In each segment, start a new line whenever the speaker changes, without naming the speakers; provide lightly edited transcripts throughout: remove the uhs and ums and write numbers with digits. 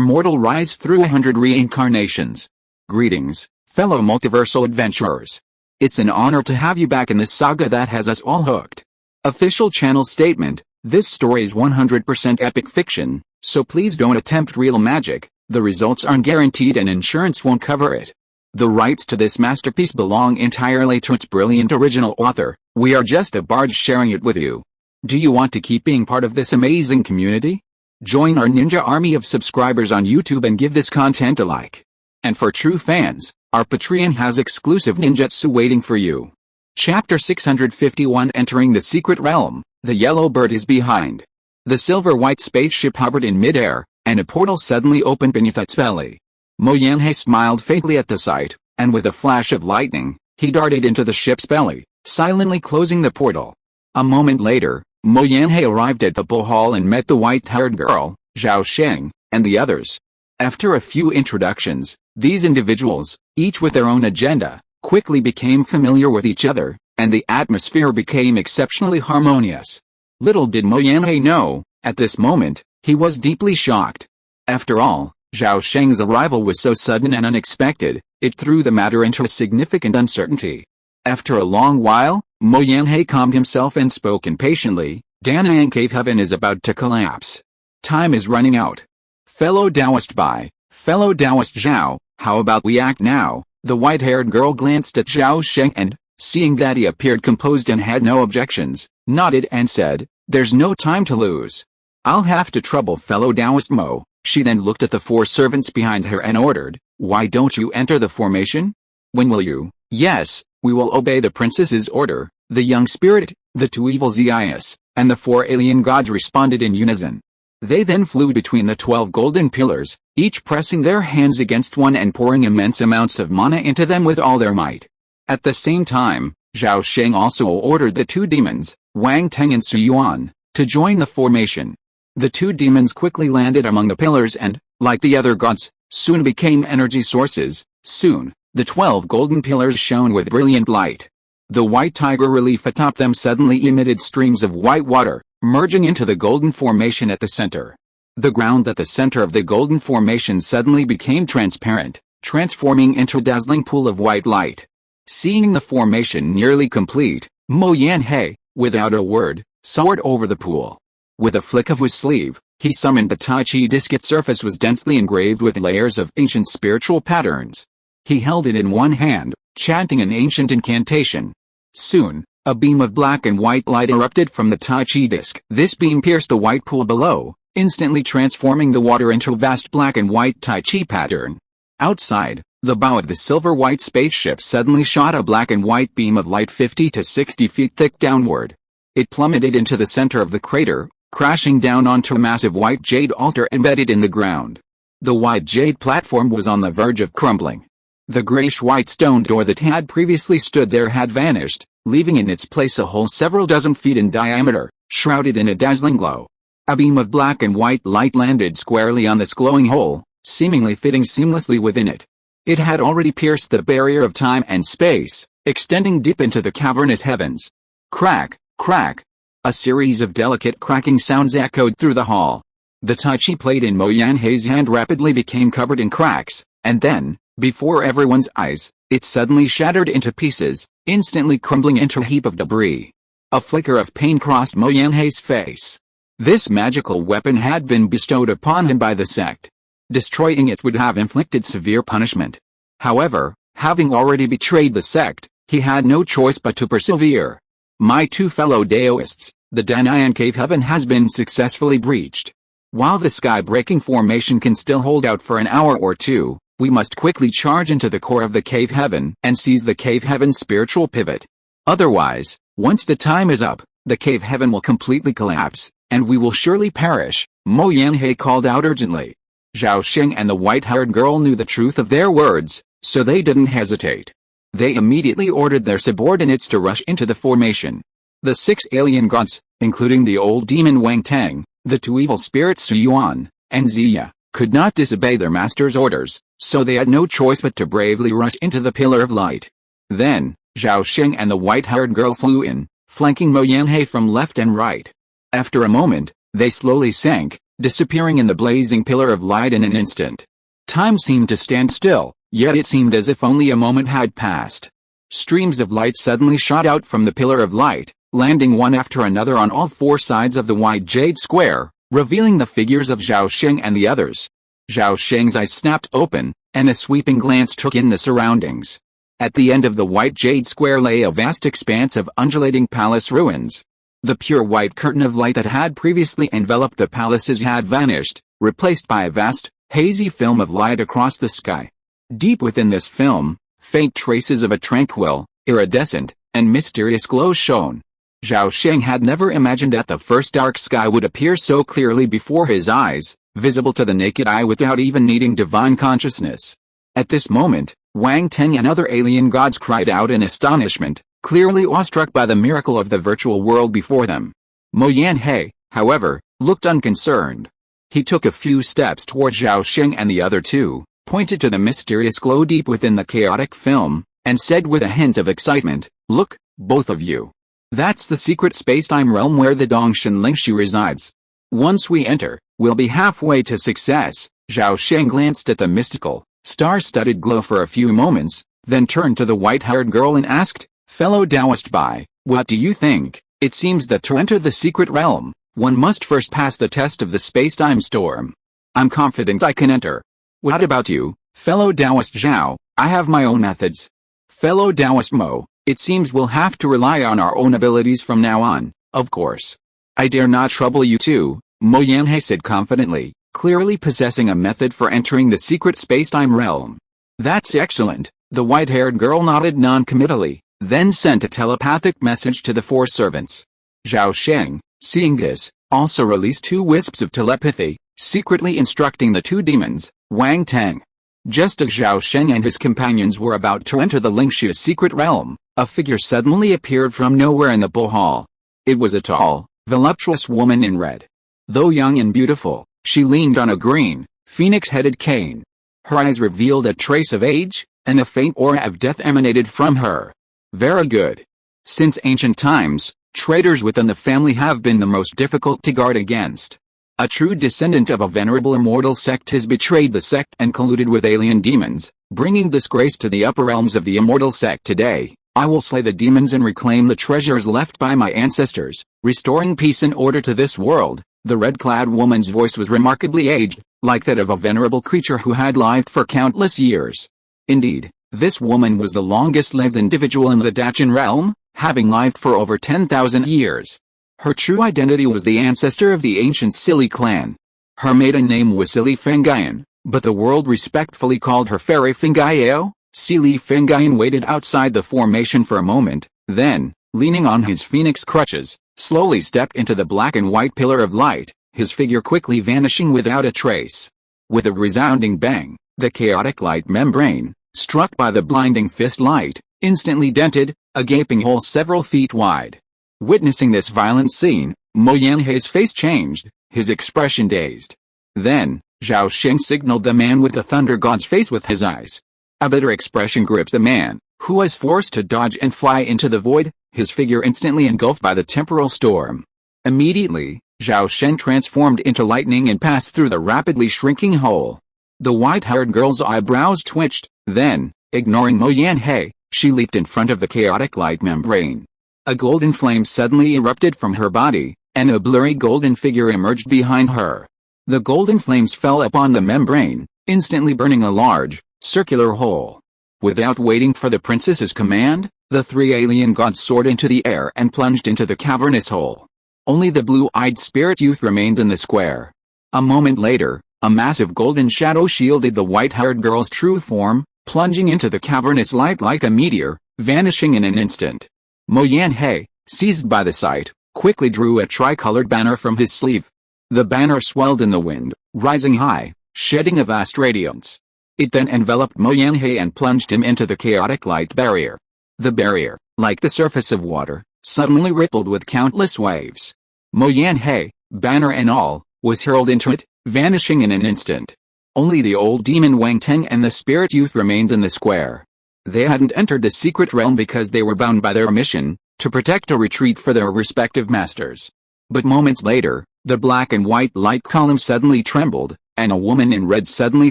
mortal rise through 100 reincarnations. Greetings, fellow multiversal adventurers. It's an honor to have you back in this saga that has us all hooked. Official channel statement: this story is 100% epic fiction, so please don't attempt real magic. The results aren't guaranteed and insurance won't cover it. The rights to this masterpiece belong entirely to its brilliant original author. We are just a barge sharing it with you. Do you want to keep being part of this amazing community? Join our ninja army of subscribers on YouTube and give this content a like. And for true fans, our Patreon has exclusive ninjutsu waiting for you. Chapter 651: Entering the Secret Realm. The yellow bird is behind. The silver-white spaceship hovered in midair, and a portal suddenly opened beneath its belly. Mo Yanhei smiled faintly at the sight, and with a flash of lightning, he darted into the ship's belly, silently closing the portal. A moment later, Mo Yanhei arrived at the bull hall and met the white-haired girl, Zhao Sheng, and the others. After a few introductions, these individuals, each with their own agenda, quickly became familiar with each other, and the atmosphere became exceptionally harmonious. Little did Mo Yanhei know, at this moment, he was deeply shocked. After all, Zhao Sheng's arrival was so sudden and unexpected, it threw the matter into a significant uncertainty. After a long while, Mo Yanhei calmed himself and spoke impatiently. Danang Cave Heaven is about to collapse. Time is running out. Fellow Taoist Bai, fellow Taoist Zhao, how about we act now? The white-haired girl glanced at Zhao Sheng and, seeing that he appeared composed and had no objections, nodded and said, "There's no time to lose. I'll have to trouble fellow Taoist Mo." She then looked at the four servants behind her and ordered, "Why don't you enter the formation? When will you?" "Yes, we will obey the princess's order." The young spirit, the two evil Zeus, and the four alien gods responded in unison. They then flew between the 12 golden pillars, each pressing their hands against one and pouring immense amounts of mana into them with all their might. At the same time, Zhao Sheng also ordered the two demons, Wang Teng and Su Yuan, to join the formation. The two demons quickly landed among the pillars and, like the other gods, soon became energy sources. Soon, the 12 golden pillars shone with brilliant light. The white tiger relief atop them suddenly emitted streams of white water, merging into the golden formation at the center. The ground at the center of the golden formation suddenly became transparent, transforming into a dazzling pool of white light. Seeing the formation nearly complete, Mo Yanhei, without a word, soared over the pool. With a flick of his sleeve, he summoned the Tai Chi disc. Its surface was densely engraved with layers of ancient spiritual patterns. He held it in one hand, chanting an ancient incantation. Soon, a beam of black and white light erupted from the Tai Chi disc. This beam pierced the white pool below, instantly transforming the water into a vast black and white Tai Chi pattern. Outside, the bow of the silver-white spaceship suddenly shot a black and white beam of light 50 to 60 feet thick downward. It plummeted into the center of the crater, crashing down onto a massive white jade altar embedded in the ground. The white jade platform was on the verge of crumbling. The grayish-white stone door that had previously stood there had vanished, leaving in its place a hole several dozen feet in diameter, shrouded in a dazzling glow. A beam of black and white light landed squarely on this glowing hole, seemingly fitting seamlessly within it. It had already pierced the barrier of time and space, extending deep into the cavernous heavens. Crack, crack. A series of delicate cracking sounds echoed through the hall. The Tai Chi plate in Mo Yanhei's hand rapidly became covered in cracks, and then, before everyone's eyes, it suddenly shattered into pieces, instantly crumbling into a heap of debris. A flicker of pain crossed Mo Yanhei's face. This magical weapon had been bestowed upon him by the sect. Destroying it would have inflicted severe punishment. However, having already betrayed the sect, he had no choice but to persevere. "My two fellow Taoists, the Danang Cave Heaven has been successfully breached. While the sky-breaking formation can still hold out for an hour or two, we must quickly charge into the core of the Cave Heaven and seize the Cave Heaven's spiritual pivot. Otherwise, once the time is up, the Cave Heaven will completely collapse, and we will surely perish," Mo Yanhei called out urgently. Zhao Sheng and the white-haired girl knew the truth of their words, so they didn't hesitate. They immediately ordered their subordinates to rush into the formation. The 6 alien gods, including the old demon Wang Teng, the 2 evil spirits Su Yuan, and Ziya, could not disobey their master's orders, so they had no choice but to bravely rush into the Pillar of Light. Then, Zhao Sheng and the white-haired girl flew in, flanking Mo Yanhei from left and right. After a moment, they slowly sank, disappearing in the blazing pillar of light in an instant. Time seemed to stand still, yet it seemed as if only a moment had passed. Streams of light suddenly shot out from the pillar of light, landing one after another on all four sides of the wide jade square, revealing the figures of Zhao Sheng and the others. Zhao Sheng's eyes snapped open, and a sweeping glance took in the surroundings. At the end of the white jade square lay a vast expanse of undulating palace ruins. The pure white curtain of light that had previously enveloped the palaces had vanished, replaced by a vast, hazy film of light across the sky. Deep within this film, faint traces of a tranquil, iridescent, and mysterious glow shone. Zhao Sheng had never imagined that the first dark sky would appear so clearly before his eyes, visible to the naked eye without even needing divine consciousness. At this moment, Wang Teng and other alien gods cried out in astonishment, clearly awestruck by the miracle of the virtual world before them. Mo Yanhei, however, looked unconcerned. He took a few steps toward Zhao Sheng and the other two, pointed to the mysterious glow deep within the chaotic film, and said with a hint of excitement, "Look, both of you. That's the secret space-time realm where the Dongshan Lingshu resides. Once we enter, we'll be halfway to success." Zhao Sheng glanced at the mystical, star-studded glow for a few moments, then turned to the white-haired girl and asked, "Fellow Taoist Bai, what do you think? It seems that to enter the secret realm, one must first pass the test of the space-time storm. I'm confident I can enter. What about you, fellow Taoist Zhao? I have my own methods. Fellow Taoist Mo, it seems we'll have to rely on our own abilities from now on, of course. I dare not trouble you too," Mo Yanhei said confidently, clearly possessing a method for entering the secret space-time realm. "That's excellent," the white-haired girl nodded non-committally, then sent a telepathic message to the four servants. Zhao Sheng, seeing this, also released two wisps of telepathy, secretly instructing the two demons, Wang Teng. Just as Zhao Sheng and his companions were about to enter the Lingshu's secret realm, a figure suddenly appeared from nowhere in the Bull Hall. It was a tall, voluptuous woman in red. Though young and beautiful, she leaned on a green, phoenix-headed cane. Her eyes revealed a trace of age, and a faint aura of death emanated from her. Very good. Since ancient times, traitors within the family have been the most difficult to guard against. A true descendant of a venerable immortal sect has betrayed the sect and colluded with alien demons, bringing disgrace to the upper realms of the immortal sect today. I will slay the demons and reclaim the treasures left by my ancestors, restoring peace and order to this world. The red-clad woman's voice was remarkably aged, like that of a venerable creature who had lived for countless years. Indeed, this woman was the longest-lived individual in the Dachan realm, having lived for over 10,000 years. Her true identity was the ancestor of the ancient Sili clan. Her maiden name was Sili Fengayan, but the world respectfully called her Fairy Fengayao. Sili Fengayan waited outside the formation for a moment, then, leaning on his phoenix crutches, slowly stepped into the black and white pillar of light, his figure quickly vanishing without a trace. With a resounding bang, the chaotic light membrane, struck by the blinding fist light, instantly dented, a gaping hole several feet wide. Witnessing this violent scene, Mo Yanhei's face changed, his expression dazed. Then, Zhao Sheng signaled the man with the thunder god's face with his eyes. A bitter expression gripped the man, who was forced to dodge and fly into the void, his figure instantly engulfed by the temporal storm. Immediately, Zhao Sheng transformed into lightning and passed through the rapidly shrinking hole. The white-haired girl's eyebrows twitched, then, ignoring Mo Yanhei, she leaped in front of the chaotic light membrane. A golden flame suddenly erupted from her body, and a blurry golden figure emerged behind her. The golden flames fell upon the membrane, instantly burning a large, circular hole. Without waiting for the princess's command, the three alien gods soared into the air and plunged into the cavernous hole. Only the blue-eyed spirit youth remained in the square. A moment later, a massive golden shadow shielded the white-haired girl's true form, plunging into the cavernous light like a meteor, vanishing in an instant. Mo Yanhei, seized by the sight, quickly drew a tricolored banner from his sleeve. The banner swelled in the wind, rising high, shedding a vast radiance. It then enveloped Mo Yanhei and plunged him into the chaotic light barrier. The barrier, like the surface of water, suddenly rippled with countless waves. Mo Yanhei, banner and all, was hurled into it, vanishing in an instant. Only the old demon Wang Teng and the spirit youth remained in the square. They hadn't entered the secret realm because they were bound by their mission, to protect a retreat for their respective masters. But moments later, The black and white light column suddenly trembled, and a woman in red suddenly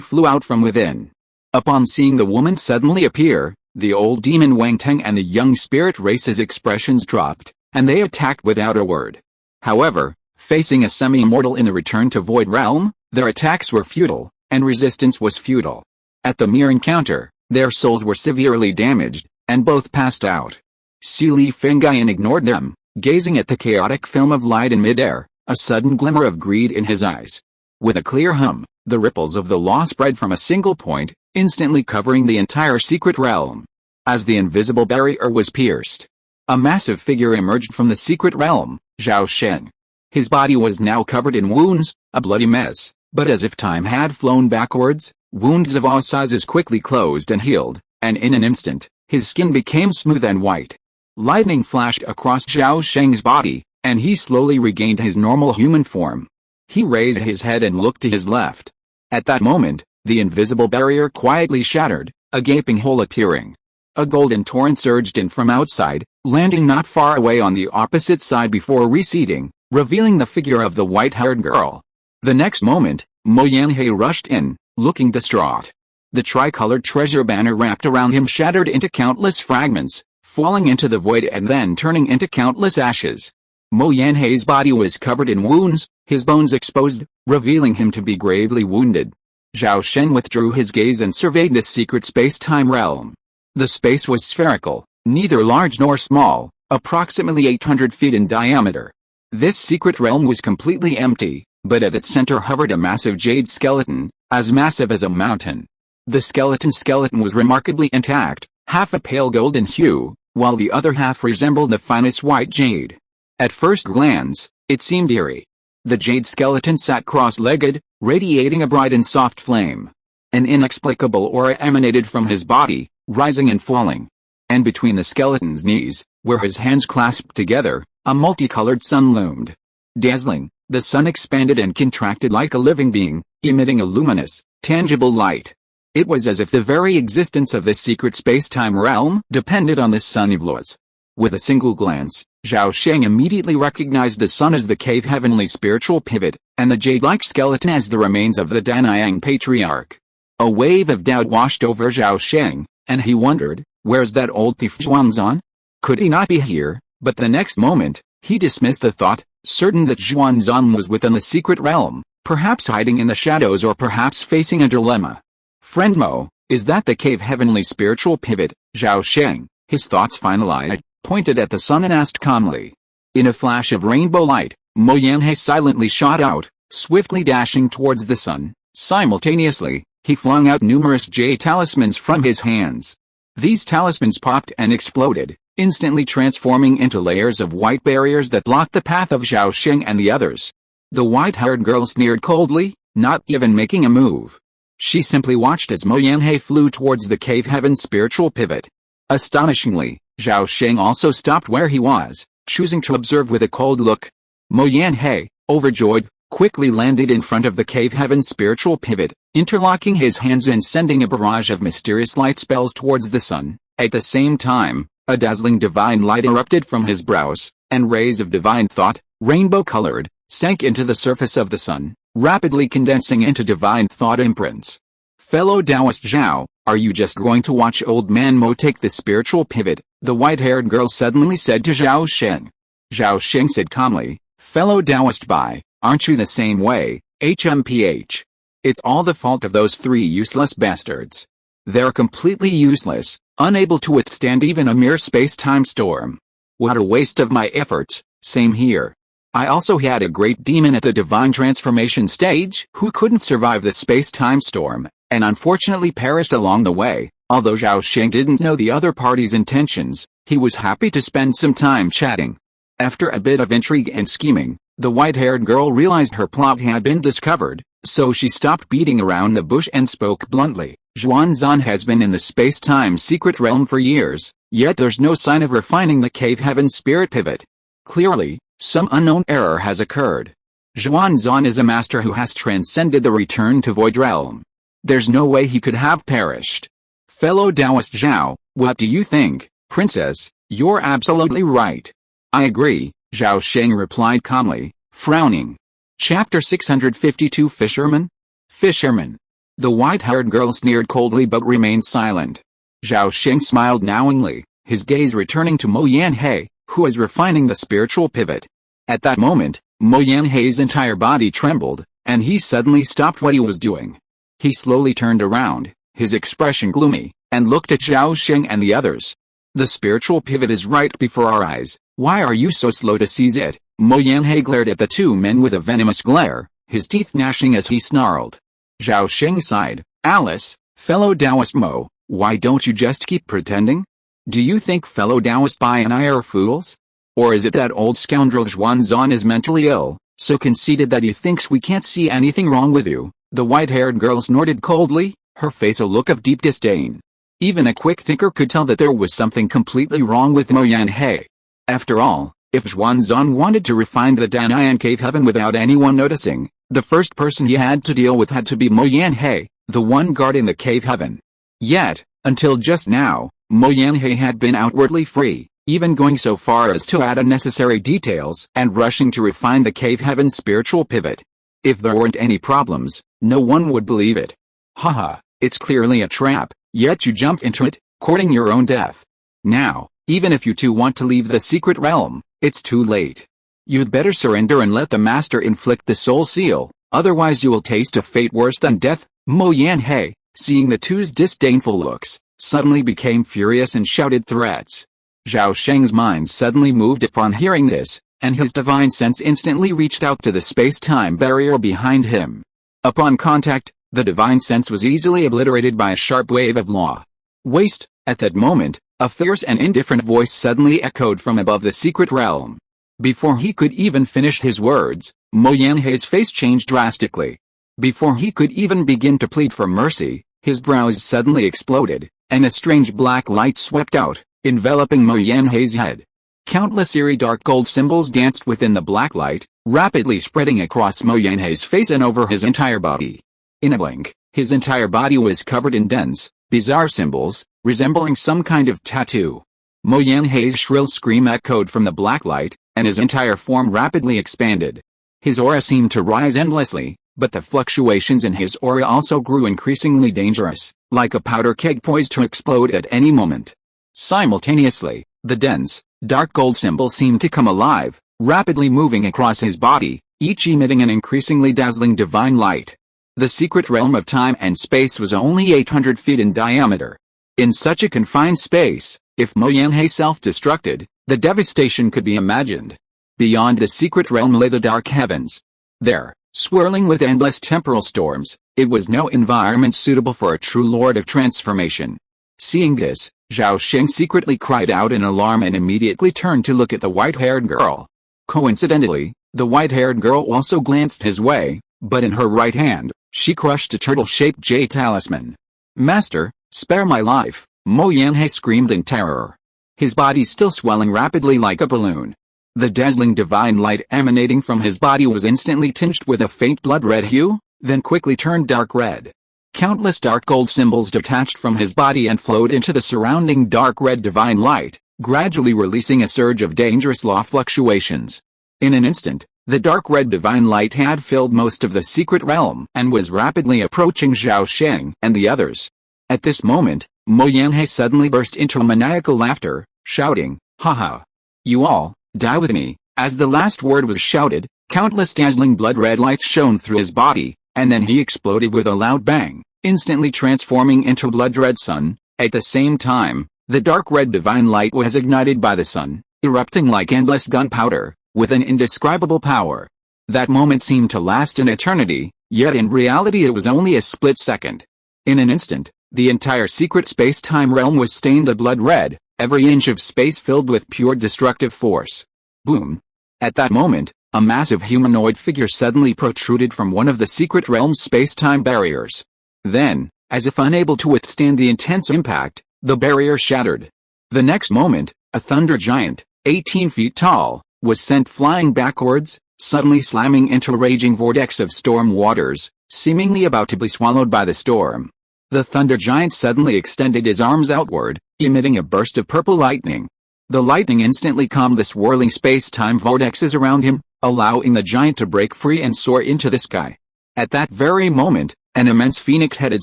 flew out from within. Upon seeing the woman suddenly appear, the old demon Wang Teng and the young spirit race's expressions dropped, and they attacked without a word. However, facing a semi-immortal in the return to Void Realm, their attacks were futile, and resistance was futile. At the mere encounter, their souls were severely damaged, and both passed out. Si Li Fengyan ignored them, gazing at the chaotic film of light in midair, a sudden glimmer of greed in his eyes. With a clear hum, the ripples of the law spread from a single point, instantly covering the entire secret realm. As the invisible barrier was pierced, a massive figure emerged from the secret realm, Zhao Sheng. His body was now covered in wounds, a bloody mess, but as if time had flown backwards, wounds of all sizes quickly closed and healed, and in an instant, his skin became smooth and white. Lightning flashed across Zhao Sheng's body, and he slowly regained his normal human form. He raised his head and looked to his left. At that moment, the invisible barrier quietly shattered, a gaping hole appearing. A golden torrent surged in from outside, landing not far away on the opposite side before receding, revealing the figure of the white-haired girl. The next moment, Mo Yanhei rushed in, looking distraught. The tricolored treasure banner wrapped around him shattered into countless fragments, falling into the void and then turning into countless ashes. Mo Yanhei's body was covered in wounds, his bones exposed, revealing him to be gravely wounded. Zhao Sheng withdrew his gaze and surveyed this secret space-time realm. The space was spherical, neither large nor small, approximately 800 feet in diameter. This secret realm was completely empty, but at its center hovered a massive jade skeleton, as massive as a mountain. The skeleton was remarkably intact, half a pale golden hue, while the other half resembled the finest white jade. At first glance, it seemed eerie. The jade skeleton sat cross-legged, radiating a bright and soft flame. An inexplicable aura emanated from his body, rising and falling. And between the skeleton's knees, where his hands clasped together, a multicolored sun loomed. Dazzling, the sun expanded and contracted like a living being, emitting a luminous, tangible light. It was as if the very existence of this secret space-time realm depended on this sun influence. With a single glance, Zhao Sheng immediately recognized the sun as the cave heavenly spiritual pivot, and the jade-like skeleton as the remains of the Danayang patriarch. A wave of doubt washed over Zhao Sheng, and he wondered, where's that old thief Zhuanzan? Could he not be here? But the next moment, he dismissed the thought, certain that Zhuanzan was within the secret realm, perhaps hiding in the shadows or perhaps facing a dilemma. Friend Mo, is that the cave heavenly spiritual pivot? Zhao Sheng, his thoughts finalized, pointed at the sun and asked calmly. In a flash of rainbow light, Mo Yanhei silently shot out, swiftly dashing towards the sun. Simultaneously, he flung out numerous jade talismans from his hands. These talismans popped and exploded, instantly transforming into layers of white barriers that blocked the path of Zhao Sheng and the others. The white-haired girl sneered coldly, not even making a move. She simply watched as Mo Yanhei flew towards the cave heaven spiritual pivot. Astonishingly, Zhao Sheng also stopped where he was, choosing to observe with a cold look. Mo Yanhei, overjoyed, quickly landed in front of the cave heaven spiritual pivot, interlocking his hands and sending a barrage of mysterious light spells towards the sun. At the same time, a dazzling divine light erupted from his brows, and rays of divine thought, rainbow-colored, sank into the surface of the sun, rapidly condensing into divine thought imprints. Fellow Taoist Zhao, are you just going to watch old man Mo take the spiritual pivot? The white-haired girl suddenly said to Zhao Sheng. Zhao Sheng said calmly, fellow Taoist Bai, aren't you the same way, HMPH? It's all the fault of those three useless bastards. They're completely useless, unable to withstand even a mere space-time storm. What a waste of my efforts. Same here. I also had a great demon at the divine transformation stage who couldn't survive the space-time storm, and unfortunately perished along the way. Although Zhao Sheng didn't know the other party's intentions, he was happy to spend some time chatting. After a bit of intrigue and scheming, the white-haired girl realized her plot had been discovered, so she stopped beating around the bush and spoke bluntly. Zhuanzan has been in the space-time secret realm for years, yet there's no sign of her finding the cave heaven spirit pivot. Clearly, some unknown error has occurred. Zhuanzan is a master who has transcended the return to Void Realm. There's no way he could have perished. Fellow Taoist Zhao, what do you think, princess? You're absolutely right. I agree, Zhao Sheng replied calmly, frowning. Chapter 652 Fisherman? Fisherman. The white-haired girl sneered coldly but remained silent. Zhao Sheng smiled knowingly, his gaze returning to Mo Yanhei, who was refining the spiritual pivot. At that moment, Mo Yanhei's entire body trembled, and he suddenly stopped what he was doing. He slowly turned around, his expression gloomy, and looked at Zhao Sheng and the others. The spiritual pivot is right before our eyes, why are you so slow to seize it? Mo Yanhei glared at the two men with a venomous glare, his teeth gnashing as he snarled. Zhao Sheng sighed, Alice, fellow Taoist Mo, why don't you just keep pretending? Do you think fellow Taoist Bai and I are fools? Or is it that old scoundrel Xuanzan is mentally ill, so conceited that he thinks we can't see anything wrong with you? The white-haired girl snorted coldly, her face a look of deep disdain. Even a quick thinker could tell that there was something completely wrong with Mo Yanhei. After all, if Xuanzan wanted to refine the Danyan cave heaven without anyone noticing, the first person he had to deal with had to be Mo Yanhei, the one guarding the cave heaven. Yet, until just now, Mo Yanhei had been outwardly free, even going so far as to add unnecessary details and rushing to refine the cave heaven's spiritual pivot. If there weren't any problems, no one would believe it. Haha, it's clearly a trap, yet you jumped into it, courting your own death. Now, even if you two want to leave the secret realm, it's too late. You'd better surrender and let the master inflict the soul seal, otherwise you will taste a fate worse than death. Mo Yanhei, seeing the two's disdainful looks, suddenly became furious and shouted threats. Zhao Sheng's mind suddenly moved upon hearing this, and his divine sense instantly reached out to the space-time barrier behind him. Upon contact, the divine sense was easily obliterated by a sharp wave of law. Waste. At that moment, a fierce and indifferent voice suddenly echoed from above the secret realm. Before he could even finish his words, Mo Yanhei's face changed drastically. Before he could even begin to plead for mercy, his brows suddenly exploded, and a strange black light swept out, enveloping Mo Yanhei's head. Countless eerie dark gold symbols danced within the black light, rapidly spreading across Mo Yanhei's face and over his entire body. In a blink, his entire body was covered in dense, bizarre symbols, resembling some kind of tattoo. Mo Yanhei's shrill scream echoed from the black light, and his entire form rapidly expanded. His aura seemed to rise endlessly, but the fluctuations in his aura also grew increasingly dangerous, like a powder keg poised to explode at any moment. Simultaneously, the dense, dark gold symbols seemed to come alive, rapidly moving across his body, each emitting an increasingly dazzling divine light. The secret realm of time and space was only 800 feet in diameter. In such a confined space, if Mo Yanhei self-destructed, the devastation could be imagined. Beyond the secret realm lay the dark heavens. There, swirling with endless temporal storms, it was no environment suitable for a true lord of transformation. Seeing this, Zhao Sheng secretly cried out in alarm and immediately turned to look at the white-haired girl. Coincidentally, the white-haired girl also glanced his way, but in her right hand, she crushed a turtle-shaped jade talisman. Master, spare my life, Mo Yanhei screamed in terror. His body still swelling rapidly like a balloon. The dazzling divine light emanating from his body was instantly tinged with a faint blood-red hue, then quickly turned dark red. Countless dark gold symbols detached from his body and flowed into the surrounding dark red divine light, gradually releasing a surge of dangerous law fluctuations. In an instant, the dark red divine light had filled most of the secret realm and was rapidly approaching Zhao Sheng and the others. At this moment, Mo Yanhei suddenly burst into maniacal laughter, shouting, "Haha! You all, die with me!" As the last word was shouted, countless dazzling blood-red lights shone through his body, and then he exploded with a loud bang, instantly transforming into a blood-red sun. At the same time, the dark red divine light was ignited by the sun, erupting like endless gunpowder, with an indescribable power. That moment seemed to last an eternity, yet in reality it was only a split second. In an instant, the entire secret space-time realm was stained a blood red, every inch of space filled with pure destructive force. Boom! At that moment, a massive humanoid figure suddenly protruded from one of the secret realm's space-time barriers. Then, as if unable to withstand the intense impact, the barrier shattered. The next moment, a thunder giant, 18 feet tall, was sent flying backwards, suddenly slamming into a raging vortex of storm waters, seemingly about to be swallowed by the storm. The thunder giant suddenly extended his arms outward, emitting a burst of purple lightning. The lightning instantly calmed the swirling space-time vortexes around him, allowing the giant to break free and soar into the sky. At that very moment, an immense phoenix-headed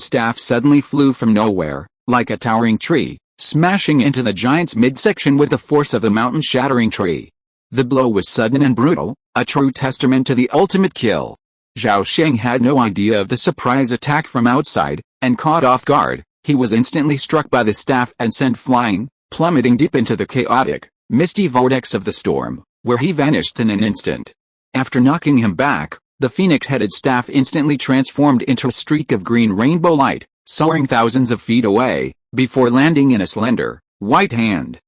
staff suddenly flew from nowhere, like a towering tree, smashing into the giant's midsection with the force of a mountain-shattering tree. The blow was sudden and brutal, a true testament to the ultimate kill. Zhao Sheng had no idea of the surprise attack from outside, and caught off guard, he was instantly struck by the staff and sent flying, plummeting deep into the chaotic, misty vortex of the storm, where he vanished in an instant. After knocking him back, the phoenix-headed staff instantly transformed into a streak of green rainbow light, soaring thousands of feet away, before landing in a slender, white hand.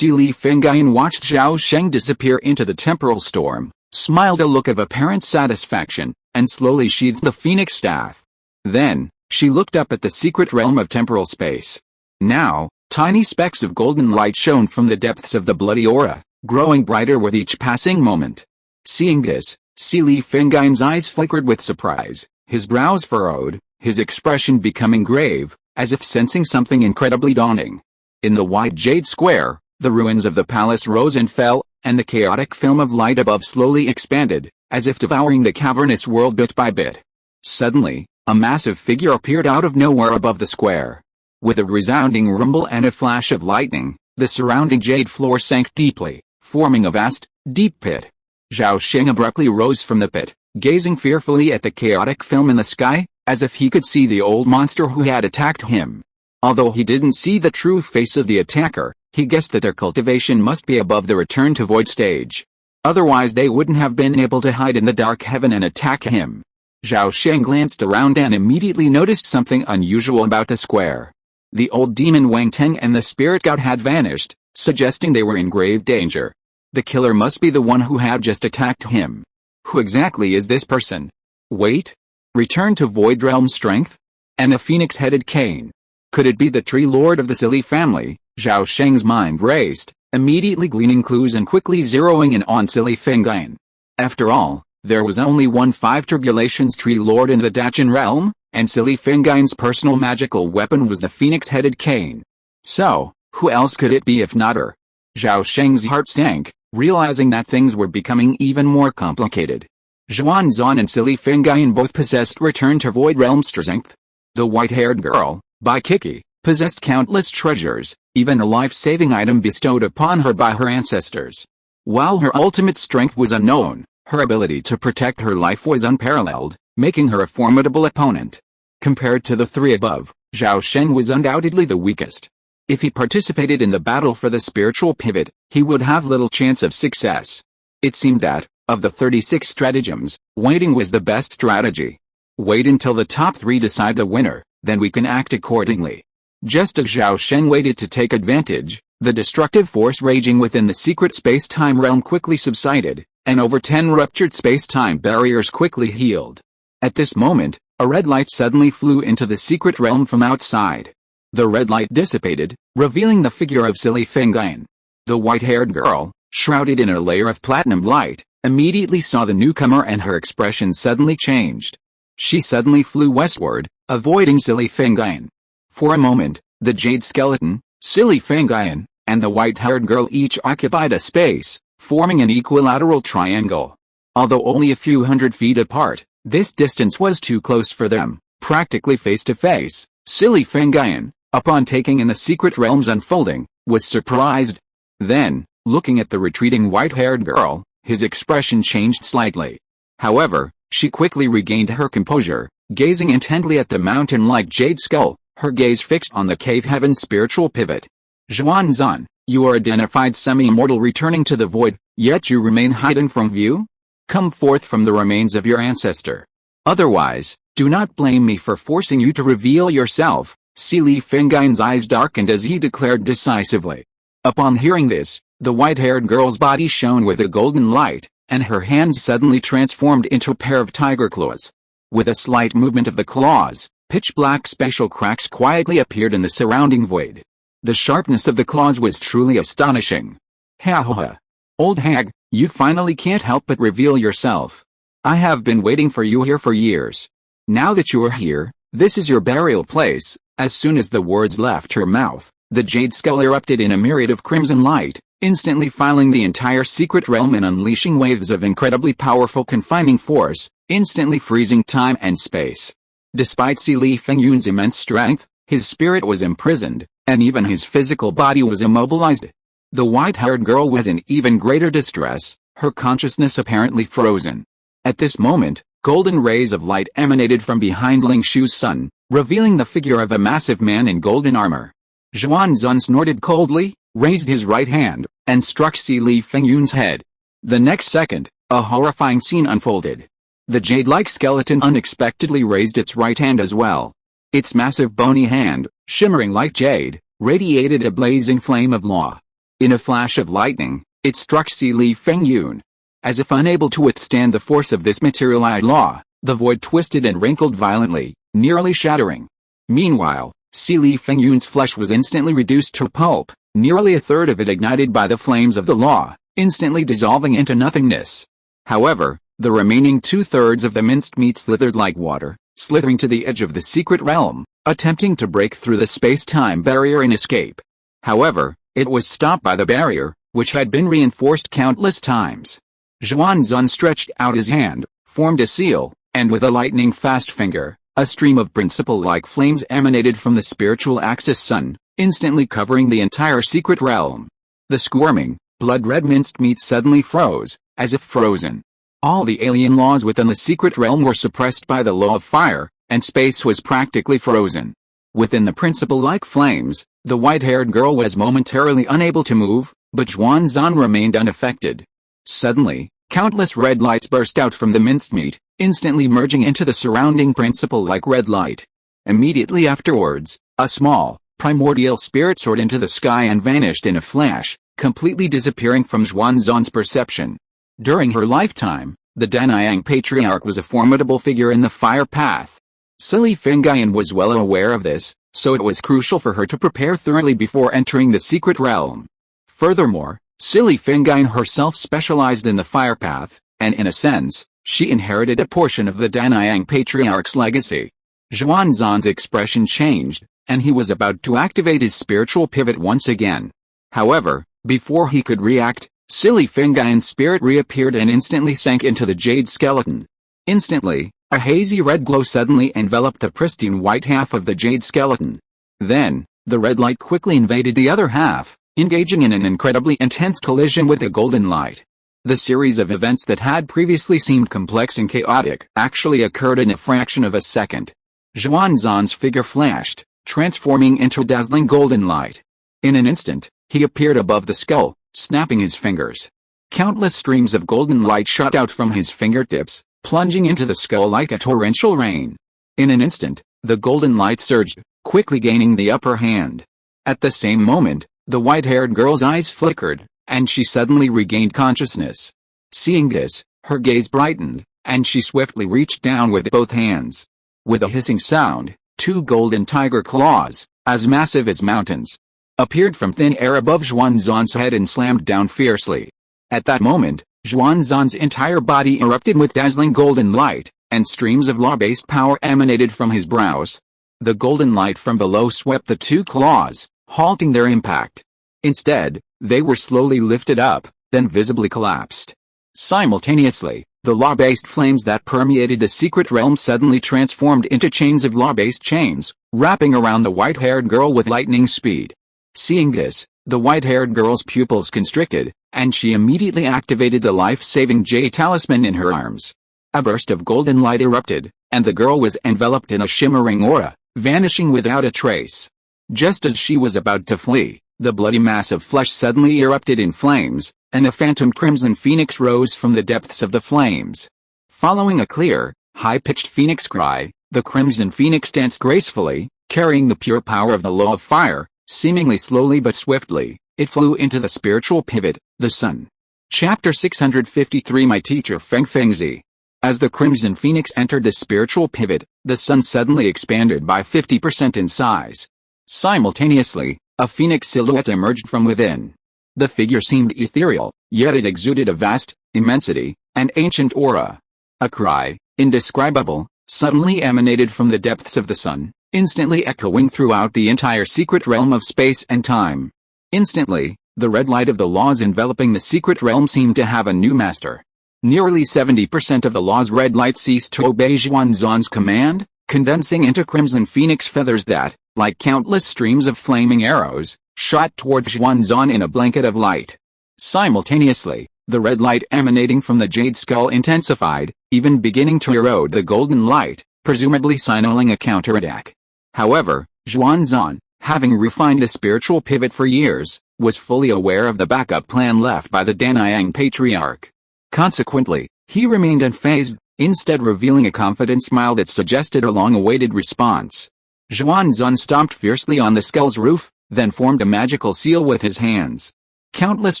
Li Fengyan watched Zhao Sheng disappear into the temporal storm, smiled a look of apparent satisfaction, and slowly sheathed the phoenix staff. Then, she looked up at the secret realm of temporal space. Now, tiny specks of golden light shone from the depths of the bloody aura, growing brighter with each passing moment. Seeing this, Li Fengyan's eyes flickered with surprise, his brows furrowed, his expression becoming grave, as if sensing something incredibly daunting. In the wide jade square, the ruins of the palace rose and fell, and the chaotic film of light above slowly expanded, as if devouring the cavernous world bit by bit. Suddenly, a massive figure appeared out of nowhere above the square. With a resounding rumble and a flash of lightning, the surrounding jade floor sank deeply, forming a vast, deep pit. Zhao Sheng abruptly rose from the pit, gazing fearfully at the chaotic film in the sky, as if he could see the old monster who had attacked him. Although he didn't see the true face of the attacker, he guessed that their cultivation must be above the return to void stage. Otherwise they wouldn't have been able to hide in the dark heaven and attack him. Zhao Sheng glanced around and immediately noticed something unusual about the square. The old demon Wang Teng and the spirit god had vanished, suggesting they were in grave danger. The killer must be the one who had just attacked him. Who exactly is this person? Wait. Return to Void Realm strength? And a phoenix-headed cane. Could it be the tree lord of the Silly family? Zhao Sheng's mind raced, immediately gleaning clues and quickly zeroing in on Li Fengyan. After all, there was only one Five Tribulations tree lord in the Dachan realm, and Li Fengyan's personal magical weapon was the phoenix-headed cane. So, who else could it be if not her? Zhao Sheng's heart sank, realizing that things were becoming even more complicated. Xuanzan and Li Fengyan both possessed Return to Void Realm strength. The white-haired girl, by Kiki, possessed countless treasures, even a life-saving item bestowed upon her by her ancestors. While her ultimate strength was unknown, her ability to protect her life was unparalleled, making her a formidable opponent. Compared to the three above, Zhao Sheng was undoubtedly the weakest. If he participated in the battle for the spiritual pivot, he would have little chance of success. It seemed that, of the 36 stratagems, waiting was the best strategy. Wait until the top three decide the winner, then we can act accordingly. Just as Zhao Sheng waited to take advantage, the destructive force raging within the secret space-time realm quickly subsided, and over 10 ruptured space-time barriers quickly healed. At this moment, a red light suddenly flew into the secret realm from outside. The red light dissipated, revealing the figure of Li Fengyan. The white-haired girl, shrouded in a layer of platinum light, immediately saw the newcomer and her expression suddenly changed. She suddenly flew westward, avoiding Li Fengyan. For a moment, the jade skeleton, Li Fengyan, and the white-haired girl each occupied a space, forming an equilateral triangle. Although only a few hundred feet apart, this distance was too close for them, practically face to face. Li Fengyan, upon taking in the secret realm's unfolding, was surprised. Then, looking at the retreating white-haired girl, his expression changed slightly. However, she quickly regained her composure, gazing intently at the mountain-like jade skull, her gaze fixed on the cave heaven's spiritual pivot. Xuanzan, you are identified semi-immortal returning to the void, yet you remain hidden from view? Come forth from the remains of your ancestor. Otherwise, do not blame me for forcing you to reveal yourself. Li Fengyan's eyes darkened as he declared decisively. Upon hearing this, the white-haired girl's body shone with a golden light, and her hands suddenly transformed into a pair of tiger claws. With a slight movement of the claws, pitch-black spatial cracks quietly appeared in the surrounding void. The sharpness of the claws was truly astonishing. Ha ha ha. Old hag, you finally can't help but reveal yourself. I have been waiting for you here for years. Now that you are here, this is your burial place. As soon as the words left her mouth, the jade skull erupted in a myriad of crimson light, instantly filing the entire secret realm and unleashing waves of incredibly powerful confining force, instantly freezing time and space. Despite Si Li Fengyun's immense strength, his spirit was imprisoned, and even his physical body was immobilized. The white-haired girl was in even greater distress, her consciousness apparently frozen. At this moment, golden rays of light emanated from behind Ling Shu's sun, revealing the figure of a massive man in golden armor. Xuanzan snorted coldly, raised his right hand, and struck Si Li Fengyun's head. The next second, a horrifying scene unfolded. The jade-like skeleton unexpectedly raised its right hand as well. Its massive bony hand, shimmering like jade, radiated a blazing flame of law. In a flash of lightning, it struck Si Li Fengyun. As if unable to withstand the force of this materialized law, the void twisted and wrinkled violently, nearly shattering. Meanwhile, Si Li Fengyun's flesh was instantly reduced to pulp, nearly a third of it ignited by the flames of the law, instantly dissolving into nothingness. However, the remaining two-thirds of the minced meat slithered like water, slithering to the edge of the secret realm, attempting to break through the space-time barrier and escape. However, it was stopped by the barrier, which had been reinforced countless times. Xuanzan stretched out his hand, formed a seal, and with a lightning-fast finger, a stream of principle-like flames emanated from the spiritual axis sun, instantly covering the entire secret realm. The squirming, blood-red minced meat suddenly froze, as if frozen. All the alien laws within the secret realm were suppressed by the law of fire, and space was practically frozen. Within the principle-like flames, the white-haired girl was momentarily unable to move, but Xuanzan remained unaffected. Suddenly, countless red lights burst out from the minced meat, instantly merging into the surrounding principle-like red light. Immediately afterwards, a small, primordial spirit soared into the sky and vanished in a flash, completely disappearing from Xuanzan's perception. During her lifetime, the Danyang patriarch was a formidable figure in the fire path. Si Li Fengyun was well aware of this, so it was crucial for her to prepare thoroughly before entering the secret realm. Furthermore, Si Li Fengyun herself specialized in the fire path, and in a sense, she inherited a portion of the Danyang patriarch's legacy. Xuanzan's expression changed, and he was about to activate his spiritual pivot once again. However, before he could react, Si Li Fengyun's spirit reappeared and instantly sank into the jade skeleton. Instantly, a hazy red glow suddenly enveloped the pristine white half of the jade skeleton. Then, the red light quickly invaded the other half, engaging in an incredibly intense collision with the golden light. The series of events that had previously seemed complex and chaotic actually occurred in a fraction of a second. Xuanzan's figure flashed, transforming into dazzling golden light. In an instant, he appeared above the skull, snapping his fingers. Countless streams of golden light shot out from his fingertips, plunging into the skull like a torrential rain. In an instant, the golden light surged, quickly gaining the upper hand. At the same moment, the white-haired girl's eyes flickered, and she suddenly regained consciousness. Seeing this, her gaze brightened, and she swiftly reached down with both hands. With a hissing sound, two golden tiger claws, as massive as mountains, appeared from thin air above Xuanzan's head and slammed down fiercely. At that moment, Xuanzan's entire body erupted with dazzling golden light, and streams of law-based power emanated from his brows. The golden light from below swept the two claws, halting their impact. Instead, they were slowly lifted up, then visibly collapsed. Simultaneously, the law-based flames that permeated the secret realm suddenly transformed into chains of law-based chains, wrapping around the white-haired girl with lightning speed. Seeing this, the white-haired girl's pupils constricted, and she immediately activated the life-saving jade talisman in her arms. A burst of golden light erupted, and the girl was enveloped in a shimmering aura, vanishing without a trace. Just as she was about to flee, the bloody mass of flesh suddenly erupted in flames, and a phantom crimson phoenix rose from the depths of the flames. Following a clear, high-pitched phoenix cry, the crimson phoenix danced gracefully, carrying the pure power of the law of fire. Seemingly slowly but swiftly, it flew into the spiritual pivot, the sun. Chapter 653 My Teacher Feng Fengzi. As the crimson phoenix entered the spiritual pivot, the sun suddenly expanded by 50% in size. Simultaneously, a phoenix silhouette emerged from within. The figure seemed ethereal, yet it exuded a vast immensity, and ancient aura. A cry, indescribable, suddenly emanated from the depths of the sun, instantly echoing throughout the entire secret realm of space and time. Instantly, The red light of the laws enveloping the secret realm seemed to have a new master. Nearly 70% of the law's red light ceased to obey Xuanzang's command, condensing into crimson phoenix feathers that, like countless streams of flaming arrows, shot towards Xuanzang in a blanket of light. Simultaneously, the red light emanating from the jade skull intensified, even beginning to erode the golden light, presumably signaling a counterattack. However, Xuanzang, having refined the spiritual pivot for years, was fully aware of the backup plan left by the Daniyang patriarch. Consequently, he remained unfazed, instead revealing a confident smile that suggested a long-awaited response. Xuanzang stomped fiercely on the skull's roof, then formed a magical seal with his hands. Countless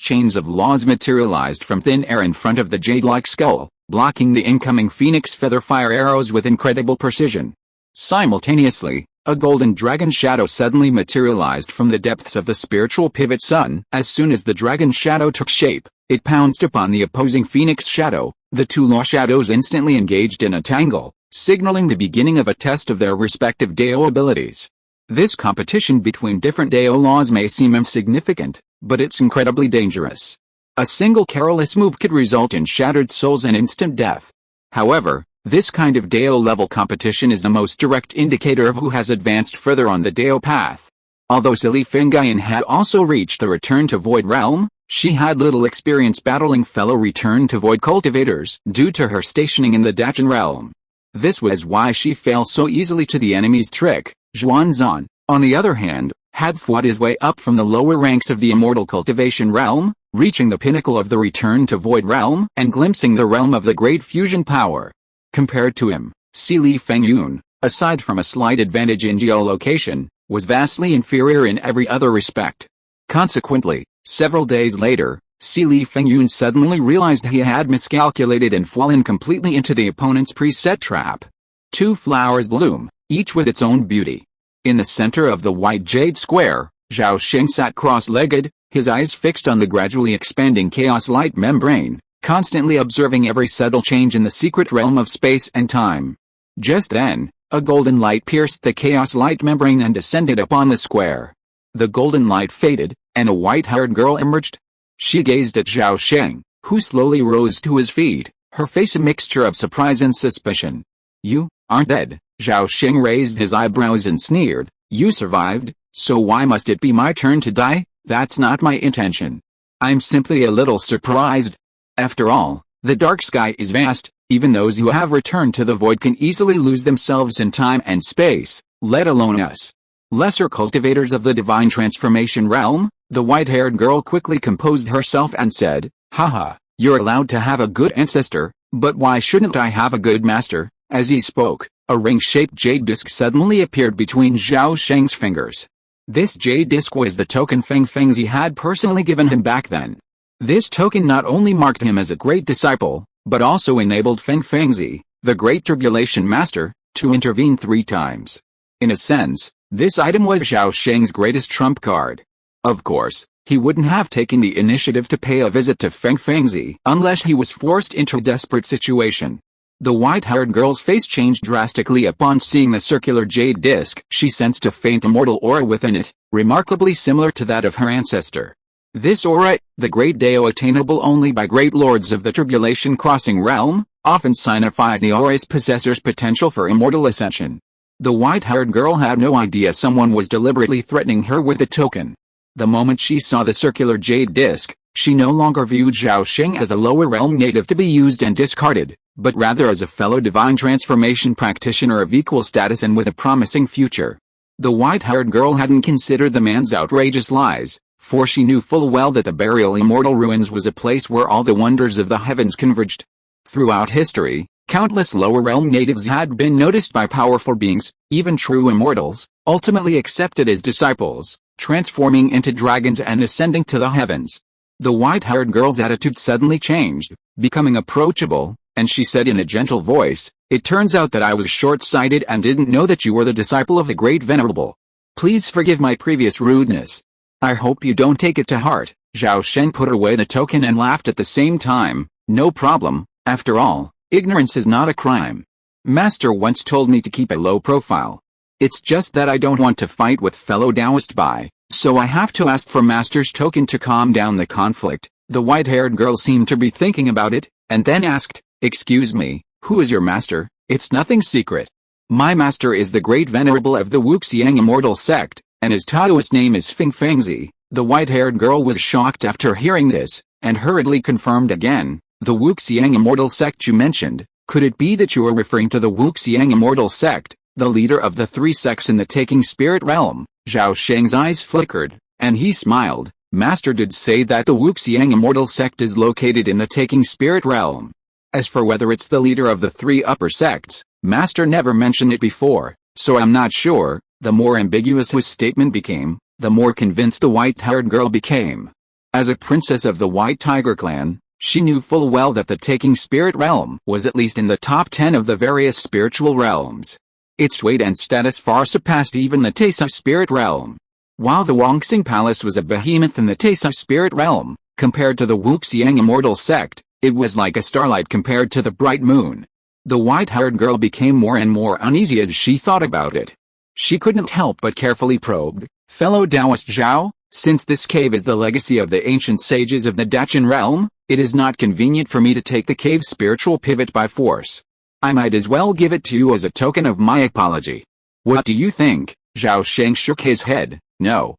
chains of laws materialized from thin air in front of the jade-like skull, blocking the incoming phoenix feather fire arrows with incredible precision. Simultaneously, a golden dragon shadow suddenly materialized from the depths of the spiritual pivot sun. As soon as the dragon shadow took shape, it pounced upon the opposing phoenix shadow. The two law shadows instantly engaged in a tangle, signaling the beginning of a test of their respective Dao abilities. This competition between different Dao laws may seem insignificant, but it's incredibly dangerous. A single careless move could result in shattered souls and instant death. However, this kind of Dao-level competition is the most direct indicator of who has advanced further on the Dao path. Although Sili Fengyan had also reached the Return to Void realm, she had little experience battling fellow Return to Void cultivators due to her stationing in the Dachan realm. This was why she fell so easily to the enemy's trick. Xuanzang, on the other hand, had fought his way up from the lower ranks of the Immortal cultivation realm, reaching the pinnacle of the Return to Void realm and glimpsing the realm of the great fusion power. Compared to him, Sili Fengyun, aside from a slight advantage in geolocation, was vastly inferior in every other respect. Consequently, several days later, Sili Fengyun suddenly realized he had miscalculated and fallen completely into the opponent's preset trap. Two flowers bloom, each with its own beauty. In the center of the white jade square, Zhao Sheng sat cross-legged, his eyes fixed on the gradually expanding chaos light membrane, constantly observing every subtle change in the secret realm of space and time. Just then, a golden light pierced the chaos light membrane and descended upon the square. The golden light faded, and a white-haired girl emerged. She gazed at Zhao Sheng, who slowly rose to his feet, her face a mixture of surprise and suspicion. "You aren't dead." Zhao Sheng raised his eyebrows and sneered. "You survived, so why must it be my turn to die? That's not my intention. I'm simply a little surprised. After all, the dark sky is vast, even those who have returned to the void can easily lose themselves in time and space, let alone us. Lesser cultivators of the divine transformation realm." The white-haired girl quickly composed herself and said, "Haha, you're allowed to have a good ancestor, but why shouldn't I have a good master?" As he spoke, a ring-shaped jade disc suddenly appeared between Zhao Sheng's fingers. This jade disc was the token Feng Fengzi had personally given him back then. This token not only marked him as a great disciple, but also enabled Feng Fengzi, the great tribulation master, to intervene 3 times. In a sense, this item was Zhao Sheng's greatest trump card. Of course, he wouldn't have taken the initiative to pay a visit to Feng Fengzi unless he was forced into a desperate situation. The white-haired girl's face changed drastically upon seeing the circular jade disc. She sensed a faint immortal aura within it, remarkably similar to that of her ancestor. This aura, the great Dao attainable only by great lords of the tribulation crossing realm, often signifies the aura's possessor's potential for immortal ascension. The white-haired girl had no idea someone was deliberately threatening her with the token. The moment she saw the circular jade disc, she no longer viewed Zhao Sheng as a lower realm native to be used and discarded, but rather as a fellow divine transformation practitioner of equal status and with a promising future. The white-haired girl hadn't considered the man's outrageous lies, for she knew full well that the burial Immortal ruins was a place where all the wonders of the heavens converged. Throughout history, countless lower realm natives had been noticed by powerful beings, even true immortals, ultimately accepted as disciples, transforming into dragons and ascending to the heavens. The white-haired girl's attitude suddenly changed, becoming approachable, and she said in a gentle voice, "It turns out that I was short-sighted and didn't know that you were the disciple of the great venerable. Please forgive my previous rudeness. I hope you don't take it to heart." Zhao Sheng put away the token and laughed at the same time. "No problem, after all, ignorance is not a crime. Master once told me to keep a low profile. It's just that I don't want to fight with fellow Taoist by So I have to ask for Master's token to calm down the conflict. The white-haired girl seemed to be thinking about it, and then asked, "Excuse me, who is your master?" "It's nothing secret. My master is the great venerable of the Wuxiang Immortal sect, and his Taoist name is Fengzi." The white-haired girl was shocked after hearing this, and hurriedly confirmed again, "The Wuxiang Immortal sect you mentioned, could it be that you are referring to the Wuxiang Immortal sect, the leader of the three sects in the taking spirit realm?" Zhao Sheng's eyes flickered, and he smiled. "Master did say that the Wuxiang Immortal sect is located in the taking spirit realm. As for whether it's the leader of the three upper sects, Master never mentioned it before, so I'm not sure." The more ambiguous his statement became, the more convinced the white-haired girl became. As a princess of the White Tiger clan, she knew full well that the taking spirit realm was at least in the top 10 of the various spiritual realms. Its weight and status far surpassed even the Taisa spirit realm. While the Wangxing Palace was a behemoth in the Taisa spirit realm, compared to the Wuxiang Immortal sect, it was like a starlight compared to the bright moon. The white-haired girl became more and more uneasy as she thought about it. She couldn't help but carefully probe, "Fellow Taoist Zhao, since this cave is the legacy of the ancient sages of the Dachan realm, it is not convenient for me to take the cave's spiritual pivot by force. I might as well give it to you as a token of my apology. What do you think?" Zhao Sheng shook his head. No.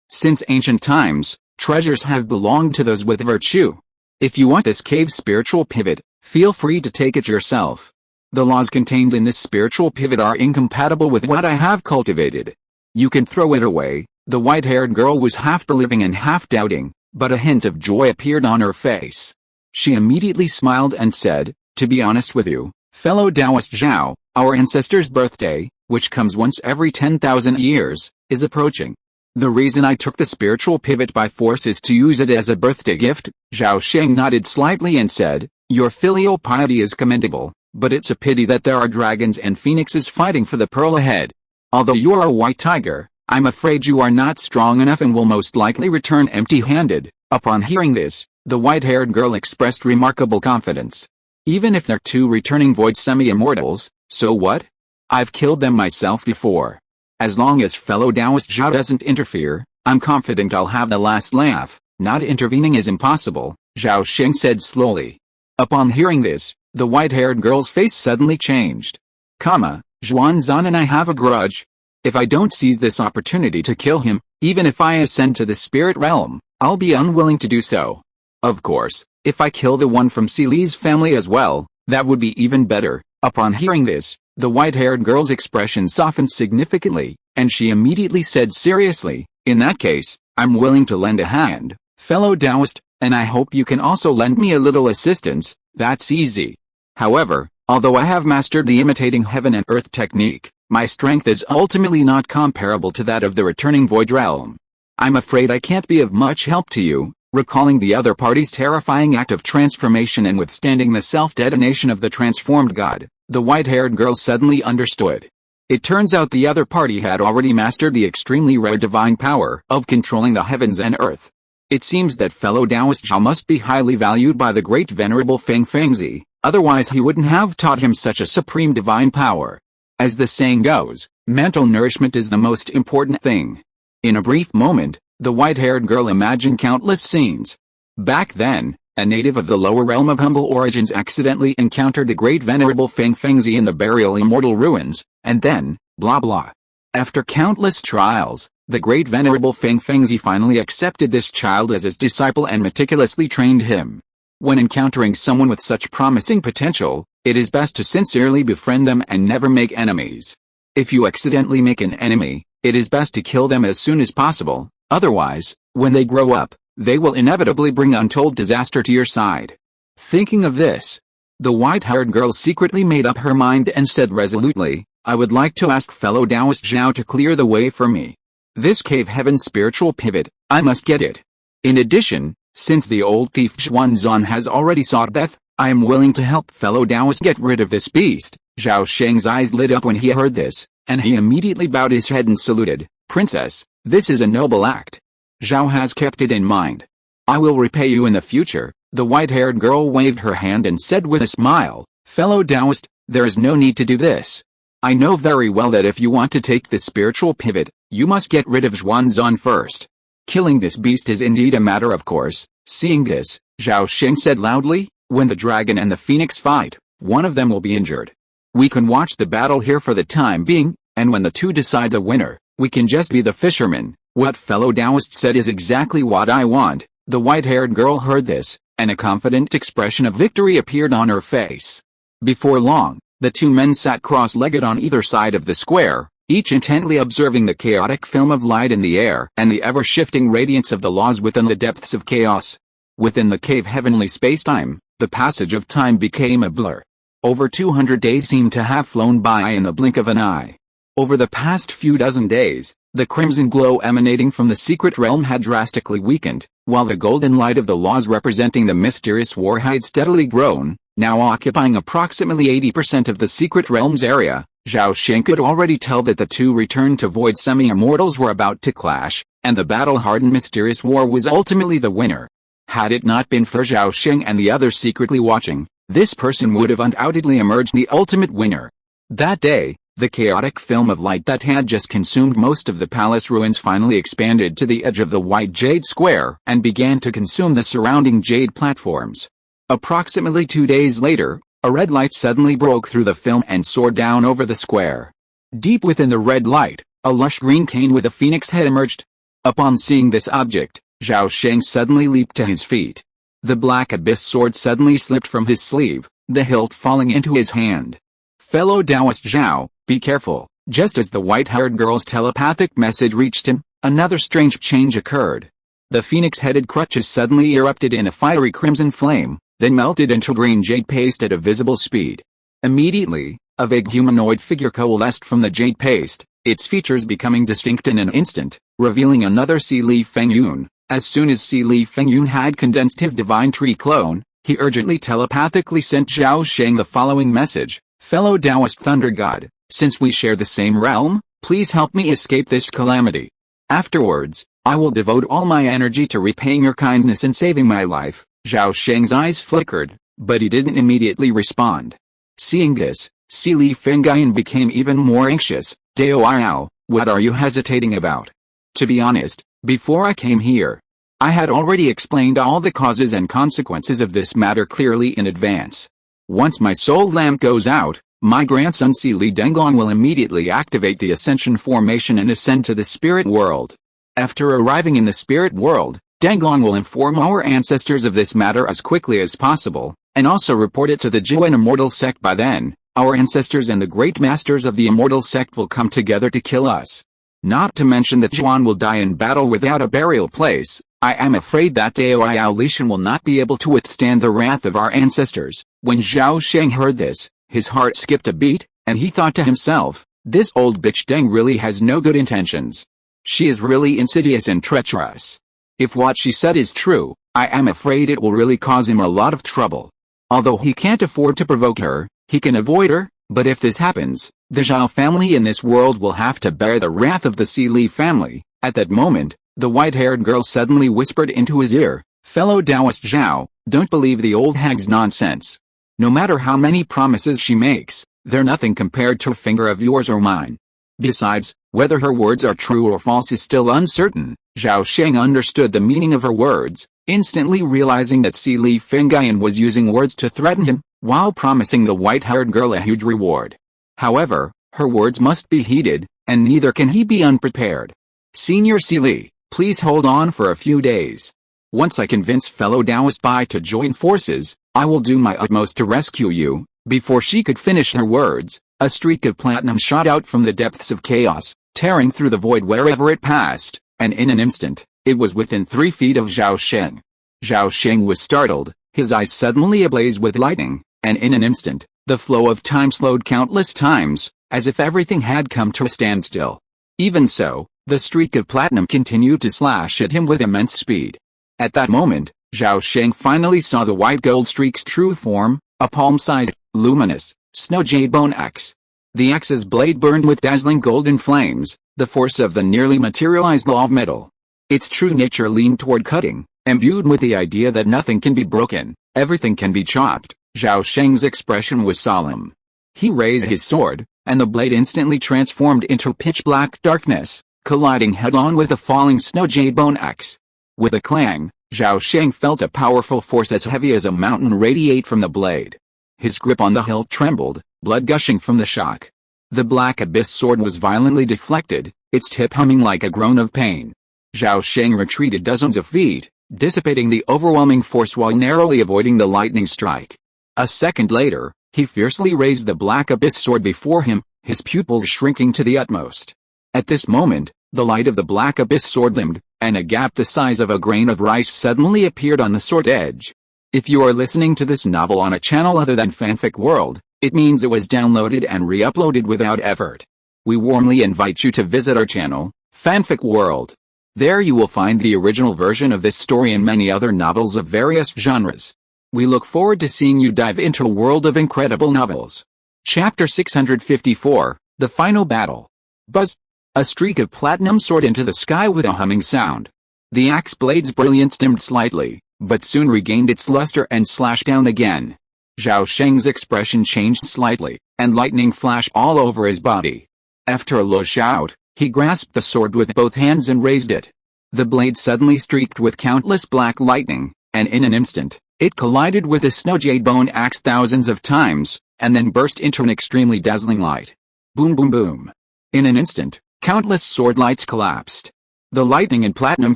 Since ancient times, treasures have belonged to those with virtue. If you want this cave's spiritual pivot, feel free to take it yourself. The laws contained in this spiritual pivot are incompatible with what I have cultivated. You can throw it away." The white-haired girl was half believing and half doubting, but a hint of joy appeared on her face. She immediately smiled and said, "To be honest with you, fellow Taoist Zhao, our ancestor's birthday, which comes once every 10,000 years, is approaching. The reason I took the spiritual pivot by force is to use it as a birthday gift." Zhao Sheng nodded slightly and said, "Your filial piety is commendable, but it's a pity that there are dragons and phoenixes fighting for the pearl ahead. Although you are a white tiger, I'm afraid you are not strong enough and will most likely return empty-handed." Upon hearing this, the white-haired girl expressed remarkable confidence. "Even if they're two returning void semi-immortals, so what? I've killed them myself before. As long as fellow Taoist Zhao doesn't interfere, I'm confident I'll have the last laugh. Not intervening is impossible," Zhao Sheng said slowly. Upon hearing this, the white-haired girl's face suddenly changed. Zhuanzan and I have a grudge. If I don't seize this opportunity to kill him, even if I ascend to the spirit realm, I'll be unwilling to do so. Of course, if I kill the one from Sili's family as well, that would be even better." Upon hearing this, the white-haired girl's expression softened significantly, and she immediately said seriously, "In that case, I'm willing to lend a hand, fellow Taoist, and I hope you can also lend me a little assistance. That's easy. However, although I have mastered the imitating heaven and earth technique, my strength is ultimately not comparable to that of the returning void realm. I'm afraid I can't be of much help to you." Recalling the other party's terrifying act of transformation and withstanding the self-detonation of the transformed god, the white-haired girl suddenly understood. It turns out the other party had already mastered the extremely rare divine power of controlling the heavens and earth. It seems that fellow Taoist Zhao must be highly valued by the great venerable Fengzi, otherwise he wouldn't have taught him such a supreme divine power. As the saying goes, mental nourishment is the most important thing. In a brief moment, the white-haired girl imagined countless scenes. Back then, a native of the lower realm of humble origins accidentally encountered the great venerable Fengzi in the burial Immortal ruins, and then, blah blah. After countless trials, the great venerable Fengzi finally accepted this child as his disciple and meticulously trained him. When encountering someone with such promising potential, it is best to sincerely befriend them and never make enemies. If you accidentally make an enemy, it is best to kill them as soon as possible. Otherwise, when they grow up, they will inevitably bring untold disaster to your side. Thinking of this, the white-haired girl secretly made up her mind and said resolutely, "I would like to ask fellow Taoist Zhao to clear the way for me. This cave heaven spiritual pivot, I must get it. In addition, since the old thief Zhuanzan has already sought death, I am willing to help fellow Taoist get rid of this beast." Zhao Sheng's eyes lit up when he heard this, and he immediately bowed his head and saluted. "Princess, this is a noble act. Zhao has kept it in mind. I will repay you in the future." The white-haired girl waved her hand and said with a smile, "Fellow Taoist, there is no need to do this. I know very well that if you want to take the spiritual pivot, You must get rid of Xuanzan first. Killing this beast is indeed a matter of course. Seeing this, Zhao Sheng said loudly, when the dragon and the phoenix fight, one of them will be injured. We can watch the battle here for the time being, and when the two decide the winner, we can just be the fisherman. What fellow Taoist said is exactly what I want. The white-haired girl heard this, and a confident expression of victory appeared on her face. Before long, the two men sat cross-legged on either side of the square, each intently observing the chaotic film of light in the air and the ever-shifting radiance of the laws within the depths of chaos. Within the cave heavenly space-time, the passage of time became a blur. Over 200 days seemed to have flown by in the blink of an eye. Over the past few dozen days, the crimson glow emanating from the secret realm had drastically weakened, while the golden light of the laws representing the mysterious war had steadily grown, now occupying approximately 80% of the secret realm's area. Zhao Sheng could already tell that the two returned to void semi-immortals were about to clash, and the battle-hardened mysterious war was ultimately the winner. Had it not been for Zhao Sheng and the others secretly watching, this person would have undoubtedly emerged the ultimate winner. That day, the chaotic film of light that had just consumed most of the palace ruins finally expanded to the edge of the white jade square and began to consume the surrounding jade platforms. Approximately 2 days later, a red light suddenly broke through the film and soared down over the square. Deep within the red light, a lush green cane with a phoenix head emerged. Upon seeing this object, Zhao Sheng suddenly leaped to his feet. The black abyss sword suddenly slipped from his sleeve, the hilt falling into his hand. Fellow Taoist Zhao, be careful. Just as the white-haired girl's telepathic message reached him, another strange change occurred. The phoenix-headed crutches suddenly erupted in a fiery crimson flame, then melted into green jade paste at a visible speed. Immediately, a vague humanoid figure coalesced from the jade paste, its features becoming distinct in an instant, revealing another Si Li Fengyun. As soon as Si Li Fengyun had condensed his divine tree clone, he urgently telepathically sent Zhao Sheng the following message: Fellow Taoist Thunder God, since we share the same realm, please help me escape this calamity. Afterwards, I will devote all my energy to repaying your kindness and saving my life. Zhao Sheng's eyes flickered, but he didn't immediately respond. Seeing this, Si Li Fengyun became even more anxious. Dao, what are you hesitating about? To be honest, before I came here, I had already explained all the causes and consequences of this matter clearly in advance. Once my soul lamp goes out, my grandson Si Li Denglong will immediately activate the Ascension formation and ascend to the spirit world. After arriving in the spirit world, Denglong will inform our ancestors of this matter as quickly as possible, and also report it to the Jiuan Immortal sect. By then, our ancestors and the great masters of the Immortal sect will come together to kill us. Not to mention that Juan will die in battle without a burial place. I am afraid that Dao Lishan will not be able to withstand the wrath of our ancestors. When Zhao Sheng heard this, his heart skipped a beat, and he thought to himself, this old bitch Deng really has no good intentions. She is really insidious and treacherous. If what she said is true, I am afraid it will really cause him a lot of trouble. Although he can't afford to provoke her, he can avoid her, but if this happens, the Zhao family in this world will have to bear the wrath of the Si Li family. At that moment, the white-haired girl suddenly whispered into his ear, Fellow Taoist Zhao, don't believe the old hag's nonsense. No matter how many promises she makes, they're nothing compared to a finger of yours or mine. Besides, whether her words are true or false is still uncertain. Zhao Sheng understood the meaning of her words, instantly realizing that Si Li Fengyun was using words to threaten him, while promising the white-haired girl a huge reward. However, her words must be heeded, and neither can he be unprepared. Senior Si Li, please hold on for a few days. Once I convince fellow Taoist Bai to join forces, I will do my utmost to rescue you. Before she could finish her words, a streak of platinum shot out from the depths of chaos, tearing through the void wherever it passed, and in an instant, it was within 3 feet of Zhao Sheng. Zhao Sheng was startled, his eyes suddenly ablaze with lightning, and in an instant, the flow of time slowed countless times, as if everything had come to a standstill. Even so, the streak of platinum continued to slash at him with immense speed. At that moment, Zhao Sheng finally saw the white gold streak's true form, a palm-sized, luminous, snow jade bone axe. The axe's blade burned with dazzling golden flames, the force of the nearly materialized law of metal. Its true nature leaned toward cutting, imbued with the idea that nothing can be broken, everything can be chopped. Zhao Sheng's expression was solemn. He raised his sword, and the blade instantly transformed into pitch-black darkness, colliding head-on with a falling snow jade bone axe. With a clang, Zhao Sheng felt a powerful force as heavy as a mountain radiate from the blade. His grip on the hilt trembled, blood gushing from the shock. The black abyss sword was violently deflected, its tip humming like a groan of pain. Zhao Sheng retreated dozens of feet, dissipating the overwhelming force while narrowly avoiding the lightning strike. A second later, he fiercely raised the black abyss sword before him, his pupils shrinking to the utmost. At this moment, the light of the black abyss sword dimmed, and a gap the size of a grain of rice suddenly appeared on the sword edge. If you are listening to this novel on a channel other than Fanfic World, it means it was downloaded and re-uploaded without effort. We warmly invite you to visit our channel, Fanfic World. There you will find the original version of this story and many other novels of various genres. We look forward to seeing you dive into a world of incredible novels. Chapter 654, The Final Battle. Buzz! A streak of platinum soared into the sky with a humming sound. The axe blade's brilliance dimmed slightly, but soon regained its luster and slashed down again. Zhao Sheng's expression changed slightly, and lightning flashed all over his body. After a low shout, he grasped the sword with both hands and raised it. The blade suddenly streaked with countless black lightning, and in an instant, it collided with the snow jade bone axe thousands of times, and then burst into an extremely dazzling light. Boom boom boom. In an instant, countless sword lights collapsed. The lightning and platinum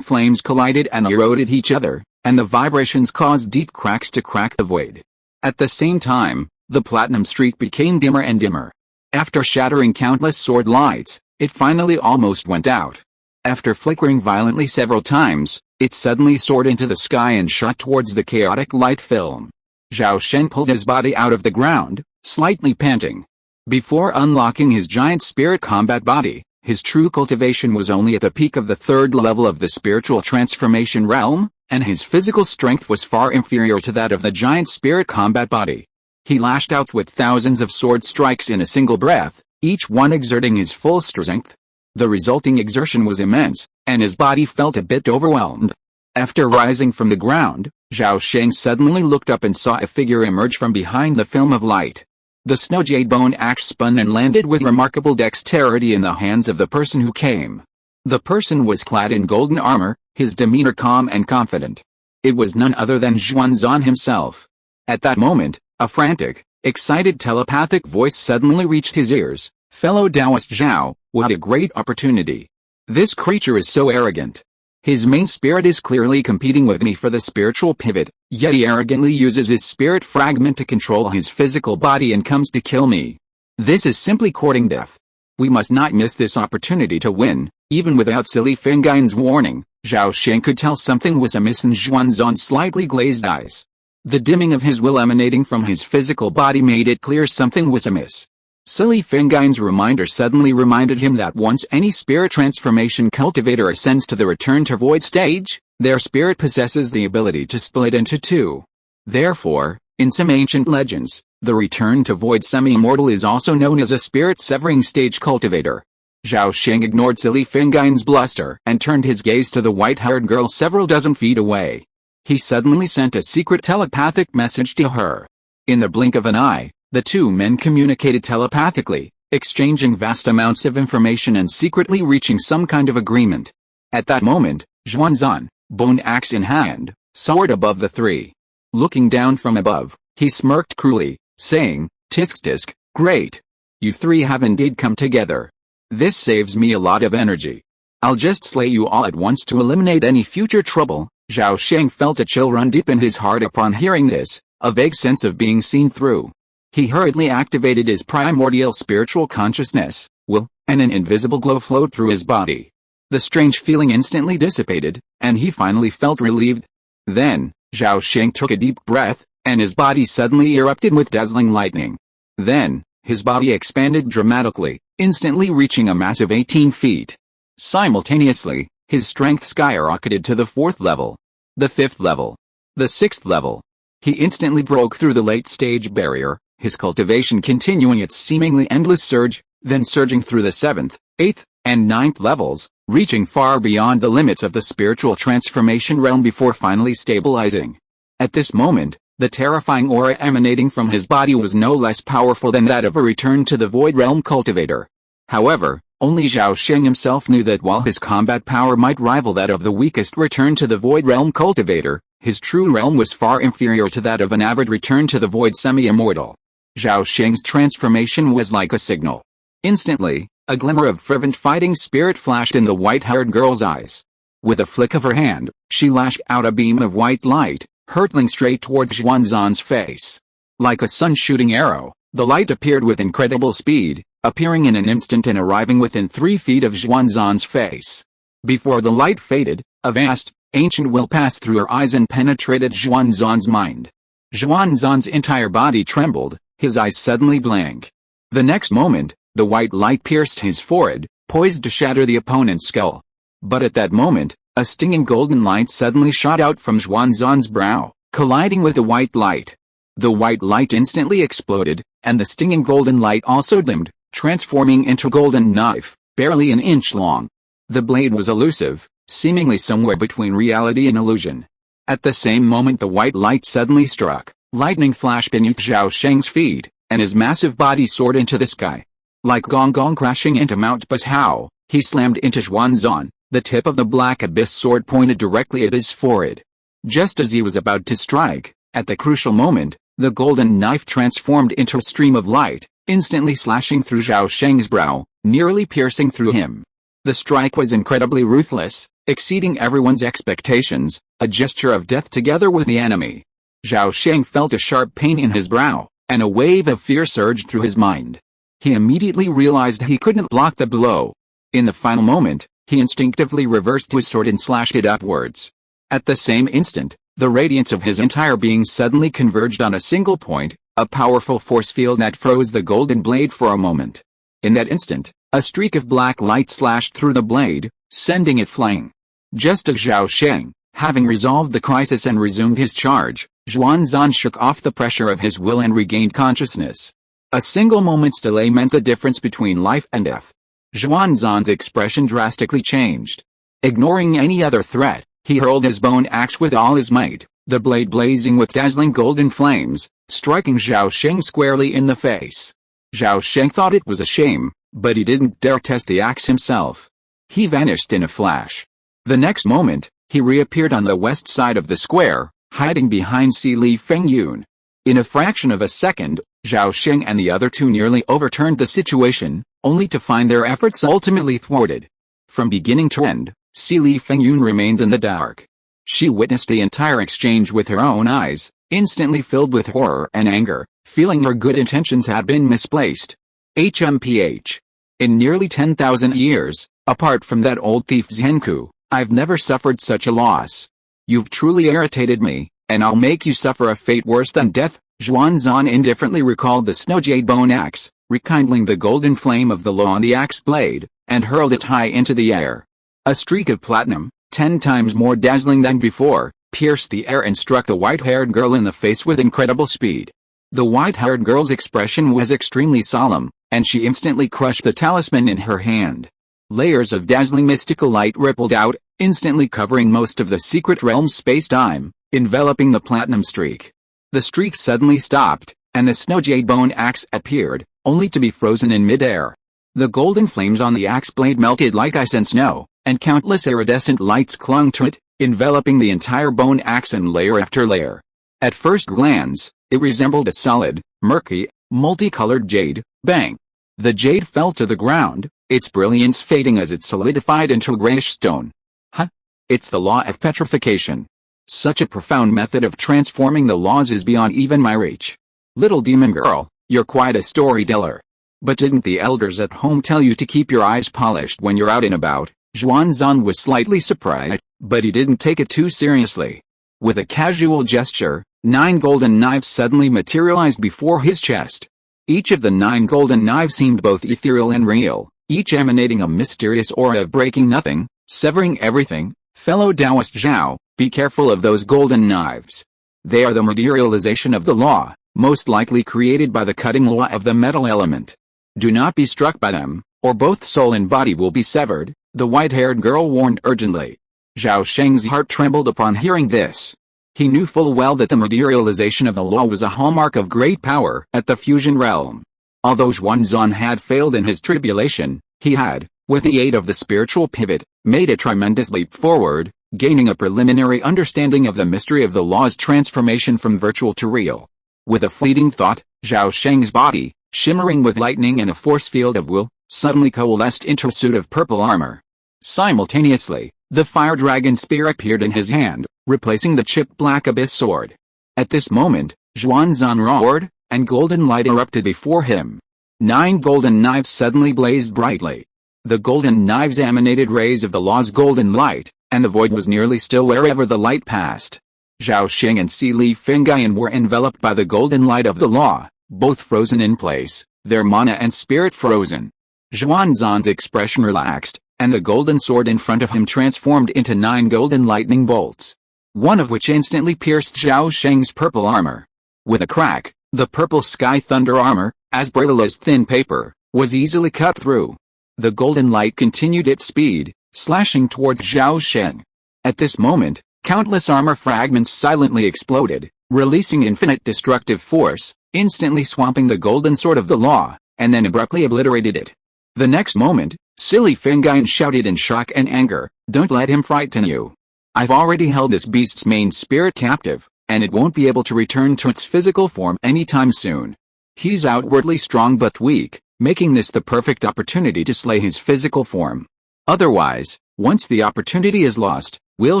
flames collided and eroded each other, and the vibrations caused deep cracks to crack the void. At the same time, the platinum streak became dimmer and dimmer. After shattering countless sword lights, it finally almost went out. After flickering violently several times, it suddenly soared into the sky and shot towards the chaotic light film. Zhao Sheng pulled his body out of the ground, slightly panting. Before unlocking his giant spirit combat body, his true cultivation was only at the peak of the third level of the spiritual transformation realm, and his physical strength was far inferior to that of the giant spirit combat body. He lashed out with thousands of sword strikes in a single breath, each one exerting his full strength. The resulting exertion was immense, and his body felt a bit overwhelmed. After rising from the ground, Zhao Sheng suddenly looked up and saw a figure emerge from behind the film of light. The snow jade bone axe spun and landed with remarkable dexterity in the hands of the person who came. The person was clad in golden armor, his demeanor calm and confident. It was none other than Xuanzan himself. At that moment, a frantic, excited telepathic voice suddenly reached his ears. Fellow Taoist Zhao, what a great opportunity. This creature is so arrogant. His main spirit is clearly competing with me for the spiritual pivot, yet he arrogantly uses his spirit fragment to control his physical body and comes to kill me. This is simply courting death. We must not miss this opportunity to win. Even without silly Fengai's warning, Zhao Sheng could tell something was amiss in Xuanzan's slightly glazed eyes. The dimming of his will emanating from his physical body made it clear something was amiss. Silly Fengai's reminder suddenly reminded him that once any spirit transformation cultivator ascends to the return to void stage, their spirit possesses the ability to split into two. Therefore, in some ancient legends, the return to void semi-immortal is also known as a spirit severing stage cultivator. Zhao Sheng ignored silly Fengai's bluster and turned his gaze to the white-haired girl several dozen feet away. He suddenly sent a secret telepathic message to her. In the blink of an eye, the two men communicated telepathically, exchanging vast amounts of information and secretly reaching some kind of agreement. At that moment, Xuanzan, bone axe in hand, soared above the three. Looking down from above, he smirked cruelly, saying, "Tisk tisk, great. You three have indeed come together. This saves me a lot of energy. I'll just slay you all at once to eliminate any future trouble." Zhao Sheng felt a chill run deep in his heart upon hearing this, a vague sense of being seen through. He hurriedly activated his primordial spiritual consciousness, will, and an invisible glow flowed through his body. The strange feeling instantly dissipated, and he finally felt relieved. Then, Zhao Sheng took a deep breath, and his body suddenly erupted with dazzling lightning. Then, his body expanded dramatically, instantly reaching a massive 18 feet. Simultaneously, his strength skyrocketed to the 4th level, the 5th level, the 6th level. He instantly broke through the late-stage barrier, his cultivation continuing its seemingly endless surge, then surging through the 7th, 8th, and 9th levels, reaching far beyond the limits of the spiritual transformation realm before finally stabilizing. At this moment, the terrifying aura emanating from his body was no less powerful than that of a return to the void realm cultivator. However, Only Zhao Sheng himself knew that while his combat power might rival that of the weakest return to the Void Realm cultivator, his true realm was far inferior to that of an avid return to the Void semi-immortal. Zhao Sheng's transformation was like a signal. Instantly, a glimmer of fervent fighting spirit flashed in the white-haired girl's eyes. With a flick of her hand, she lashed out a beam of white light, hurtling straight towards Xuanzan's face. Like a sun-shooting arrow, the light appeared with incredible speed, appearing in an instant and arriving within 3 feet of Xuanzan's face. Before the light faded, a vast, ancient will passed through her eyes and penetrated Xuanzan's mind. Xuanzan's entire body trembled, his eyes suddenly blank. The next moment, the white light pierced his forehead, poised to shatter the opponent's skull. But at that moment, a stinging golden light suddenly shot out from Xuanzan's brow, colliding with the white light. The white light instantly exploded, and the stinging golden light also dimmed, transforming into a golden knife, barely an inch long. The blade was elusive, seemingly somewhere between reality and illusion. At the same moment the white light suddenly struck, lightning flashed beneath Zhao Sheng's feet, and his massive body soared into the sky. Like Gong Gong crashing into Mount Bashao, he slammed into Xuanzan, the tip of the black abyss sword pointed directly at his forehead. Just as he was about to strike, at the crucial moment, the golden knife transformed into a stream of light, instantly slashing through Zhao Sheng's brow, nearly piercing through him. The strike was incredibly ruthless, exceeding everyone's expectations, a gesture of death together with the enemy. Zhao Sheng felt a sharp pain in his brow, and a wave of fear surged through his mind. He immediately realized he couldn't block the blow. In the final moment, he instinctively reversed his sword and slashed it upwards. At the same instant, the radiance of his entire being suddenly converged on a single point, a powerful force field that froze the golden blade for a moment. In that instant, a streak of black light slashed through the blade, sending it flying. Just as Zhao Sheng, having resolved the crisis and resumed his charge, Xuanzan shook off the pressure of his will and regained consciousness. A single moment's delay meant the difference between life and death. Xuanzan's expression drastically changed. Ignoring any other threat, he hurled his bone axe with all his might, the blade blazing with dazzling golden flames, striking Zhao Sheng squarely in the face. Zhao Sheng thought it was a shame, but he didn't dare test the axe himself. He vanished in a flash. The next moment, he reappeared on the west side of the square, hiding behind Si Li Fengyun. In a fraction of a second, Zhao Sheng and the other two nearly overturned the situation, only to find their efforts ultimately thwarted. From beginning to end, Si Li Fengyun remained in the dark. She witnessed the entire exchange with her own eyes, instantly filled with horror and anger, feeling her good intentions had been misplaced. HMPH. In nearly 10,000 years, apart from that old thief Zhenku, I've never suffered such a loss. You've truly irritated me, and I'll make you suffer a fate worse than death. Xuanzan indifferently recalled the snow jade bone axe, rekindling the golden flame of the law on the axe blade, and hurled it high into the air. A streak of platinum, 10 times more dazzling than before, pierced the air and struck the white-haired girl in the face with incredible speed. The white-haired girl's expression was extremely solemn, and she instantly crushed the talisman in her hand. Layers of dazzling mystical light rippled out, instantly covering most of the secret realm's space-time, enveloping the platinum streak. The streak suddenly stopped, and the snow jade bone axe appeared, only to be frozen in mid-air. The golden flames on the axe blade melted like ice and snow, and countless iridescent lights clung to it, enveloping the entire bone axe in layer after layer. At first glance, it resembled a solid, murky, multicolored jade. Bang! The jade fell to the ground, its brilliance fading as it solidified into a grayish stone. Huh? It's the law of petrification. Such a profound method of transforming the laws is beyond even my reach. Little demon girl, you're quite a storyteller. But didn't the elders at home tell you to keep your eyes polished when you're out and about? Xuanzan was slightly surprised, but he didn't take it too seriously. With a casual gesture, 9 golden knives suddenly materialized before his chest. Each of the 9 golden knives seemed both ethereal and real, each emanating a mysterious aura of breaking nothing, severing everything. Fellow Taoist Zhao, be careful of those golden knives. They are the materialization of the law, most likely created by the cutting law of the metal element. Do not be struck by them, or both soul and body will be severed, the white-haired girl warned urgently. Zhao Sheng's heart trembled upon hearing this. He knew full well that the materialization of the law was a hallmark of great power at the fusion realm. Although Xuanzan had failed in his tribulation, he had, with the aid of the spiritual pivot, made a tremendous leap forward, gaining a preliminary understanding of the mystery of the law's transformation from virtual to real. With a fleeting thought, Zhao Sheng's body, shimmering with lightning and a force field of will, suddenly coalesced into a suit of purple armor. Simultaneously, the fire dragon spear appeared in his hand, replacing the chipped black abyss sword. At this moment, Xuanzan roared, and golden light erupted before him. 9 golden knives suddenly blazed brightly. The golden knives emanated rays of the law's golden light, and the void was nearly still wherever the light passed. Zhao Sheng and Si Li Fengyan were enveloped by the golden light of the law, both frozen in place, their mana and spirit frozen. Xuanzan's expression relaxed, and the golden sword in front of him transformed into 9 golden lightning bolts, one of which instantly pierced Zhao Sheng's purple armor. With a crack, the purple sky thunder armor, as brittle as thin paper, was easily cut through. The golden light continued its speed, slashing towards Zhao Sheng. At this moment, countless armor fragments silently exploded, releasing infinite destructive force, instantly swamping the golden sword of the law, and then abruptly obliterated it. The next moment, Silly Fengyan shouted in shock and anger, "Don't let him frighten you. I've already held this beast's main spirit captive, and it won't be able to return to its physical form anytime soon. He's outwardly strong but weak, making this the perfect opportunity to slay his physical form. Otherwise, once the opportunity is lost, we'll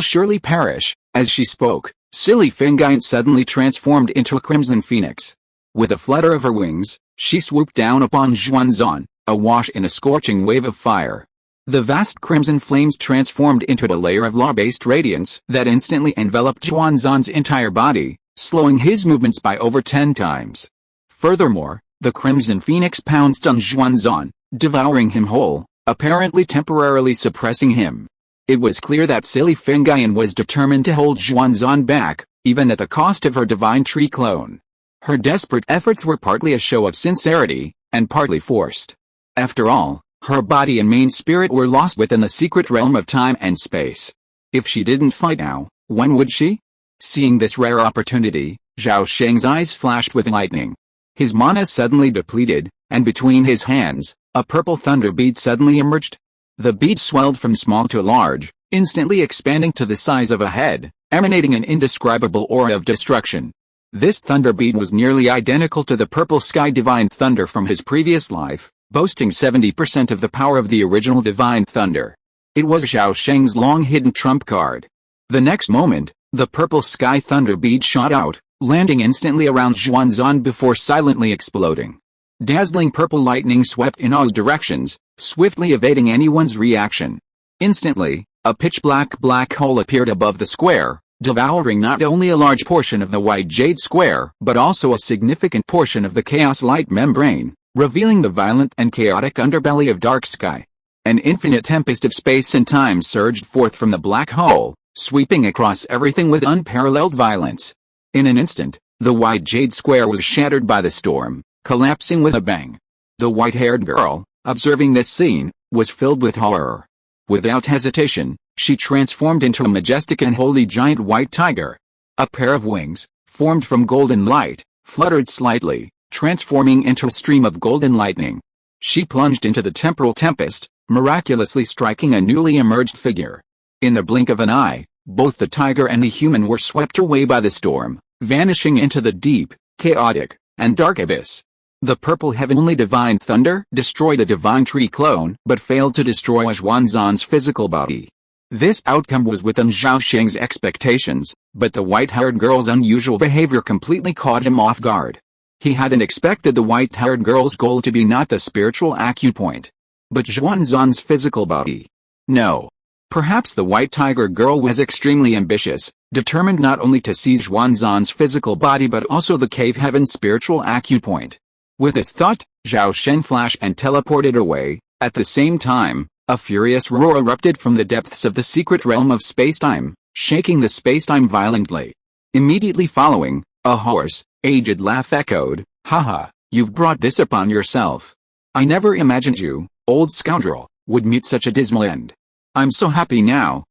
surely perish." As she spoke, Silly Fengyan suddenly transformed into a crimson phoenix. With a flutter of her wings, she swooped down upon Xuanzan, awash in a scorching wave of fire. The vast crimson flames transformed into a layer of law-based radiance that instantly enveloped Xuanzan's entire body, slowing his movements by over 10 times. Furthermore, the crimson phoenix pounced on Xuanzan, devouring him whole, apparently temporarily suppressing him. It was clear that Silly Fengyan was determined to hold Xuanzan back, even at the cost of her divine tree clone. Her desperate efforts were partly a show of sincerity, and partly forced. After all, her body and main spirit were lost within the secret realm of time and space. If she didn't fight now, when would she? Seeing this rare opportunity, Zhao Sheng's eyes flashed with lightning. His mana suddenly depleted, and between his hands, a purple thunder bead suddenly emerged. The bead swelled from small to large, instantly expanding to the size of a head, emanating an indescribable aura of destruction. This thunder bead was nearly identical to the purple sky divine thunder from his previous life, boasting 70% of the power of the original divine thunder. It was Zhao Sheng's long-hidden trump card. The next moment, the purple sky thunder bead shot out, landing instantly around Xuanzan before silently exploding. Dazzling purple lightning swept in all directions, swiftly evading anyone's reaction. Instantly, a pitch-black black hole appeared above the square, devouring not only a large portion of the white jade square, but also a significant portion of the chaos light membrane, revealing the violent and chaotic underbelly of dark sky. An infinite tempest of space and time surged forth from the black hole, sweeping across everything with unparalleled violence. In an instant, the white jade square was shattered by the storm, collapsing with a bang. The white-haired girl, observing this scene, was filled with horror. Without hesitation, she transformed into a majestic and holy giant white tiger. A pair of wings, formed from golden light, fluttered slightly, transforming into a stream of golden lightning. She plunged into the temporal tempest, miraculously striking a newly emerged figure. In the blink of an eye, both the tiger and the human were swept away by the storm, vanishing into the deep, chaotic, and dark abyss. The purple heavenly divine thunder destroyed a divine tree clone, but failed to destroy Xuanzan's physical body. This outcome was within Zhao Sheng's expectations, but the white-haired girl's unusual behavior completely caught him off guard. He hadn't expected the white-haired girl's goal to be not the spiritual acupoint, but Xuanzan's physical body. No. Perhaps the white tiger girl was extremely ambitious, determined not only to seize Xuanzan's physical body but also the cave heaven's spiritual acupoint. With this thought, Zhao Sheng flashed and teleported away. At the same time, a furious roar erupted from the depths of the secret realm of spacetime, shaking the spacetime violently. Immediately following, a hoarse, aged laugh echoed, "Haha, you've brought this upon yourself. I never imagined you, old scoundrel, would meet such a dismal end. I'm so happy now."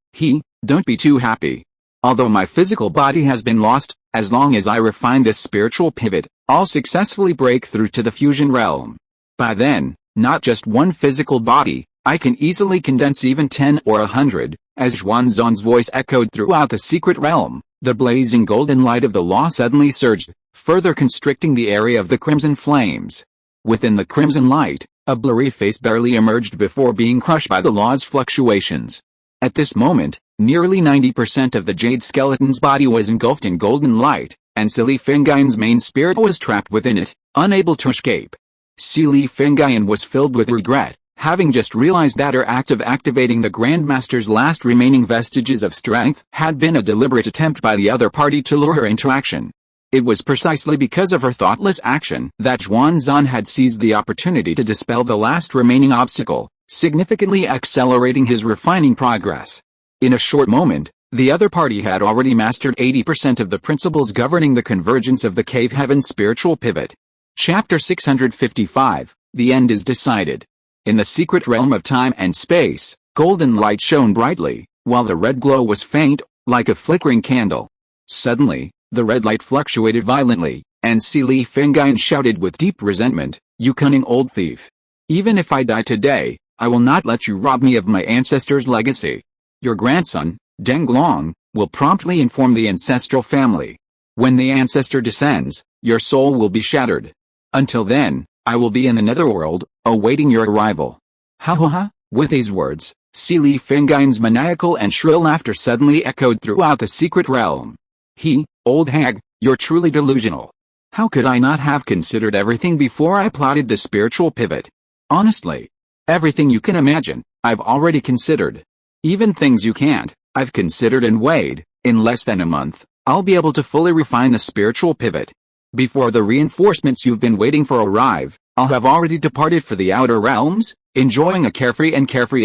Don't be too happy. Although my physical body has been lost, as long as I refine this spiritual pivot, I'll successfully break through to the fusion realm. By then, not just one physical body, I can easily condense even 10 or 100, as Xuanzan's voice echoed throughout the secret realm. The blazing golden light of the law suddenly surged, further constricting the area of the crimson flames. Within the crimson light, a blurry face barely emerged before being crushed by the law's fluctuations. At this moment, nearly 90% of the jade skeleton's body was engulfed in golden light, and Sili Fengaian's main spirit was trapped within it, unable to escape. Sili Fengaian was filled with regret, having just realized that her act of activating the Grandmaster's last remaining vestiges of strength had been a deliberate attempt by the other party to lure her into action. It was precisely because of her thoughtless action that Xuanzan had seized the opportunity to dispel the last remaining obstacle, significantly accelerating his refining progress. In a short moment, the other party had already mastered 80% of the principles governing the convergence of the Cave Heaven spiritual pivot. Chapter 655, The End is Decided. In the secret realm of time and space, golden light shone brightly, while the red glow was faint, like a flickering candle. Suddenly, the red light fluctuated violently, and Sili Fengaian shouted with deep resentment, "You cunning old thief! Even if I die today, I will not let you rob me of my ancestors' legacy. Your grandson, Deng Long, will promptly inform the ancestral family. When the ancestor descends, your soul will be shattered. Until then, I will be in the netherworld, awaiting your arrival." Ha ha ha! With these words, Sili Fengaian's maniacal and shrill laughter suddenly echoed throughout the secret realm. Old hag, you're truly delusional. How could I not have considered everything before I plotted the spiritual pivot? Honestly, everything you can imagine, I've already considered. Even things you can't, I've considered and weighed. In less than a month, I'll be able to fully refine the spiritual pivot. Before the reinforcements you've been waiting for arrive, I'll have already departed for the outer realms, enjoying a carefree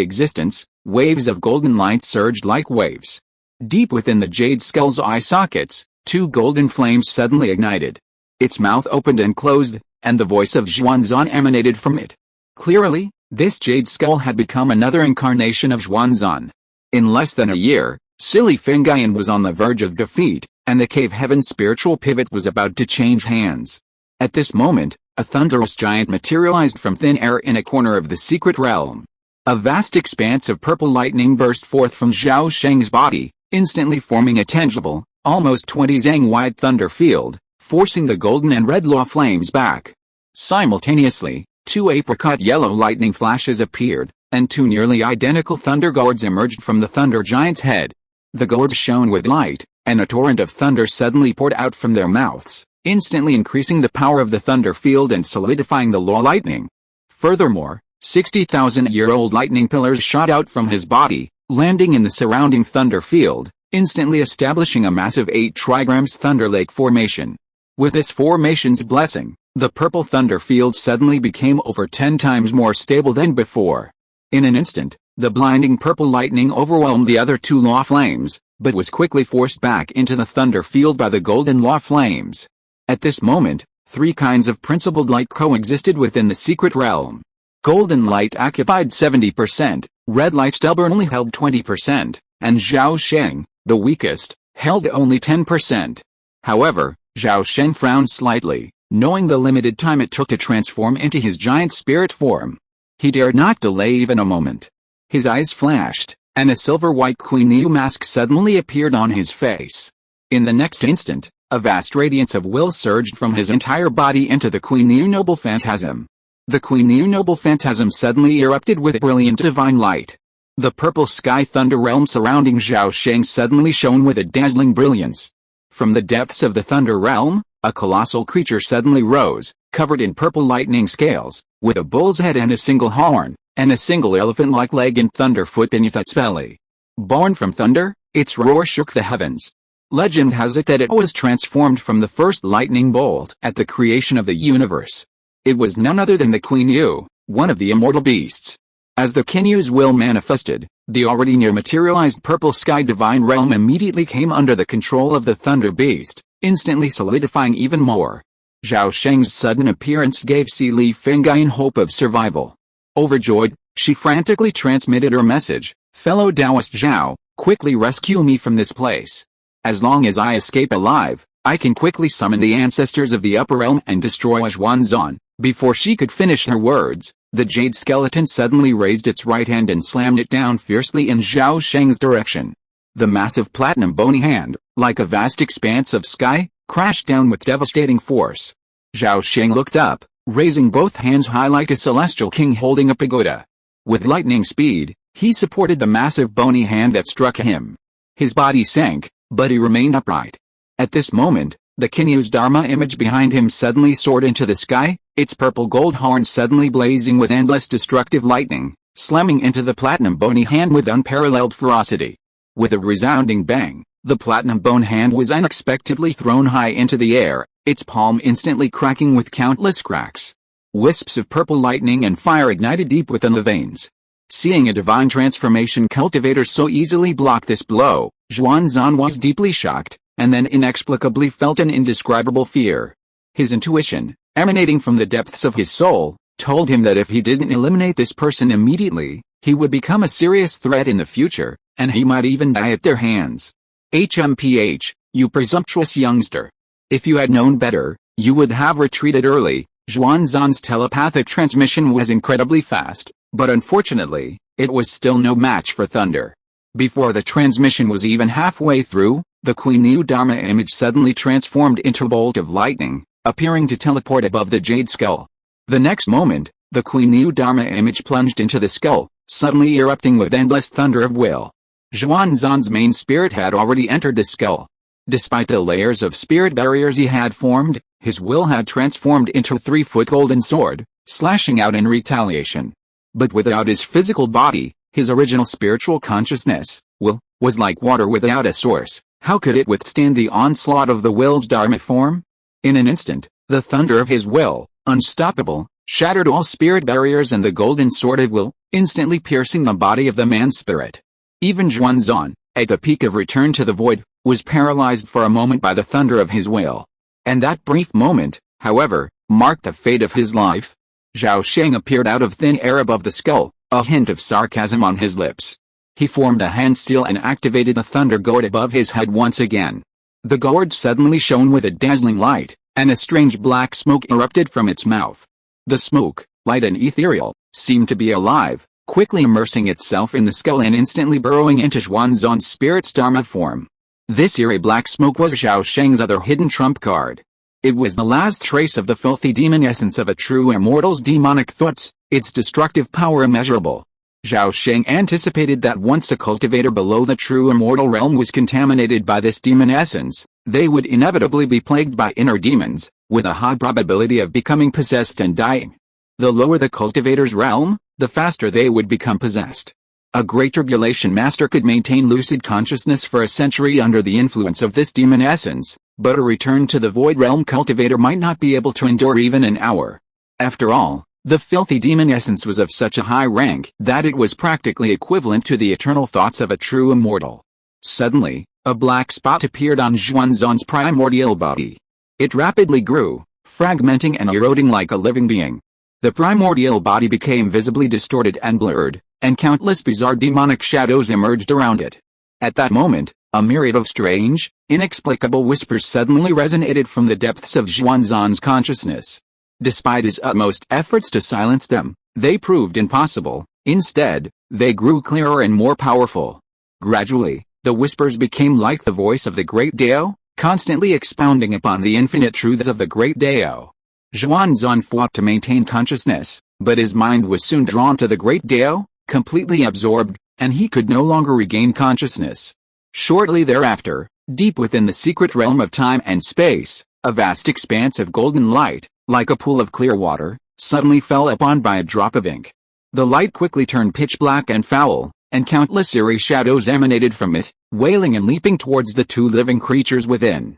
existence. Waves of golden light surged like waves. Deep within the jade skull's eye sockets, two golden flames suddenly ignited. Its mouth opened and closed, and the voice of Xuanzan emanated from it. Clearly, this jade skull had become another incarnation of Xuanzan. In less than a year, Sili Fengaian was on the verge of defeat, and the Cave Heaven spiritual pivot was about to change hands. At this moment, a thunderous giant materialized from thin air in a corner of the secret realm. A vast expanse of purple lightning burst forth from Zhao Sheng's body, instantly forming a tangible, almost 20 zang-wide thunder field, forcing the golden and red law flames back. Simultaneously, two apricot yellow lightning flashes appeared, and two nearly identical thunder gourds emerged from the thunder giant's head. The gourds shone with light, and a torrent of thunder suddenly poured out from their mouths, instantly increasing the power of the thunder field and solidifying the law lightning. Furthermore, 60,000-year-old lightning pillars shot out from his body, landing in the surrounding thunder field, instantly establishing a massive 8 trigrams thunder lake formation. With this formation's blessing, the purple thunder field suddenly became over 10 times more stable than before. In an instant, the blinding purple lightning overwhelmed the other two law flames, but was quickly forced back into the thunder field by the golden law flames. At this moment, 3 kinds of principled light coexisted within the secret realm. Golden light occupied 70%, red light stubbornly held 20%, and Zhao Sheng, the weakest, held only 10%. However, Zhao Sheng frowned slightly, knowing the limited time it took to transform into his giant spirit form. He dared not delay even a moment. His eyes flashed, and a silver-white Queen Yu mask suddenly appeared on his face. In the next instant, a vast radiance of will surged from his entire body into the Queen Yu noble phantasm. The Queen Yu noble phantasm suddenly erupted with brilliant divine light. The purple sky thunder realm surrounding Zhao Sheng suddenly shone with a dazzling brilliance. From the depths of the thunder realm, a colossal creature suddenly rose, covered in purple lightning scales, with a bull's head and a single horn, and a single elephant-like leg and thunder foot beneath its belly. Born from thunder, its roar shook the heavens. Legend has it that it was transformed from the first lightning bolt at the creation of the universe. It was none other than the Queen Yu, one of the immortal beasts. As the Queen Yu's will manifested, the already near-materialized purple sky divine realm immediately came under the control of the thunder beast, instantly solidifying even more. Zhao Sheng's sudden appearance gave Sili Fengaian hope of survival. Overjoyed, she frantically transmitted her message, "Fellow Taoist Zhao, quickly rescue me from this place. As long as I escape alive, I can quickly summon the ancestors of the upper realm and destroy Xuanzan." Before she could finish her words, The jade skeleton suddenly raised its right hand and slammed it down fiercely in Zhao Sheng's direction. The massive platinum bony hand, like a vast expanse of sky, crashed down with devastating force. Zhao Sheng looked up, raising both hands high like a celestial king holding a pagoda. With lightning speed, he supported the massive bony hand that struck him. His body sank, but he remained upright. At this moment, the Kinyu's Dharma image behind him suddenly soared into the sky, its purple gold horn suddenly blazing with endless destructive lightning, slamming into the platinum bony hand with unparalleled ferocity. With a resounding bang, the platinum bone hand was unexpectedly thrown high into the air, its palm instantly cracking with countless cracks. Wisps of purple lightning and fire ignited deep within the veins. Seeing a divine transformation cultivator so easily block this blow, Xuanzan was deeply shocked, and then inexplicably felt an indescribable fear. His intuition, emanating from the depths of his soul, told him that if he didn't eliminate this person immediately, he would become a serious threat in the future, and he might even die at their hands. HMPH, you presumptuous youngster. If you had known better, you would have retreated early. Xuanzan's telepathic transmission was incredibly fast, but unfortunately, it was still no match for thunder. Before the transmission was even halfway through, the Queen Niu Dharma image suddenly transformed into a bolt of lightning, appearing to teleport above the jade skull. The next moment, the Queen Niu Dharma image plunged into the skull, suddenly erupting with endless thunder of will. Xuanzan's main spirit had already entered the skull. Despite the layers of spirit barriers he had formed, his will had transformed into a 3-foot golden sword, slashing out in retaliation. But without his physical body, his original spiritual consciousness, will, was like water without a source. How could it withstand the onslaught of the will's dharma form? In an instant, the thunder of his will, unstoppable, shattered all spirit barriers and the golden sword of will, instantly piercing the body of the man's spirit. Even Xuanzan, at the peak of return to the void, was paralyzed for a moment by the thunder of his will. And that brief moment, however, marked the fate of his life. Zhao Sheng appeared out of thin air above the skull, a hint of sarcasm on his lips. He formed a hand seal and activated the thunder gourd above his head once again. The gourd suddenly shone with a dazzling light, and a strange black smoke erupted from its mouth. The smoke, light and ethereal, seemed to be alive, quickly immersing itself in the skull and instantly burrowing into Xuanzan's spirit's dharma form. This eerie black smoke was Zhao Sheng's other hidden trump card. It was the last trace of the filthy demon essence of a true immortal's demonic thoughts, its destructive power immeasurable. Zhao Sheng anticipated that once a cultivator below the true immortal realm was contaminated by this demon essence, they would inevitably be plagued by inner demons, with a high probability of becoming possessed and dying. The lower the cultivator's realm, the faster they would become possessed. A great tribulation master could maintain lucid consciousness for a century under the influence of this demon essence, but a return to the void realm cultivator might not be able to endure even an hour. After all, the filthy demon essence was of such a high rank that it was practically equivalent to the eternal thoughts of a true immortal. Suddenly, a black spot appeared on Xuanzan's primordial body. It rapidly grew, fragmenting and eroding like a living being. The primordial body became visibly distorted and blurred, and countless bizarre demonic shadows emerged around it. At that moment, a myriad of strange, inexplicable whispers suddenly resonated from the depths of Xuanzan's consciousness. Despite his utmost efforts to silence them, they proved impossible. Instead, they grew clearer and more powerful. Gradually, the whispers became like the voice of the great Dao, constantly expounding upon the infinite truths of the great Dao. Xuanzan fought to maintain consciousness, but his mind was soon drawn to the great Dao, completely absorbed, and he could no longer regain consciousness. Shortly thereafter, deep within the secret realm of time and space, a vast expanse of golden light, like a pool of clear water, suddenly fell upon by a drop of ink. The light quickly turned pitch black and foul, and countless eerie shadows emanated from it, wailing and leaping towards the two living creatures within.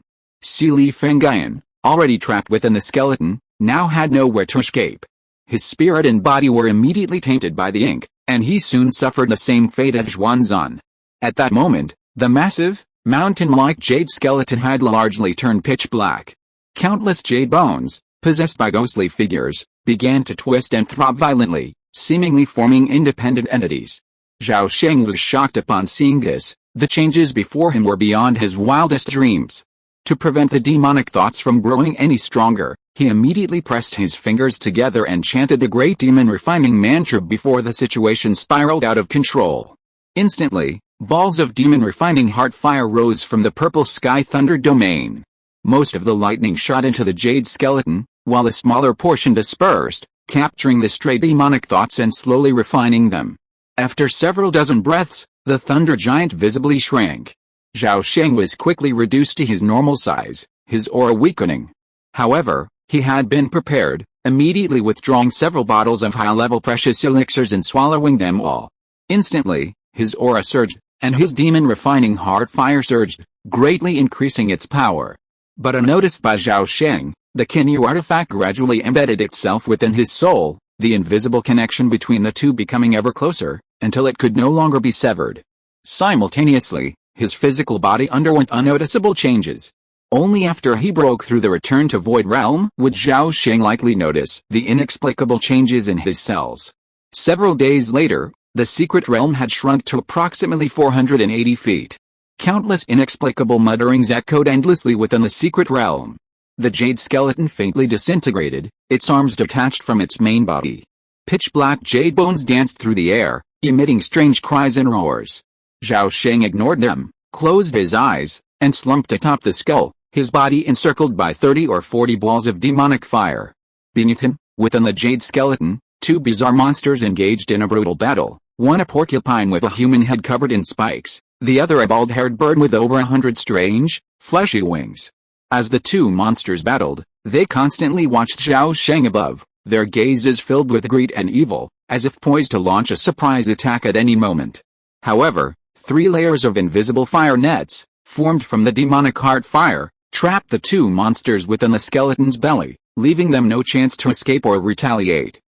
Li Fengyan, already trapped within the skeleton, now had nowhere to escape. His spirit and body were immediately tainted by the ink, and he soon suffered the same fate as Xuanzan. At that moment, the massive, mountain-like jade skeleton had largely turned pitch black. Countless jade bones, possessed by ghostly figures, began to twist and throb violently, seemingly forming independent entities. Zhao Sheng was shocked upon seeing this. The changes before him were beyond his wildest dreams. To prevent the demonic thoughts from growing any stronger, he immediately pressed his fingers together and chanted the great demon refining mantra before the situation spiraled out of control. Instantly, balls of demon refining heart fire rose from the purple sky thunder domain. Most of the lightning shot into the jade skeleton, while a smaller portion dispersed, capturing the stray demonic thoughts and slowly refining them. After several dozen breaths, the thunder giant visibly shrank. Zhao Sheng was quickly reduced to his normal size, his aura weakening. However, he had been prepared, immediately withdrawing several bottles of high-level precious elixirs and swallowing them all. Instantly, his aura surged, and his demon refining heart fire surged, greatly increasing its power. But unnoticed by Zhao Sheng, the Kinyu artifact gradually embedded itself within his soul, the invisible connection between the two becoming ever closer, until it could no longer be severed. Simultaneously, his physical body underwent unnoticeable changes. Only after he broke through the return to Void Realm would Zhao Sheng likely notice the inexplicable changes in his cells. Several days later, the secret realm had shrunk to approximately 480 feet. Countless inexplicable mutterings echoed endlessly within the secret realm. The jade skeleton faintly disintegrated, its arms detached from its main body. Pitch-black jade bones danced through the air, emitting strange cries and roars. Zhao Sheng ignored them, closed his eyes, and slumped atop the skull, his body encircled by 30 or 40 balls of demonic fire. Beneath him, within the jade skeleton, two bizarre monsters engaged in a brutal battle, one a porcupine with a human head covered in spikes, the other a bald-haired bird with over 100 strange, fleshy wings. As the two monsters battled, they constantly watched Zhao Sheng above, their gazes filled with greed and evil, as if poised to launch a surprise attack at any moment. However, 3 layers of invisible fire nets, formed from the demonic heart fire, trapped the two monsters within the skeleton's belly, leaving them no chance to escape or retaliate.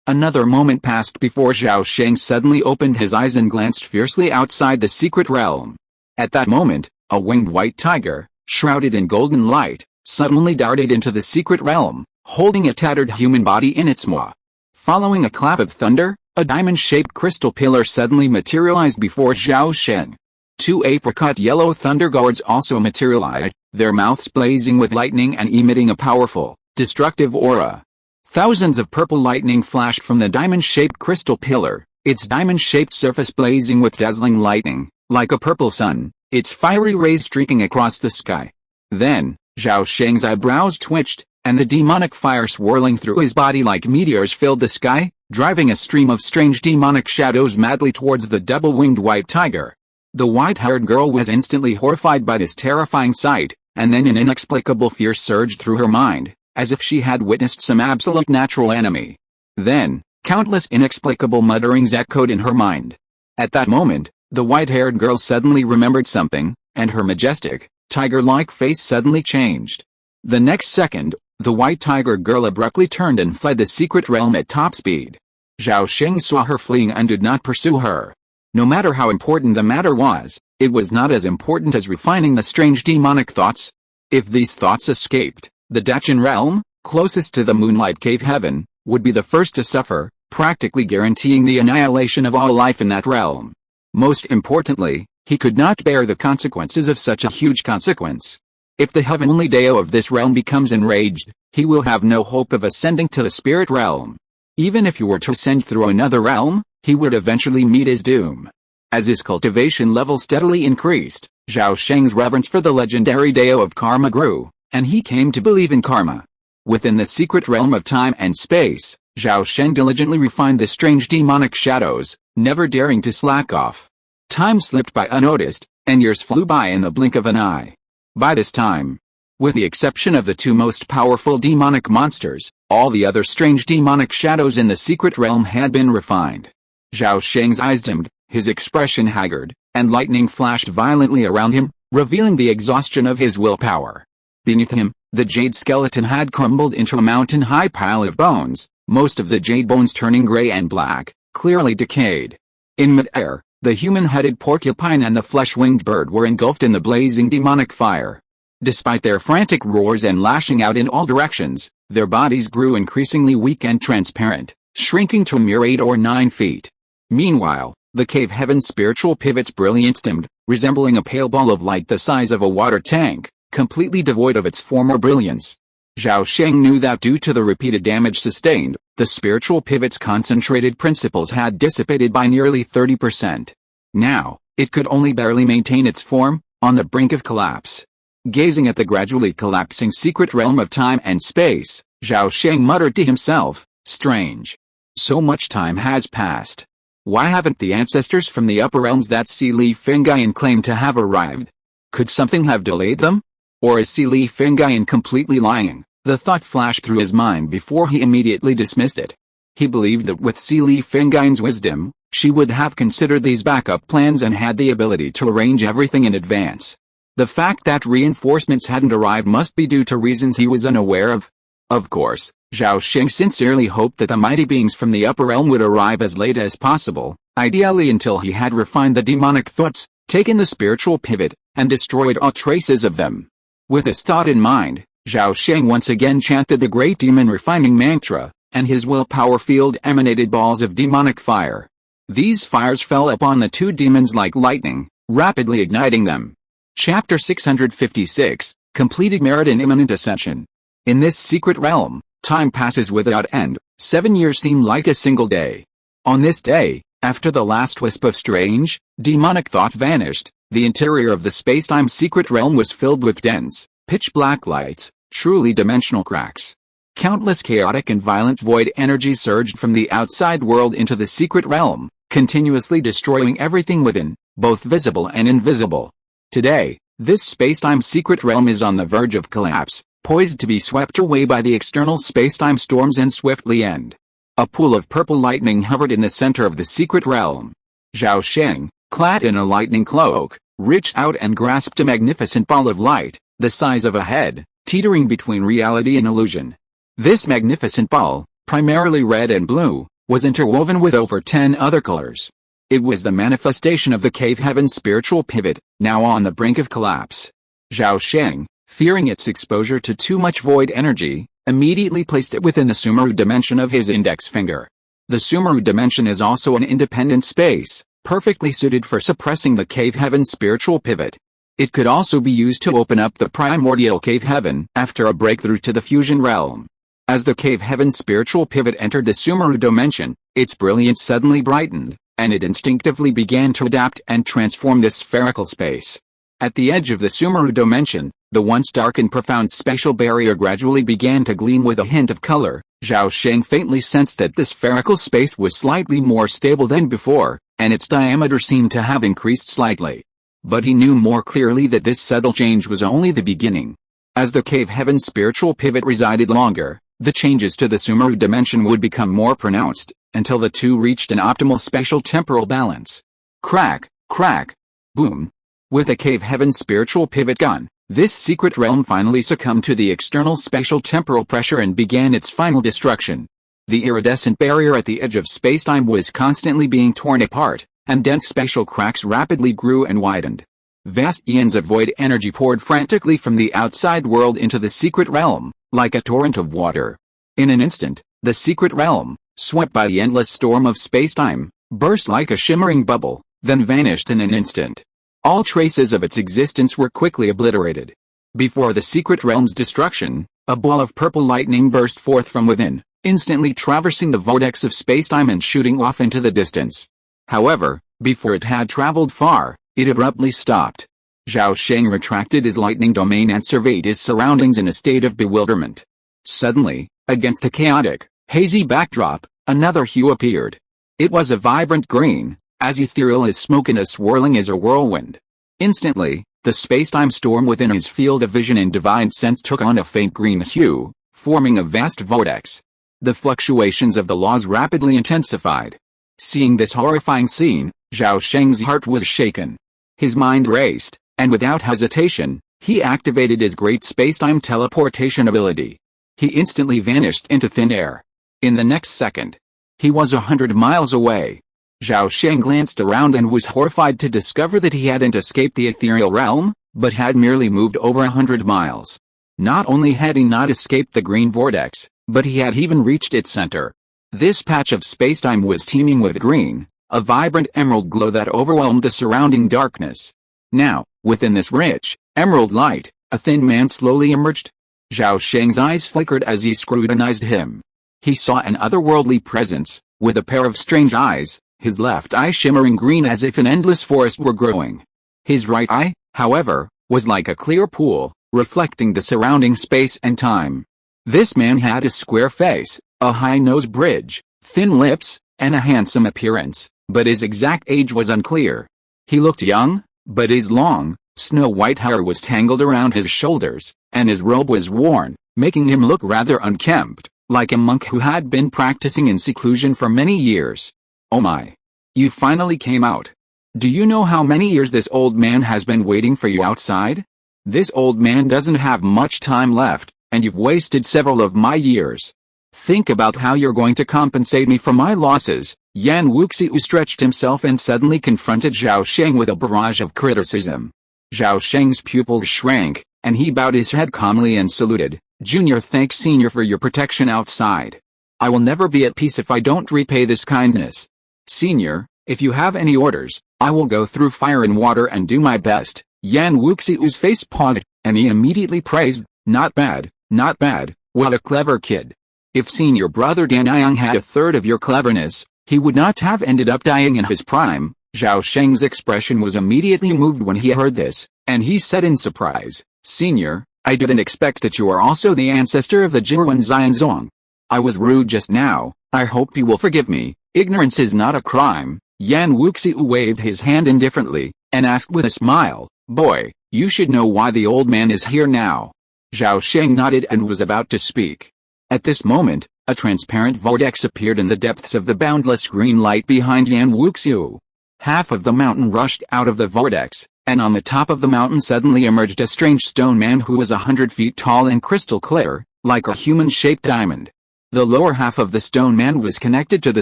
Another moment passed before Zhao Sheng suddenly opened his eyes and glanced fiercely outside the secret realm. At that moment, a winged white tiger, shrouded in golden light, suddenly darted into the secret realm, holding a tattered human body in its maw. Following a clap of thunder, a diamond-shaped crystal pillar suddenly materialized before Zhao Sheng. 2 apricot yellow thunder guards also materialized, their mouths blazing with lightning and emitting a powerful, destructive aura. Thousands of purple lightning flashed from the diamond-shaped crystal pillar, its diamond-shaped surface blazing with dazzling lightning, like a purple sun, its fiery rays streaking across the sky. Then, Zhao Sheng's eyebrows twitched, and the demonic fire swirling through his body like meteors filled the sky, driving a stream of strange demonic shadows madly towards the double-winged white tiger. The white-haired girl was instantly horrified by this terrifying sight, and then an inexplicable fear surged through her mind, as if she had witnessed some absolute natural enemy. Then, countless inexplicable mutterings echoed in her mind. At that moment, the white-haired girl suddenly remembered something, and her majestic, tiger-like face suddenly changed. The next second, the white tiger girl abruptly turned and fled the secret realm at top speed. Zhao Sheng saw her fleeing and did not pursue her. No matter how important the matter was, it was not as important as refining the strange demonic thoughts. If these thoughts escaped, the Dachan realm, closest to the Moonlight Cave heaven, would be the first to suffer, practically guaranteeing the annihilation of all life in that realm. Most importantly, he could not bear the consequences of such a huge consequence. If the heavenly Dao of this realm becomes enraged, he will have no hope of ascending to the spirit realm. Even if he were to ascend through another realm, he would eventually meet his doom. As his cultivation level steadily increased, Zhao Sheng's reverence for the legendary Dao of Karma grew, and he came to believe in karma. Within the secret realm of time and space, Zhao Sheng diligently refined the strange demonic shadows, never daring to slack off. Time slipped by unnoticed, and years flew by in the blink of an eye. By this time, with the exception of the two most powerful demonic monsters, all the other strange demonic shadows in the secret realm had been refined. Zhao Sheng's eyes dimmed, his expression haggard, and lightning flashed violently around him, revealing the exhaustion of his willpower. Beneath him, the jade skeleton had crumbled into a mountain-high pile of bones, most of the jade bones turning gray and black, clearly decayed. In mid-air, the human-headed porcupine and the flesh-winged bird were engulfed in the blazing demonic fire. Despite their frantic roars and lashing out in all directions, their bodies grew increasingly weak and transparent, shrinking to a mere 8 or 9 feet. Meanwhile, the cave heaven's spiritual pivot's brilliance dimmed, resembling a pale ball of light the size of a water tank, completely devoid of its former brilliance. Zhao Sheng knew that due to the repeated damage sustained, the spiritual pivot's concentrated principles had dissipated by nearly 30%. Now, it could only barely maintain its form, on the brink of collapse. Gazing at the gradually collapsing secret realm of time and space, Zhao Sheng muttered to himself, "Strange. So much time has passed. Why haven't the ancestors from the upper realms that Si Li Fengyan claimed to have arrived? Could something have delayed them? Or is Si Li Fengyan completely lying?" The thought flashed through his mind before he immediately dismissed it. He believed that with Si Li Fengyan's wisdom, she would have considered these backup plans and had the ability to arrange everything in advance. The fact that reinforcements hadn't arrived must be due to reasons he was unaware of. Of course, Zhao Sheng sincerely hoped that the mighty beings from the upper realm would arrive as late as possible, ideally until he had refined the demonic thoughts, taken the spiritual pivot, and destroyed all traces of them. With this thought in mind, Zhao Sheng once again chanted the great demon refining mantra, and his willpower field emanated balls of demonic fire. These fires fell upon the two demons like lightning, rapidly igniting them. Chapter 656, Completed Merit and Imminent Ascension. In this secret realm, time passes without end. 7 years seem like a single day. On this day, after the last wisp of strange, demonic thought vanished, the interior of the space-time secret realm was filled with dense, pitch-black lights, truly dimensional cracks. Countless chaotic and violent void energies surged from the outside world into the secret realm, continuously destroying everything within, both visible and invisible. Today, this space-time secret realm is on the verge of collapse, poised to be swept away by the external space-time storms and swiftly end. A pool of purple lightning hovered in the center of the secret realm. Zhao Sheng, clad in a lightning cloak, reached out and grasped a magnificent ball of light, the size of a head, teetering between reality and illusion. This magnificent ball, primarily red and blue, was interwoven with over 10 other colors. It was the manifestation of the cave heaven's spiritual pivot, now on the brink of collapse. Zhao Sheng, fearing its exposure to too much void energy, immediately placed it within the Sumeru dimension of his index finger. The Sumeru dimension is also an independent space, perfectly suited for suppressing the cave heaven's spiritual pivot. It could also be used to open up the primordial cave heaven after a breakthrough to the fusion realm. As the cave heaven's spiritual pivot entered the Sumeru dimension, its brilliance suddenly brightened, and it instinctively began to adapt and transform this spherical space. At the edge of the Sumeru dimension, the once dark and profound spatial barrier gradually began to gleam with a hint of color. Zhao Sheng faintly sensed that this spherical space was slightly more stable than before, and its diameter seemed to have increased slightly. But he knew more clearly that this subtle change was only the beginning. As the cave heaven's spiritual pivot resided longer, the changes to the Sumeru dimension would become more pronounced, until the two reached an optimal spatial-temporal balance. Crack, crack, boom. With the cave heaven's spiritual pivot gone, this secret realm finally succumbed to the external spatial-temporal pressure and began its final destruction. The iridescent barrier at the edge of spacetime was constantly being torn apart, and dense spatial cracks rapidly grew and widened. Vast eons of void energy poured frantically from the outside world into the secret realm, like a torrent of water. In an instant, the secret realm, swept by the endless storm of spacetime, burst like a shimmering bubble, then vanished in an instant. All traces of its existence were quickly obliterated. Before the secret realm's destruction, a ball of purple lightning burst forth from within, instantly traversing the vortex of spacetime and shooting off into the distance. However, before it had traveled far, it abruptly stopped. Zhao Sheng retracted his lightning domain and surveyed his surroundings in a state of bewilderment. Suddenly, against the chaotic, hazy backdrop, another hue appeared. It was a vibrant green, as ethereal as smoke and as swirling as a whirlwind. Instantly, the spacetime storm within his field of vision and divine sense took on a faint green hue, forming a vast vortex. The fluctuations of the laws rapidly intensified. Seeing this horrifying scene, Zhao Sheng's heart was shaken. His mind raced, and without hesitation, he activated his great spacetime teleportation ability. He instantly vanished into thin air. In the next second, he was 100 miles away. Zhao Sheng glanced around and was horrified to discover that he hadn't escaped the ethereal realm, but had merely moved over 100 miles. Not only had he not escaped the green vortex, but he had even reached its center. This patch of spacetime was teeming with green, a vibrant emerald glow that overwhelmed the surrounding darkness. Now, within this rich, emerald light, a thin man slowly emerged. Zhao Sheng's eyes flickered as he scrutinized him. He saw an otherworldly presence, with a pair of strange eyes, his left eye shimmering green as if an endless forest were growing. His right eye, however, was like a clear pool, reflecting the surrounding space and time. This man had a square face, a high nose bridge, thin lips, and a handsome appearance, but his exact age was unclear. He looked young, but his long, snow-white hair was tangled around his shoulders, and his robe was worn, making him look rather unkempt, like a monk who had been practicing in seclusion for many years. "Oh my! You finally came out. Do you know how many years this old man has been waiting for you outside? This old man doesn't have much time left, and you've wasted several of my years. Think about how you're going to compensate me for my losses." Yan Wuxiu stretched himself and suddenly confronted Zhao Sheng with a barrage of criticism. Zhao Sheng's pupils shrank, and he bowed his head calmly and saluted. "Junior, thanks Senior for your protection outside. I will never be at peace if I don't repay this kindness. Senior, if you have any orders, I will go through fire and water and do my best." Yan Wuxiu's face paused, and he immediately praised, "Not bad, not bad, what a clever kid. If Senior Brother Danyang had a third of your cleverness, he would not have ended up dying in his prime." Zhao Sheng's expression was immediately moved when he heard this, and he said in surprise, "Senior, I didn't expect that you are also the ancestor of the Jiruan Xianzong. I was rude just now, I hope you will forgive me. Ignorance is not a crime." Yan Wuxiu waved his hand indifferently, and asked with a smile, "Boy, you should know why the old man is here now." Zhao Sheng nodded and was about to speak. At this moment, a transparent vortex appeared in the depths of the boundless green light behind Yan Wuxiu. Half of the mountain rushed out of the vortex, and on the top of the mountain suddenly emerged a strange stone man who was 100 feet tall and crystal clear, like a human-shaped diamond. The lower half of the stone man was connected to the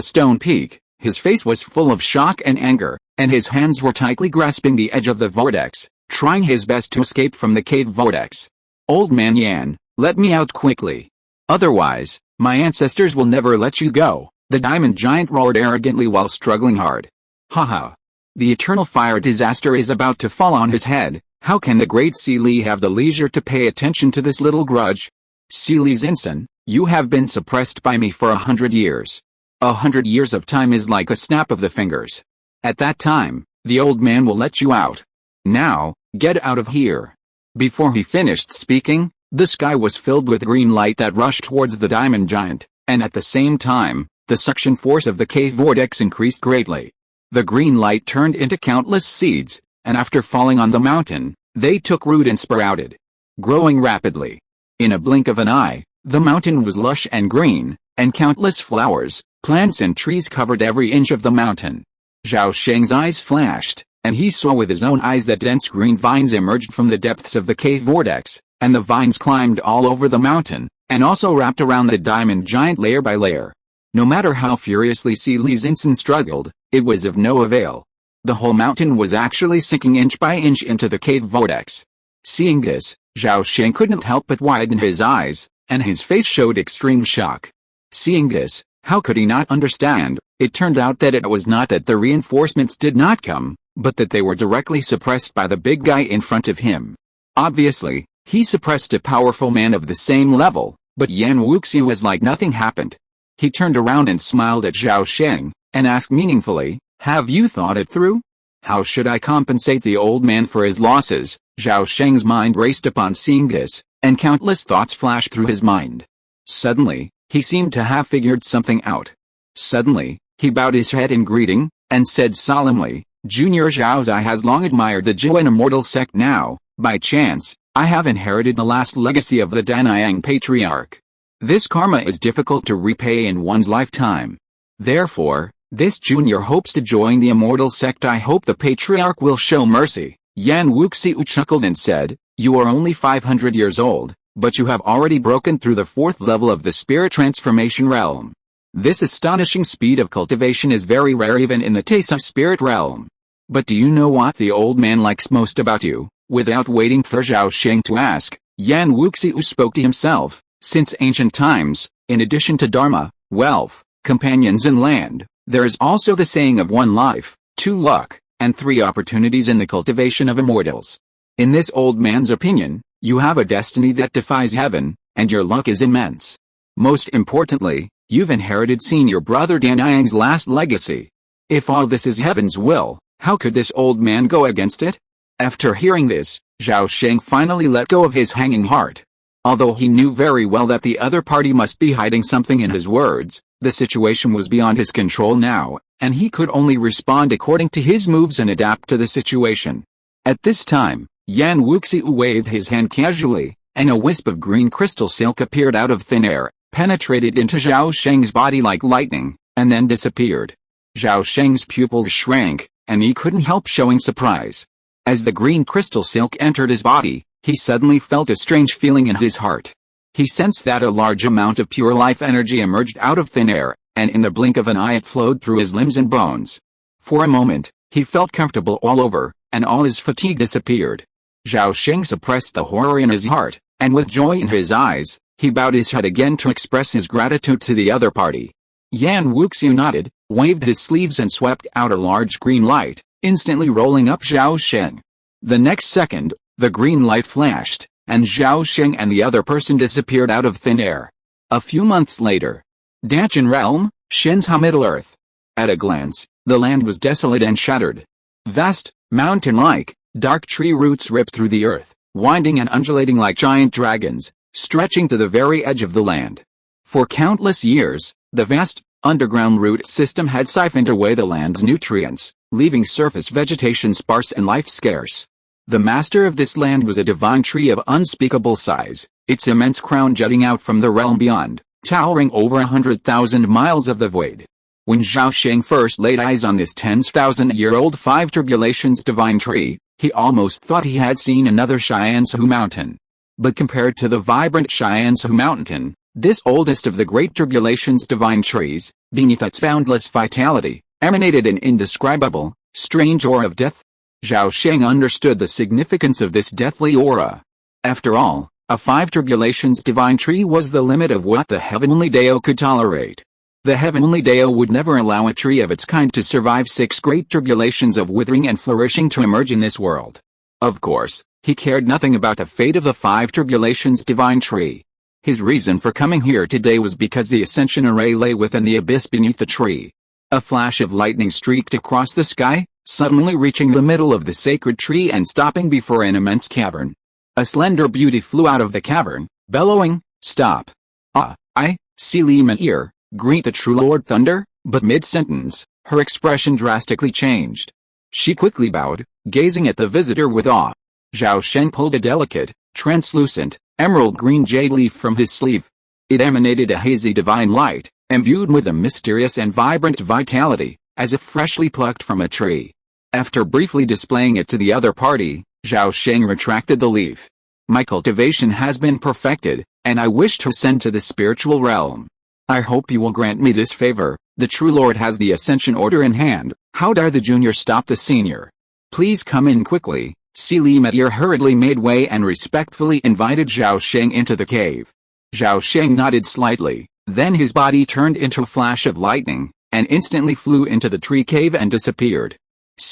stone peak, his face was full of shock and anger, and his hands were tightly grasping the edge of the vortex, trying his best to escape from the cave vortex. "Old man Yan, let me out quickly. Otherwise, my ancestors will never let you go," the diamond giant roared arrogantly while struggling hard. "Haha. The eternal fire disaster is about to fall on his head. How can the great Si Li have the leisure to pay attention to this little grudge? Si Li Zinsen, you have been suppressed by me for 100 years. 100 years of time is like a snap of the fingers. At that time, the old man will let you out. Now, get out of here." Before he finished speaking, the sky was filled with green light that rushed towards the diamond giant, and at the same time, the suction force of the cave vortex increased greatly. The green light turned into countless seeds, and after falling on the mountain, they took root and sprouted, growing rapidly. In a blink of an eye, the mountain was lush and green, and countless flowers, plants and trees covered every inch of the mountain. Zhao Sheng's eyes flashed, and he saw with his own eyes that dense green vines emerged from the depths of the cave vortex, and the vines climbed all over the mountain, and also wrapped around the diamond giant layer by layer. No matter how furiously Si Li Zinsen struggled, it was of no avail. The whole mountain was actually sinking inch by inch into the cave vortex. Seeing this, Zhao Sheng couldn't help but widen his eyes, and his face showed extreme shock. Seeing this, how could he not understand? It turned out that it was not that the reinforcements did not come, but that they were directly suppressed by the big guy in front of him. Obviously, he suppressed a powerful man of the same level, but Yan Wuxiu was like nothing happened. He turned around and smiled at Zhao Sheng, and asked meaningfully, "Have you thought it through? How should I compensate the old man for his losses?" Zhao Sheng's mind raced upon seeing this, and countless thoughts flashed through his mind. Suddenly, he seemed to have figured something out. Suddenly, he bowed his head in greeting, and said solemnly, "Junior Zhao Zai has long admired the Jiuan Immortal sect. Now, by chance, I have inherited the last legacy of the Danyang Patriarch. This karma is difficult to repay in one's lifetime. Therefore, this junior hopes to join the Immortal sect. I hope the Patriarch will show mercy." Yan Wuxiu chuckled and said, "You are only 500 years old, but you have already broken through the 4th level of the spirit transformation realm. This astonishing speed of cultivation is very rare even in the Tesa spirit realm. But do you know what the old man likes most about you?" Without waiting for Zhao Sheng to ask, Yan Wuxiu spoke to himself. Since ancient times, in addition to dharma, wealth, companions and land, there is also the saying of 1 life, 2 luck, and 3 opportunities in the cultivation of immortals. In this old man's opinion, You have a destiny that defies heaven, and your luck is immense. Most importantly, you've inherited senior brother Danyang's last legacy. If all this is heaven's will, how could this old man go against it? After hearing this, Zhao Sheng finally let go of his hanging heart. Although he knew very well that the other party must be hiding something in his words, the situation was beyond his control now, and he could only respond according to his moves and adapt to the situation. At this time, Yan Wuxiu waved his hand casually, and a wisp of green crystal silk appeared out of thin air, penetrated into Zhao Sheng's body like lightning, and then disappeared. Zhao Sheng's pupils shrank, and he couldn't help showing surprise. As the green crystal silk entered his body, he suddenly felt a strange feeling in his heart. He sensed that a large amount of pure life energy emerged out of thin air, and in the blink of an eye it flowed through his limbs and bones. For a moment, he felt comfortable all over, and all his fatigue disappeared. Zhao Sheng suppressed the horror in his heart, and with joy in his eyes, he bowed his head again to express his gratitude to the other party. Yan Wuxiu nodded, waved his sleeves and swept out a large green light, instantly rolling up Zhao Sheng. The next second, the green light flashed, and Zhao Sheng and the other person disappeared out of thin air. A few months later. Dachan Realm, Shen's Middle-earth. At a glance, the land was desolate and shattered. Vast, mountain-like, dark tree roots ripped through the earth, winding and undulating like giant dragons, stretching to the very edge of the land. For countless years, the vast, underground root system had siphoned away the land's nutrients, leaving surface vegetation sparse and life scarce. The master of this land was a divine tree of unspeakable size, its immense crown jutting out from the realm beyond, towering over 100,000 miles of the void. When Zhao Sheng first laid eyes on this 10,000-year-old five tribulations divine tree, he almost thought he had seen another Xianzhu mountain. But compared to the vibrant Xianzhu mountain, this oldest of the great tribulations divine trees, beneath its boundless vitality, emanated an indescribable, strange aura of death. Zhao Sheng understood the significance of this deathly aura. After all, a five tribulations divine tree was the limit of what the heavenly Dao could tolerate. The heavenly Dao would never allow a tree of its kind to survive 6 great tribulations of withering and flourishing to emerge in this world. Of course, he cared nothing about the fate of the five tribulations divine tree. His reason for coming here today was because the ascension array lay within the abyss beneath the tree. A flash of lightning streaked across the sky, suddenly reaching the middle of the sacred tree and stopping before an immense cavern. A slender beauty flew out of the cavern, bellowing, "Stop! I see Liman-ear, greet the true Lord Thunder," but mid-sentence, her expression drastically changed. She quickly bowed, gazing at the visitor with awe. Zhao Sheng pulled a delicate, translucent, emerald green jade leaf from his sleeve. It emanated a hazy divine light, imbued with a mysterious and vibrant vitality, as if freshly plucked from a tree. After briefly displaying it to the other party, Zhao Sheng retracted the leaf. "My cultivation has been perfected, and I wish to ascend to the spiritual realm. I hope you will grant me this favor. The true Lord has the ascension order in hand. How dare the junior stop the senior? Please come in quickly." Li Meteor hurriedly made way and respectfully invited Zhao Sheng into the cave. Zhao Sheng nodded slightly, then his body turned into a flash of lightning, and instantly flew into the tree cave and disappeared.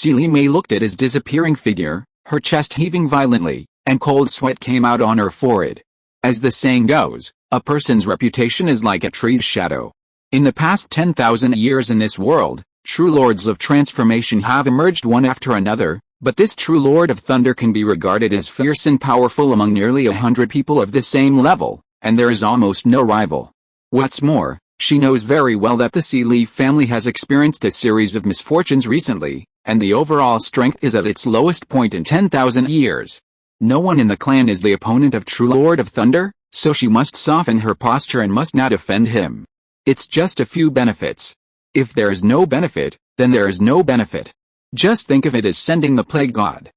Li Mei looked at his disappearing figure, her chest heaving violently, and cold sweat came out on her forehead. As the saying goes, a person's reputation is like a tree's shadow. In the past 10,000 years in this world, true lords of transformation have emerged one after another, but this true Lord of Thunder can be regarded as fierce and powerful among nearly 100 people of the same level, and there is almost no rival. What's more, she knows very well that the Li family has experienced a series of misfortunes recently, and the overall strength is at its lowest point in 10,000 years. No one in the clan is the opponent of true Lord of Thunder, so she must soften her posture and must not offend him. It's just a few benefits. If there is no benefit, then there is no benefit. Just think of it as sending the plague god.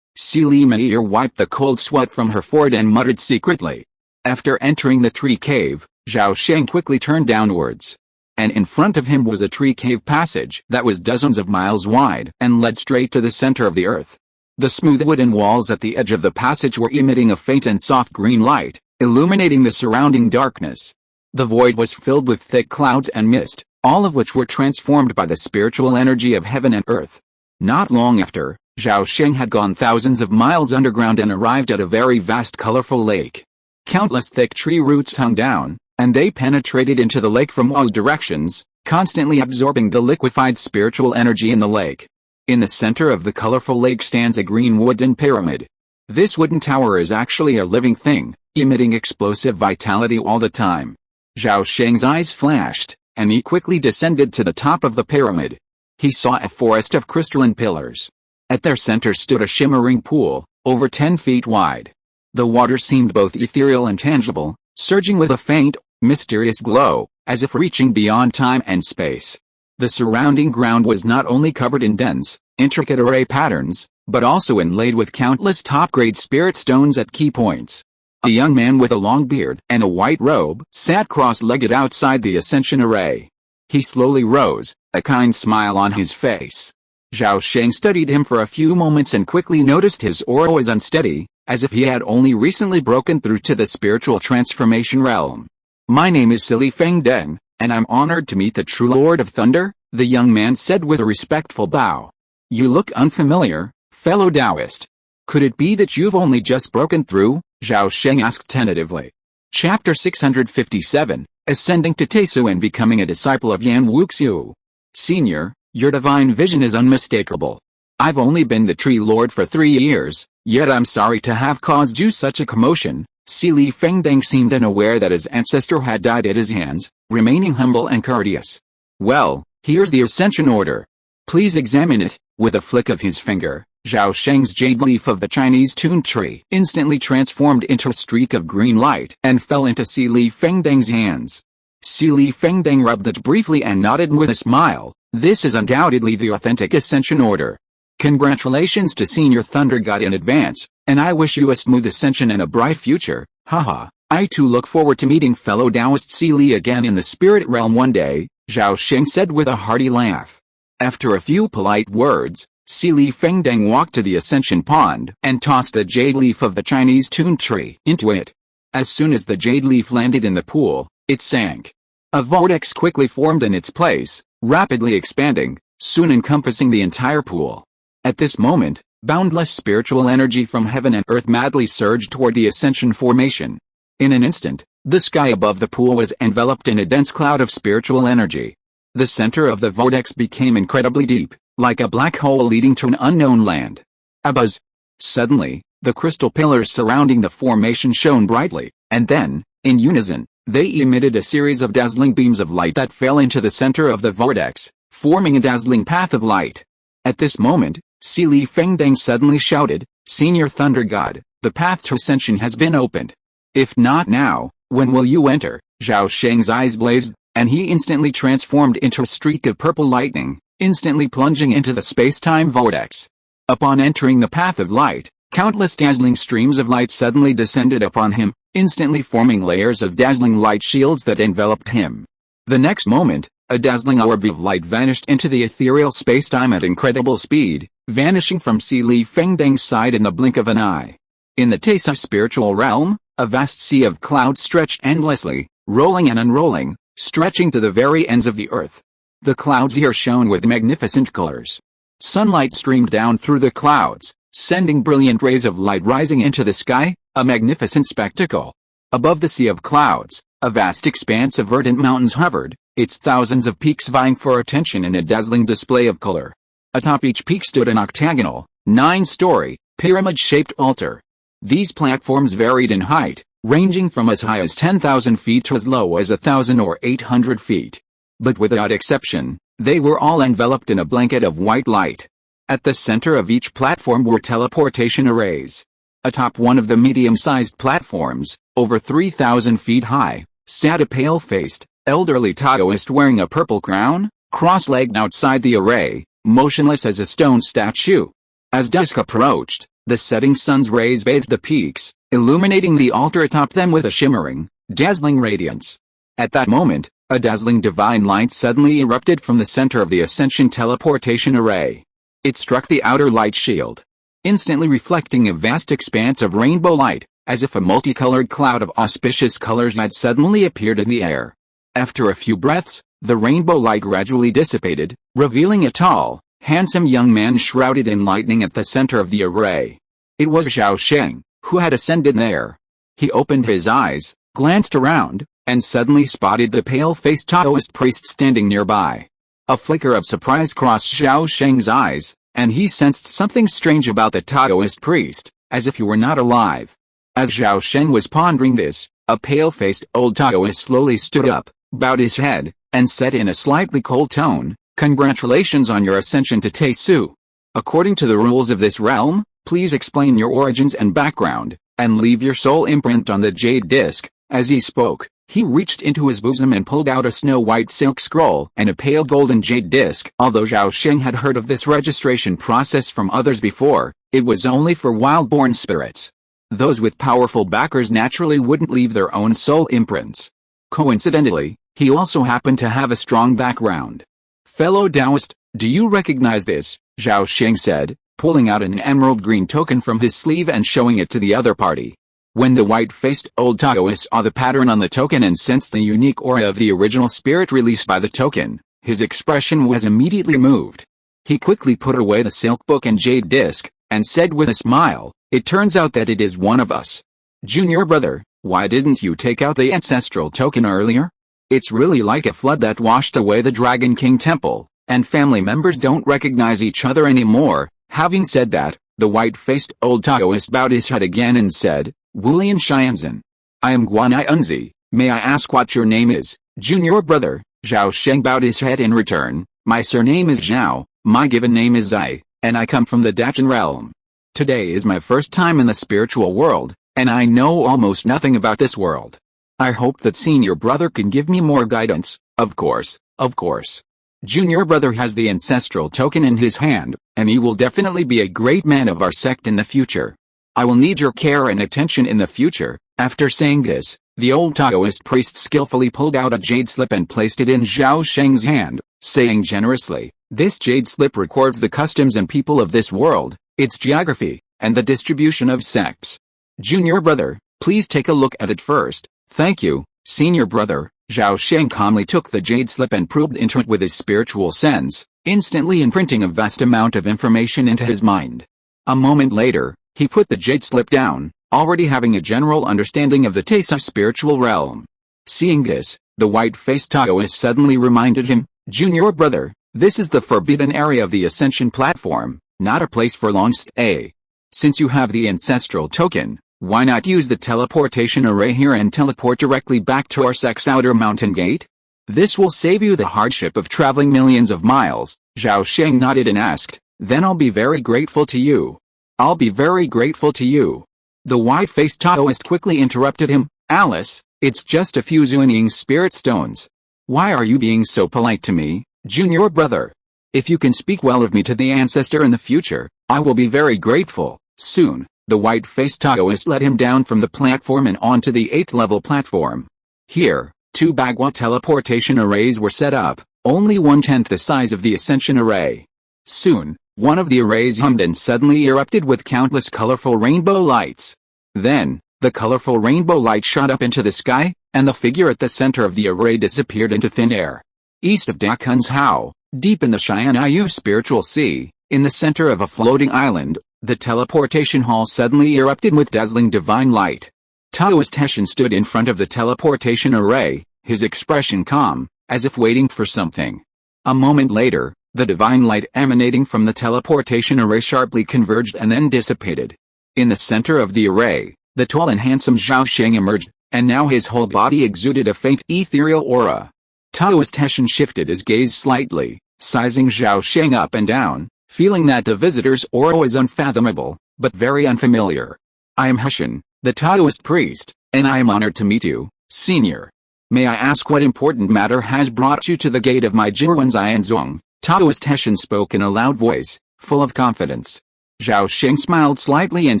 Li Meteor wiped the cold sweat from her forehead and muttered secretly. After entering the tree cave, Zhao Sheng quickly turned downwards. And in front of him was a tree cave passage that was dozens of miles wide and led straight to the center of the earth. The smooth wooden walls at the edge of the passage were emitting a faint and soft green light, illuminating the surrounding darkness. The void was filled with thick clouds and mist, all of which were transformed by the spiritual energy of heaven and earth. Not long after, Zhao Sheng had gone thousands of miles underground and arrived at a very vast colorful lake. Countless thick tree roots hung down, and they penetrated into the lake from all directions, constantly absorbing the liquefied spiritual energy in the lake. In the center of the colorful lake stands a green wooden pyramid. This wooden tower is actually a living thing, emitting explosive vitality all the time. Zhao Sheng's eyes flashed, and he quickly descended to the top of the pyramid. He saw a forest of crystalline pillars. At their center stood a shimmering pool, over 10 feet wide. The water seemed both ethereal and tangible, surging with a faint, mysterious glow, as if reaching beyond time and space. The surrounding ground was not only covered in dense, intricate array patterns, but also inlaid with countless top-grade spirit stones at key points. A young man with a long beard and a white robe sat cross-legged outside the ascension array. He slowly rose, a kind smile on his face. Zhao Sheng studied him for a few moments and quickly noticed his aura was unsteady, as if he had only recently broken through to the spiritual transformation realm. "My name is Silly Feng Deng, and I'm honored to meet the true Lord of Thunder," the young man said with a respectful bow. "You look unfamiliar, fellow Taoist. Could it be that you've only just broken through?" Zhao Sheng asked tentatively. Chapter 657, Ascending to Taisu and Becoming a Disciple of Yan Wuxiu. Senior, your divine vision is unmistakable. I've only been the Tree Lord for 3 years, yet I'm sorry to have caused you such a commotion. Silly Feng Deng seemed unaware that his ancestor had died at his hands, remaining humble and courteous. "Well, here's the Ascension Order. Please examine it." With a flick of his finger, Zhao Sheng's jade leaf of the Chinese tune tree instantly transformed into a streak of green light and fell into Silly Feng Deng's hands. Silly Feng Deng rubbed it briefly and nodded with a smile. "This is undoubtedly the authentic Ascension Order. Congratulations to Senior Thunder God in advance, and I wish you a smooth ascension and a bright future. Haha, I too look forward to meeting fellow Taoist Silly again in the spirit realm one day," Zhao Sheng said with a hearty laugh. After a few polite words, Silly Feng Deng walked to the ascension pond and tossed the jade leaf of the Chinese tune tree into it. As soon as the jade leaf landed in the pool, it sank. A vortex quickly formed in its place, rapidly expanding, soon encompassing the entire pool. At this moment, boundless spiritual energy from heaven and earth madly surged toward the ascension formation. In an instant, the sky above the pool was enveloped in a dense cloud of spiritual energy. The center of the vortex became incredibly deep, like a black hole leading to an unknown land. A buzz. Suddenly, the crystal pillars surrounding the formation shone brightly, and then, in unison, they emitted a series of dazzling beams of light that fell into the center of the vortex, forming a dazzling path of light. At this moment, Silly Feng Deng suddenly shouted, "Senior Thunder God, the path to ascension has been opened. If not now, when will you enter?" Zhao Sheng's eyes blazed, and he instantly transformed into a streak of purple lightning, instantly plunging into the space-time vortex. Upon entering the path of light, countless dazzling streams of light suddenly descended upon him, instantly forming layers of dazzling light shields that enveloped him. The next moment, a dazzling orb of light vanished into the ethereal space-time at incredible speed, vanishing from Silly Feng Deng's side in the blink of an eye. In the Taisu spiritual realm, a vast sea of clouds stretched endlessly, rolling and unrolling, stretching to the very ends of the earth. The clouds here shone with magnificent colors. Sunlight streamed down through the clouds, sending brilliant rays of light rising into the sky, a magnificent spectacle. Above the sea of clouds, a vast expanse of verdant mountains hovered, its thousands of peaks vying for attention in a dazzling display of color. Atop each peak stood an octagonal, 9-story, pyramid-shaped altar. These platforms varied in height, ranging from as high as 10,000 feet to as low as 1,000 or 800 feet. But without exception, they were all enveloped in a blanket of white light. At the center of each platform were teleportation arrays. Atop one of the medium-sized platforms, over 3,000 feet high, sat a pale-faced, elderly Taoist wearing a purple crown, cross-legged outside the array, motionless as a stone statue. As dusk approached, the setting sun's rays bathed the peaks, illuminating the altar atop them with a shimmering, dazzling radiance. At that moment, a dazzling divine light suddenly erupted from the center of the Ascension teleportation array. It struck the outer light shield, instantly reflecting a vast expanse of rainbow light, as if a multicolored cloud of auspicious colors had suddenly appeared in the air. After a few breaths, the rainbow light gradually dissipated, revealing a tall, handsome young man shrouded in lightning at the center of the array. It was Zhao Sheng, who had ascended there. He opened his eyes, glanced around, and suddenly spotted the pale-faced Taoist priest standing nearby. A flicker of surprise crossed Zhao Sheng's eyes, and he sensed something strange about the Taoist priest, as if he were not alive. As Zhao Sheng was pondering this, a pale-faced old Taoist slowly stood up, bowed his head, and said in a slightly cold tone, "Congratulations on your ascension to Taisu. According to the rules of this realm, please explain your origins and background, and leave your soul imprint on the jade disc." As he spoke, he reached into his bosom and pulled out a snow-white silk scroll and a pale golden jade disc. Although Zhao Sheng had heard of this registration process from others before, it was only for wild-born spirits. Those with powerful backers naturally wouldn't leave their own soul imprints. Coincidentally, he also happened to have a strong background. "Fellow Taoist, do you recognize this?" Zhao Sheng said, pulling out an emerald green token from his sleeve and showing it to the other party. When the white-faced old Taoist saw the pattern on the token and sensed the unique aura of the original spirit released by the token, his expression was immediately moved. He quickly put away the silk book and jade disc, and said with a smile, "It turns out that it is one of us. Junior brother, why didn't you take out the ancestral token earlier? It's really like a flood that washed away the Dragon King Temple, and family members don't recognize each other anymore." Having said that, the white-faced old Taoist bowed his head again and said, "Wulian Xianzhen. I am Guanai Unzi. May I ask what your name is, junior brother?" Zhao Sheng bowed his head in return. "My surname is Zhao, my given name is Zai, and I come from the Dachan realm. Today is my first time in the spiritual world, and I know almost nothing about this world. I hope that senior brother can give me more guidance." Of course, of course. Junior brother has the ancestral token in his hand, and he will definitely be a great man of our sect in the future. I will need your care and attention in the future. After saying this, the old Taoist priest skillfully pulled out a jade slip and placed it in Zhao Sheng's hand, saying generously, "This jade slip records the customs and people of this world, its geography, and the distribution of sects. Junior brother, please take a look at it first." "Thank you, senior brother." Zhao Sheng calmly took the jade slip and probed into it with his spiritual sense, instantly imprinting a vast amount of information into his mind. A moment later, he put the jade slip down, already having a general understanding of the Taisa spiritual realm. Seeing this, the white-faced Taoist suddenly reminded him, "Junior brother, this is the forbidden area of the Ascension platform, not a place for long stay. Since you have the ancestral token, why not use the teleportation array here and teleport directly back to our sect's outer mountain gate? This will save you the hardship of traveling millions of miles." Zhao Sheng nodded and asked, "Then I'll be very grateful to you." "I'll be very grateful to you." The white-faced Taoist quickly interrupted him, "Alice, it's just a few Zuining spirit stones. Why are you being so polite to me, junior brother? If you can speak well of me to the ancestor in the future, I will be very grateful." Soon, the white-faced Taoist led him down from the platform and onto the 8th level platform. Here, 2 Bagua teleportation arrays were set up, only 1/10 the size of the Ascension array. Soon, one of the arrays hummed and suddenly erupted with countless colorful rainbow lights. Then, the colorful rainbow light shot up into the sky, and the figure at the center of the array disappeared into thin air. East of Dakun's Hao, deep in the Xianayu spiritual sea, in the center of a floating island, the teleportation hall suddenly erupted with dazzling divine light. Taoist Hessian stood in front of the teleportation array, his expression calm, as if waiting for something. A moment later, the divine light emanating from the teleportation array sharply converged and then dissipated. In the center of the array, the tall and handsome Zhao Sheng emerged, and now his whole body exuded a faint ethereal aura. Taoist Hessian shifted his gaze slightly, sizing Zhao Sheng up and down, feeling that the visitor's aura was unfathomable, but very unfamiliar. "I am Hessian, the Taoist priest, and I am honored to meet you, senior. May I ask what important matter has brought you to the gate of my Jiruan Zianzong?" Taoist Hessian spoke in a loud voice, full of confidence. Zhao Sheng smiled slightly and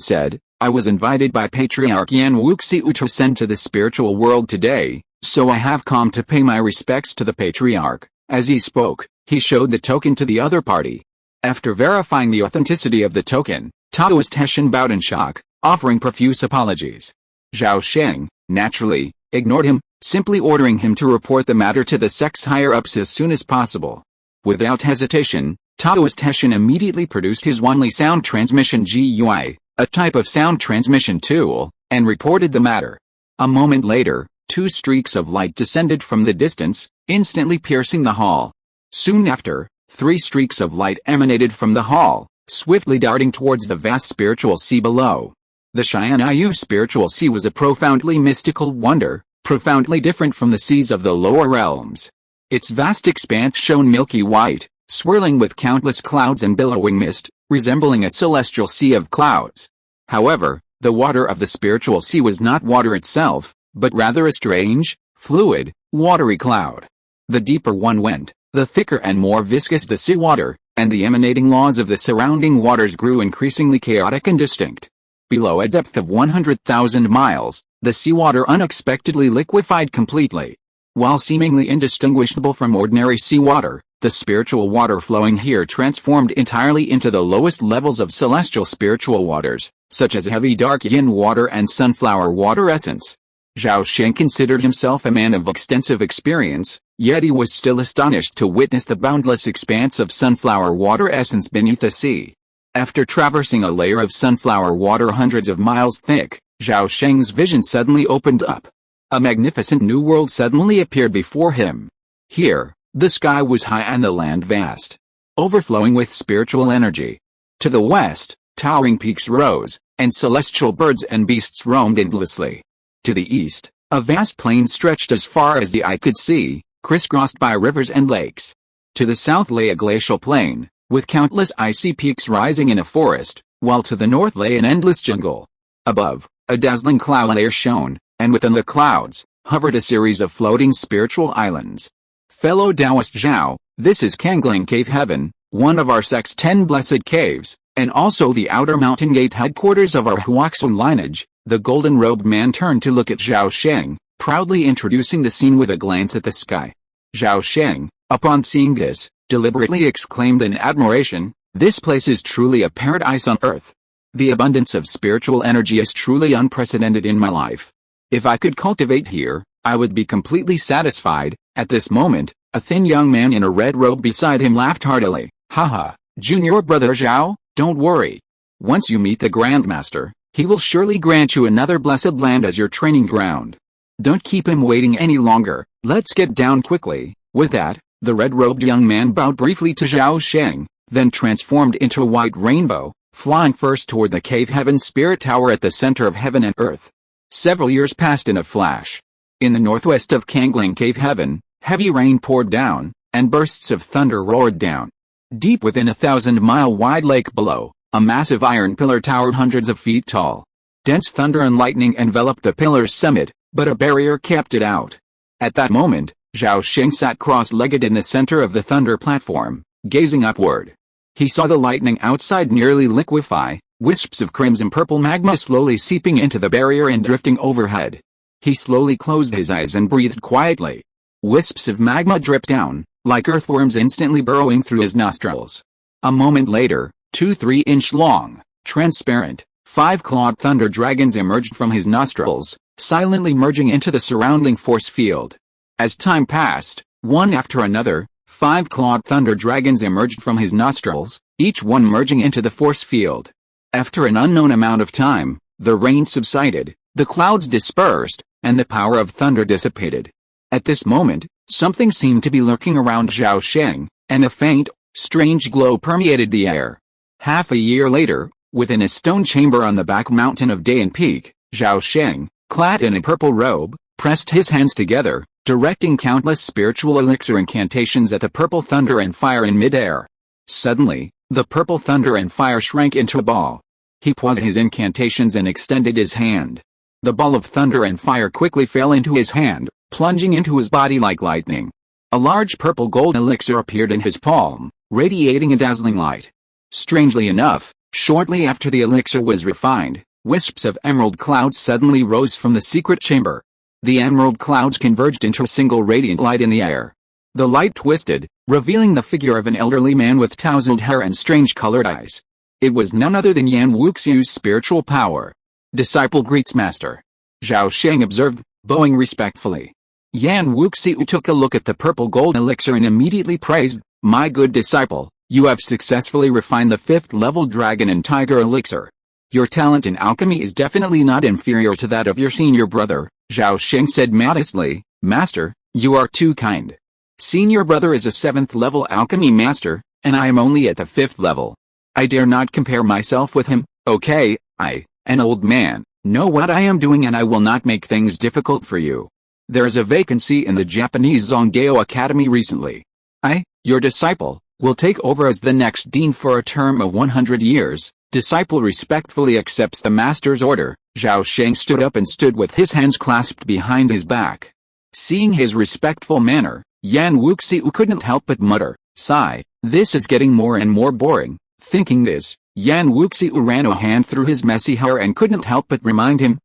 said, "I was invited by Patriarch Yan Wuxi Utrasen to the spiritual world today, so I have come to pay my respects to the Patriarch." As he spoke, he showed the token to the other party. After verifying the authenticity of the token, Taoist Hessian bowed in shock, offering profuse apologies. Zhao Sheng, naturally, ignored him, simply ordering him to report the matter to the sect's higher-ups as soon as possible. Without hesitation, Taoist Hessian immediately produced his only sound transmission GUI, a type of sound transmission tool, and reported the matter. A moment later, 2 streaks of light descended from the distance, instantly piercing the hall. Soon after, 3 streaks of light emanated from the hall, swiftly darting towards the vast spiritual sea below. The Xianyu spiritual sea was a profoundly mystical wonder, profoundly different from the seas of the lower realms. Its vast expanse shone milky white, swirling with countless clouds and billowing mist, resembling a celestial sea of clouds. However, the water of the spiritual sea was not water itself, but rather a strange, fluid, watery cloud. The deeper one went, the thicker and more viscous the sea water, and the emanating laws of the surrounding waters grew increasingly chaotic and distinct. Below a depth of 100,000 miles, the seawater unexpectedly liquefied completely. While seemingly indistinguishable from ordinary seawater, the spiritual water flowing here transformed entirely into the lowest levels of celestial spiritual waters, such as heavy dark yin water and sunflower water essence. Zhao Sheng considered himself a man of extensive experience, yet he was still astonished to witness the boundless expanse of sunflower water essence beneath the sea. After traversing a layer of sunflower water hundreds of miles thick, Zhao Sheng's vision suddenly opened up. A magnificent new world suddenly appeared before him. Here, the sky was high and the land vast, overflowing with spiritual energy. To the west, towering peaks rose, and celestial birds and beasts roamed endlessly. To the east, a vast plain stretched as far as the eye could see, crisscrossed by rivers and lakes. To the south lay a glacial plain, with countless icy peaks rising in a forest, while to the north lay an endless jungle. Above, a dazzling cloud layer shone, and within the clouds, hovered a series of floating spiritual islands. Fellow Taoist Zhao, this is Kangling Cave Heaven, one of our sect's 10 blessed caves, and also the outer mountain gate headquarters of our Huaxun lineage. The golden-robed man turned to look at Zhao Sheng, proudly introducing the scene with a glance at the sky. Zhao Sheng, upon seeing this, deliberately exclaimed in admiration, "This place is truly a paradise on earth. The abundance of spiritual energy is truly unprecedented in my life. If I could cultivate here, I would be completely satisfied." At this moment, a thin young man in a red robe beside him laughed heartily. "Haha, junior brother Zhao, don't worry. Once you meet the Grandmaster, he will surely grant you another blessed land as your training ground. Don't keep him waiting any longer, let's get down quickly." With that, the red-robed young man bowed briefly to Zhao Sheng, then transformed into a white rainbow, flying first toward the Cave Heaven Spirit Tower at the center of heaven and earth. Several years passed in a flash. In the northwest of Kangling Cave Heaven, heavy rain poured down, and bursts of thunder roared down. Deep within a 1,000-mile-wide lake below, a massive iron pillar towered hundreds of feet tall. Dense thunder and lightning enveloped the pillar's summit, but a barrier kept it out. At that moment, Zhao Sheng sat cross-legged in the center of the thunder platform, gazing upward. He saw the lightning outside nearly liquefy, wisps of crimson-purple magma slowly seeping into the barrier and drifting overhead. He slowly closed his eyes and breathed quietly. Wisps of magma dripped down, like earthworms instantly burrowing through his nostrils. A moment later, 2 3-inch-long, transparent, 5-clawed thunder dragons emerged from his nostrils, silently merging into the surrounding force field. As time passed, one after another, 5-clawed thunder dragons emerged from his nostrils, each one merging into the force field. After an unknown amount of time, the rain subsided, the clouds dispersed, and the power of thunder dissipated. At this moment, something seemed to be lurking around Zhao Sheng, and a faint, strange glow permeated the air. Half a year later, within a stone chamber on the back mountain of Dayan Peak, Zhao Sheng, clad in a purple robe, pressed his hands together, directing countless spiritual elixir incantations at the purple thunder and fire in midair. Suddenly, the purple thunder and fire shrank into a ball. He paused his incantations and extended his hand. The ball of thunder and fire quickly fell into his hand, plunging into his body like lightning. A large purple gold elixir appeared in his palm, radiating a dazzling light. Strangely enough, shortly after the elixir was refined, wisps of emerald clouds suddenly rose from the secret chamber. The emerald clouds converged into a single radiant light in the air. The light twisted, revealing the figure of an elderly man with tousled hair and strange-colored eyes. It was none other than Yan Wuxiu's spiritual power. "Disciple greets master," Zhao Sheng observed, bowing respectfully. Yan Wuxiu took a look at the purple gold elixir and immediately praised, "My good disciple, You have successfully refined the 5th level dragon and tiger elixir. Your talent in alchemy is definitely not inferior to that of your senior brother, Zhao Sheng said modestly. Master, you are too kind. Senior brother is a 7th level alchemy master, and I am only at the 5th level. I dare not compare myself with him. Okay, I, an old man, know what I am doing and I will not make things difficult for you. There is a vacancy in the Japanese Zongdao Academy recently. I, your disciple, will take over as the next dean for a term of 100 years. Disciple respectfully accepts the master's order. Zhao Sheng stood up and stood with his hands clasped behind his back. Seeing his respectful manner, Yan Wuxiu couldn't help but mutter, sigh, this is getting more and more boring. Thinking this, Yan Wuxiu ran a hand through his messy hair and couldn't help but remind him,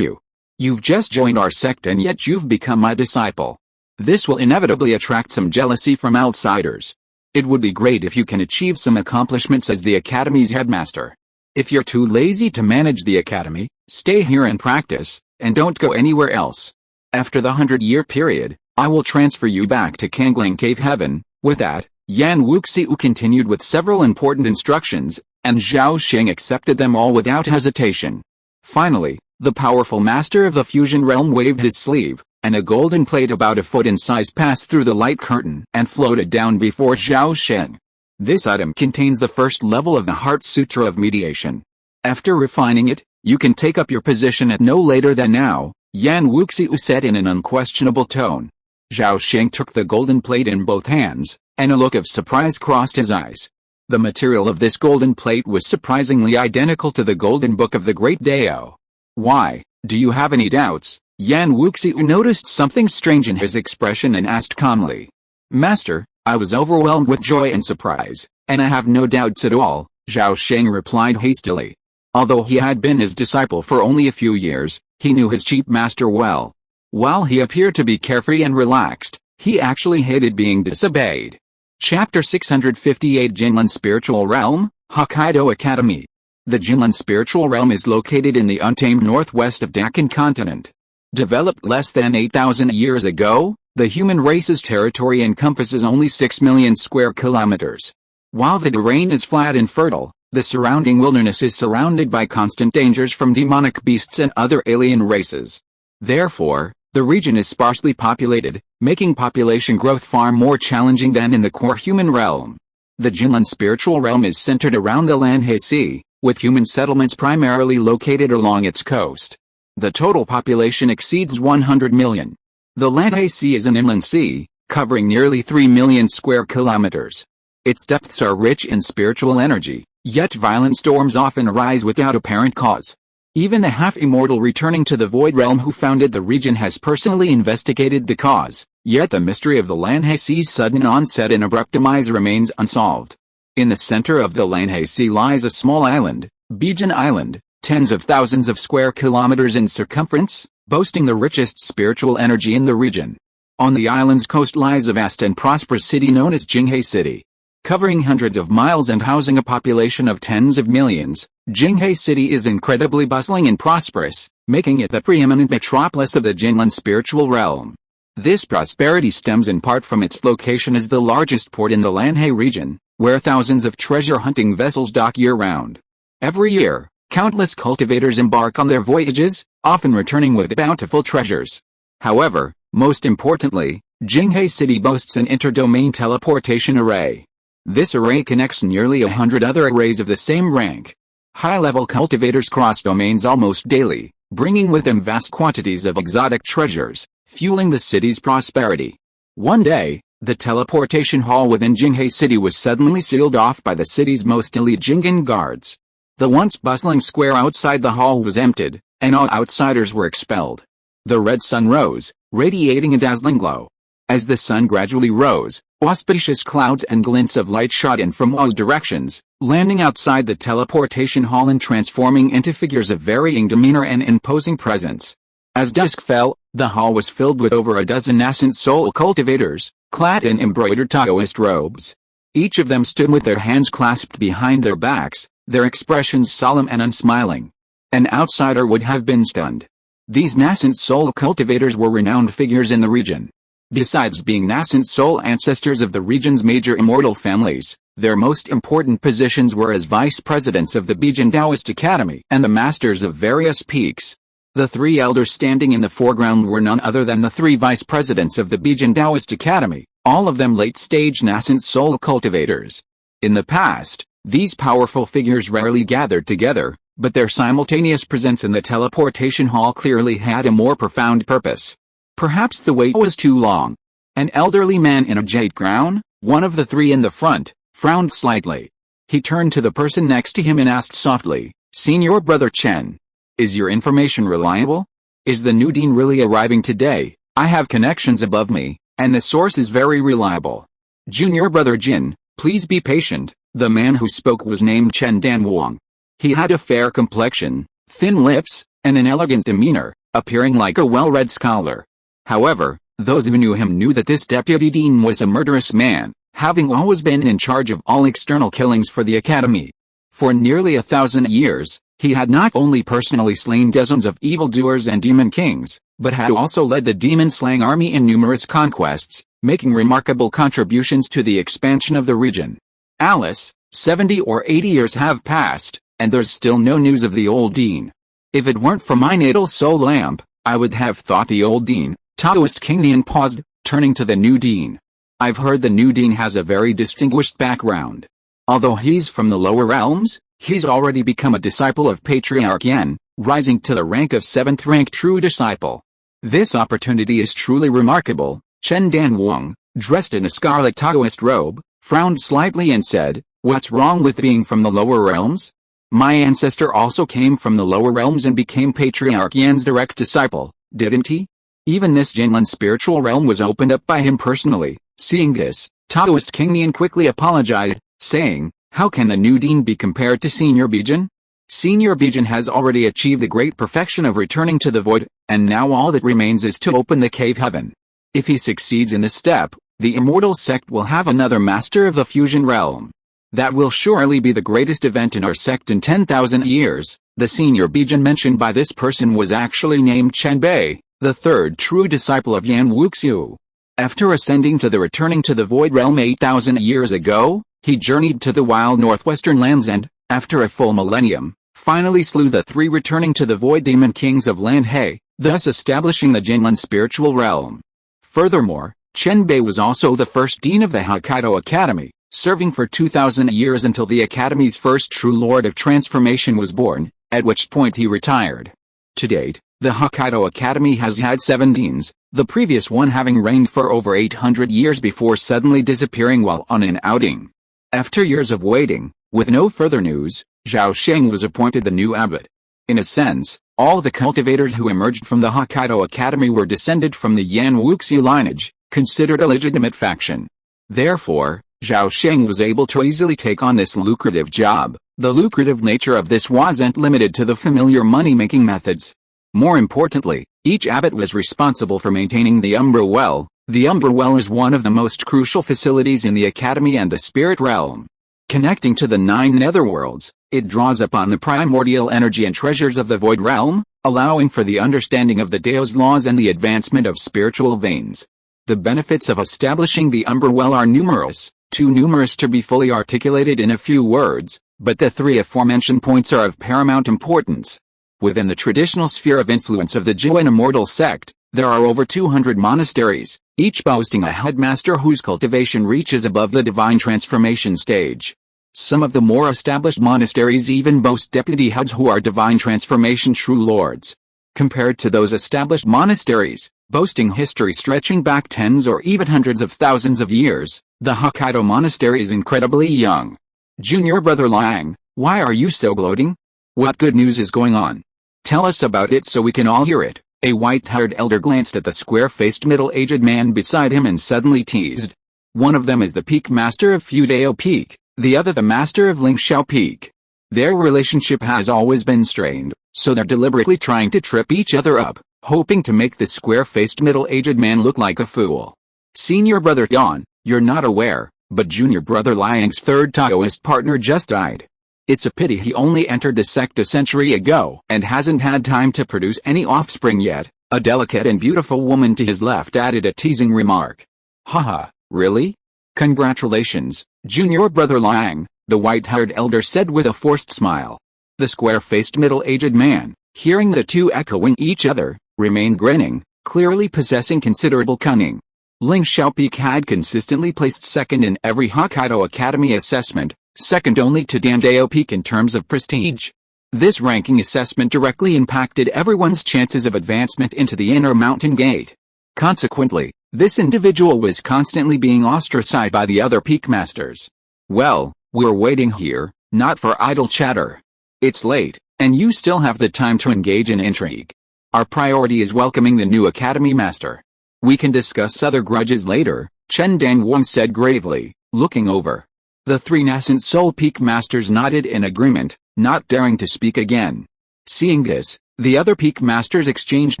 You've just joined our sect and yet you've become my disciple. This will inevitably attract some jealousy from outsiders. It would be great if you can achieve some accomplishments as the Academy's headmaster. If you're too lazy to manage the Academy, stay here and practice, and don't go anywhere else. After the 100-year period, I will transfer you back to Kangling Cave Heaven. With that, Yan Wuxiu continued with several important instructions, and Zhao Sheng accepted them all without hesitation. Finally, the powerful master of the fusion realm waved his sleeve, and a golden plate about a foot in size passed through the light curtain and floated down before Zhao Sheng. This item contains the first level of the Heart Sutra of Mediation. After refining it, you can take up your position at no later than now, Yan Wuxiu said in an unquestionable tone. Zhao Sheng took the golden plate in both hands, and a look of surprise crossed his eyes. The material of this golden plate was surprisingly identical to the golden book of the Great Dao. Why, do you have any doubts? Yan Wuxiu noticed something strange in his expression and asked calmly. Master, I was overwhelmed with joy and surprise, and I have no doubts at all, Zhao Sheng replied hastily. Although he had been his disciple for only a few years, he knew his chief master well. While he appeared to be carefree and relaxed, he actually hated being disobeyed. Chapter 658 Jinlan Spiritual Realm, Hokkaido Academy. The Jinlan Spiritual Realm is located in the untamed northwest of Deccan continent. Developed less than 8,000 years ago, the human race's territory encompasses only 6 million square kilometers. While the terrain is flat and fertile, the surrounding wilderness is surrounded by constant dangers from demonic beasts and other alien races. Therefore, the region is sparsely populated, making population growth far more challenging than in the core human realm. The Jinlan Spiritual Realm is centered around the Lanhe Sea, with human settlements primarily located along its coast. The total population exceeds 100 million. The Lanhe Sea is an inland sea, covering nearly 3 million square kilometers. Its depths are rich in spiritual energy, yet violent storms often arise without apparent cause. Even the half-immortal returning to the Void Realm who founded the region has personally investigated the cause, yet the mystery of the Lanhe Sea's sudden onset and abrupt demise remains unsolved. In the center of the Lanhe Sea lies a small island, Bijan Island, tens of thousands of square kilometers in circumference, boasting the richest spiritual energy in the region. On the island's coast lies a vast and prosperous city known as Jinghe City. Covering hundreds of miles and housing a population of tens of millions, Jinghe City is incredibly bustling and prosperous, making it the preeminent metropolis of the Jinlan spiritual realm. This prosperity stems in part from its location as the largest port in the Lanhe region, where thousands of treasure-hunting vessels dock year-round. Every year, countless cultivators embark on their voyages, often returning with bountiful treasures. However, most importantly, Jinghe City boasts an inter-domain teleportation array. This array connects nearly 100 other arrays of the same rank. High-level cultivators cross domains almost daily, bringing with them vast quantities of exotic treasures, fueling the city's prosperity. One day, the teleportation hall within Jinghe City was suddenly sealed off by the city's most elite Jingan guards. The once bustling square outside the hall was emptied, and all outsiders were expelled. The red sun rose, radiating a dazzling glow. As the sun gradually rose, auspicious clouds and glints of light shot in from all directions, landing outside the teleportation hall and transforming into figures of varying demeanor and imposing presence. As dusk fell, the hall was filled with over a dozen nascent soul cultivators, clad in embroidered Taoist robes. Each of them stood with their hands clasped behind their backs, their expressions solemn and unsmiling. An outsider would have been stunned. These nascent soul cultivators were renowned figures in the region. Besides being nascent soul ancestors of the region's major immortal families, their most important positions were as vice presidents of the Bijan Taoist Academy and the masters of various peaks. The three elders standing in the foreground were none other than the three vice presidents of the Bijan Taoist Academy, all of them late-stage nascent soul cultivators. In the past, these powerful figures rarely gathered together, but their simultaneous presence in the teleportation hall clearly had a more profound purpose. Perhaps the wait was too long. An elderly man in a jade crown, one of the three in the front, frowned slightly. He turned to the person next to him and asked softly, "Senior Brother Chen, is your information reliable? Is the new dean really arriving today? I have connections above me, and the source is very reliable." "Junior Brother Jin, please be patient." The man who spoke was named Chen Dan Wang. He had a fair complexion, thin lips, and an elegant demeanor, appearing like a well-read scholar. However, those who knew him knew that this deputy dean was a murderous man, having always been in charge of all external killings for the academy. For nearly 1,000 years, he had not only personally slain dozens of evildoers and demon kings, but had also led the demon-slaying army in numerous conquests, making remarkable contributions to the expansion of the region. Alice, 70 or 80 years have passed, and there's still no news of the old dean. If it weren't for my natal soul lamp, I would have thought the old dean, Taoist King Nian paused, turning to the new dean. "I've heard the new dean has a very distinguished background. Although he's from the lower realms, he's already become a disciple of Patriarch Yan, rising to the rank of 7th rank true disciple. This opportunity is truly remarkable." Chen Dan Wang, dressed in a scarlet Taoist robe, frowned slightly and said, "What's wrong with being from the lower realms? My ancestor also came from the lower realms and became Patriarch Yan's direct disciple, didn't he? Even this Jinlin spiritual realm was opened up by him personally." Seeing this, Taoist King Nian quickly apologized, saying, "How can the new dean be compared to Senior Bijan? Senior Bijan has already achieved the great perfection of returning to the void, and now all that remains is to open the cave heaven. If he succeeds in this step, the Immortal sect will have another master of the fusion realm. That will surely be the greatest event in our sect in 10,000 years." The Senior Bijan mentioned by this person was actually named Chen Bei, the third true disciple of Yan Wuxiu. After ascending to the returning to the void realm 8,000 years ago, he journeyed to the wild northwestern lands and, after a full millennium, finally slew the three returning to the void demon kings of Land He, thus establishing the Jinlin spiritual realm. Furthermore, Chen Bei was also the first dean of the Hokkaido Academy, serving for 2,000 years until the academy's first true Lord of Transformation was born, at which point he retired. To date, the Hokkaido Academy has had 7 deans, the previous one having reigned for over 800 years before suddenly disappearing while on an outing. After years of waiting, with no further news, Zhao Sheng was appointed the new abbot. In a sense, all the cultivators who emerged from the Hokkaido Academy were descended from the Yan Wuxiu lineage, considered a legitimate faction. Therefore, Zhao Sheng was able to easily take on this lucrative job. The lucrative nature of this wasn't limited to the familiar money-making methods. More importantly, each abbot was responsible for maintaining the Umbra Well. The Umbra Well is one of the most crucial facilities in the academy and the spirit realm. Connecting to the 9 netherworlds, it draws upon the primordial energy and treasures of the void realm, allowing for the understanding of the Dao's laws and the advancement of spiritual veins. The benefits of establishing the Umbra Well are numerous, too numerous to be fully articulated in a few words, but the 3 aforementioned points are of paramount importance. Within the traditional sphere of influence of the Zhou Immortal sect, there are over 200 monasteries, each boasting a headmaster whose cultivation reaches above the divine transformation stage. Some of the more established monasteries even boast deputy heads who are divine transformation true lords. Compared to those established monasteries, boasting history stretching back tens or even hundreds of thousands of years, the Hokkaido monastery is incredibly young. Junior Brother Liang, why are you so gloating? What good news is going on? Tell us about it so we can all hear it. A white-haired elder glanced at the square-faced middle-aged man beside him and suddenly teased. One of them is the Peak Master of Fudao Peak, the other the Master of Lingxiao Peak. Their relationship has always been strained, so they're deliberately trying to trip each other up, hoping to make the square-faced middle-aged man look like a fool. Senior Brother Yan, you're not aware, but Junior Brother Liang's third Taoist partner just died. It's a pity he only entered the sect a century ago and hasn't had time to produce any offspring yet. A delicate and beautiful woman to his left added a teasing remark. Haha, really? Congratulations, junior brother Liang, the white-haired elder said with a forced smile. The square-faced middle-aged man, hearing the two echoing each other, remained grinning, clearly possessing considerable cunning. Ling Xiaopik had consistently placed second in every Hokkaido Academy assessment, second only to Dan Daopik in terms of prestige. This ranking assessment directly impacted everyone's chances of advancement into the inner mountain gate. Consequently, this individual was constantly being ostracized by the other peak masters. Well, we're waiting here, not for idle chatter. It's late, and you still have the time to engage in intrigue. Our priority is welcoming the new academy master. We can discuss other grudges later, Chen Dangwang said gravely, looking over. The three nascent soul peak masters nodded in agreement, not daring to speak again. Seeing this, the other peak masters exchanged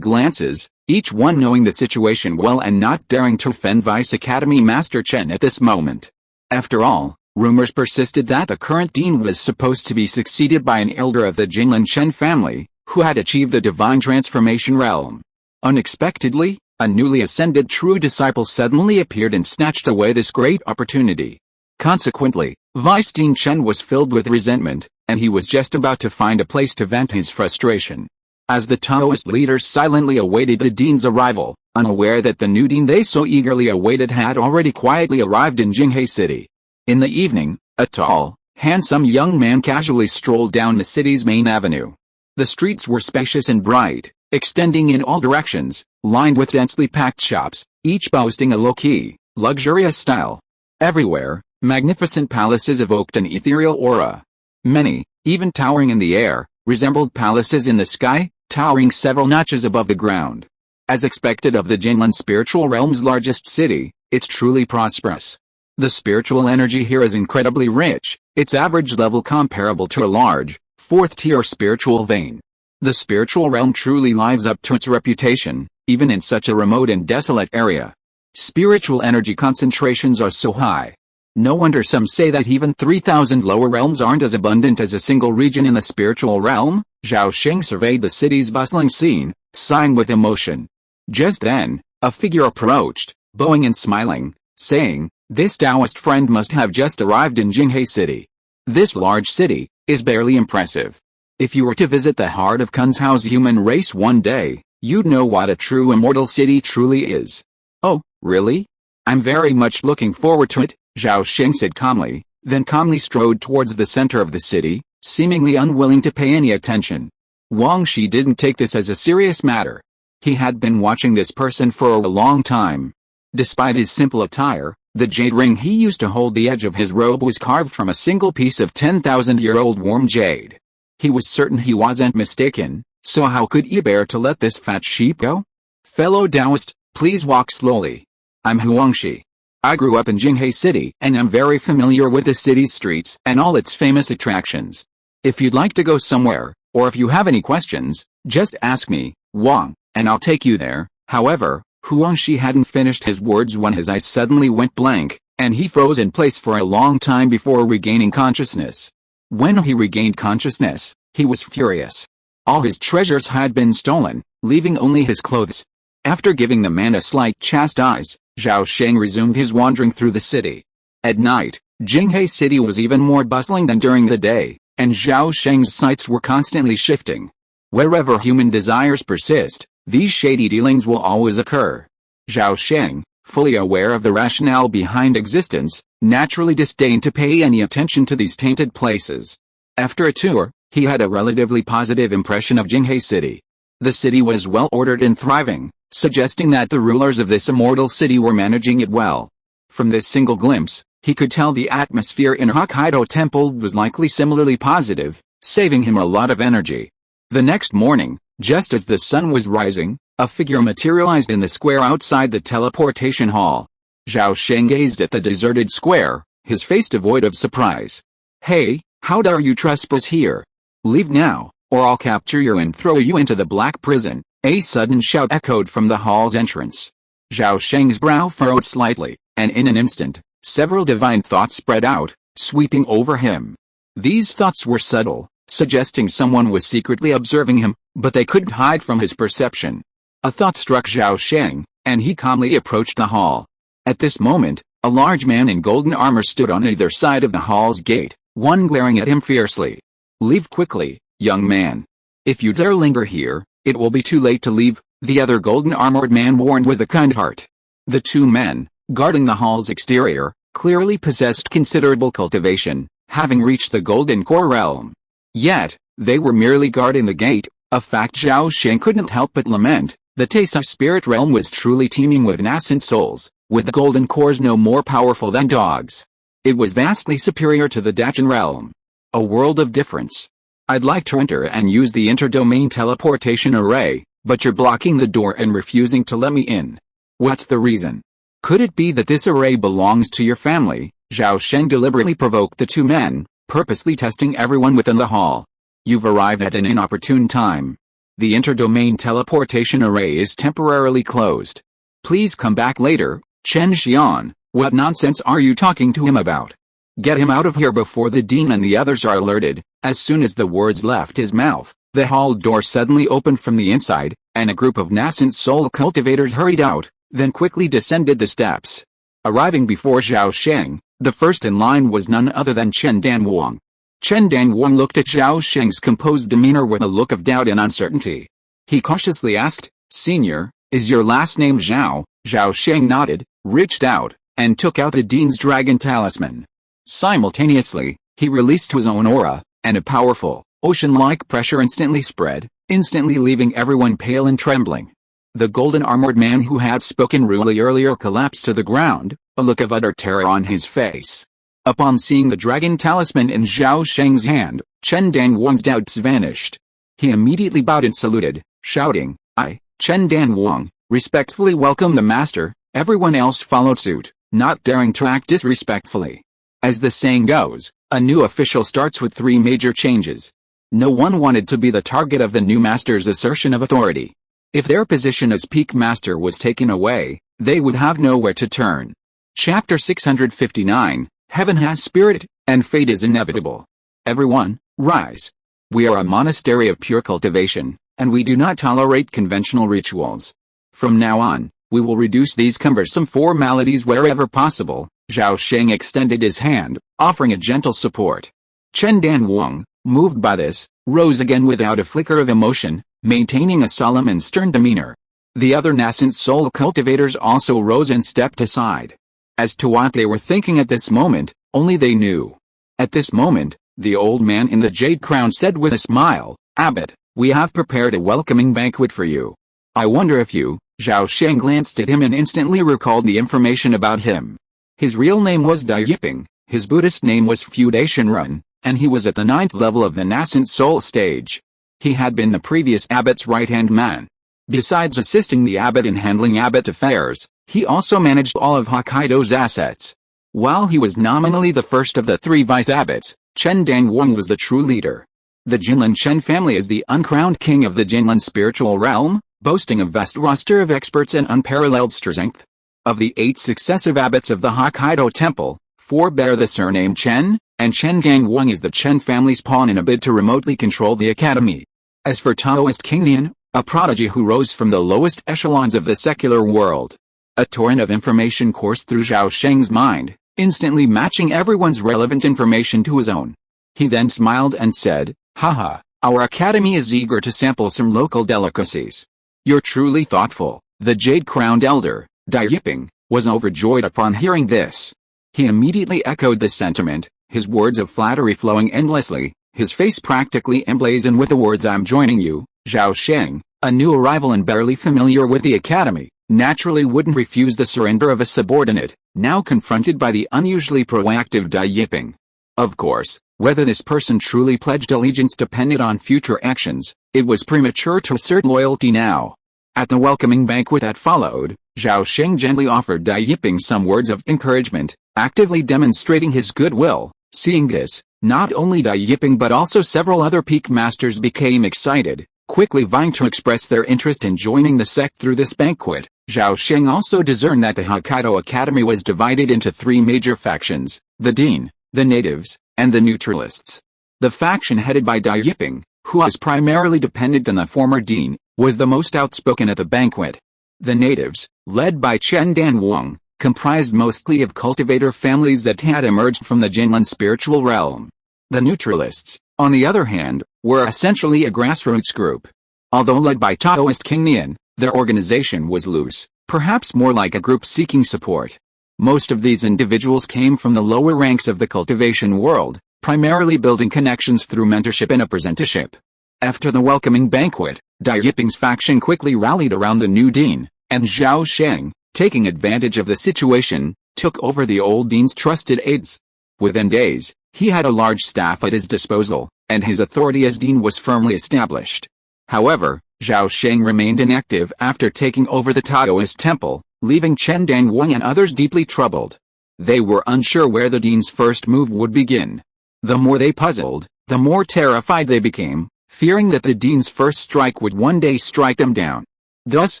glances, each one knowing the situation well and not daring to offend Vice Academy Master Chen at this moment. After all, rumors persisted that the current dean was supposed to be succeeded by an elder of the Jinlin Chen family, who had achieved the divine transformation realm. Unexpectedly, a newly ascended true disciple suddenly appeared and snatched away this great opportunity. Consequently, Vice Dean Chen was filled with resentment, and he was just about to find a place to vent his frustration. As the Taoist leaders silently awaited the dean's arrival, unaware that the new dean they so eagerly awaited had already quietly arrived in Jinghe City. In the evening, a tall, handsome young man casually strolled down the city's main avenue. The streets were spacious and bright, extending in all directions, lined with densely packed shops, each boasting a low-key, luxurious style. Everywhere, magnificent palaces evoked an ethereal aura. Many, even towering in the air, resembled palaces in the sky, towering several notches above the ground. As expected of the Jinlin spiritual realm's largest city, it's truly prosperous. The spiritual energy here is incredibly rich, its average level comparable to a large, fourth-tier spiritual vein. The spiritual realm truly lives up to its reputation, even in such a remote and desolate area. Spiritual energy concentrations are so high. No wonder some say that even 3,000 lower realms aren't as abundant as a single region in the spiritual realm. Zhao Sheng surveyed the city's bustling scene, sighing with emotion. Just then, a figure approached, bowing and smiling, saying, "This Taoist friend must have just arrived in Jinghe City. This large city is barely impressive. If you were to visit the heart of Kunzhao's human race one day, you'd know what a true immortal city truly is." "Oh, really? I'm very much looking forward to it," Zhao Sheng said calmly, then calmly strode towards the center of the city, seemingly unwilling to pay any attention. Wang Shi didn't take this as a serious matter. He had been watching this person for a long time. Despite his simple attire, the jade ring he used to hold the edge of his robe was carved from a single piece of 10,000-year-old warm jade. He was certain he wasn't mistaken, so how could he bear to let this fat sheep go? "Fellow Taoist, please walk slowly. I'm Huangshi. I grew up in Jinghe City and am very familiar with the city's streets and all its famous attractions. If you'd like to go somewhere, or if you have any questions, just ask me, Wang, and I'll take you there." However, Huangshi hadn't finished his words when his eyes suddenly went blank, and he froze in place for a long time before regaining consciousness. When he regained consciousness, he was furious. All his treasures had been stolen, leaving only his clothes. After giving the man a slight chastise, Zhao Sheng resumed his wandering through the city. At night, Jinghe City was even more bustling than during the day, and Zhao Sheng's sights were constantly shifting. Wherever human desires persist, these shady dealings will always occur. Zhao Sheng, fully aware of the rationale behind existence, naturally disdained to pay any attention to these tainted places. After a tour, he had a relatively positive impression of Jinghe City. The city was well-ordered and thriving, suggesting that the rulers of this immortal city were managing it well. From this single glimpse, he could tell the atmosphere in Hokkaido Temple was likely similarly positive, saving him a lot of energy. The next morning, just as the sun was rising, a figure materialized in the square outside the teleportation hall. Zhao Sheng gazed at the deserted square, his face devoid of surprise. "Hey, how dare you trespass here? Leave now, or I'll capture you and throw you into the black prison," a sudden shout echoed from the hall's entrance. Zhao Sheng's brow furrowed slightly, and in an instant, several divine thoughts spread out, sweeping over him. These thoughts were subtle, suggesting someone was secretly observing him, but they couldn't hide from his perception. A thought struck Zhao Sheng, and he calmly approached the hall. At this moment, a large man in golden armor stood on either side of the hall's gate, one glaring at him fiercely. "Leave quickly, young man. If you dare linger here, it will be too late to leave," the other golden-armored man warned with a kind heart. The two men, guarding the hall's exterior, clearly possessed considerable cultivation, having reached the Golden Core realm. Yet, they were merely guarding the gate, a fact Zhao Sheng couldn't help but lament. The Tesa spirit realm was truly teeming with nascent souls, with the Golden Cores no more powerful than dogs. It was vastly superior to the Dachan realm. A world of difference. "I'd like to enter and use the interdomain teleportation array, but you're blocking the door and refusing to let me in. What's the reason? Could it be that this array belongs to your family?" Zhao Sheng deliberately provoked the two men, purposely testing everyone within the hall. "You've arrived at an inopportune time. The interdomain teleportation array is temporarily closed. Please come back later." "Chen Xian, what nonsense are you talking to him about? Get him out of here before the dean and the others are alerted." As soon as the words left his mouth, the hall door suddenly opened from the inside, and a group of nascent soul cultivators hurried out, then quickly descended the steps. Arriving before Zhao Sheng, the first in line was none other than Chen Danwang. Chen Danwang looked at Zhao Sheng's composed demeanor with a look of doubt and uncertainty. He cautiously asked, "Senior, is your last name Zhao?" Zhao Sheng nodded, reached out, and took out the dean's dragon talisman. Simultaneously, he released his own aura, and a powerful, ocean-like pressure instantly spread, instantly leaving everyone pale and trembling. The golden-armored man who had spoken rudely earlier collapsed to the ground, a look of utter terror on his face. Upon seeing the dragon talisman in Zhao Sheng's hand, Chen Danwang's doubts vanished. He immediately bowed and saluted, shouting, "I, Chen Danwang, respectfully welcome the master." Everyone else followed suit, not daring to act disrespectfully. As the saying goes, a new official starts with three major changes. No one wanted to be the target of the new master's assertion of authority. If their position as peak master was taken away, they would have nowhere to turn. Chapter 659, Heaven has spirit, and fate is inevitable. Everyone, rise. We are a monastery of pure cultivation, and we do not tolerate conventional rituals. From now on, we will reduce these cumbersome formalities wherever possible. Zhao Sheng extended his hand, offering a gentle support. Chen Danwang, moved by this, rose again without a flicker of emotion, maintaining a solemn and stern demeanor. The other nascent soul cultivators also rose and stepped aside. As to what they were thinking at this moment, only they knew. At this moment, the old man in the jade crown said with a smile, "Abbot, we have prepared a welcoming banquet for you. I wonder if you..." Zhao Sheng glanced at him and instantly recalled the information about him. His real name was Dai Yiping, his Buddhist name was Feudation Run, and he was at the 9th level of the nascent soul stage. He had been the previous abbot's right-hand man. Besides assisting the abbot in handling abbot affairs, he also managed all of Hokkaido's assets. While he was nominally the first of the three vice-abbots, Chen Danwang was the true leader. The Jinlin Chen family is the uncrowned king of the Jinlin spiritual realm, boasting a vast roster of experts and unparalleled strength. Of the 8 successive abbots of the Hokkaido temple, 4 bear the surname Chen, and Chen Danwang is the Chen family's pawn in a bid to remotely control the academy. As for Taoist King Nian, a prodigy who rose from the lowest echelons of the secular world. A torrent of information coursed through Zhao Sheng's mind, instantly matching everyone's relevant information to his own. He then smiled and said, "Haha, our academy is eager to sample some local delicacies." "You're truly thoughtful." The jade-crowned elder, Dai Yiping, was overjoyed upon hearing this. He immediately echoed the sentiment, his words of flattery flowing endlessly, his face practically emblazoned with the words, "I'm joining you." Zhao Sheng, a new arrival and barely familiar with the academy, naturally wouldn't refuse the surrender of a subordinate, now confronted by the unusually proactive Dai Yiping. Of course, whether this person truly pledged allegiance depended on future actions. It was premature to assert loyalty now. At the welcoming banquet that followed, Zhao Sheng gently offered Dai Yiping some words of encouragement, actively demonstrating his goodwill. Seeing this, not only Dai Yiping but also several other peak masters became excited, quickly vying to express their interest in joining the sect through this banquet. Zhao Sheng also discerned that the Hokkaido Academy was divided into 3 major factions: the Dean, the Natives, and the Neutralists. The faction headed by Dai Yiping, who was primarily dependent on the former Dean, was the most outspoken at the banquet. The natives, led by Chen Danwang, comprised mostly of cultivator families that had emerged from the Jinlan spiritual realm. The neutralists, on the other hand, were essentially a grassroots group. Although led by Taoist King Nian, their organization was loose, perhaps more like a group seeking support. Most of these individuals came from the lower ranks of the cultivation world, primarily building connections through mentorship and apprenticeship. After the welcoming banquet, Dai Yiping's faction quickly rallied around the new dean, and Zhao Sheng, taking advantage of the situation, took over the old dean's trusted aides. Within days, he had a large staff at his disposal, and his authority as dean was firmly established. However, Zhao Sheng remained inactive after taking over the Taoist temple, leaving Chen Danwang and others deeply troubled. They were unsure where the dean's first move would begin. The more they puzzled, the more terrified they became, fearing that the dean's first strike would one day strike them down. Thus,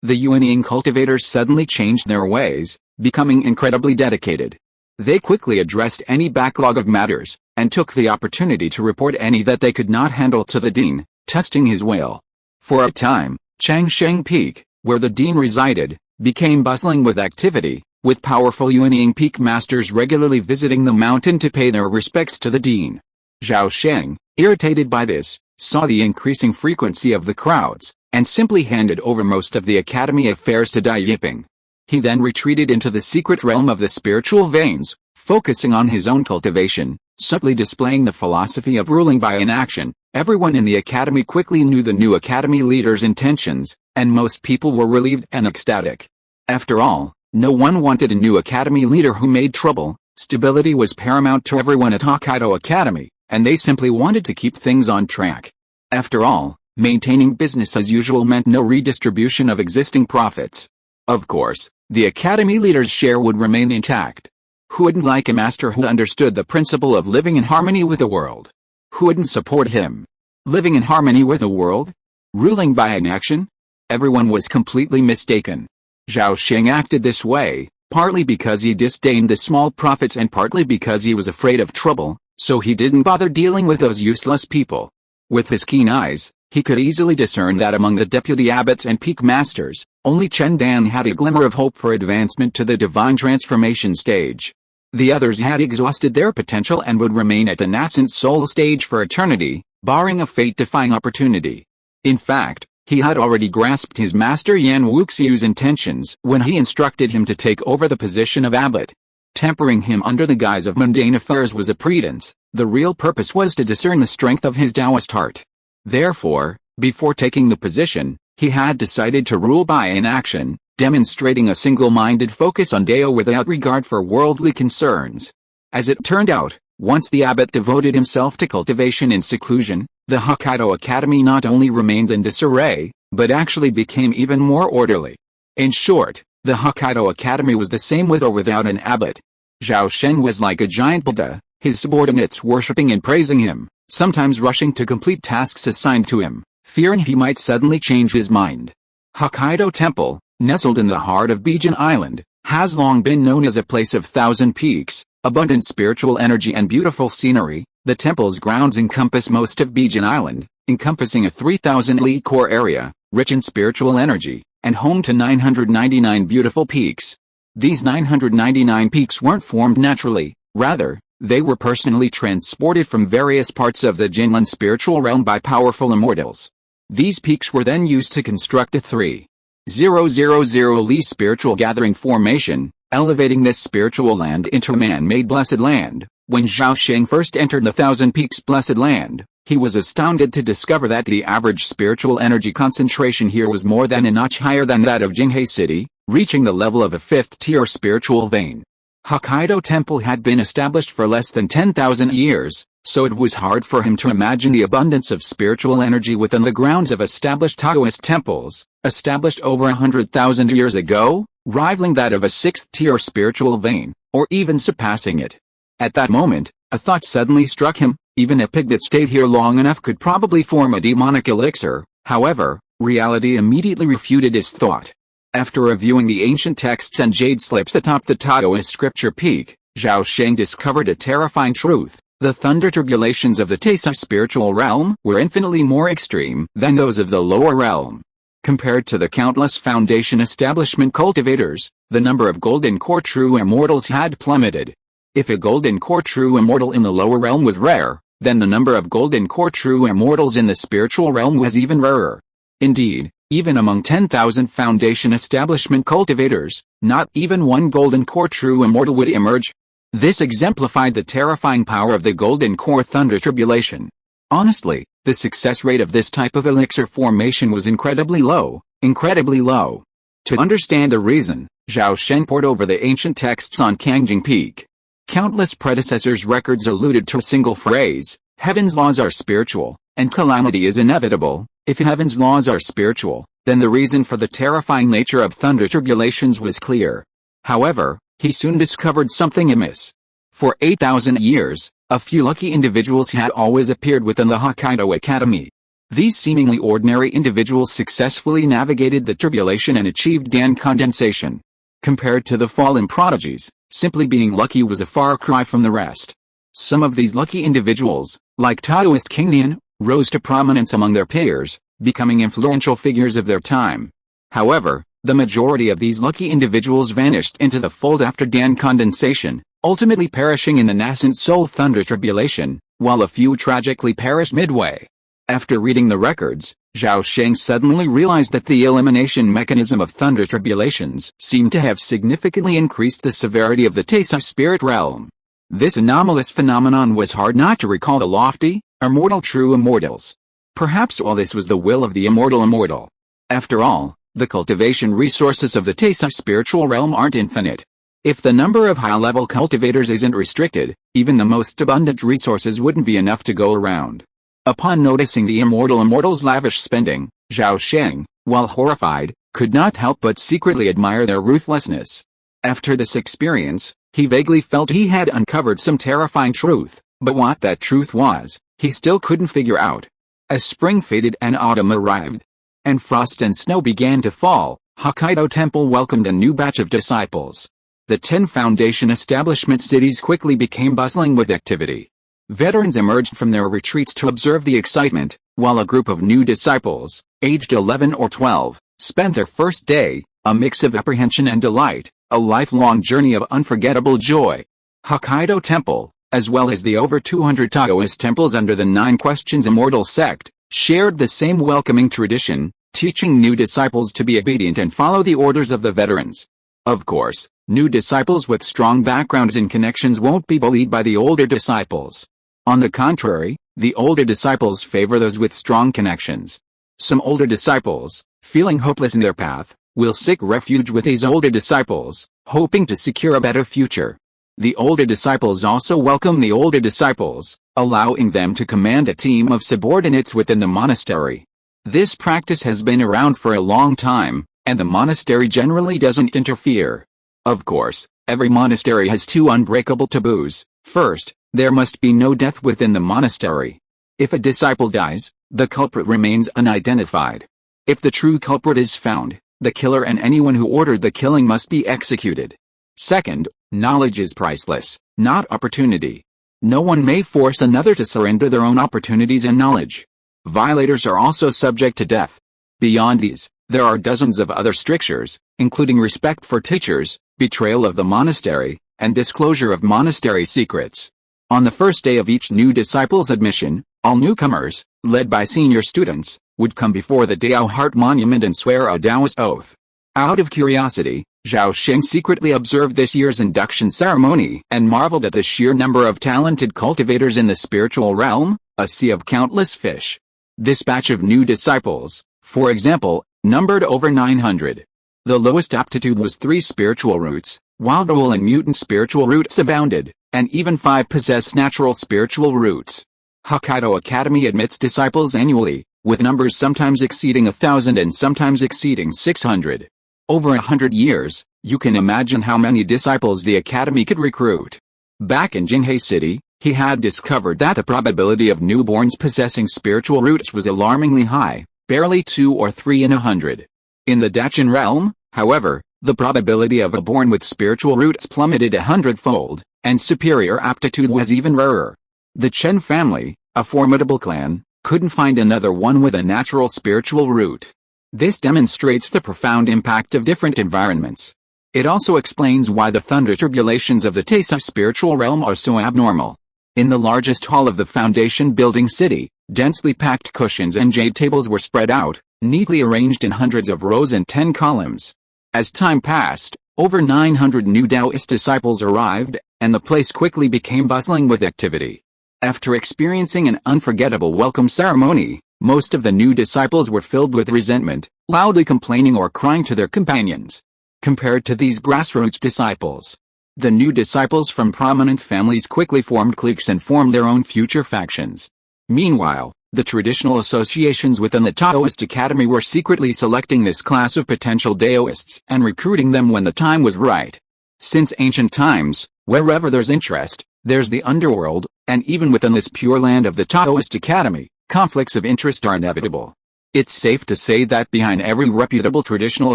the Yuanying cultivators suddenly changed their ways, becoming incredibly dedicated. They quickly addressed any backlog of matters, and took the opportunity to report any that they could not handle to the dean, testing his will. For a time, Changsheng Peak, where the dean resided, became bustling with activity, with powerful Yuanying peak masters regularly visiting the mountain to pay their respects to the dean. Zhao Sheng, irritated by this, saw the increasing frequency of the crowds, and simply handed over most of the academy affairs to Dai Yiping. He then retreated into the secret realm of the spiritual veins, focusing on his own cultivation, subtly displaying the philosophy of ruling by inaction. Everyone in the academy quickly knew the new academy leader's intentions, and most people were relieved and ecstatic. After all, no one wanted a new academy leader who made trouble. Stability was paramount to everyone at Hokkaido Academy, and they simply wanted to keep things on track. After all, maintaining business as usual meant no redistribution of existing profits. Of course, the academy leader's share would remain intact. Who wouldn't like a master who understood the principle of living in harmony with the world? Who wouldn't support him? Living in harmony with the world? Ruling by inaction? Everyone was completely mistaken. Zhao Sheng acted this way, partly because he disdained the small profits and partly because he was afraid of trouble, so he didn't bother dealing with those useless people. With his keen eyes, he could easily discern that among the deputy abbots and peak masters, only Chen Dan had a glimmer of hope for advancement to the divine transformation stage. The others had exhausted their potential and would remain at the nascent soul stage for eternity, barring a fate-defying opportunity. In fact, he had already grasped his master Yan Wuxiu's intentions when he instructed him to take over the position of abbot. Tempering him under the guise of mundane affairs was a pretense. The real purpose was to discern the strength of his Taoist heart. Therefore, before taking the position, he had decided to rule by inaction, demonstrating a single-minded focus on Dao without regard for worldly concerns. As it turned out, once the abbot devoted himself to cultivation in seclusion, the Hokkaido Academy not only remained in disarray, but actually became even more orderly. In short, the Hokkaido Academy was the same with or without an abbot. Zhao Sheng was like a giant Buddha, his subordinates worshipping and praising him, sometimes rushing to complete tasks assigned to him, fearing he might suddenly change his mind. Hokkaido Temple, nestled in the heart of Bijin Island, has long been known as a place of thousand peaks, abundant spiritual energy and beautiful scenery. The temple's grounds encompass most of Bijin Island, encompassing a 3,000-li core area, rich in spiritual energy, and home to 999 beautiful peaks. These 999 peaks weren't formed naturally, rather, they were personally transported from various parts of the Jinlan spiritual realm by powerful immortals. These peaks were then used to construct a 3,000-li spiritual gathering formation, elevating this spiritual land into a man-made blessed land. When Zhao Sheng first entered the Thousand Peaks Blessed Land, he was astounded to discover that the average spiritual energy concentration here was more than a notch higher than that of Jinghei City, reaching the level of a fifth-tier spiritual vein. Hokkaido Temple had been established for less than 10,000 years, so it was hard for him to imagine the abundance of spiritual energy within the grounds of established Taoist temples, established over 100,000 years ago, rivaling that of a sixth-tier spiritual vein, or even surpassing it. At that moment, a thought suddenly struck him: even a pig that stayed here long enough could probably form a demonic elixir. However, reality immediately refuted his thought. After reviewing the ancient texts and jade slips atop the Taoist scripture peak, Zhao Sheng discovered a terrifying truth: the thunder turbulations of the Taisa spiritual realm were infinitely more extreme than those of the lower realm. Compared to the countless foundation establishment cultivators, the number of golden core true immortals had plummeted. If a golden core true immortal in the lower realm was rare, then the number of golden core true immortals in the spiritual realm was even rarer. Indeed, even among 10,000 foundation establishment cultivators, not even one golden core true immortal would emerge. This exemplified the terrifying power of the golden core thunder tribulation. Honestly, the success rate of this type of elixir formation was incredibly low, incredibly low. To understand the reason, Zhao Sheng pored over the ancient texts on Kangjing Peak. Countless predecessors' records alluded to a single phrase: heaven's laws are spiritual, and calamity is inevitable. If heaven's laws are spiritual, then the reason for the terrifying nature of thunder tribulations was clear. However, he soon discovered something amiss. For 8,000 years, a few lucky individuals had always appeared within the Hokkaido Academy. These seemingly ordinary individuals successfully navigated the tribulation and achieved Dan condensation. Compared to the fallen prodigies, simply being lucky was a far cry from the rest. Some of these lucky individuals, like Taoist King Nian, rose to prominence among their peers, becoming influential figures of their time. However, the majority of these lucky individuals vanished into the fold after Dan condensation, ultimately perishing in the nascent soul thunder tribulation, while a few tragically perished midway. After reading the records, Zhao Sheng suddenly realized that the elimination mechanism of thunder tribulations seemed to have significantly increased the severity of the Taisai spirit realm. This anomalous phenomenon was hard not to recall the lofty, immortal true immortals. Perhaps all this was the will of the immortal. After all, the cultivation resources of the Taisai spiritual realm aren't infinite. If the number of high-level cultivators isn't restricted, even the most abundant resources wouldn't be enough to go around. Upon noticing the immortal's lavish spending, Zhao Sheng, while horrified, could not help but secretly admire their ruthlessness. After this experience, he vaguely felt he had uncovered some terrifying truth, but what that truth was, he still couldn't figure out. As spring faded and autumn arrived, and frost and snow began to fall, Hokkaido Temple welcomed a new batch of disciples. The 10 foundation establishment cities quickly became bustling with activity. Veterans emerged from their retreats to observe the excitement, while a group of new disciples, aged 11 or 12, spent their first day, a mix of apprehension and delight, a lifelong journey of unforgettable joy. Hokkaido Temple, as well as the over 200 Taoist temples under the 9 Questions Immortal sect, shared the same welcoming tradition, teaching new disciples to be obedient and follow the orders of the veterans. Of course, new disciples with strong backgrounds and connections won't be bullied by the older disciples. On the contrary, the older disciples favor those with strong connections. Some older disciples, feeling hopeless in their path, will seek refuge with these older disciples, hoping to secure a better future. The older disciples also welcome the older disciples, allowing them to command a team of subordinates within the monastery. This practice has been around for a long time, and the monastery generally doesn't interfere. Of course, every monastery has 2 unbreakable taboos. First, there must be no death within the monastery. If a disciple dies, the culprit remains unidentified. If the true culprit is found, the killer and anyone who ordered the killing must be executed. Second, knowledge is priceless, not opportunity. No one may force another to surrender their own opportunities and knowledge. Violators are also subject to death. Beyond these, there are dozens of other strictures, including respect for teachers, betrayal of the monastery, and disclosure of monastery secrets. On the first day of each new disciple's admission, all newcomers, led by senior students, would come before the Dao Heart Monument and swear a Taoist oath. Out of curiosity, Zhao Sheng secretly observed this year's induction ceremony and marveled at the sheer number of talented cultivators in the spiritual realm, a sea of countless fish. This batch of new disciples, for example, numbered over 900. The lowest aptitude was 3 spiritual roots, while dual and mutant spiritual roots abounded, and even 5 possessed natural spiritual roots. Hokkaido Academy admits disciples annually, with numbers sometimes exceeding 1,000 and sometimes exceeding 600. Over 100 years, you can imagine how many disciples the academy could recruit. Back in Jinghei City, he had discovered that the probability of newborns possessing spiritual roots was alarmingly high, barely 2 or 3 in 100. In the Dachan realm, however, the probability of a born with spiritual roots plummeted 100-fold, and superior aptitude was even rarer. The Chen family, a formidable clan, couldn't find another one with a natural spiritual root. This demonstrates the profound impact of different environments. It also explains why the thunder tribulations of the Taisa spiritual realm are so abnormal. In the largest hall of the foundation building city, densely packed cushions and jade tables were spread out, neatly arranged in hundreds of rows and 10 columns. As time passed, over 900 new Taoist disciples arrived, and the place quickly became bustling with activity. After experiencing an unforgettable welcome ceremony, most of the new disciples were filled with resentment, loudly complaining or crying to their companions. Compared to these grassroots disciples, the new disciples from prominent families quickly formed cliques and formed their own future factions. Meanwhile, the traditional associations within the Taoist Academy were secretly selecting this class of potential Taoists and recruiting them when the time was right. Since ancient times, wherever there's interest, there's the underworld, and even within this pure land of the Taoist Academy, conflicts of interest are inevitable. It's safe to say that behind every reputable traditional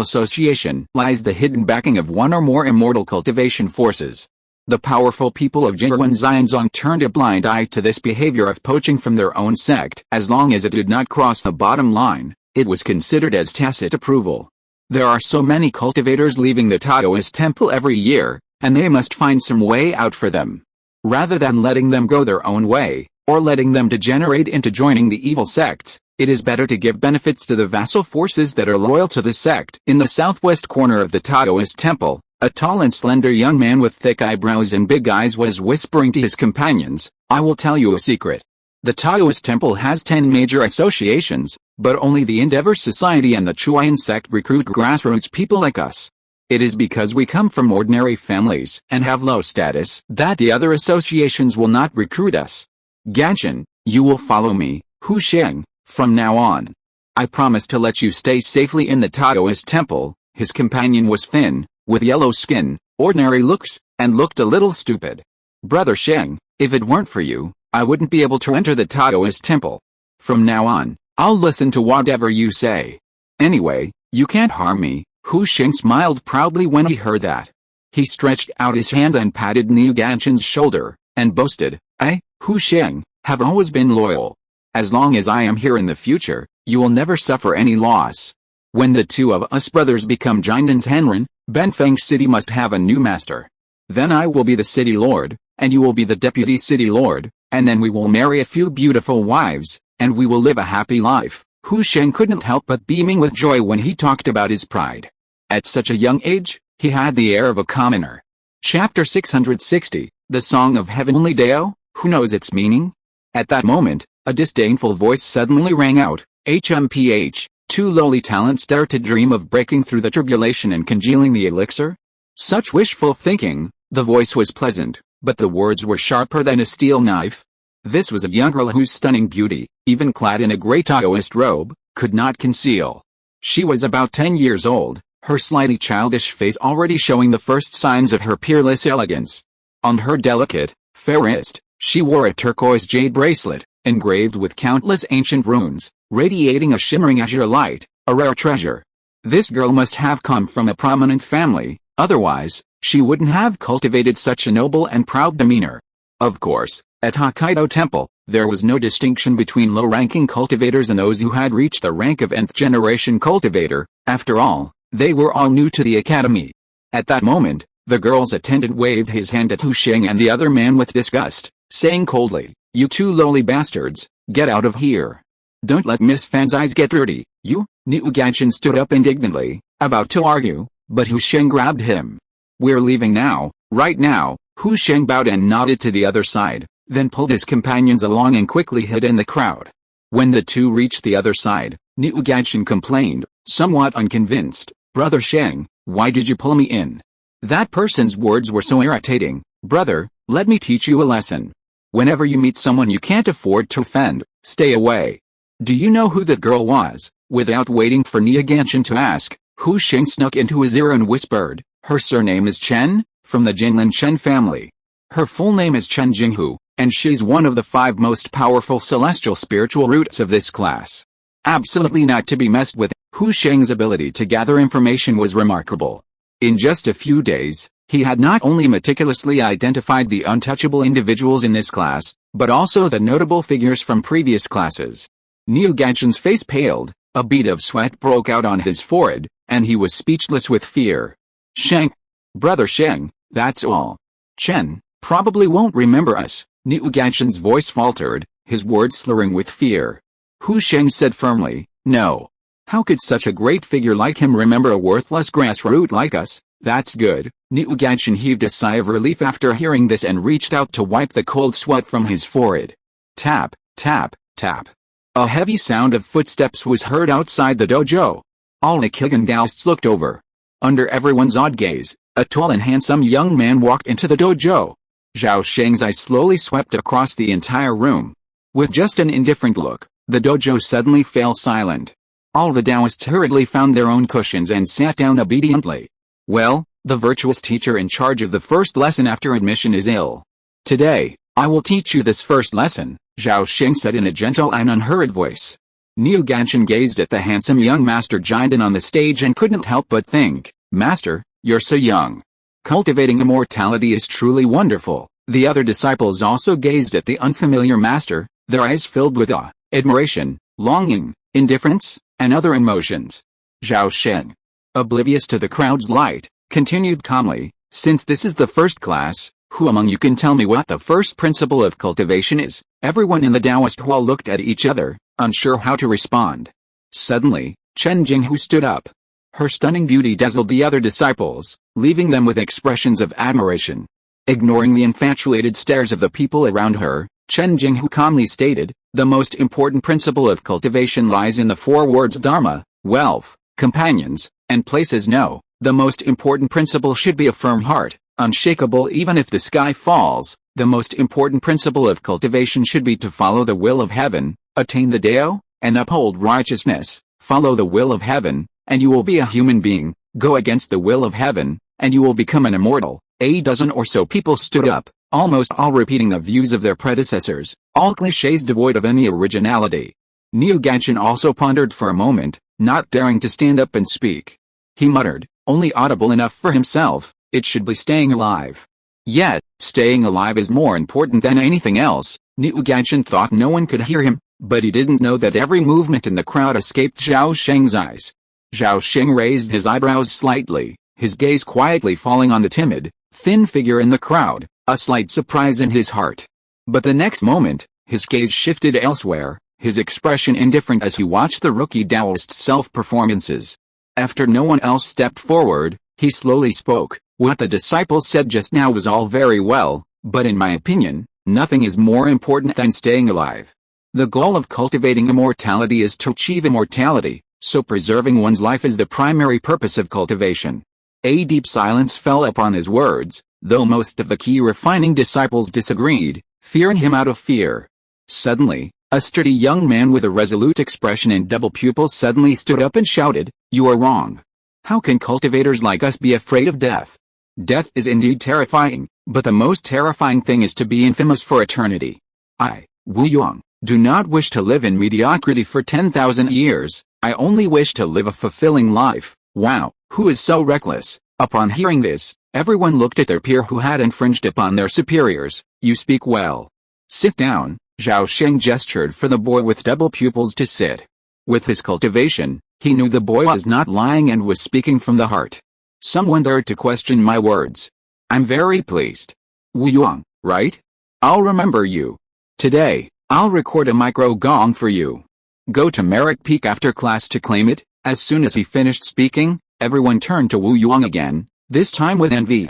association lies the hidden backing of one or more immortal cultivation forces. The powerful people of Jingguan Xianzong turned a blind eye to this behavior of poaching from their own sect. As long as it did not cross the bottom line, it was considered as tacit approval. There are so many cultivators leaving the Taoist temple every year, and they must find some way out for them. Rather than letting them go their own way, or letting them degenerate into joining the evil sects, it is better to give benefits to the vassal forces that are loyal to the sect. In the southwest corner of the Taoist temple, a tall and slender young man with thick eyebrows and big eyes was whispering to his companions, "I will tell you a secret. The Taoist temple has 10 major associations, but only the Endeavor Society and the Chuayan sect recruit grassroots people like us. It is because we come from ordinary families and have low status that the other associations will not recruit us. Ganshin, you will follow me, Hu Sheng, from now on. I promise to let you stay safely in the Taoist temple." His companion was thin, with yellow skin, ordinary looks, and looked a little stupid. "Brother Sheng, if it weren't for you, I wouldn't be able to enter the Taoist temple. From now on, I'll listen to whatever you say. Anyway, you can't harm me." Hu Sheng smiled proudly when he heard that. He stretched out his hand and patted Niu Ganshin's shoulder, and boasted, "I, Hu Sheng, have always been loyal. As long as I am here in the future, you will never suffer any loss. When the two of us brothers become Jindan's Henren, Benfeng City must have a new master. Then I will be the city lord, and you will be the deputy city lord, and then we will marry a few beautiful wives, and we will live a happy life." Hu Sheng couldn't help but beaming with joy when he talked about his pride. At such a young age, he had the air of a commoner. Chapter 660, The Song of Heavenly Dao, Who knows its meaning? At that moment, a disdainful voice suddenly rang out, "HMPH, two lowly talents dare to dream of breaking through the tribulation and congealing the elixir?" Such wishful thinking. The voice was pleasant, but the words were sharper than a steel knife. This was a young girl whose stunning beauty, even clad in a grey Taoist robe, could not conceal. She was about 10 years old, her slightly childish face already showing the first signs of her peerless elegance. On her delicate, fair wrist, she wore a turquoise jade bracelet, engraved with countless ancient runes, radiating a shimmering azure light, a rare treasure. This girl must have come from a prominent family, otherwise, she wouldn't have cultivated such a noble and proud demeanor. Of course, at Hokkaido Temple, there was no distinction between low-ranking cultivators and those who had reached the rank of nth-generation cultivator. After all, they were all new to the academy. At that moment, the girl's attendant waved his hand at Hu Sheng and the other man with disgust, saying coldly, "You two lowly bastards, get out of here. Don't let Miss Fan's eyes get dirty, you." Niu Ganshin stood up indignantly, about to argue, but Hu Sheng grabbed him. "We're leaving now, right now." Hu Sheng bowed and nodded to the other side, then pulled his companions along and quickly hid in the crowd. When the two reached the other side, Niu Ganshin complained, somewhat unconvinced, "Brother Sheng, why did you pull me in?" That person's words were so irritating. "Brother, let me teach you a lesson. Whenever you meet someone you can't afford to offend, stay away." "Do you know who that girl was?" Without waiting for Niu Ganshin to ask, Hu Sheng snuck into his ear and whispered, "Her surname is Chen, from the Jinlin Chen family. Her full name is Chen Jinghu, and she's one of the 5 most powerful celestial spiritual roots of this class. Absolutely not to be messed with." Hu Sheng's ability to gather information was remarkable. In just a few days, he had not only meticulously identified the untouchable individuals in this class, but also the notable figures from previous classes. Niu Ganshin's face paled, A bead of sweat broke out on his forehead, and he was speechless with fear. Sheng. Brother Sheng, that's all. Chen probably won't remember us. Niu Ganshan's voice faltered, his words slurring with fear. Hu Sheng said firmly, no. How could such a great figure like him remember a worthless grassroot like us? That's good. Niu Ganshan heaved a sigh of relief after hearing this and reached out to wipe the cold sweat from his forehead. Tap, tap, tap. A heavy sound of footsteps was heard outside the dojo. All Nichigan Daoists looked over. Under everyone's odd gaze, a tall and handsome young man walked into the dojo. Zhao Sheng's eyes slowly swept across the entire room. With just an indifferent look, the dojo suddenly fell silent. All the Daoists hurriedly found their own cushions and sat down obediently. Well, the virtuous teacher in charge of the first lesson after admission is ill. Today, I will teach you this first lesson, Zhao Sheng said in a gentle and unhurried voice. Niu Ganshan gazed at the handsome young master Jinden on the stage and couldn't help but think, Master, you're so young. Cultivating immortality is truly wonderful. The other disciples also gazed at the unfamiliar master, their eyes filled with awe, admiration, longing, indifference, and other emotions. Zhao Sheng, oblivious to the crowd's light, continued calmly, since this is the first class, who among you can tell me what the first principle of cultivation is? Everyone in the Taoist hall looked at each other, unsure how to respond. Suddenly, Chen Jinghu stood up. Her stunning beauty dazzled the other disciples, leaving them with expressions of admiration. Ignoring the infatuated stares of the people around her, Chen Jinghu calmly stated, the most important principle of cultivation lies in the four words Dharma, wealth, companions, and places. No, the most important principle should be a firm heart, unshakable even if the sky falls. The most important principle of cultivation should be to follow the will of heaven, attain the Tao, and uphold righteousness. Follow the will of heaven, and you will be a human being. Go against the will of heaven, and you will become an immortal. A dozen or so people stood up, almost all repeating the views of their predecessors, all clichés devoid of any originality. Niu Ganshan also pondered for a moment, not daring to stand up and speak. He muttered, only audible enough for himself, it should be staying alive. Yet, staying alive is more important than anything else. Niu Ganshan thought no one could hear him, but he didn't know that every movement in the crowd escaped Zhao Sheng's eyes. Zhao Sheng raised his eyebrows slightly, his gaze quietly falling on the timid, thin figure in the crowd, a slight surprise in his heart. But the next moment, his gaze shifted elsewhere, his expression indifferent as he watched the rookie Taoist's self-performances. After no one else stepped forward, he slowly spoke. What the disciples said just now was all very well, but in my opinion, nothing is more important than staying alive. The goal of cultivating immortality is to achieve immortality, so preserving one's life is the primary purpose of cultivation. A deep silence fell upon his words, though most of the key refining disciples disagreed, fearing him out of fear. Suddenly, a sturdy young man with a resolute expression and double pupils suddenly stood up and shouted, "You are wrong. How can cultivators like us be afraid of death? Death is indeed terrifying, but the most terrifying thing is to be infamous for eternity. I, Wu Yuang, do not wish to live in mediocrity for 10,000 years, I only wish to live a fulfilling life." Wow, who is so reckless? Upon hearing this, everyone looked at their peer who had infringed upon their superiors. You speak well. Sit down. Zhao Sheng gestured for the boy with double pupils to sit. With his cultivation, he knew the boy was not lying and was speaking from the heart. Someone dared to question my words. I'm very pleased. Wu Yuang, right? I'll remember you. Today, I'll record a micro gong for you. Go to Merit Peak after class to claim it. As soon as he finished speaking, everyone turned to Wu Yuang again, this time with envy.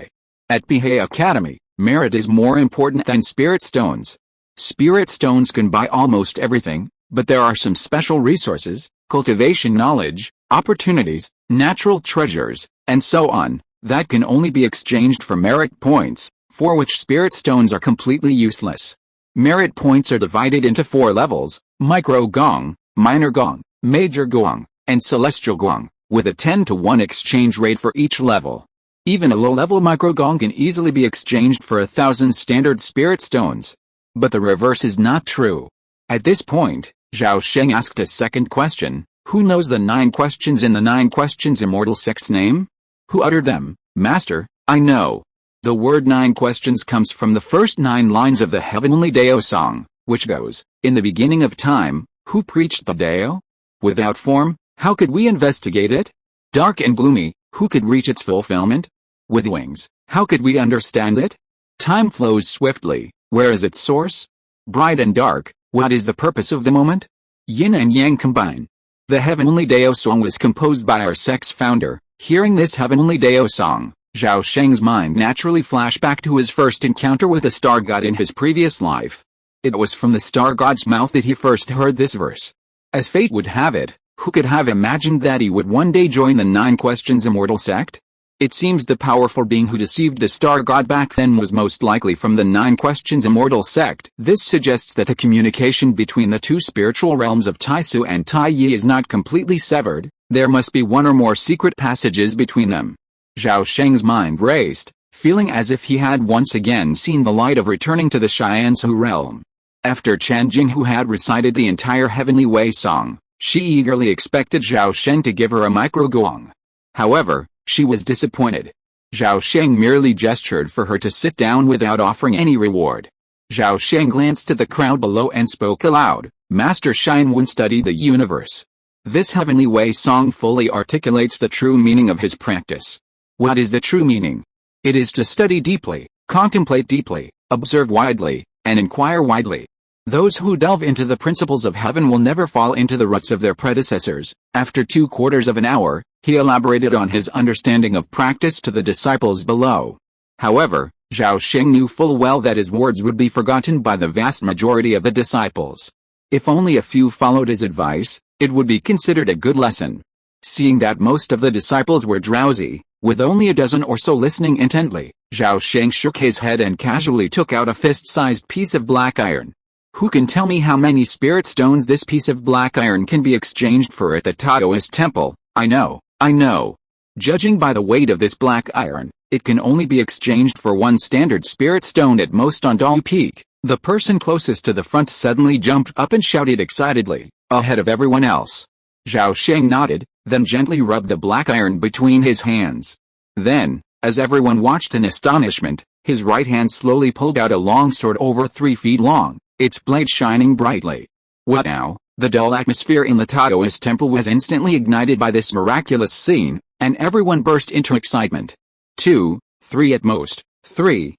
At Bihei Academy, merit is more important than spirit stones. Spirit stones can buy almost everything, but there are some special resources, cultivation knowledge, opportunities, natural treasures, and so on, that can only be exchanged for merit points, for which spirit stones are completely useless. Merit points are divided into 4 levels, micro gong, minor gong, major gong, and celestial gong, with a 10-to-1 exchange rate for each level. Even a low-level micro gong can easily be exchanged for 1,000 standard spirit stones. But the reverse is not true. At this point, Zhao Sheng asked a second question. Who knows the 9 questions in the 9 questions immortal sect's name? Who uttered them? Master, I know. The word 9 questions comes from the first 9 lines of the Heavenly Dao song, which goes, in the beginning of time, who preached the Dao? Without form, how could we investigate it? Dark and gloomy, who could reach its fulfillment? With wings, how could we understand it? Time flows swiftly, where is its source? Bright and dark, what is the purpose of the moment? Yin and yang combine. The Heavenly Dao song was composed by our sect's founder. Hearing this Heavenly Dao song, Zhao Sheng's mind naturally flashed back to his first encounter with the star god in his previous life. It was from the star god's mouth that he first heard this verse. As fate would have it, who could have imagined that he would one day join the 9 Questions Immortal sect? It seems the powerful being who deceived the star god back then was most likely from the 9 Questions Immortal sect. This suggests that the communication between the two spiritual realms of Taisu and Taiyi is not completely severed. There must be one or more secret passages between them. Zhao Sheng's mind raced, feeling as if he had once again seen the light of returning to the Xianzhu realm. After Chen Jinghu had recited the entire Heavenly Way song, she eagerly expected Zhao Sheng to give her a micro-gong. However, she was disappointed. Zhao Sheng merely gestured for her to sit down without offering any reward. Zhao Sheng glanced at the crowd below and spoke aloud, Master Shinwen studied the universe. This Heavenly Way song fully articulates the true meaning of his practice. What is the true meaning? It is to study deeply, contemplate deeply, observe widely, and inquire widely. Those who delve into the principles of heaven will never fall into the ruts of their predecessors. After 2/4 of an hour, he elaborated on his understanding of practice to the disciples below. However, Zhao Sheng knew full well that his words would be forgotten by the vast majority of the disciples. If only a few followed his advice, it would be considered a good lesson. Seeing that most of the disciples were drowsy, with only a dozen or so listening intently, Zhao Sheng shook his head and casually took out a fist-sized piece of black iron. Who can tell me how many spirit stones this piece of black iron can be exchanged for at the Taoist temple? I know. Judging by the weight of this black iron, it can only be exchanged for 1 standard spirit stone at most on Dao Peak. The person closest to the front suddenly jumped up and shouted excitedly, ahead of everyone else. Zhao Sheng nodded, then gently rubbed the black iron between his hands. Then, as everyone watched in astonishment, his right hand slowly pulled out a long sword over 3 feet long, its blade shining brightly. What now? The dull atmosphere in the Taoist temple was instantly ignited by this miraculous scene, and everyone burst into excitement. 2, 3 at most. 3,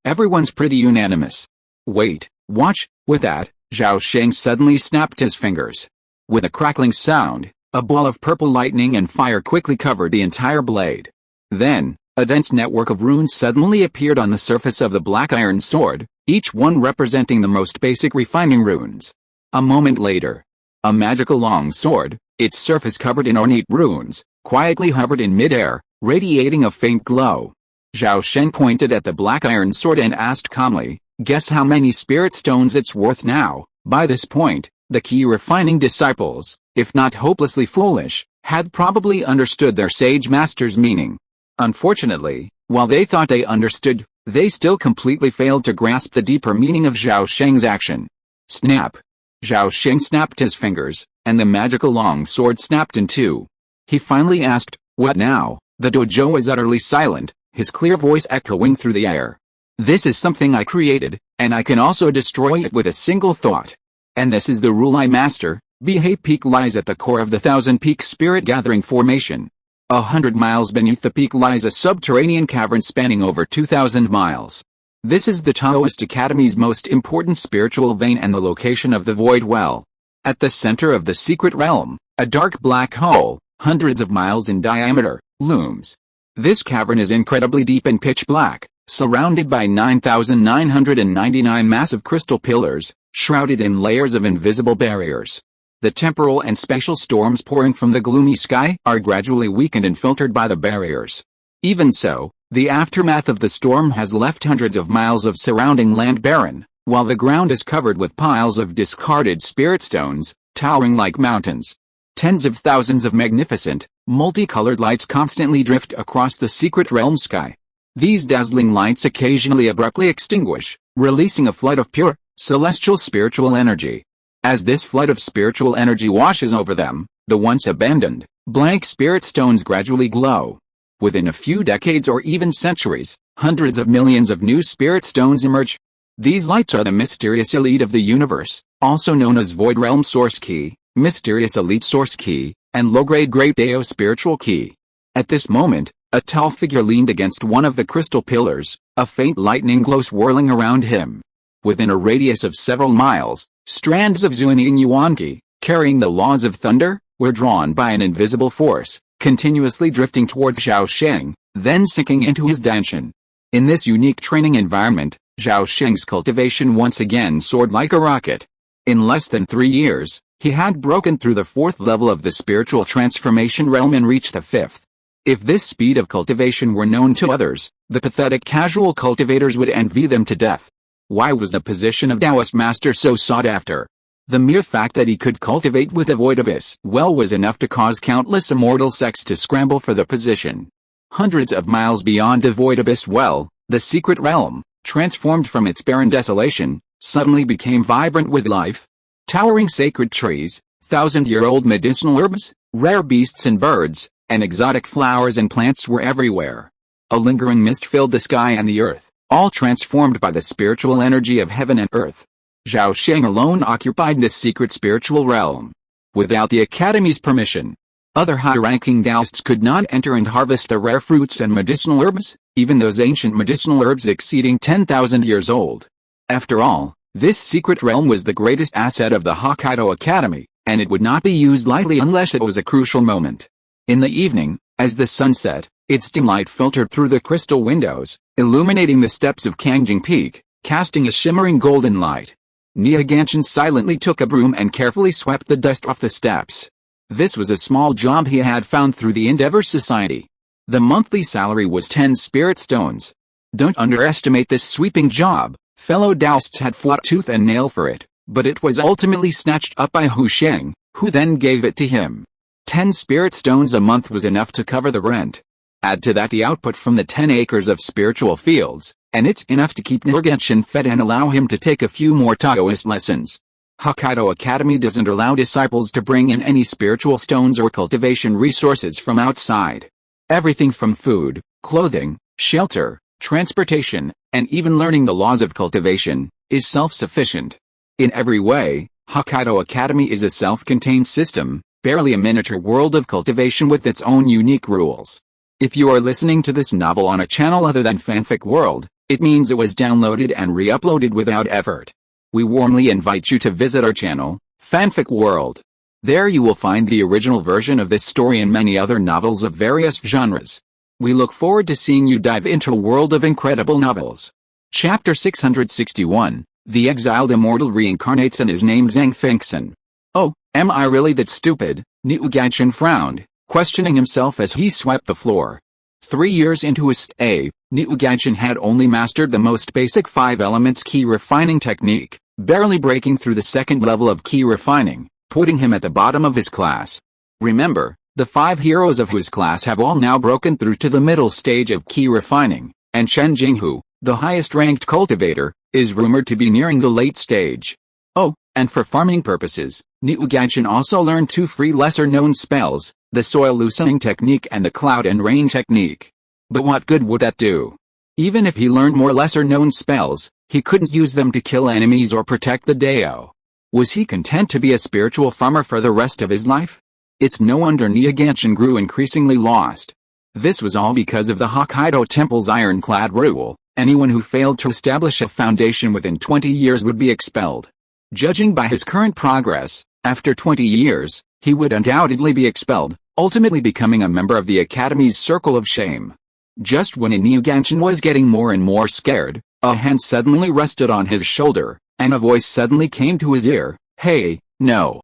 everyone's pretty unanimous. Wait, watch. With that, Zhao Sheng suddenly snapped his fingers. With a crackling sound, a ball of purple lightning and fire quickly covered the entire blade. Then, a dense network of runes suddenly appeared on the surface of the black iron sword, each one representing the most basic refining runes. A moment later, a magical long sword, its surface covered in ornate runes, quietly hovered in midair, radiating a faint glow. Zhao Sheng pointed at the black iron sword and asked calmly, guess how many spirit stones it's worth now? By this point, the key refining disciples, if not hopelessly foolish, had probably understood their sage master's meaning. Unfortunately, while they thought they understood, they still completely failed to grasp the deeper meaning of Zhao Sheng's action. Snap! Zhao Sheng snapped his fingers, and the magical long sword snapped in 2. He finally asked, what now? The dojo was utterly silent, his clear voice echoing through the air. This is something I created, and I can also destroy it with a single thought. And this is the rule I master. Bihei Peak lies at the core of the Thousand Peak Spirit Gathering Formation. 100 miles beneath the peak lies a subterranean cavern spanning over 2,000 miles. This is the Taoist Academy's most important spiritual vein and the location of the Void Well. At the center of the secret realm, a dark black hole, hundreds of miles in diameter, looms. This cavern is incredibly deep and pitch black, surrounded by 9,999 massive crystal pillars, shrouded in layers of invisible barriers. The temporal and spatial storms pouring from the gloomy sky are gradually weakened and filtered by the barriers. Even so, the aftermath of the storm has left hundreds of miles of surrounding land barren, while the ground is covered with piles of discarded spirit stones, towering like mountains. Tens of thousands of magnificent, multicolored lights constantly drift across the secret realm sky. These dazzling lights occasionally abruptly extinguish, releasing a flood of pure, celestial spiritual energy. As this flood of spiritual energy washes over them, the once abandoned, blank spirit stones gradually glow. Within a few decades or even centuries, hundreds of millions of new spirit stones emerge. These lights are the mysterious elite of the universe, also known as Void Realm Source Key, mysterious elite source key, and low-grade Great Dao spiritual key. At this moment, a tall figure leaned against one of the crystal pillars, a faint lightning glow swirling around him. Within a radius of several miles, strands of Zuaning Yuanqi, carrying the laws of thunder, were drawn by an invisible force, continuously drifting towards Zhao Sheng, then sinking into his danshan. In this unique training environment, Zhao Sheng's cultivation once again soared like a rocket. In less than 3 years, he had broken through the 4th level of the spiritual transformation realm and reached the 5th. If this speed of cultivation were known to others, the pathetic casual cultivators would envy them to death. Why was the position of Taoist master so sought after? The mere fact that he could cultivate with the void abyss well was enough to cause countless immortal sects to scramble for the position. Hundreds of miles beyond the void abyss well, the secret realm, transformed from its barren desolation, suddenly became vibrant with life. Towering sacred trees, 1,000-year-old medicinal herbs, rare beasts and birds, and exotic flowers and plants were everywhere. A lingering mist filled the sky and the earth, all transformed by the spiritual energy of heaven and earth. Zhao Sheng alone occupied this secret spiritual realm. Without the Academy's permission, other high-ranking Taoists could not enter and harvest the rare fruits and medicinal herbs, even those ancient medicinal herbs exceeding 10,000 years old. After all, this secret realm was the greatest asset of the Hokkaido Academy, and it would not be used lightly unless it was a crucial moment. In the evening, as the sun set, its dim light filtered through the crystal windows, illuminating the steps of Kangjing Peak, casting a shimmering golden light. Niaganshin silently took a broom and carefully swept the dust off the steps. This was a small job he had found through the Endeavor Society. The monthly salary was 10 spirit stones. Don't underestimate this sweeping job. Fellow Taoists had fought tooth and nail for it, but it was ultimately snatched up by Hu Sheng, who then gave it to him. 10 spirit stones a month was enough to cover the rent. Add to that the output from the 10 acres of spiritual fields, and it's enough to keep Niaganshin fed and allow him to take a few more Taoist lessons. Hokkaido Academy doesn't allow disciples to bring in any spiritual stones or cultivation resources from outside. Everything from food, clothing, shelter, transportation, and even learning the laws of cultivation, is self-sufficient. In every way, Hokkaido Academy is a self-contained system, barely a miniature world of cultivation with its own unique rules. If you are listening to this novel on a channel other than Fanfic World, it means it was downloaded and re-uploaded without effort. We warmly invite you to visit our channel, Fanfic World. There you will find the original version of this story and many other novels of various genres. We look forward to seeing you dive into a world of incredible novels. Chapter 661, The Exiled Immortal Reincarnates and is named Zhang Fengxin. Oh, am I really that stupid? Niaganshin frowned, questioning himself as he swept the floor. 3 years into his stay, Niaganshin had only mastered the most basic 5 elements key refining technique, barely breaking through the 2nd level of key refining, putting him at the bottom of his class. Remember, the 5 heroes of his class have all now broken through to the middle stage of key refining, and Chen Jinghu, the highest-ranked cultivator, is rumored to be nearing the late stage. Oh, and for farming purposes, Niaganshin also learned 2 free lesser-known spells, the soil loosening technique and the cloud and rain technique. But what good would that do? Even if he learned more lesser-known spells, he couldn't use them to kill enemies or protect the Dao. Was he content to be a spiritual farmer for the rest of his life? It's no wonder Niaganshin grew increasingly lost. This was all because of the Hokkaido Temple's ironclad rule. Anyone who failed to establish a foundation within 20 years would be expelled. Judging by his current progress, after 20 years, he would undoubtedly be expelled, ultimately becoming a member of the Academy's circle of shame. Just when Niaganshin was getting more and more scared, a hand suddenly rested on his shoulder, and a voice suddenly came to his ear. Hey, no.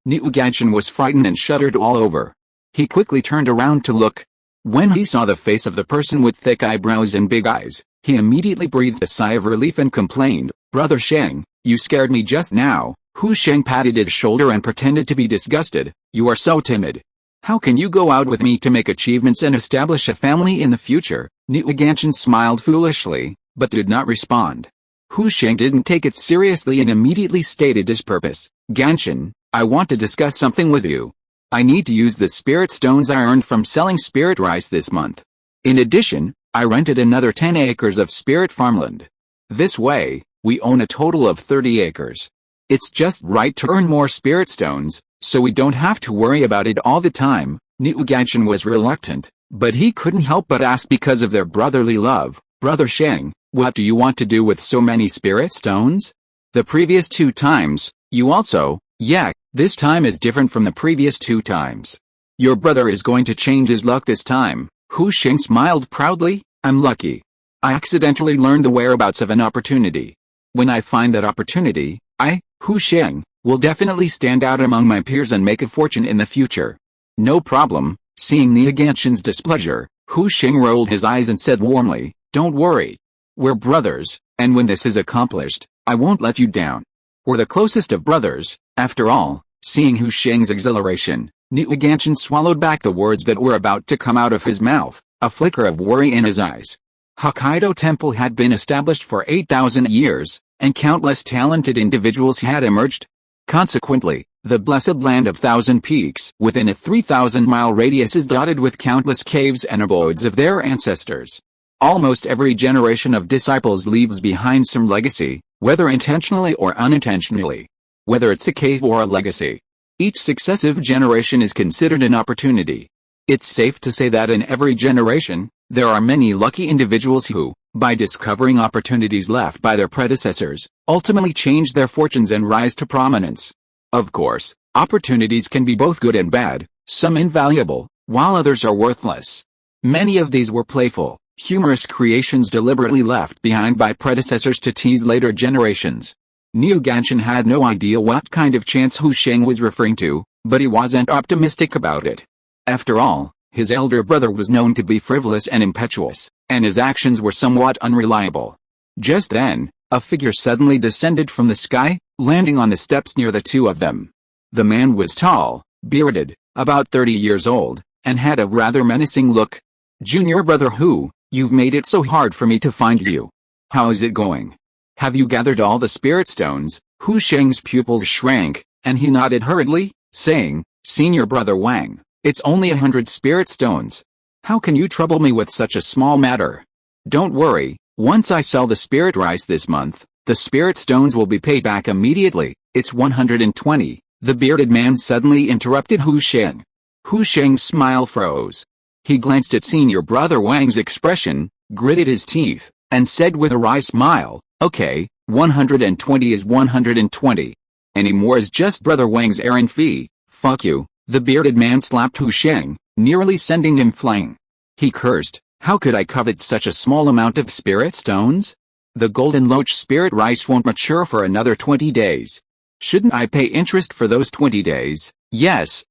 Niaganshin was frightened and shuddered all over. He quickly turned around to look. When he saw the face of the person with thick eyebrows and big eyes, he immediately breathed a sigh of relief and complained, Brother Sheng, you scared me just now. Hu Sheng patted his shoulder and pretended to be disgusted. You are so timid. How can you go out with me to make achievements and establish a family in the future? Niaganshin smiled foolishly, but did not respond. Hu Sheng didn't take it seriously and immediately stated his purpose. Ganshin, I want to discuss something with you. I need to use the spirit stones I earned from selling spirit rice this month. In addition, I rented another 10 acres of spirit farmland. This way, we own a total of 30 acres. It's just right to earn more spirit stones, so we don't have to worry about it all the time. Niu Ganchen was reluctant, but he couldn't help but ask because of their brotherly love. Brother Sheng, what do you want to do with so many spirit stones? The previous 2 times, you also, yeah, this time is different from the previous 2 times. Your brother is going to change his luck this time. Hu Sheng smiled proudly. I'm lucky. I accidentally learned the whereabouts of an opportunity. When I find that opportunity, I, Hu Sheng, will definitely stand out among my peers and make a fortune in the future. No problem. Seeing Niu Ganchen's displeasure, Hu Sheng rolled his eyes and said warmly, don't worry. We're brothers, and when this is accomplished, I won't let you down. We're the closest of brothers, after all. Seeing Hu Sheng's exhilaration, Niu Ganchen swallowed back the words that were about to come out of his mouth, a flicker of worry in his eyes. Hokkaido Temple had been established for 8,000 years, and countless talented individuals had emerged. Consequently, the blessed land of Thousand Peaks within a 3,000-mile radius is dotted with countless caves and abodes of their ancestors. Almost every generation of disciples leaves behind some legacy, whether intentionally or unintentionally. Whether it's a cave or a legacy, each successive generation is considered an opportunity. It's safe to say that in every generation, there are many lucky individuals who, by discovering opportunities left by their predecessors, ultimately change their fortunes and rise to prominence. Of course, opportunities can be both good and bad, some invaluable, while others are worthless. Many of these were playful, humorous creations deliberately left behind by predecessors to tease later generations. Niu Ganchen had no idea what kind of chance Hu Sheng was referring to, but he wasn't optimistic about it. After all, his elder brother was known to be frivolous and impetuous, and his actions were somewhat unreliable. Just then, a figure suddenly descended from the sky, landing on the steps near the two of them. The man was tall, bearded, about 30 years old, and had a rather menacing look. Junior brother Hu, you've made it so hard for me to find you. How is it going? Have you gathered all the spirit stones? Hu Sheng's pupils shrank, and he nodded hurriedly, saying, Senior brother Wang, it's only 100 spirit stones. How can you trouble me with such a small matter? Don't worry, once I sell the spirit rice this month, the spirit stones will be paid back immediately. It's 120. The bearded man suddenly interrupted Hu Sheng. Hu Sheng's smile froze. He glanced at senior brother Wang's expression, gritted his teeth, and said with a wry smile, okay, 120 is 120. Any more is just brother Wang's errand fee. Fuck you. The bearded man slapped Hu Sheng, nearly sending him flying. He cursed, how could I covet such a small amount of spirit stones? The golden loach spirit rice won't mature for another 20 days. Shouldn't I pay interest for those 20 days? Yes,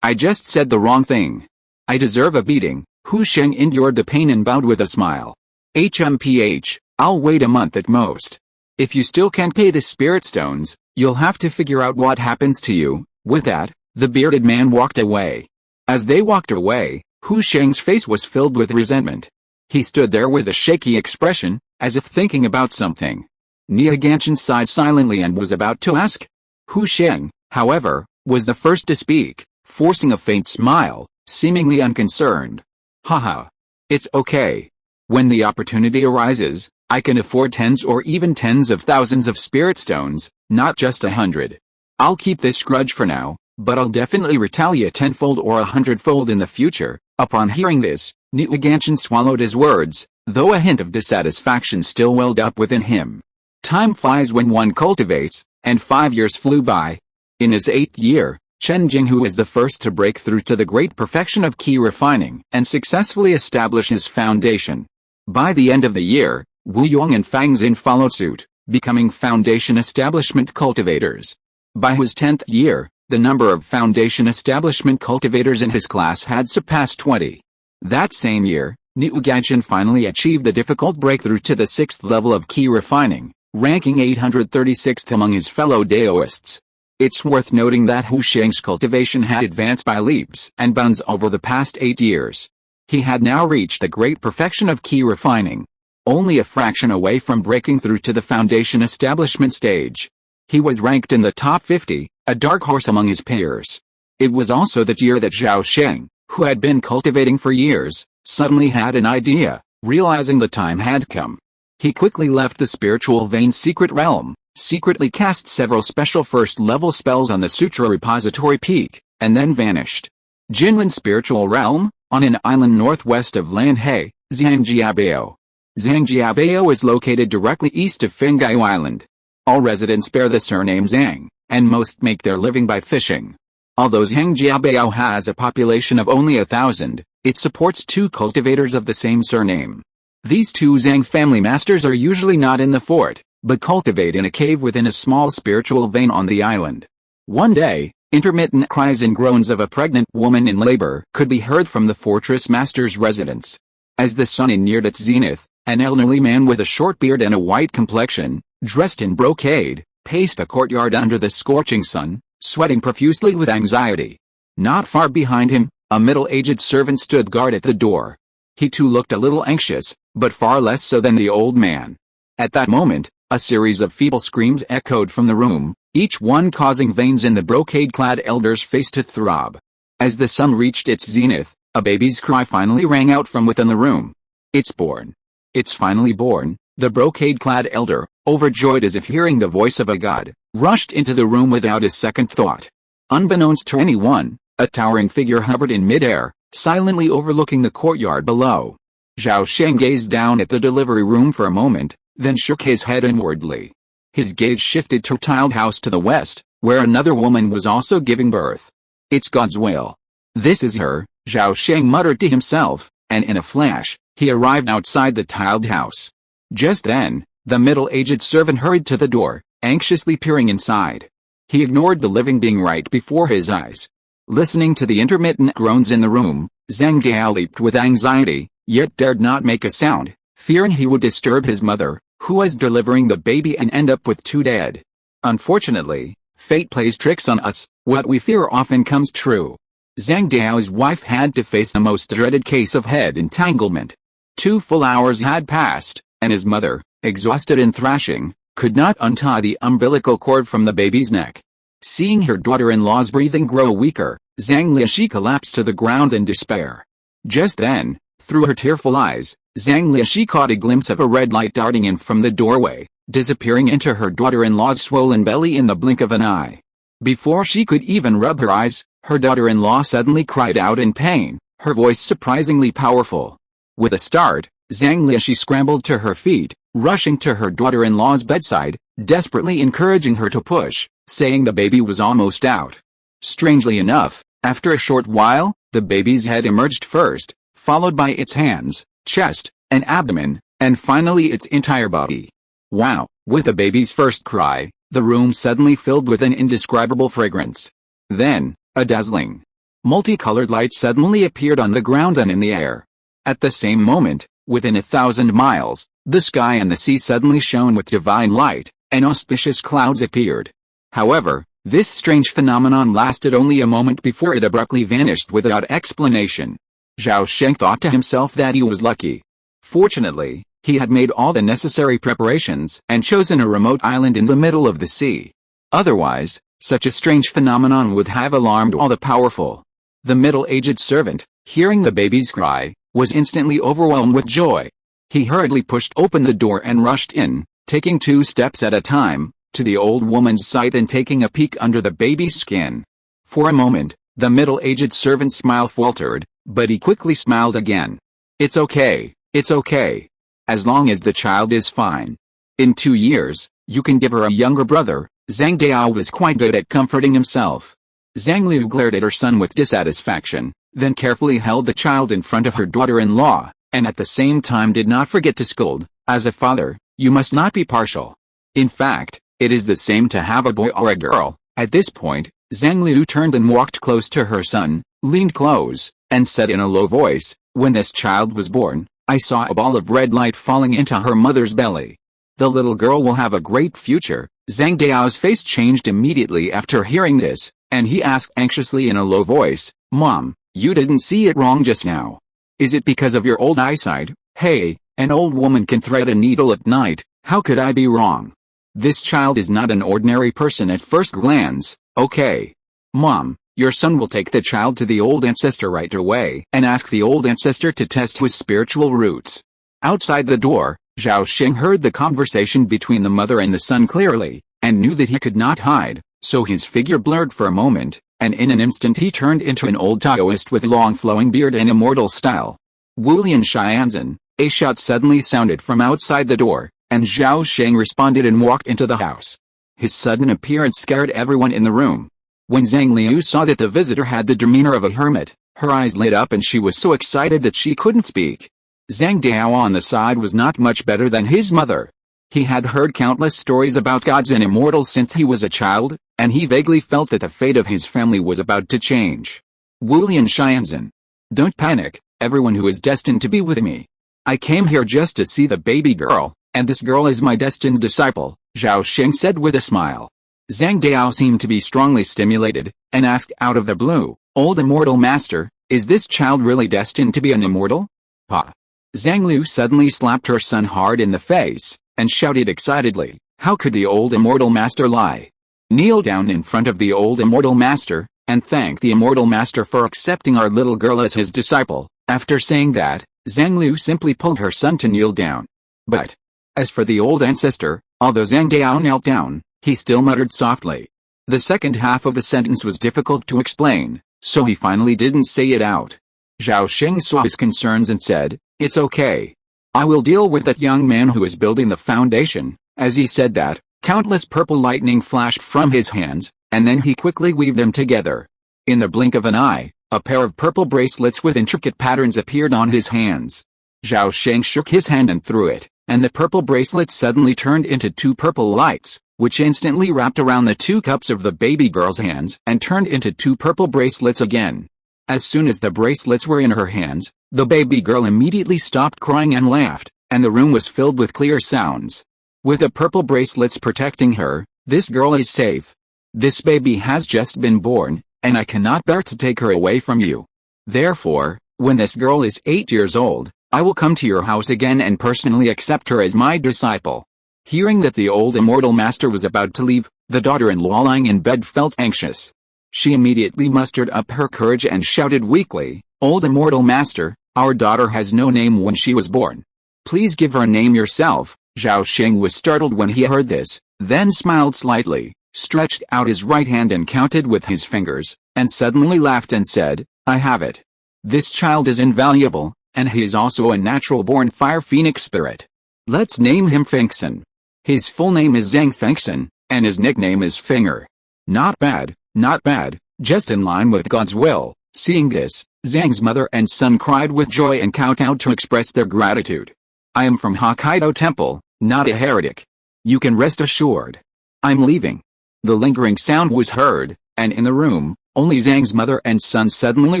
I just said the wrong thing. I deserve a beating. Hu Sheng endured the pain and bowed with a smile. HMPH, I'll wait a month at most. If you still can't pay the spirit stones, you'll have to figure out what happens to you. With that, the bearded man walked away. As they walked away, Hu Sheng's face was filled with resentment. He stood there with a shaky expression, as if thinking about something. Niu Ganchen sighed silently and was about to ask. Hu Sheng, however, was the first to speak, forcing a faint smile, seemingly unconcerned. Haha. It's okay. When the opportunity arises, I can afford tens or even tens of thousands of spirit stones, not just 100. I'll keep this grudge for now, but I'll definitely retaliate tenfold or 100-fold in the future. Upon hearing this, Niu Ganchen swallowed his words, though a hint of dissatisfaction still welled up within him. Time flies when one cultivates, and 5 years flew by. In his 8th year, Chen Jinghu was the first to break through to the great perfection of key refining and successfully establish his foundation. By the end of the year, Wu Yong and Fang Xin followed suit, becoming foundation establishment cultivators. By his 10th year, the number of foundation establishment cultivators in his class had surpassed 20. That same year, Niu Ganchen finally achieved the difficult breakthrough to the 6th level of key refining, ranking 836th among his fellow Daoists. It's worth noting that Hu Sheng's cultivation had advanced by leaps and bounds over the past 8 years. He had now reached the great perfection of key refining, only a fraction away from breaking through to the foundation establishment stage. He was ranked in the top 50, a dark horse among his peers. It was also the year that Zhao Sheng, who had been cultivating for years, suddenly had an idea, realizing the time had come. He quickly left the spiritual vein secret realm, secretly cast several special first-level spells on the Sutra Repository Peak, and then vanished. Jinlin's spiritual realm, on an island northwest of Lanhei, Zhangjiabao. Zhangjiabao is located directly east of Fengao Island. All residents bear the surname Zhang, and most make their living by fishing. Although Zhangjiabao has a population of only 1,000, it supports 2 cultivators of the same surname. These 2 Zhang family masters are usually not in the fort, but cultivate in a cave within a small spiritual vein on the island. One day, intermittent cries and groans of a pregnant woman in labor could be heard from the fortress master's residence. As the sun neared its zenith, an elderly man with a short beard and a white complexion, dressed in brocade, paced the courtyard under the scorching sun, sweating profusely with anxiety. Not far behind him, a middle-aged servant stood guard at the door. He too looked a little anxious, but far less so than the old man. At that moment, a series of feeble screams echoed from the room, each one causing veins in the brocade-clad elder's face to throb. As the sun reached its zenith, a baby's cry finally rang out from within the room. "It's born. It's finally born," the brocade-clad elder, overjoyed as if hearing the voice of a god, rushed into the room without a second thought. Unbeknownst to anyone, a towering figure hovered in midair, silently overlooking the courtyard below. Zhao Sheng gazed down at the delivery room for a moment, then shook his head inwardly. His gaze shifted to a tiled house to the west, where another woman was also giving birth. "It's God's will. This is her," Zhao Sheng muttered to himself, and in a flash, he arrived outside the tiled house. Just then, the middle-aged servant hurried to the door, anxiously peering inside. He ignored the living being right before his eyes. Listening to the intermittent groans in the room, Zhang Jiao leaped with anxiety, yet dared not make a sound, fearing he would disturb his mother, who was delivering the baby and end up with 2 dead. Unfortunately, fate plays tricks on us. What we fear often comes true. Zhang Jiao's wife had to face the most dreaded case of head entanglement. 2 full hours had passed, and his mother, exhausted and thrashing, could not untie the umbilical cord from the baby's neck. Seeing her daughter-in-law's breathing grow weaker, Zhang Liashi collapsed to the ground in despair. Just then, through her tearful eyes, Zhang Liashi caught a glimpse of a red light darting in from the doorway, disappearing into her daughter-in-law's swollen belly in the blink of an eye. Before she could even rub her eyes, her daughter-in-law suddenly cried out in pain, her voice surprisingly powerful. With a start, Zhang Liashi scrambled to her feet, rushing to her daughter-in-law's bedside, desperately encouraging her to push, saying the baby was almost out. Strangely enough, after a short while, the baby's head emerged first, followed by its hands, chest, and abdomen, and finally its entire body. Wow! With the baby's first cry, the room suddenly filled with an indescribable fragrance. Then, a dazzling, multicolored light suddenly appeared on the ground and in the air. At the same moment, within 1,000 miles, the sky and the sea suddenly shone with divine light, and auspicious clouds appeared. However, this strange phenomenon lasted only a moment before it abruptly vanished without explanation. Zhao Sheng thought to himself that he was lucky. Fortunately, he had made all the necessary preparations and chosen a remote island in the middle of the sea. Otherwise, such a strange phenomenon would have alarmed all the powerful. The middle-aged servant, hearing the baby's cry, was instantly overwhelmed with joy. He hurriedly pushed open the door and rushed in, taking 2 steps at a time, to the old woman's side and taking a peek under the baby's skin. For a moment, the middle-aged servant's smile faltered, but he quickly smiled again. "It's okay, it's okay. As long as the child is fine. In 2 years, you can give her a younger brother." Zhang Jiao was quite good at comforting himself. Zhang Liu glared at her son with dissatisfaction, then carefully held the child in front of her daughter-in-law, and at the same time did not forget to scold, "As a father, you must not be partial. In fact, it is the same to have a boy or a girl." At this point, Zhang Liu turned and walked close to her son, leaned close, and said in a low voice, "When this child was born, I saw a ball of red light falling into her mother's belly. The little girl will have a great future." Zhang Jiao's face changed immediately after hearing this, and he asked anxiously in a low voice, "Mom, you didn't see it wrong just now? Is it because of your old eyesight?" "Hey, an old woman can thread a needle at night, how could I be wrong? This child is not an ordinary person at first glance, okay? Mom, your son will take the child to the old ancestor right away and ask the old ancestor to test his spiritual roots." Outside the door, Zhao Sheng heard the conversation between the mother and the son clearly, and knew that he could not hide, so his figure blurred for a moment, and in an instant he turned into an old Taoist with long flowing beard and immortal style. Wulian Xianzhen, a shout suddenly sounded from outside the door, and Zhao Sheng responded and walked into the house. His sudden appearance scared everyone in the room. When Zhang Liu saw that the visitor had the demeanor of a hermit, her eyes lit up and she was so excited that she couldn't speak. Zhang Dao on the side was not much better than his mother. He had heard countless stories about gods and immortals since he was a child, and he vaguely felt that the fate of his family was about to change. Wulian Xianzhen. Don't panic, everyone who is destined to be with me. I came here just to see the baby girl, and this girl is my destined disciple, Zhao Sheng said with a smile. Zhang Dao seemed to be strongly stimulated, and asked out of the blue, Old Immortal Master, is this child really destined to be an immortal? Pa. Zhang Liu suddenly slapped her son hard in the face, and shouted excitedly, how could the Old Immortal Master lie? Kneel down in front of the Old Immortal Master, and thank the Immortal Master for accepting our little girl as his disciple. After saying that, Zhang Liu simply pulled her son to kneel down. But, as for the old ancestor, although Zhang Dao knelt down, he still muttered softly. The second half of the sentence was difficult to explain, so he finally didn't say it out. Zhao Sheng saw his concerns and said, it's okay. I will deal with that young man who is building the foundation. As he said that, countless purple lightning flashed from his hands, and then he quickly weaved them together. In the blink of an eye, a pair of purple bracelets with intricate patterns appeared on his hands. Zhao Sheng shook his hand and threw it, and the purple bracelets suddenly turned into two purple lights, which instantly wrapped around the two cups of the baby girl's hands and turned into two purple bracelets again. As soon as the bracelets were in her hands, the baby girl immediately stopped crying and laughed, and the room was filled with clear sounds. With the purple bracelets protecting her, this girl is safe. This baby has just been born, and I cannot bear to take her away from you. Therefore, when this girl is 8 years old, I will come to your house again and personally accept her as my disciple. Hearing that the Old Immortal Master was about to leave, the daughter-in-law lying in bed felt anxious. She immediately mustered up her courage and shouted weakly, Old Immortal Master, our daughter has no name when she was born. Please give her a name yourself. Zhao Sheng was startled when he heard this, then smiled slightly, stretched out his right hand and counted with his fingers, and suddenly laughed and said, I have it. This child is invaluable, and he is also a natural-born fire phoenix spirit. Let's name him Fengxin. His full name is Zhang Fengxin, and his nickname is Finger. Not bad, just in line with God's will. Seeing this, Zhang's mother and son cried with joy and kowtowed to express their gratitude. I am from Hokkaido Temple, not a heretic. You can rest assured. I'm leaving. The lingering sound was heard, and in the room, only Zhang's mother and son suddenly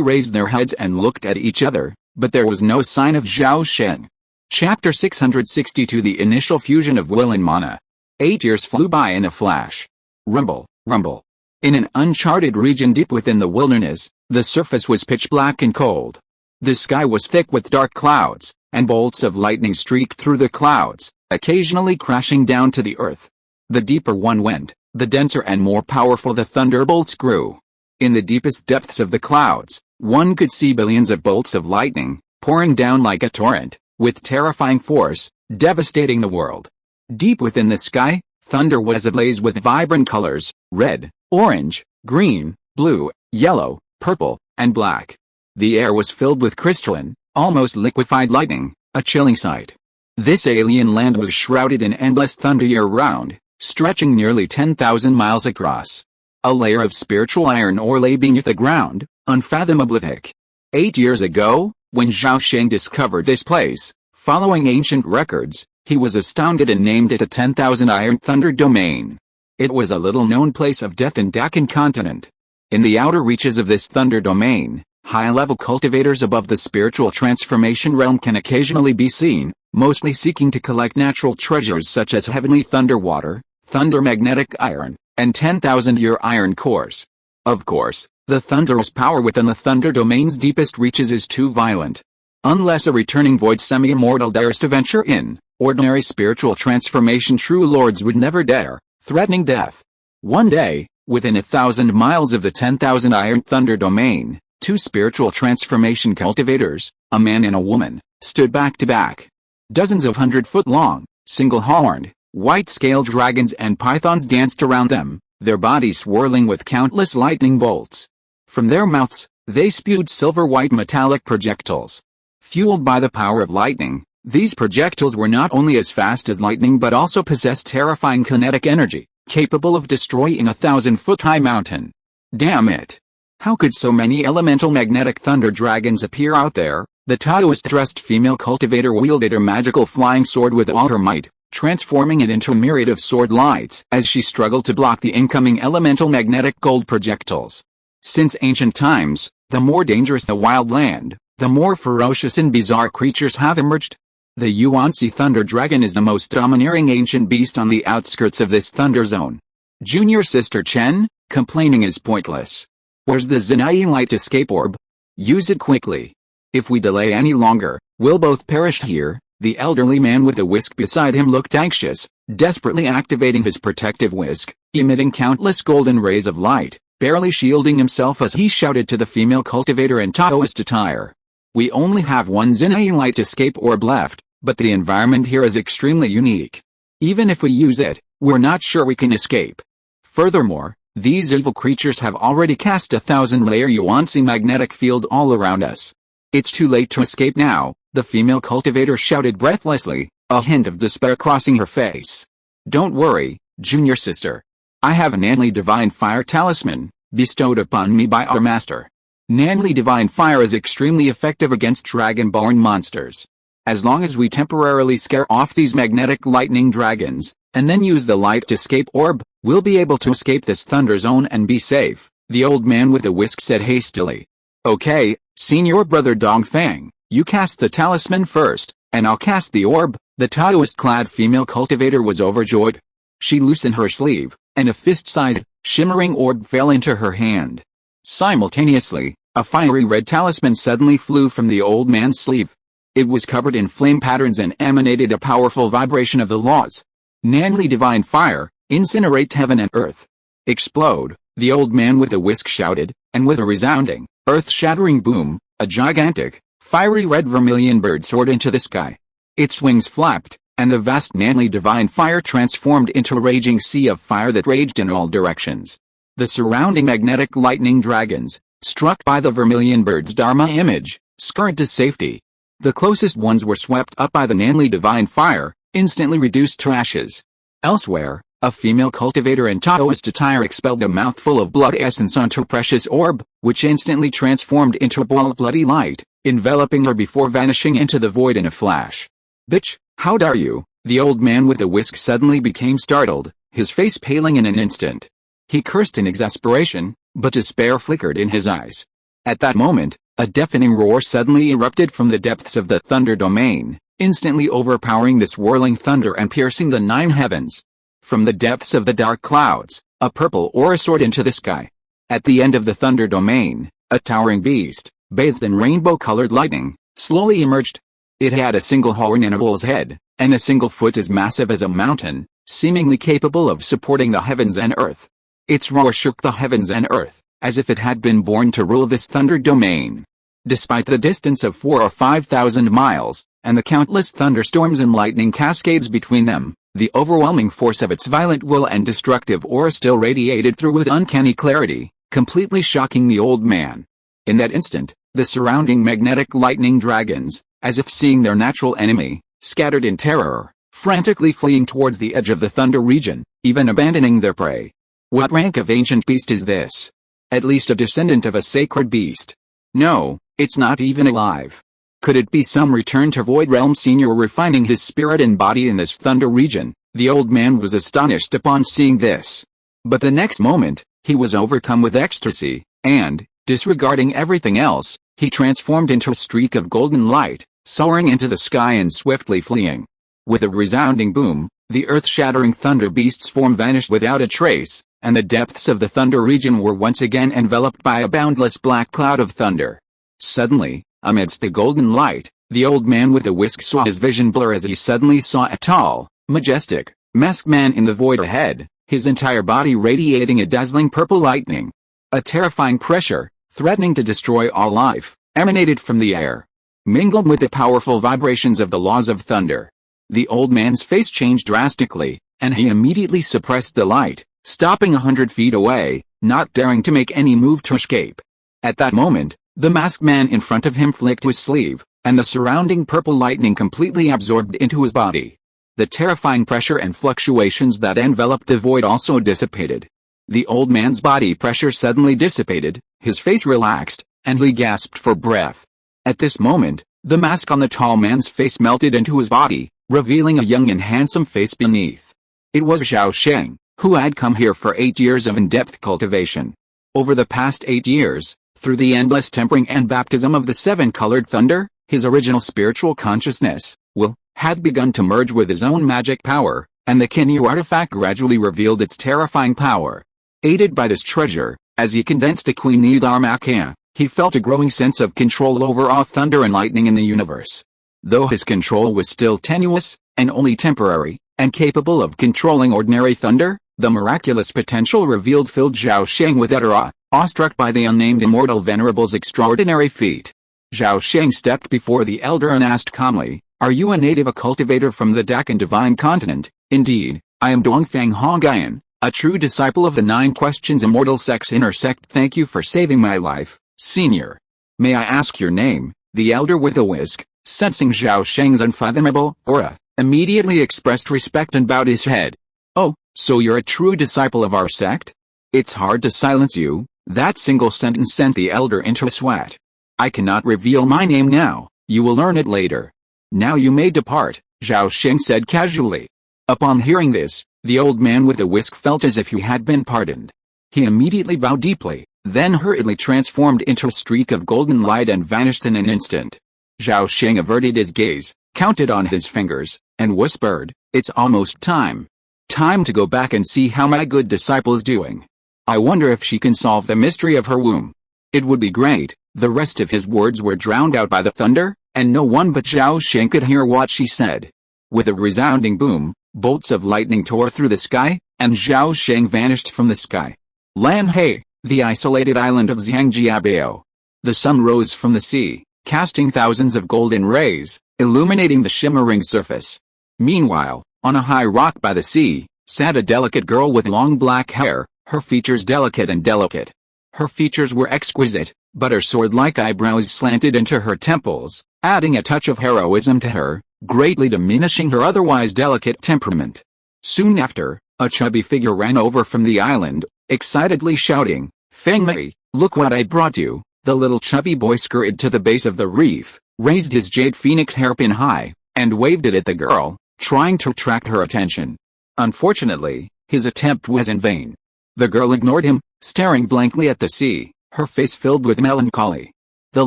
raised their heads and looked at each other, but there was no sign of Zhao Sheng. Chapter 662 The initial fusion of will and mana. 8 years flew by in a flash. Rumble, rumble. In an uncharted region deep within the wilderness, the surface was pitch black and cold. The sky was thick with dark clouds, and bolts of lightning streaked through the clouds, occasionally crashing down to the earth. The deeper one went, the denser and more powerful the thunderbolts grew. In the deepest depths of the clouds, one could see billions of bolts of lightning, pouring down like a torrent, with terrifying force, devastating the world. Deep within the sky, thunder was ablaze with vibrant colors, red, orange, green, blue, yellow, purple, and black. The air was filled with crystalline, almost liquefied lightning, a chilling sight. This alien land was shrouded in endless thunder year-round, stretching nearly 10,000 miles across. A layer of spiritual iron ore lay beneath the ground, unfathomably thick. 8 years ago, when Zhao Sheng discovered this place, following ancient records, he was astounded and named it the 10,000 Iron Thunder Domain. It was a little-known place of death in Deccan continent. In the outer reaches of this thunder domain, high-level cultivators above the spiritual transformation realm can occasionally be seen, mostly seeking to collect natural treasures such as heavenly thunder water, thunder magnetic iron, and 10,000-year iron cores. Of course, the thunderous power within the thunder domain's deepest reaches is too violent. Unless a returning void semi-immortal dares to venture in, ordinary spiritual transformation true lords would never dare, threatening death. One day, within 1,000 miles of the 10,000 Iron Thunder Domain, two spiritual transformation cultivators, a man and a woman, stood back to back. Dozens of 100-foot-long, single-horned, White-scaled dragons and pythons danced around them, their bodies swirling with countless lightning bolts. From their mouths, they spewed silver-white metallic projectiles. Fueled by the power of lightning, these projectiles were not only as fast as lightning but also possessed terrifying kinetic energy, capable of destroying a 1,000-foot-high mountain. Damn it! How could so many elemental magnetic thunder dragons appear out there? The Taoist-dressed female cultivator wielded her magical flying sword with all her might, transforming it into a myriad of sword lights as she struggled to block the incoming elemental magnetic gold projectiles. Since ancient times, the more dangerous the wild land, the more ferocious and bizarre creatures have emerged. The Yuanzi Thunder Dragon is the most domineering ancient beast on the outskirts of this thunder zone. Junior Sister Chen, complaining is pointless. Where's the Zenai light escape orb? Use it quickly. If we delay any longer, we'll both perish here. The elderly man with the whisk beside him looked anxious, desperately activating his protective whisk, emitting countless golden rays of light, barely shielding himself as he shouted to the female cultivator in Taoist attire. We only have one Zenai light escape orb left, but the environment here is extremely unique. Even if we use it, we're not sure we can escape. Furthermore, these evil creatures have already cast a 1,000-layer Yuanzi magnetic field all around us. It's too late to escape now, the female cultivator shouted breathlessly, a hint of despair crossing her face. Don't worry, Junior Sister. I have a Nanli Divine Fire Talisman, bestowed upon me by our master. Nanli Divine Fire is extremely effective against dragon-born monsters. As long as we temporarily scare off these magnetic lightning dragons, and then use the light escape orb, we'll be able to escape this thunder zone and be safe, the old man with the whisk said hastily. Okay, Senior Brother Dongfang, you cast the talisman first, and I'll cast the orb. The Taoist-clad female cultivator was overjoyed. She loosened her sleeve, and a fist-sized, shimmering orb fell into her hand. Simultaneously, a fiery red talisman suddenly flew from the old man's sleeve. It was covered in flame patterns and emanated a powerful vibration of the laws. Nanli Divine Fire, incinerate heaven and earth. Explode, the old man with the whisk shouted, and with a resounding, earth-shattering boom, a gigantic, fiery red vermilion bird soared into the sky. Its wings flapped, and the vast Nanli Divine Fire transformed into a raging sea of fire that raged in all directions. The surrounding magnetic lightning dragons, struck by the vermilion bird's Dharma image, scurried to safety. The closest ones were swept up by the Nanli Divine Fire, instantly reduced to ashes. Elsewhere, a female cultivator in Taoist attire expelled a mouthful of blood essence onto a precious orb, which instantly transformed into a ball of bloody light, enveloping her before vanishing into the void in a flash. Bitch, how dare you? The old man with the whisk suddenly became startled, his face paling in an instant. He cursed in exasperation, but despair flickered in his eyes. At that moment, a deafening roar suddenly erupted from the depths of the thunder domain, instantly overpowering the swirling thunder and piercing the 9 heavens. From the depths of the dark clouds, a purple aura soared into the sky. At the end of the thunder domain, a towering beast, bathed in rainbow-colored lightning, slowly emerged. It had a single horn and a bull's head, and a single foot as massive as a mountain, seemingly capable of supporting the heavens and earth. Its roar shook the heavens and earth, as if it had been born to rule this thunder domain. Despite the distance of 4,000 or 5,000 miles, and the countless thunderstorms and lightning cascades between them, the overwhelming force of its violent will and destructive aura still radiated through with uncanny clarity, completely shocking the old man. In that instant, the surrounding magnetic lightning dragons, as if seeing their natural enemy, scattered in terror, frantically fleeing towards the edge of the thunder region, even abandoning their prey. What rank of ancient beast is this? At least a descendant of a sacred beast. No, it's not even alive. Could it be some return to Void Realm senior refining his spirit and body in this thunder region? The old man was astonished upon seeing this. But the next moment, he was overcome with ecstasy, and, disregarding everything else, he transformed into a streak of golden light, soaring into the sky and swiftly fleeing. With a resounding boom, the earth-shattering thunder beast's form vanished without a trace, and the depths of the thunder region were once again enveloped by a boundless black cloud of thunder. Suddenly, amidst the golden light, the old man with the whisk saw his vision blur as he suddenly saw a tall, majestic, masked man in the void ahead, his entire body radiating a dazzling purple lightning. A terrifying pressure, threatening to destroy all life, emanated from the air, mingled with the powerful vibrations of the laws of thunder. The old man's face changed drastically, and he immediately suppressed the light, stopping 100 feet away, not daring to make any move to escape. At that moment, the masked man in front of him flicked his sleeve, and the surrounding purple lightning completely absorbed into his body. The terrifying pressure and fluctuations that enveloped the void also dissipated. The old man's body pressure suddenly dissipated, his face relaxed, and he gasped for breath. At this moment, the mask on the tall man's face melted into his body, revealing a young and handsome face beneath. It was Zhao Sheng, who had come here for 8 years of in-depth cultivation. Over the past 8 years, through the endless tempering and baptism of the seven-colored thunder, his original spiritual consciousness, will, had begun to merge with his own magic power, and the Kinyu artifact gradually revealed its terrifying power. Aided by this treasure, as he condensed the Queen Dharmakaya, he felt a growing sense of control over all thunder and lightning in the universe. Though his control was still tenuous, and only temporary, and capable of controlling ordinary thunder, the miraculous potential revealed filled Zhao Sheng with utter awe, awestruck by the unnamed immortal venerable's extraordinary feat. Zhao Sheng stepped before the elder and asked calmly, "Are you a native, a cultivator from the Dakan divine continent?" "Indeed, I am Dongfang Hongyan, a true disciple of the 9 Questions Immortal Sects inner sect. Thank you for saving my life, senior. May I ask your name?" The elder with a whisk, sensing Zhao Sheng's unfathomable aura, immediately expressed respect and bowed his head. "Oh, so you're a true disciple of our sect? It's hard to silence you." That single sentence sent the elder into a sweat. "I cannot reveal my name now, you will learn it later. Now you may depart," Zhao Sheng said casually. Upon hearing this, the old man with the whisk felt as if he had been pardoned. He immediately bowed deeply, then hurriedly transformed into a streak of golden light and vanished in an instant. Zhao Sheng averted his gaze, counted on his fingers, and whispered, "It's almost time. Time to go back and see how my good disciple is doing. I wonder if she can solve the mystery of her womb. It would be great." The rest of his words were drowned out by the thunder, and no one but Zhao Sheng could hear what she said. With a resounding boom, bolts of lightning tore through the sky, and Zhao Sheng vanished from the sky. Lanhei, the isolated island of Zhangjiabao. The sun rose from the sea, casting thousands of golden rays, illuminating the shimmering surface. Meanwhile, on a high rock by the sea, sat a delicate girl with long black hair, her features delicate and delicate. Her features were exquisite, but her sword-like eyebrows slanted into her temples, adding a touch of heroism to her, greatly diminishing her otherwise delicate temperament. Soon after, a chubby figure ran over from the island, excitedly shouting, "Feng Mei, look what I brought you." The little chubby boy scurried to the base of the reef, raised his jade phoenix hairpin high, and waved it at the girl, trying to attract her attention. Unfortunately, his attempt was in vain. The girl ignored him, staring blankly at the sea, her face filled with melancholy. The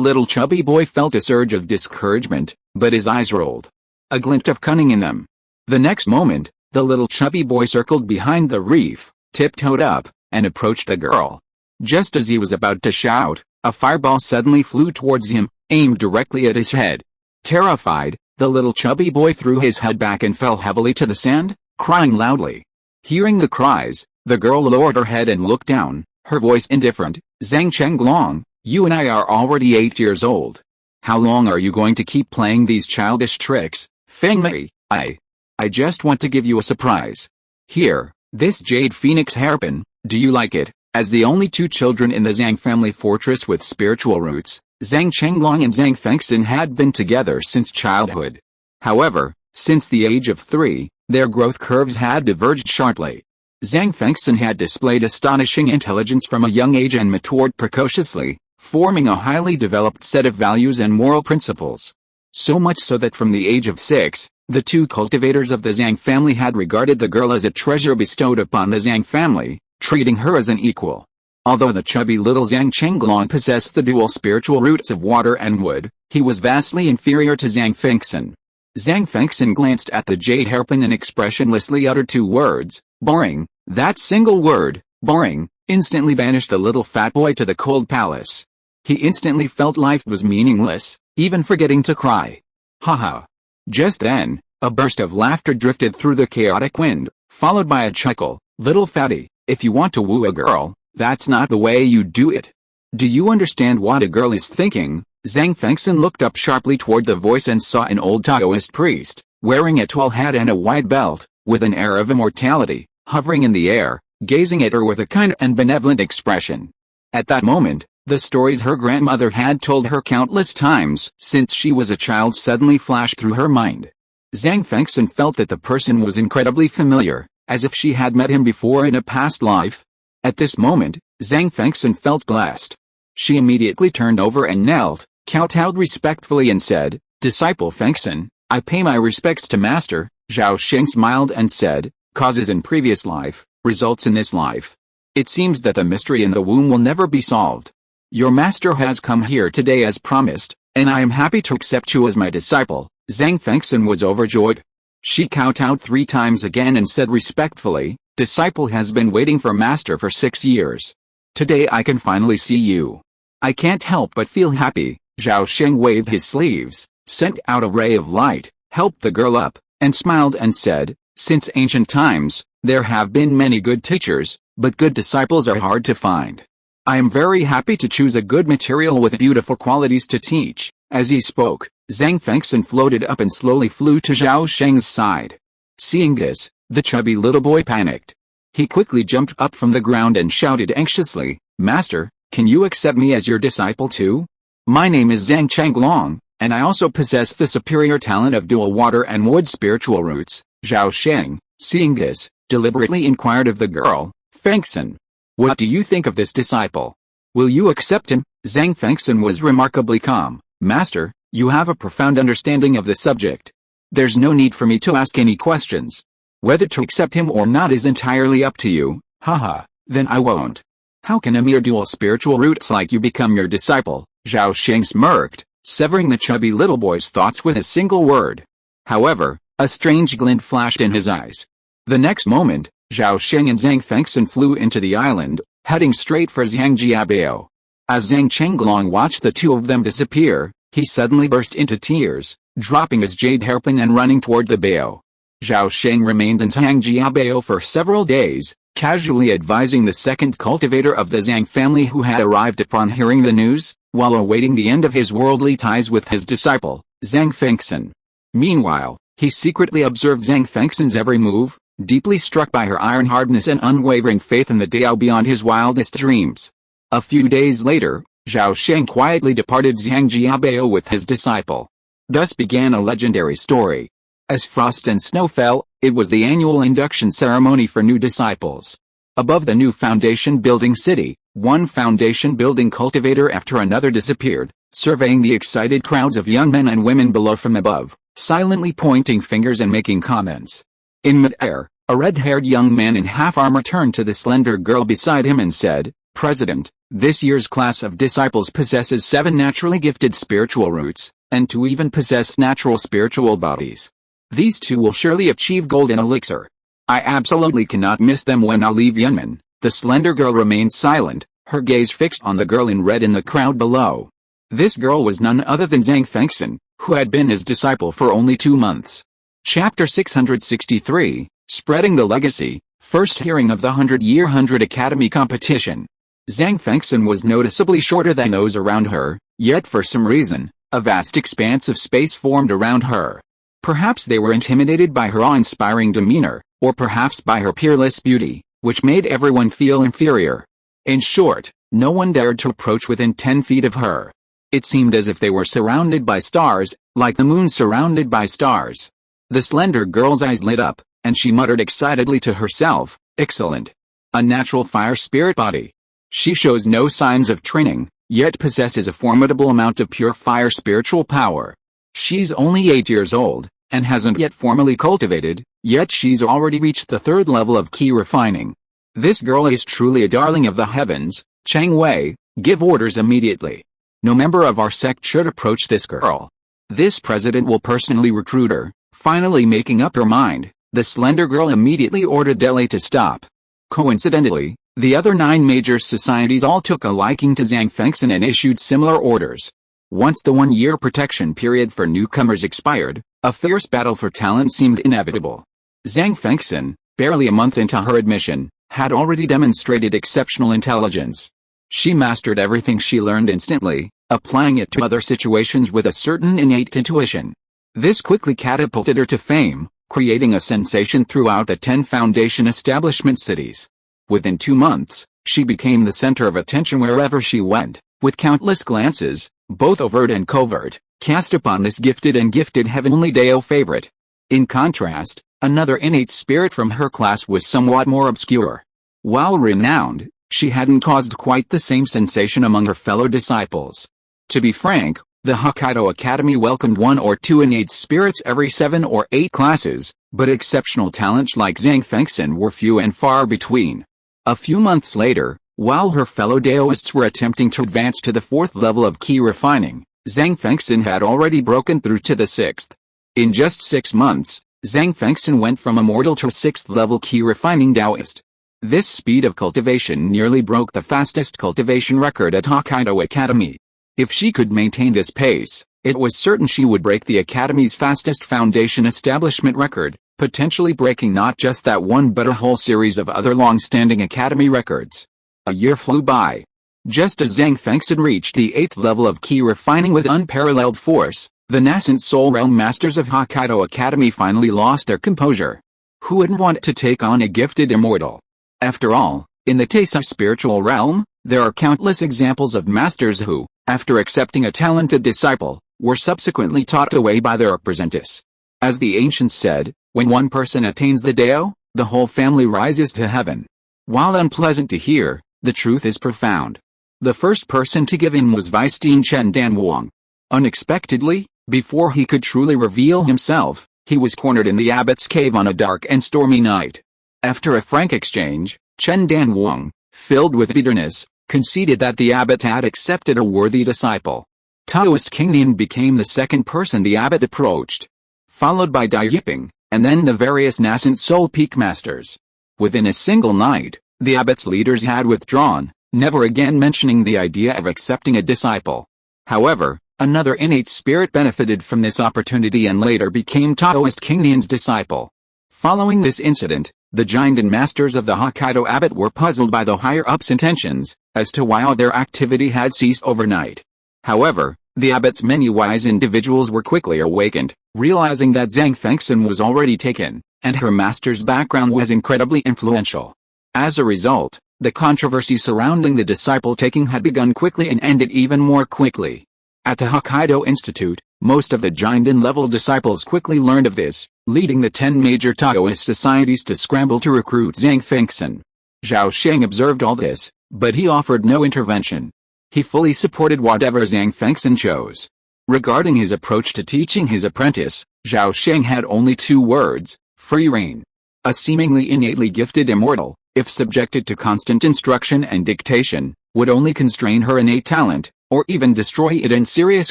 little chubby boy felt a surge of discouragement, but his eyes rolled, a glint of cunning in them. The next moment, the little chubby boy circled behind the reef, tiptoed up, and approached the girl. Just as he was about to shout, a fireball suddenly flew towards him, aimed directly at his head. Terrified, the little chubby boy threw his head back and fell heavily to the sand, crying loudly. Hearing the cries, the girl lowered her head and looked down, her voice indifferent. "Zhang Chenglong, you and I are already 8 years old. How long are you going to keep playing these childish tricks, Feng Mei? I just want to give you a surprise. Here, this jade phoenix hairpin, do you like it?" As the only 2 children in the Zhang family fortress with spiritual roots, Zhang Chenglong and Zhang Fengxin had been together since childhood. However, since the age of 3, their growth curves had diverged sharply. Zhang Fengxin had displayed astonishing intelligence from a young age and matured precociously, forming a highly developed set of values and moral principles. So much so that from the age of 6, the 2 cultivators of the Zhang family had regarded the girl as a treasure bestowed upon the Zhang family, treating her as an equal. Although the chubby little Zhang Chenglong possessed the dual spiritual roots of water and wood, he was vastly inferior to Zhang Fengxin. Zhang Fengxin glanced at the jade hairpin and expressionlessly uttered 2 words, "Boring." That single word, "boring," instantly banished the little fat boy to the cold palace. He instantly felt life was meaningless, even forgetting to cry. Haha. Just then, a burst of laughter drifted through the chaotic wind, followed by a chuckle. "Little fatty, if you want to woo a girl, that's not the way you do it. Do you understand what a girl is thinking?" Zhang Fengxin looked up sharply toward the voice and saw an old Taoist priest, wearing a tall hat and a white belt, with an air of immortality, hovering in the air, gazing at her with a kind and benevolent expression. At that moment, the stories her grandmother had told her countless times since she was a child suddenly flashed through her mind. Zhang Fengxian felt that the person was incredibly familiar, as if she had met him before in a past life. At this moment, Zhang Fengxian felt blessed. She immediately turned over and knelt, kowtowed respectfully and said, "Disciple Fengxian, I pay my respects to Master." Zhao Sheng smiled and said, "Causes in previous life, results in this life. It seems that the mystery in the womb will never be solved. Your master has come here today as promised, and I am happy to accept you as my disciple." Zhang Fengxian was overjoyed. She kowtowed 3 times again and said respectfully, "Disciple has been waiting for master for 6 years. Today I can finally see you. I can't help but feel happy." Zhao Sheng waved his sleeves, sent out a ray of light, helped the girl up, and smiled and said, "Since ancient times, there have been many good teachers, but good disciples are hard to find. I am very happy to choose a good material with beautiful qualities to teach." As he spoke, Zhang Fengxian floated up and slowly flew to Zhao Sheng's side. Seeing this, the chubby little boy panicked. He quickly jumped up from the ground and shouted anxiously, "Master, can you accept me as your disciple too? My name is Zhang Changlong, and I also possess the superior talent of dual water and wood spiritual roots." Zhao Sheng, seeing this, deliberately inquired of the girl, "Fengxian, what do you think of this disciple? Will you accept him?" Zhang Fengxian was remarkably calm. "Master, you have a profound understanding of the subject. There's no need for me to ask any questions. Whether to accept him or not is entirely up to you." "Haha, then I won't. How can a mere dual spiritual roots like you become your disciple?" Zhao Sheng smirked, severing the chubby little boy's thoughts with a single word. However, a strange glint flashed in his eyes. The next moment, Zhao Sheng and Zhang Fengxian flew into the island, heading straight for Zhangjiabao. As Zhang Changlong watched the two of them disappear, he suddenly burst into tears, dropping his jade hairpin and running toward the bao. Zhao Sheng remained in Zhangjiabao for several days, casually advising the second cultivator of the Zhang family who had arrived upon hearing the news, while awaiting the end of his worldly ties with his disciple, Zhang Fengxian. Meanwhile, he secretly observed Zhang Fengxian's every move, deeply struck by her iron hardness and unwavering faith in the Tao beyond his wildest dreams. A few days later, Zhao Sheng quietly departed Zhangjiabao with his disciple. Thus began a legendary story. As frost and snow fell, it was the annual induction ceremony for new disciples. Above the new foundation building city, one foundation building cultivator after another disappeared, surveying the excited crowds of young men and women below from above, silently pointing fingers and making comments. In mid-air, a red-haired young man in half-armor turned to the slender girl beside him and said, "President, this year's class of disciples possesses 7 naturally gifted spiritual roots, and 2 even possess natural spiritual bodies. These 2 will surely achieve golden elixir. I absolutely cannot miss them when I leave Yunnan." The slender girl remained silent, her gaze fixed on the girl in red in the crowd below. This girl was none other than Zhang Fengxian, who had been his disciple for only 2 months. Chapter 663, Spreading the Legacy, First Hearing of the 100-Year 100 Academy Competition. Zhang Fengxian was noticeably shorter than those around her, yet for some reason, a vast expanse of space formed around her. Perhaps they were intimidated by her awe-inspiring demeanor, or perhaps by her peerless beauty, which made everyone feel inferior. In short, no one dared to approach within 10 feet of her. It seemed as if they were surrounded by stars, like the moon surrounded by stars. The slender girl's eyes lit up, and she muttered excitedly to herself, "Excellent. A natural fire spirit body. She shows no signs of training, yet possesses a formidable amount of pure fire spiritual power. She's only 8 years old, and hasn't yet formally cultivated, yet she's already reached the 3rd level of key refining. This girl is truly a darling of the heavens. Chang Wei, give orders immediately. No member of our sect should approach this girl. This president will personally recruit her." Finally making up her mind, the slender girl immediately ordered Delhi to stop. Coincidentally, the other 9 major societies all took a liking to Zhang Fengxian and issued similar orders. Once the 1-year protection period for newcomers expired, a fierce battle for talent seemed inevitable. Zhang Fengxian, barely a month into her admission, had already demonstrated exceptional intelligence. She mastered everything she learned instantly, applying it to other situations with a certain innate intuition. This quickly catapulted her to fame, creating a sensation throughout the 10 foundation establishment cities. Within 2 months, she became the center of attention wherever she went, with countless glances, both overt and covert, cast upon this gifted and gifted heavenly Dao favorite. In contrast, another innate spirit from her class was somewhat more obscure. While renowned, she hadn't caused quite the same sensation among her fellow disciples. To be frank, the Hokkaido Academy welcomed 1 or 2 innate spirits every 7 or 8 classes, but exceptional talents like Zhang Fengxian were few and far between. A few months later, while her fellow Daoists were attempting to advance to the 4th level of key refining, Zhang Fengxian had already broken through to the 6th. In just 6 months, Zhang Fengxian went from immortal to 6th level key refining Daoist. This speed of cultivation nearly broke the fastest cultivation record at Hokkaido Academy. If she could maintain this pace, it was certain she would break the Academy's fastest foundation establishment record, potentially breaking not just that one but a whole series of other long-standing Academy records. A year flew by. Just as Zhang Fengxian reached the 8th level of key refining with unparalleled force, the nascent soul realm masters of Hokkaido Academy finally lost their composure. Who wouldn't want to take on a gifted immortal? After all, in the case of spiritual realm, there are countless examples of masters who, after accepting a talented disciple, were subsequently taught away by their apprentice. As the ancients said, when one person attains the Dao, the whole family rises to heaven. While unpleasant to hear, the truth is profound. The first person to give in was Vistein Chen Dan Wang. Unexpectedly, before he could truly reveal himself, he was cornered in the abbot's cave on a dark and stormy night. After a frank exchange, Chen Dan Wang, filled with bitterness, conceded that the abbot had accepted a worthy disciple. Taoist King Nian became the second person the abbot approached, followed by Dai Yiping, and then the various nascent soul peak masters. Within a single night, the abbot's leaders had withdrawn, never again mentioning the idea of accepting a disciple. However, another innate spirit benefited from this opportunity and later became Taoist King Nian's disciple. Following this incident, the Jinden masters of the Hokkaido abbot were puzzled by the higher-ups' intentions, as to why all their activity had ceased overnight. However, the abbot's many wise individuals were quickly awakened, realizing that Zhang Fengxian was already taken, and her master's background was incredibly influential. As a result, the controversy surrounding the disciple taking had begun quickly and ended even more quickly. At the Hokkaido Institute, most of the Jinden-level disciples quickly learned of this, leading the 10 major Taoist societies to scramble to recruit Zhang Fengxian. Zhao Sheng observed all this, but he offered no intervention. He fully supported whatever Zhang Fengxian chose. Regarding his approach to teaching his apprentice, Zhao Sheng had only 2 words: free rein. A seemingly innately gifted immortal, if subjected to constant instruction and dictation, would only constrain her innate talent, or even destroy it in serious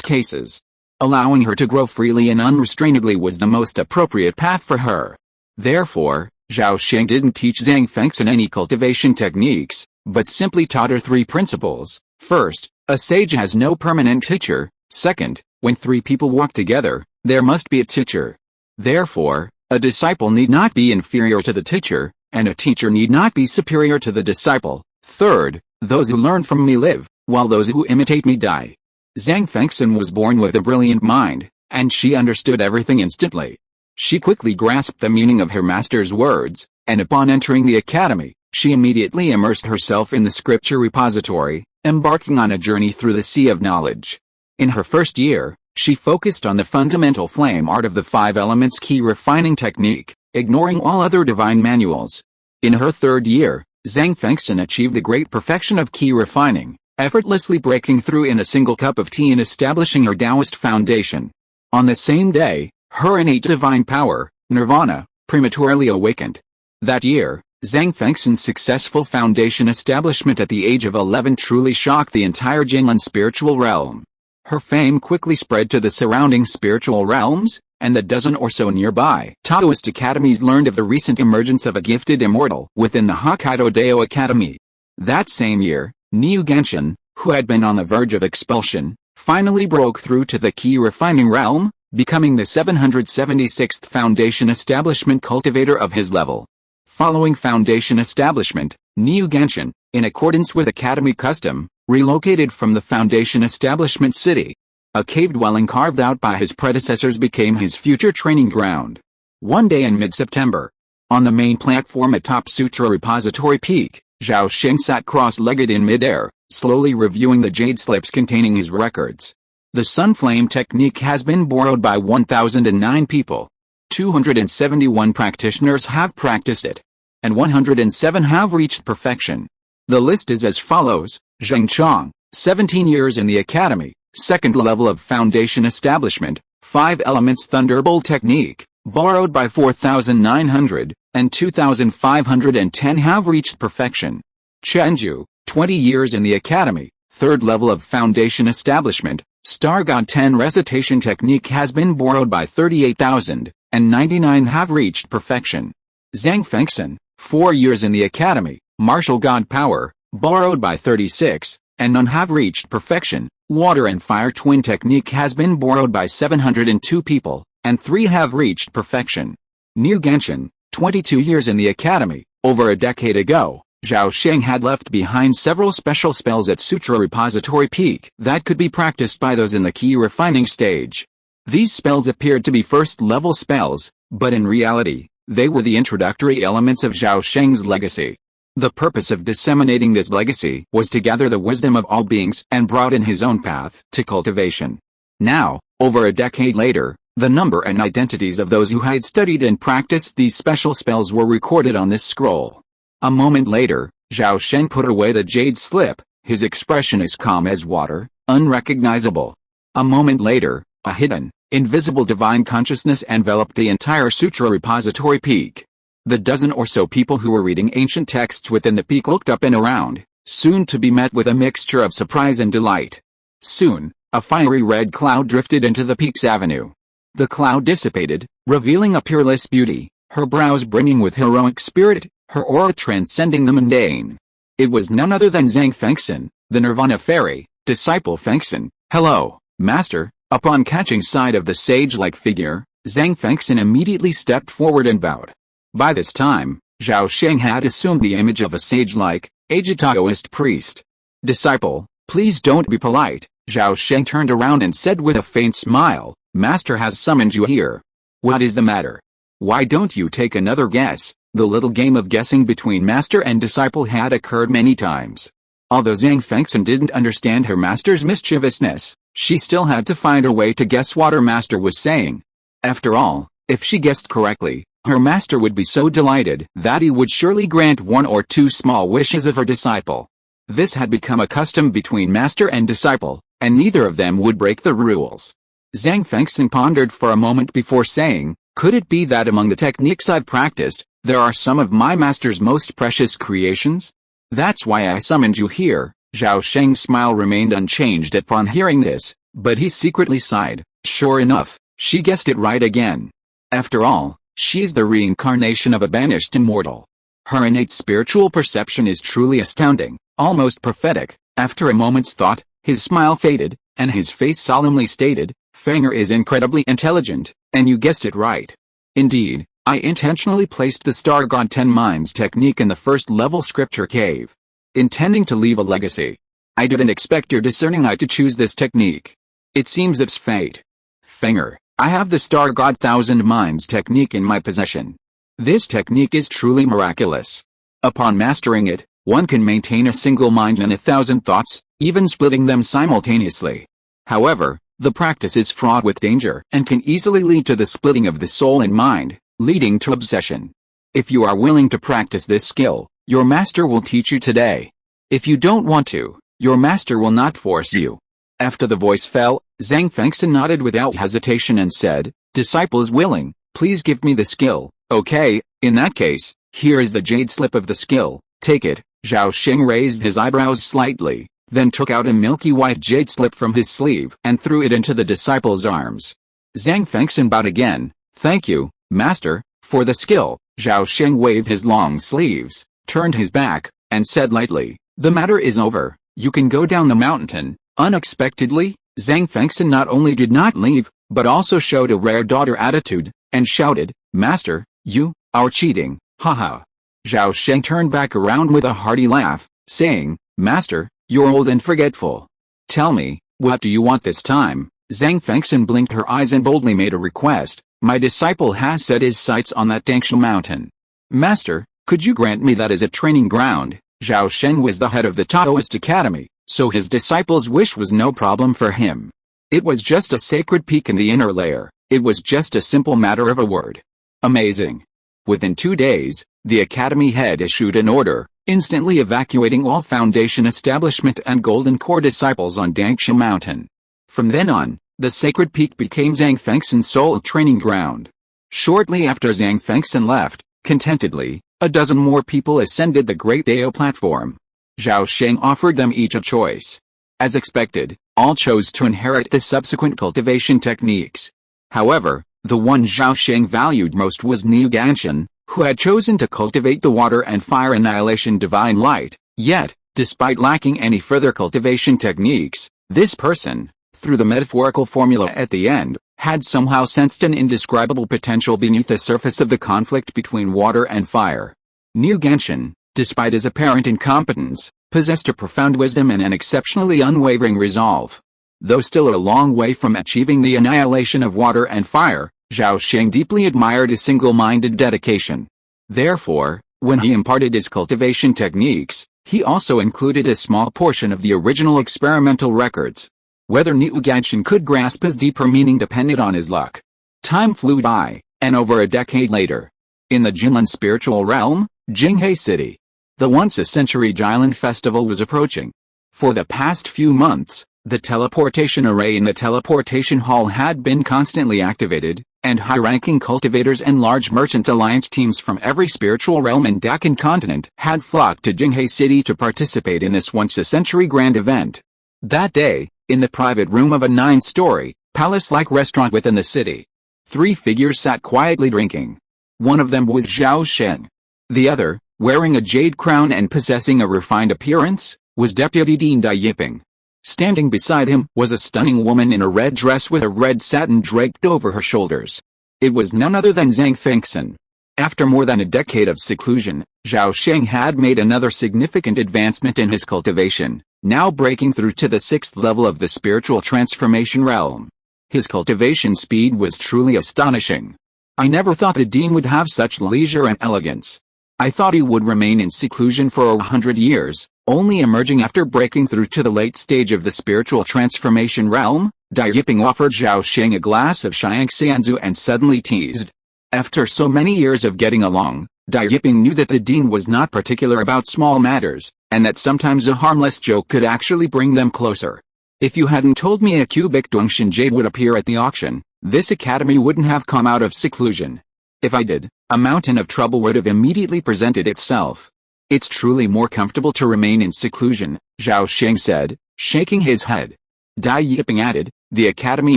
cases. Allowing her to grow freely and unrestrainedly was the most appropriate path for her. Therefore, Zhao Sheng didn't teach Zhang Fengxian any cultivation techniques, but simply taught her 3 principles. First, a sage has no permanent teacher. Second, when 3 people walk together, there must be a teacher. Therefore, a disciple need not be inferior to the teacher, and a teacher need not be superior to the disciple. Third, those who learn from me live, while those who imitate me die. Zhang Fengxian was born with a brilliant mind, and she understood everything instantly. She quickly grasped the meaning of her master's words, and upon entering the academy, she immediately immersed herself in the scripture repository, embarking on a journey through the sea of knowledge. In her first year, she focused on the fundamental flame art of the 5 elements key refining technique, ignoring all other divine manuals. In her 3rd year, Zhang Fengxian achieved the great perfection of key refining, effortlessly breaking through in a single cup of tea and establishing her Taoist foundation. On the same day, her innate divine power, nirvana, prematurely awakened. That year, Zhang Fengxian's successful foundation establishment at the age of 11 truly shocked the entire Jinlan spiritual realm. Her fame quickly spread to the surrounding spiritual realms, and the dozen or so nearby Taoist academies learned of the recent emergence of a gifted immortal within the Hokkaido Dao Academy. That same year, Niu Genshin, who had been on the verge of expulsion, finally broke through to the key refining realm, becoming the 776th foundation establishment cultivator of his level. Following foundation establishment, Niu Genshin, in accordance with academy custom, relocated from the foundation establishment city. A cave dwelling carved out by his predecessors became his future training ground. One day in mid-September, on the main platform atop Sutra Repository Peak, Zhao Sheng sat cross-legged in midair, slowly reviewing the jade slips containing his records. The Sunflame technique has been borrowed by 1,009 people. 271 practitioners have practiced it, and 107 have reached perfection. The list is as follows: Zheng Chong, 17 years in the academy, second level of foundation establishment, 5 elements thunderbolt technique, borrowed by 4,900, and 2,510 have reached perfection. Chenju, 20 years in the academy, third level of foundation establishment, Star God 10 recitation technique has been borrowed by 38,000, and 99 have reached perfection. Zhang Fengxian, 4 years in the academy, martial god power, borrowed by 36, and none have reached perfection. Water and fire twin technique has been borrowed by 702 people, and 3 have reached perfection. Niu Genshin, 22 years in the academy, over a decade ago, Zhao Sheng had left behind several special spells at Sutra Repository Peak that could be practiced by those in the key refining stage. These spells appeared to be first-level spells, but in reality, they were the introductory elements of Zhao Sheng's legacy. The purpose of disseminating this legacy was to gather the wisdom of all beings and broaden his own path to cultivation. Now, over a decade later, the number and identities of those who had studied and practiced these special spells were recorded on this scroll. A moment later, Zhao Sheng put away the jade slip, his expression as calm as water, unrecognizable. A moment later, a hidden, invisible divine consciousness enveloped the entire Sutra Repository Peak. The dozen or so people who were reading ancient texts within the peak looked up and around, soon to be met with a mixture of surprise and delight. Soon, a fiery red cloud drifted into the peak's avenue. The cloud dissipated, revealing a peerless beauty, her brows brimming with heroic spirit, her aura transcending the mundane. It was none other than Zhang Fengxian, the Nirvana Fairy, disciple Fengxian. "Hello, Master." Upon catching sight of the sage-like figure, Zhang Fengxian immediately stepped forward and bowed. By this time, Zhao Sheng had assumed the image of a sage-like, aged Taoist priest. "Disciple, please don't be polite." Zhao Sheng turned around and said with a faint smile, "Master has summoned you here. What is the matter? Why don't you take another guess?" The little game of guessing between master and disciple had occurred many times. Although Zhang Fengxian didn't understand her master's mischievousness, she still had to find a way to guess what her master was saying. After all, if she guessed correctly, her master would be so delighted that he would surely grant 1 or 2 small wishes of her disciple. This had become a custom between master and disciple, and neither of them would break the rules. Zhang Fengxian pondered for a moment before saying, "Could it be that among the techniques I've practiced, there are some of my master's most precious creations? That's why I summoned you here." Zhao Sheng's smile remained unchanged upon hearing this, but he secretly sighed. Sure enough, she guessed it right again. After all, she's the reincarnation of a banished immortal. Her innate spiritual perception is truly astounding, almost prophetic. After a moment's thought, his smile faded, and his face solemnly stated, "Fenger is incredibly intelligent, and you guessed it right. Indeed, I intentionally placed the Star God 10 Minds technique in the first-level scripture cave, intending to leave a legacy. I didn't expect your discerning eye to choose this technique. It seems it's fate. Fenger, I have the Star God 1000 Minds technique in my possession. This technique is truly miraculous. Upon mastering it, one can maintain a single mind and 1,000 thoughts, even splitting them simultaneously. However, the practice is fraught with danger and can easily lead to the splitting of the soul and mind, leading to obsession. If you are willing to practice this skill, your master will teach you today. If you don't want to, your master will not force you." After the voice fell, Zhang Fengxian nodded without hesitation and said, "Disciple is willing, please give me the skill." "Okay, in that case, here is the jade slip of the skill, take it." Zhao Sheng raised his eyebrows slightly, then took out a milky white jade slip from his sleeve and threw it into the disciple's arms. Zhang Fengxian bowed again. "Thank you, Master, for the skill." Zhao Sheng waved his long sleeves, turned his back, and said lightly, "The matter is over, you can go down the mountain." Unexpectedly, Zhang Fengxian not only did not leave, but also showed a rare daughter attitude, and shouted, "Master, you are cheating, haha." Zhao Sheng turned back around with a hearty laugh, saying, "Master, you're old and forgetful. Tell me, what do you want this time?" Zhang Fengxian blinked her eyes and boldly made a request. My disciple has set his sights on that Dangshu mountain. Master, could you grant me that as a training ground? Zhao Sheng was the head of the Taoist Academy, so his disciple's wish was no problem for him. It was just a sacred peak in the inner layer. It was just a simple matter of a word. Amazing. Within 2 days, the academy head issued an order, instantly evacuating all Foundation establishment and Golden Core disciples on Dangshu Mountain. From then on, the sacred peak became Zhang Fengxian's sole training ground. Shortly after Zhang Fengxian left, contentedly, a dozen more people ascended the Great Dao platform. Zhao Sheng offered them each a choice. As expected, all chose to inherit the subsequent cultivation techniques. However, the one Zhao Sheng valued most was Niu Ganshan, who had chosen to cultivate the water and fire annihilation divine light. Yet, despite lacking any further cultivation techniques, this person, through the metaphorical formula at the end, had somehow sensed an indescribable potential beneath the surface of the conflict between water and fire. Niu Ganshan, despite his apparent incompetence, possessed a profound wisdom and an exceptionally unwavering resolve. Though still a long way from achieving the annihilation of water and fire, Zhao Sheng deeply admired his single-minded dedication. Therefore, when he imparted his cultivation techniques, he also included a small portion of the original experimental records. Whether Niu Ganshan could grasp his deeper meaning depended on his luck. Time flew by, and over a decade later, in the Jinlan spiritual realm, Jinghe City, the once-a-century Jilin festival was approaching. For the past few months, the teleportation array in the teleportation hall had been constantly activated, and high-ranking cultivators and large merchant alliance teams from every spiritual realm and Deccan continent had flocked to Jinghe City to participate in this once-a-century grand event. That day, in the private room of a 9-story, palace-like restaurant within the city, 3 figures sat quietly drinking. One of them was Zhao Sheng. The other, wearing a jade crown and possessing a refined appearance, was Deputy Dean Dai Yiping. Standing beside him was a stunning woman in a red dress with a red satin draped over her shoulders. It was none other than Zhang Fengxian. After more than a decade of seclusion, Zhao Sheng had made another significant advancement in his cultivation, now breaking through to the 6th level of the spiritual transformation realm. His cultivation speed was truly astonishing. I never thought the dean would have such leisure and elegance. I thought he would remain in seclusion for 100 years, only emerging after breaking through to the late stage of the spiritual transformation realm. Dai Yiping offered Zhao Sheng a glass of Xiangxianzu and suddenly teased. After so many years of getting along, Dai Yiping knew that the dean was not particular about small matters, and that sometimes a harmless joke could actually bring them closer. If you hadn't told me a cubic Dongshan jade would appear at the auction, this academy wouldn't have come out of seclusion. If I did, a mountain of trouble would have immediately presented itself. It's truly more comfortable to remain in seclusion, Zhao Sheng said, shaking his head. Dai Yiping added, the academy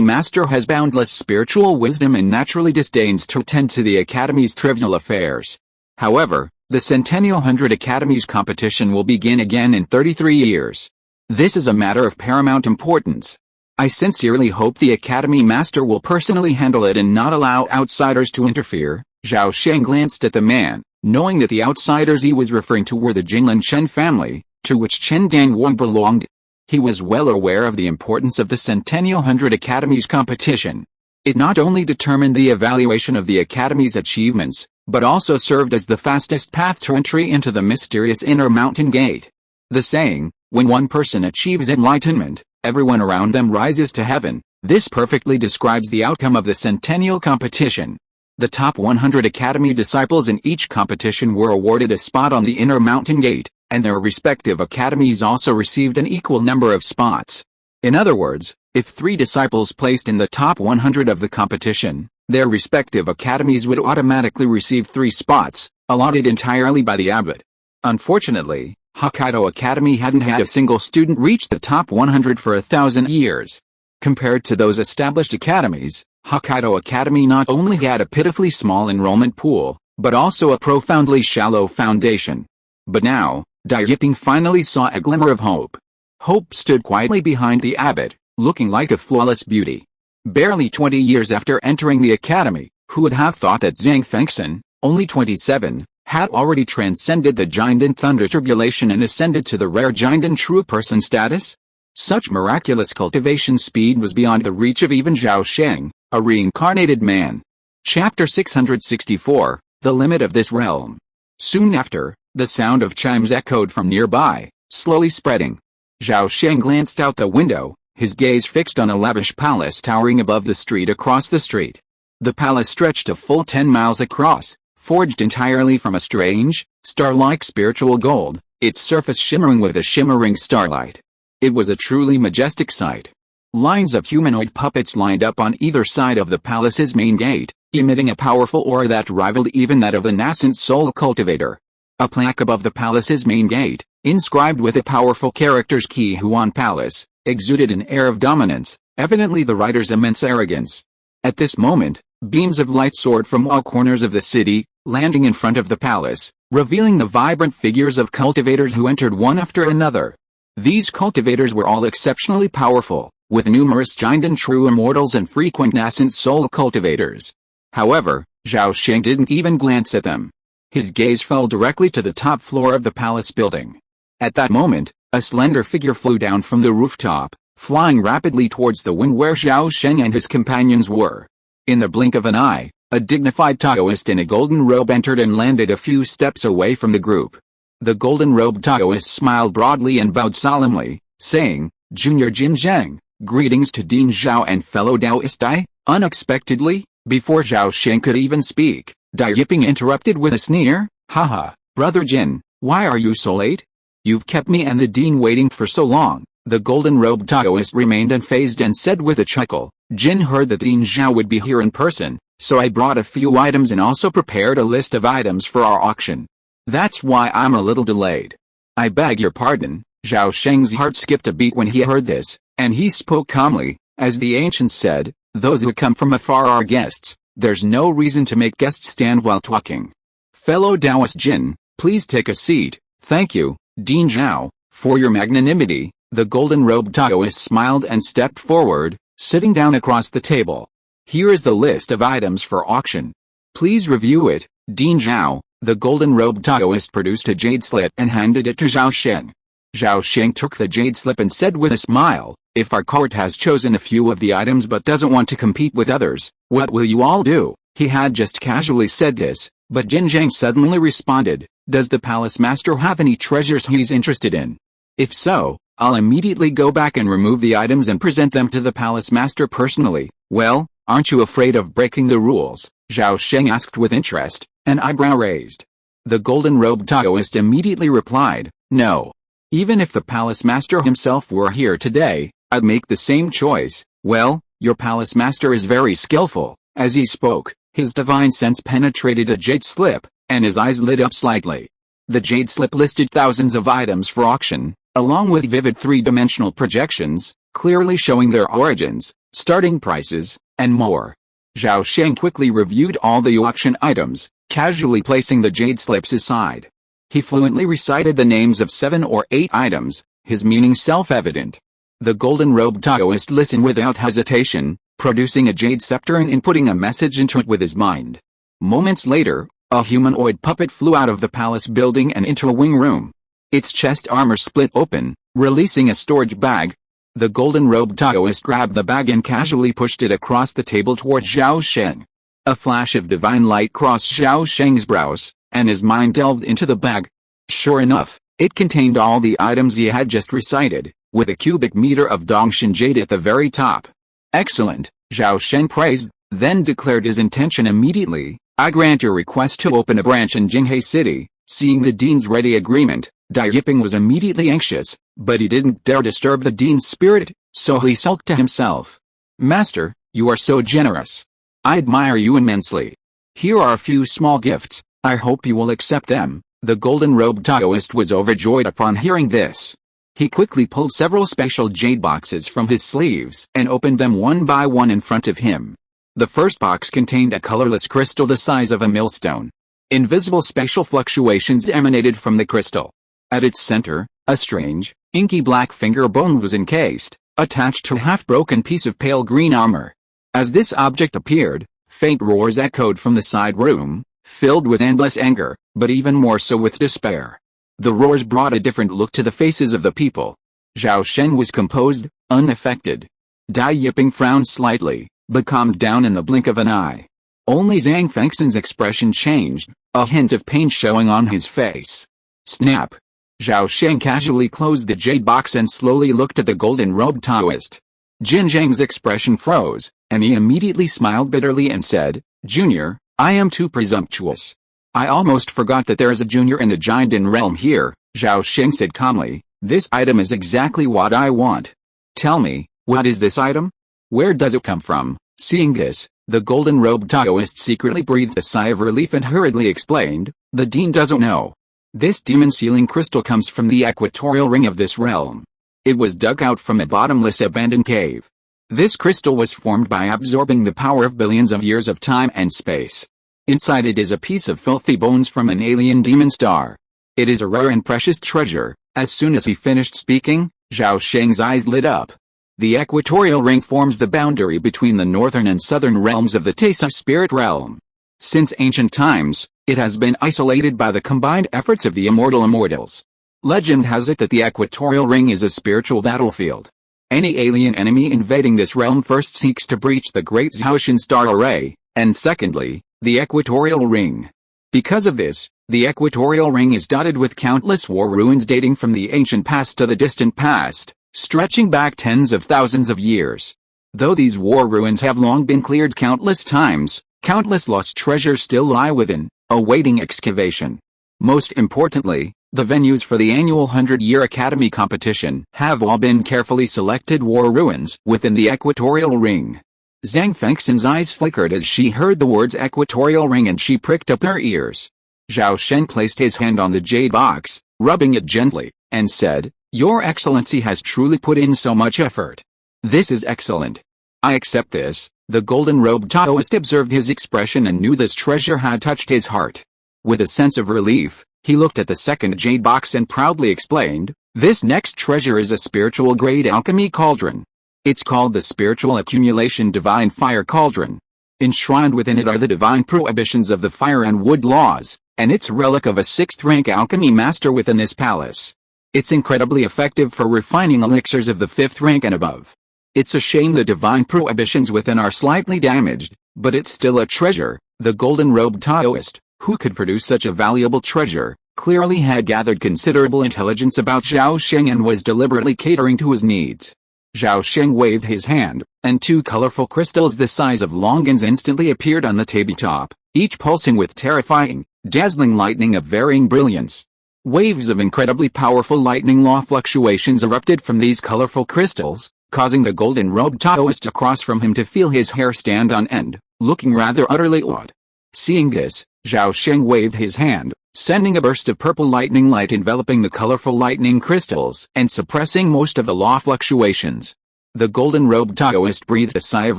master has boundless spiritual wisdom and naturally disdains to attend to the academy's trivial affairs. However, the Centennial 100 Academies competition will begin again in 33 years. This is a matter of paramount importance. I sincerely hope the academy master will personally handle it and not allow outsiders to interfere. Zhao Sheng glanced at the man, knowing that the outsiders he was referring to were the Jinlan Chen family, to which Chen Dangwang belonged. He was well aware of the importance of the Centennial 100 Academies competition. It not only determined the evaluation of the academy's achievements, but also served as the fastest path to entry into the mysterious inner mountain gate. The saying, when one person achieves enlightenment, everyone around them rises to heaven, this perfectly describes the outcome of the Centennial competition. The top 100 academy disciples in each competition were awarded a spot on the inner mountain gate, and their respective academies also received an equal number of spots. In other words, if 3 disciples placed in the top 100 of the competition, their respective academies would automatically receive 3 spots, allotted entirely by the abbot. Unfortunately, Hokkaido Academy hadn't had a single student reach the top 100 for 1,000 years. Compared to those established academies, Hokkaido Academy not only had a pitifully small enrollment pool, but also a profoundly shallow foundation. But now, Dai Yiping finally saw a glimmer of hope. Hope stood quietly behind the abbot, looking like a flawless beauty. Barely 20 years after entering the academy, who would have thought that Zhang Fengxian, only 27, had already transcended the Jinden Thunder Tribulation and ascended to the rare Jinden True Person status? Such miraculous cultivation speed was beyond the reach of even Zhao Sheng, a reincarnated man. Chapter 664, The Limit of This Realm. Soon after, the sound of chimes echoed from nearby, slowly spreading. Zhao Sheng glanced out the window, his gaze fixed on a lavish palace towering above the street across the street. The palace stretched a full 10 miles across, forged entirely from a strange, star-like spiritual gold, its surface shimmering with a shimmering starlight. It was a truly majestic sight. Lines of humanoid puppets lined up on either side of the palace's main gate, emitting a powerful aura that rivaled even that of the nascent soul cultivator. A plaque above the palace's main gate, inscribed with the powerful characters Qi Huan Palace, exuded an air of dominance, evidently the writer's immense arrogance. At this moment, beams of light soared from all corners of the city, landing in front of the palace, revealing the vibrant figures of cultivators who entered one after another. These cultivators were all exceptionally powerful, with numerous giant and true immortals and frequent nascent soul cultivators. However, Zhao Sheng didn't even glance at them. His gaze fell directly to the top floor of the palace building. At that moment, a slender figure flew down from the rooftop, flying rapidly towards the wing where Zhao Sheng and his companions were. In the blink of an eye, a dignified Taoist in a golden robe entered and landed a few steps away from the group. The golden-robed Taoist smiled broadly and bowed solemnly, saying, "Junior Jin Zheng, greetings to Dean Zhao and fellow Taoist I." Unexpectedly, before Zhao Sheng could even speak, Dai Yiping interrupted with a sneer, "Haha, Brother Jin, why are you so late? You've kept me and the Dean waiting for so long." The golden-robed Taoist remained unfazed and said with a chuckle, "Jin heard that Dean Zhao would be here in person, so I brought a few items and also prepared a list of items for our auction. That's why I'm a little delayed." "I beg your pardon." Zhao Sheng's heart skipped a beat when he heard this, and he spoke calmly, as the ancients said, "Those who come from afar are guests, there's no reason to make guests stand while talking. Fellow Taoist Jin, please take a seat." "Thank you, Dean Zhao, for your magnanimity." The golden-robed Taoist smiled and stepped forward, sitting down across the table. "Here is the list of items for auction. Please review it, Dean Zhao." The golden-robed Taoist produced a jade slip and handed it to Zhao Sheng. Zhao Sheng took the jade slip and said with a smile, "If our court has chosen a few of the items but doesn't want to compete with others, what will you all do?" He had just casually said this, but Jin Zhang suddenly responded, "Does the palace master have any treasures he's interested in? If so, I'll immediately go back and remove the items and present them to the palace master personally." "Well, aren't you afraid of breaking the rules?" Zhao Sheng asked with interest, an eyebrow raised. The golden-robed Taoist immediately replied, "No. Even if the palace master himself were here today, I'd make the same choice." "Well, your palace master is very skillful." As he spoke, his divine sense penetrated the jade slip, and his eyes lit up slightly. The jade slip listed thousands of items for auction, along with vivid three-dimensional projections, clearly showing their origins, starting prices, and more. Zhao Sheng quickly reviewed all the auction items, casually placing the jade slips aside. He fluently recited the names of 7 or 8 items, his meaning self-evident. The golden-robed Taoist listened without hesitation, producing a jade scepter and inputting a message into it with his mind. Moments later, a humanoid puppet flew out of the palace building and into a wing room. Its chest armor split open, releasing a storage bag. The golden-robed Taoist grabbed the bag and casually pushed it across the table towards Zhao Sheng. A flash of divine light crossed Zhao Sheng's brows, and his mind delved into the bag. Sure enough, it contained all the items he had just recited, with a cubic meter of Dongshan jade at the very top. "Excellent," Zhao Sheng praised, then declared his intention immediately. "I grant your request to open a branch in Jinghe City." Seeing the dean's ready agreement, Dai Yiping was immediately anxious, but he didn't dare disturb the dean's spirit, so he sulked to himself. "Master, you are so generous. I admire you immensely. Here are a few small gifts, I hope you will accept them." The golden-robed Taoist was overjoyed upon hearing this. He quickly pulled several special jade boxes from his sleeves and opened them one by one in front of him. The first box contained a colorless crystal the size of a millstone. Invisible spatial fluctuations emanated from the crystal. At its center, a strange, inky black finger bone was encased, attached to a half-broken piece of pale green armor. As this object appeared, faint roars echoed from the side room, filled with endless anger, but even more so with despair. The roars brought a different look to the faces of the people. Zhao Sheng was composed, unaffected. Dai Yiping frowned slightly, but calmed down in the blink of an eye. Only Zhang Fengxian's expression changed, a hint of pain showing on his face. Snap! Zhao Sheng casually closed the jade box and slowly looked at the golden-robed Taoist. Jin Zhang's expression froze, and he immediately smiled bitterly and said, "Junior, I am too presumptuous. I almost forgot that there is a junior in the Jianden realm here." Zhao Sheng said calmly, "This item is exactly what I want. Tell me, what is this item? Where does it come from?" Seeing this, the golden-robed Taoist secretly breathed a sigh of relief and hurriedly explained, "The Dean doesn't know. This demon sealing crystal comes from the equatorial ring of this realm. It was dug out from a bottomless abandoned cave. This crystal was formed by absorbing the power of billions of years of time and space. Inside it is a piece of filthy bones from an alien demon star. It is a rare and precious treasure." As soon as he finished speaking, Zhao Sheng's eyes lit up. The equatorial ring forms the boundary between the northern and southern realms of the Taisa spirit realm. Since ancient times, it has been isolated by the combined efforts of the immortal immortals. Legend has it that the equatorial ring is a spiritual battlefield. Any alien enemy invading this realm first seeks to breach the great Zhao Shen star array, and secondly, the equatorial ring. Because of this, the equatorial ring is dotted with countless war ruins dating from the ancient past to the distant past, stretching back tens of thousands of years. Though these war ruins have long been cleared countless times, countless lost treasures still lie within, awaiting excavation. Most importantly, the venues for the annual 100-year Academy competition have all been carefully selected war ruins within the equatorial ring. Zhang Fengxian's eyes flickered as she heard the words equatorial ring and she pricked up her ears. Zhao Sheng placed his hand on the jade box, rubbing it gently, and said, "Your Excellency has truly put in so much effort. This is excellent. I accept this." The golden-robed Taoist observed his expression and knew this treasure had touched his heart. With a sense of relief, he looked at the second jade box and proudly explained, "This next treasure is a spiritual-grade alchemy cauldron. It's called the Spiritual Accumulation Divine Fire Cauldron. Enshrined within it are the divine prohibitions of the fire and wood laws, and it's a relic of a 6th-rank alchemy master within this palace. It's incredibly effective for refining elixirs of the 5th rank and above. It's a shame the divine prohibitions within are slightly damaged, but it's still a treasure." The golden-robed Taoist, who could produce such a valuable treasure, clearly had gathered considerable intelligence about Zhao Sheng and was deliberately catering to his needs. Zhao Sheng waved his hand, and 2 colorful crystals the size of longans instantly appeared on the tabletop, each pulsing with terrifying, dazzling lightning of varying brilliance. Waves of incredibly powerful lightning law fluctuations erupted from these colorful crystals, causing the golden-robed Taoist across from him to feel his hair stand on end, looking rather utterly awed. Seeing this, Zhao Sheng waved his hand, sending a burst of purple lightning light enveloping the colorful lightning crystals and suppressing most of the law fluctuations. The golden-robed Taoist breathed a sigh of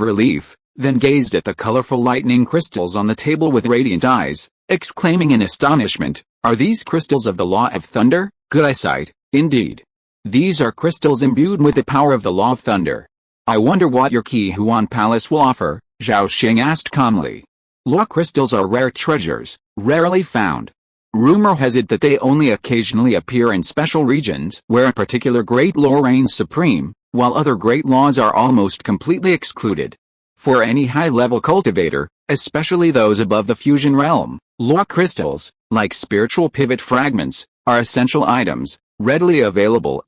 relief, then gazed at the colorful lightning crystals on the table with radiant eyes, exclaiming in astonishment, "Are these crystals of the law of thunder?" "Good eyesight, indeed. These are crystals imbued with the power of the law of thunder." "I wonder what your Qi Huan Palace will offer," Zhao Sheng asked calmly. "Law crystals are rare treasures, rarely found. Rumor has it that they only occasionally appear in special regions where a particular great law reigns supreme, while other great laws are almost completely excluded. For any high-level cultivator, especially those above the fusion realm, law crystals, like spiritual pivot fragments, are essential items, readily available.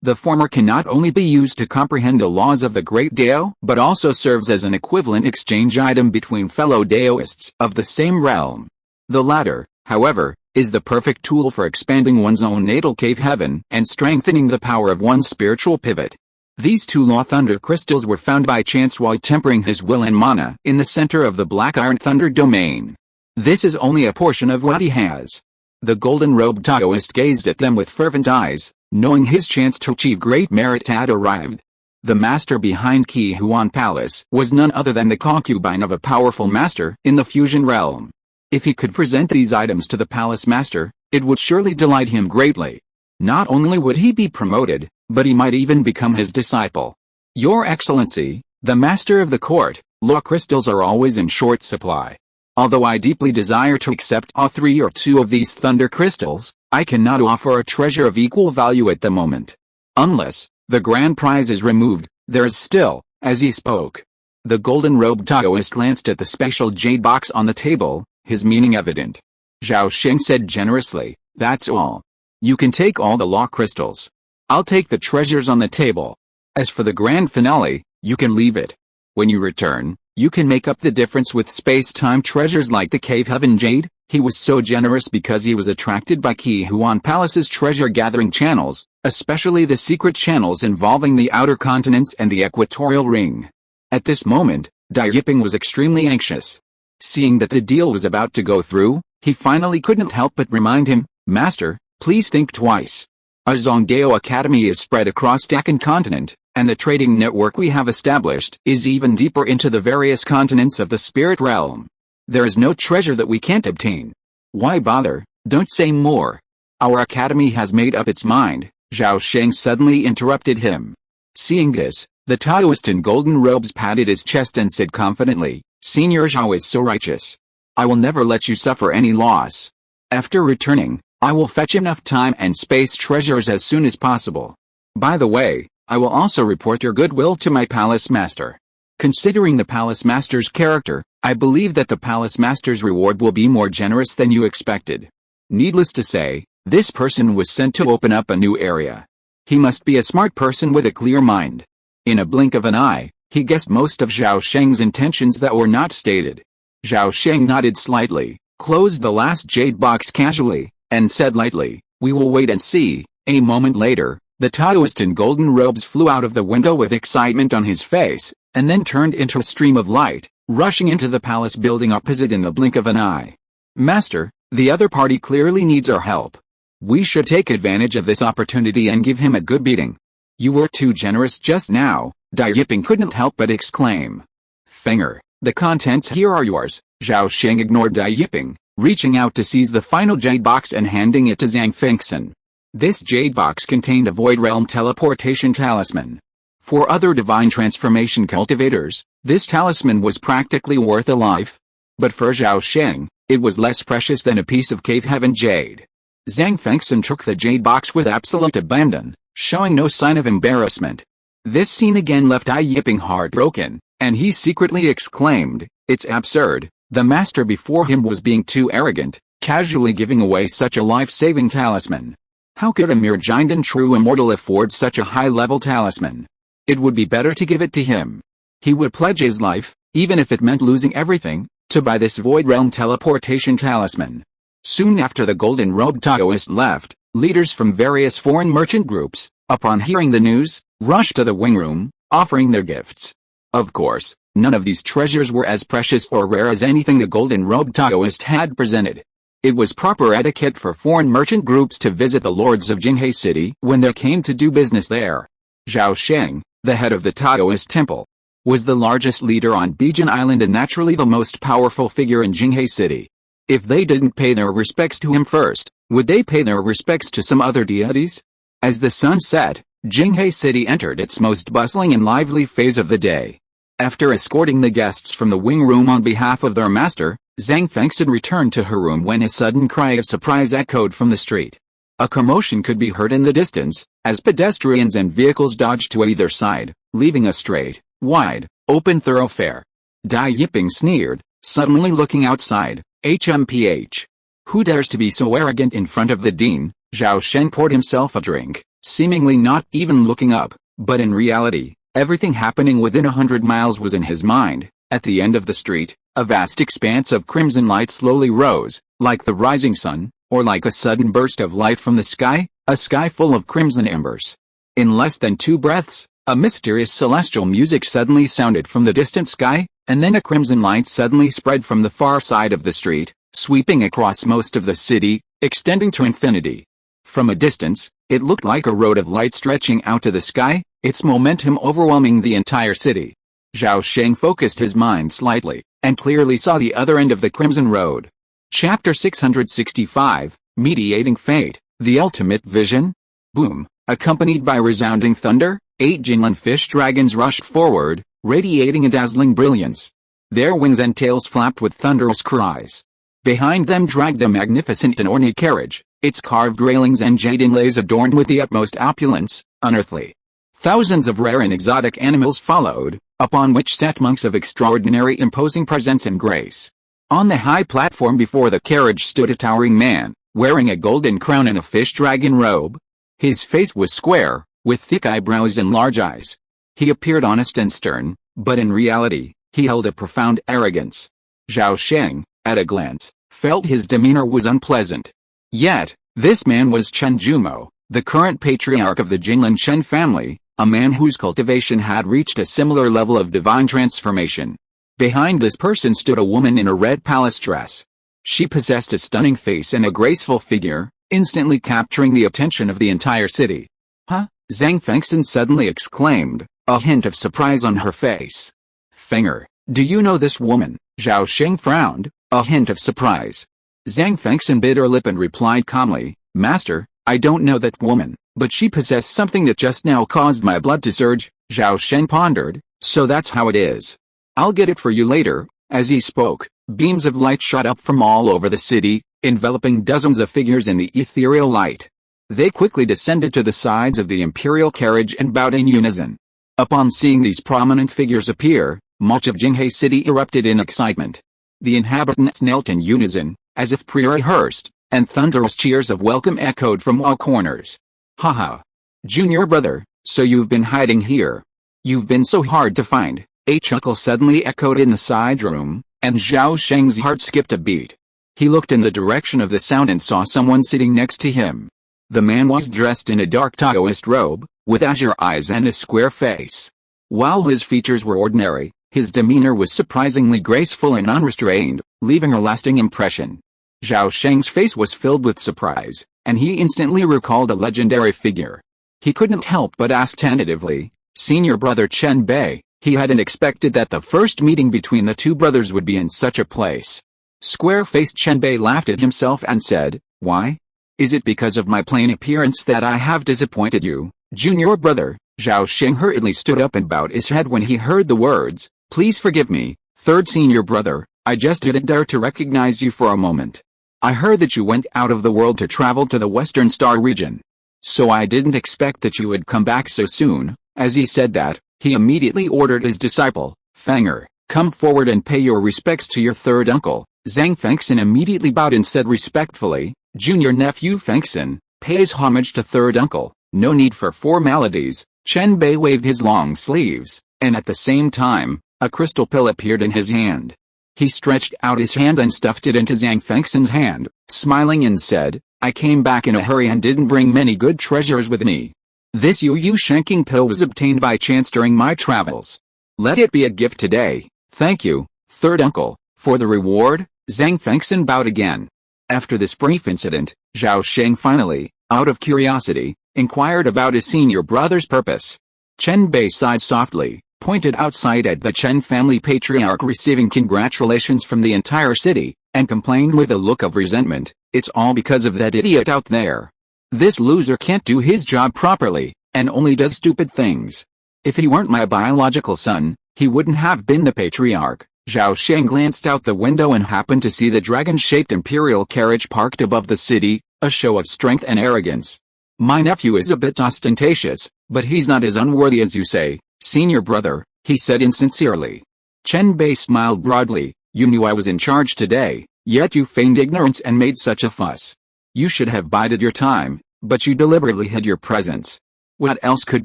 The former can not only be used to comprehend the laws of the great Dao, but also serves as an equivalent exchange item between fellow Daoists of the same realm. The latter, however, is the perfect tool for expanding one's own natal cave heaven and strengthening the power of one's spiritual pivot. These 2 law thunder crystals were found by chance while tempering his will and mana in the center of the black iron thunder domain. This is only a portion of what he has. The golden-robed Taoist gazed at them with fervent eyes, knowing his chance to achieve great merit had arrived. The master behind Qi Huan Palace was none other than the concubine of a powerful master in the fusion realm. If he could present these items to the palace master, it would surely delight him greatly. Not only would he be promoted, but he might even become his disciple. "Your Excellency, the master of the court, law crystals are always in short supply. Although I deeply desire to accept all 3 or 2 of these thunder crystals, I cannot offer a treasure of equal value at the moment. Unless the grand prize is removed, there is still, as he spoke. The golden-robed Taoist glanced at the special jade box on the table, his meaning evident. Zhao Sheng said generously, "That's all. You can take all the law crystals. I'll take the treasures on the table. As for the grand finale, you can leave it. When you return, you can make up the difference with space-time treasures like the Cave Heaven Jade." He was so generous because he was attracted by Qi Huan Palace's treasure-gathering channels, especially the secret channels involving the outer continents and the equatorial ring. At this moment, Dai Yiping was extremely anxious. Seeing that the deal was about to go through, he finally couldn't help but remind him, "Master, please think twice. Our Zhongdao Academy is spread across Deccan continent, and the trading network we have established is even deeper into the various continents of the spirit realm. There is no treasure that we can't obtain. Why bother? Don't say more. Our academy has made up its mind." Zhao Sheng suddenly interrupted him. Seeing this, the Taoist in golden robes patted his chest and said confidently, "Senior Zhao is so righteous. I will never let you suffer any loss. After returning, I will fetch enough time and space treasures as soon as possible. By the way, I will also report your goodwill to my palace master. Considering the palace master's character, I believe that the palace master's reward will be more generous than you expected." Needless to say, this person was sent to open up a new area. He must be a smart person with a clear mind. In a blink of an eye, he guessed most of Zhao Sheng's intentions that were not stated. Zhao Sheng nodded slightly, closed the last jade box casually, and said lightly, "We will wait and see." A moment later, the Taoist in golden robes flew out of the window with excitement on his face, and then turned into a stream of light, rushing into the palace building opposite in the blink of an eye. "Master, the other party clearly needs our help. We should take advantage of this opportunity and give him a good beating. You were too generous just now," Dai Yiping couldn't help but exclaim. "Finger, the contents here are yours." Zhao Sheng ignored Dai Yiping, reaching out to seize the final jade box and handing it to Zhang Fengxian. This jade box contained a void realm teleportation talisman. For other divine transformation cultivators, this talisman was practically worth a life. But for Zhao Sheng, it was less precious than a piece of Cave Heaven jade. Zhang Fengxian took the jade box with absolute abandon, showing no sign of embarrassment. This scene again left Dai Yiping heartbroken, and he secretly exclaimed, "It's absurd. The master before him was being too arrogant, casually giving away such a life-saving talisman. How could a mere giant and true immortal afford such a high-level talisman? It would be better to give it to him. He would pledge his life, even if it meant losing everything, to buy this void realm teleportation talisman." Soon after the golden-robed Taoist left, leaders from various foreign merchant groups, upon hearing the news, rushed to the wing room, offering their gifts. Of course, none of these treasures were as precious or rare as anything the golden-robed Taoist had presented. It was proper etiquette for foreign merchant groups to visit the lords of Jinghe City when they came to do business there. Zhao Sheng, the head of the Taoist temple, was the largest leader on Bijin Island and naturally the most powerful figure in Jinghe City. If they didn't pay their respects to him first, would they pay their respects to some other deities? As the sun set, Jinghe City entered its most bustling and lively phase of the day. After escorting the guests from the wing room on behalf of their master, Zhang Fengxian returned to her room when a sudden cry of surprise echoed from the street. A commotion could be heard in the distance, as pedestrians and vehicles dodged to either side, leaving a straight, wide, open thoroughfare. Dai Yiping sneered, suddenly looking outside. HMPH. Who dares to be so arrogant in front of the dean? Zhao Sheng poured himself a drink, seemingly not even looking up, but in reality, everything happening within 100 miles was in his mind. At the end of the street, a vast expanse of crimson light slowly rose, like the rising sun, or like a sudden burst of light from the sky, a sky full of crimson embers. In less than 2 breaths, a mysterious celestial music suddenly sounded from the distant sky, and then a crimson light suddenly spread from the far side of the street, sweeping across most of the city, extending to infinity. From a distance, it looked like a road of light stretching out to the sky, its momentum overwhelming the entire city. Zhao Sheng focused his mind slightly, and clearly saw the other end of the crimson road. Chapter 665, Mediating Fate, The Ultimate Vision? Boom! Accompanied by resounding thunder, 8 Jinlan fish dragons rushed forward, radiating a dazzling brilliance. Their wings and tails flapped with thunderous cries. Behind them dragged a magnificent and ornate carriage, its carved railings and jade inlays adorned with the utmost opulence, unearthly. Thousands of rare and exotic animals followed, upon which sat monks of extraordinary imposing presence and grace. On the high platform before the carriage stood a towering man, wearing a golden crown and a fish dragon robe. His face was square, with thick eyebrows and large eyes. He appeared honest and stern, but in reality, he held a profound arrogance. Zhao Sheng, at a glance, felt his demeanor was unpleasant. Yet, this man was Chen Jumo, the current patriarch of the Jinglan Shen family, a man whose cultivation had reached a similar level of divine transformation. Behind this person stood a woman in a red palace dress. She possessed a stunning face and a graceful figure, instantly capturing the attention of the entire city. Huh? Zhang Fengxian suddenly exclaimed, a hint of surprise on her face. Fenger, do you know this woman? Zhao Sheng frowned, a hint of surprise. Zhang Fengxian bit her lip and replied calmly, Master, I don't know that woman, but she possessed something that just now caused my blood to surge. Zhao Sheng pondered, so that's how it is. I'll get it for you later. As he spoke, beams of light shot up from all over the city, enveloping dozens of figures in the ethereal light. They quickly descended to the sides of the imperial carriage and bowed in unison. Upon seeing these prominent figures appear, much of Jinghe City erupted in excitement. The inhabitants knelt in unison, as if pre-rehearsed, and thunderous cheers of welcome echoed from all corners. Haha. Junior brother, so you've been hiding here. You've been so hard to find. A chuckle suddenly echoed in the side room, and Zhao Sheng's heart skipped a beat. He looked in the direction of the sound and saw someone sitting next to him. The man was dressed in a dark Taoist robe, with azure eyes and a square face. While his features were ordinary, his demeanor was surprisingly graceful and unrestrained, leaving a lasting impression. Zhao Sheng's face was filled with surprise, and he instantly recalled a legendary figure. He couldn't help but ask tentatively, Senior brother Chen Bei. He hadn't expected that the first meeting between the two brothers would be in such a place. Square-faced Chen Bei laughed at himself and said, Why? Is it because of my plain appearance that I have disappointed you, junior brother? Zhao Sheng hurriedly stood up and bowed his head when he heard the words, Please forgive me, third senior brother, I just didn't dare to recognize you for a moment. I heard that you went out of the world to travel to the Western Star region. So I didn't expect that you would come back so soon. As he said that, he immediately ordered his disciple, Fenger, come forward and pay your respects to your third uncle. Zhang Fengxian immediately bowed and said respectfully, Junior nephew Fengxian, pays homage to third uncle, no need for formalities. Chen Bei waved his long sleeves, and at the same time, a crystal pill appeared in his hand. He stretched out his hand and stuffed it into Zhang Fengxian's hand, smiling and said, I came back in a hurry and didn't bring many good treasures with me. This Yu Shanking pill was obtained by chance during my travels. Let it be a gift today. Thank you, third uncle, for the reward. Zhang Fengxian bowed again. After this brief incident, Zhao Sheng finally, out of curiosity, inquired about his senior brother's purpose. Chen Bei sighed softly, pointed outside at the Chen family patriarch receiving congratulations from the entire city, and complained with a look of resentment, It's all because of that idiot out there. This loser can't do his job properly, and only does stupid things. If he weren't my biological son, he wouldn't have been the patriarch. Zhao Sheng glanced out the window and happened to see the dragon-shaped imperial carriage parked above the city, a show of strength and arrogance. My nephew is a bit ostentatious, but he's not as unworthy as you say, senior brother, he said insincerely. Chen Bei smiled broadly, you knew I was in charge today, yet you feigned ignorance and made such a fuss. You should have bided your time, but you deliberately hid your presence. What else could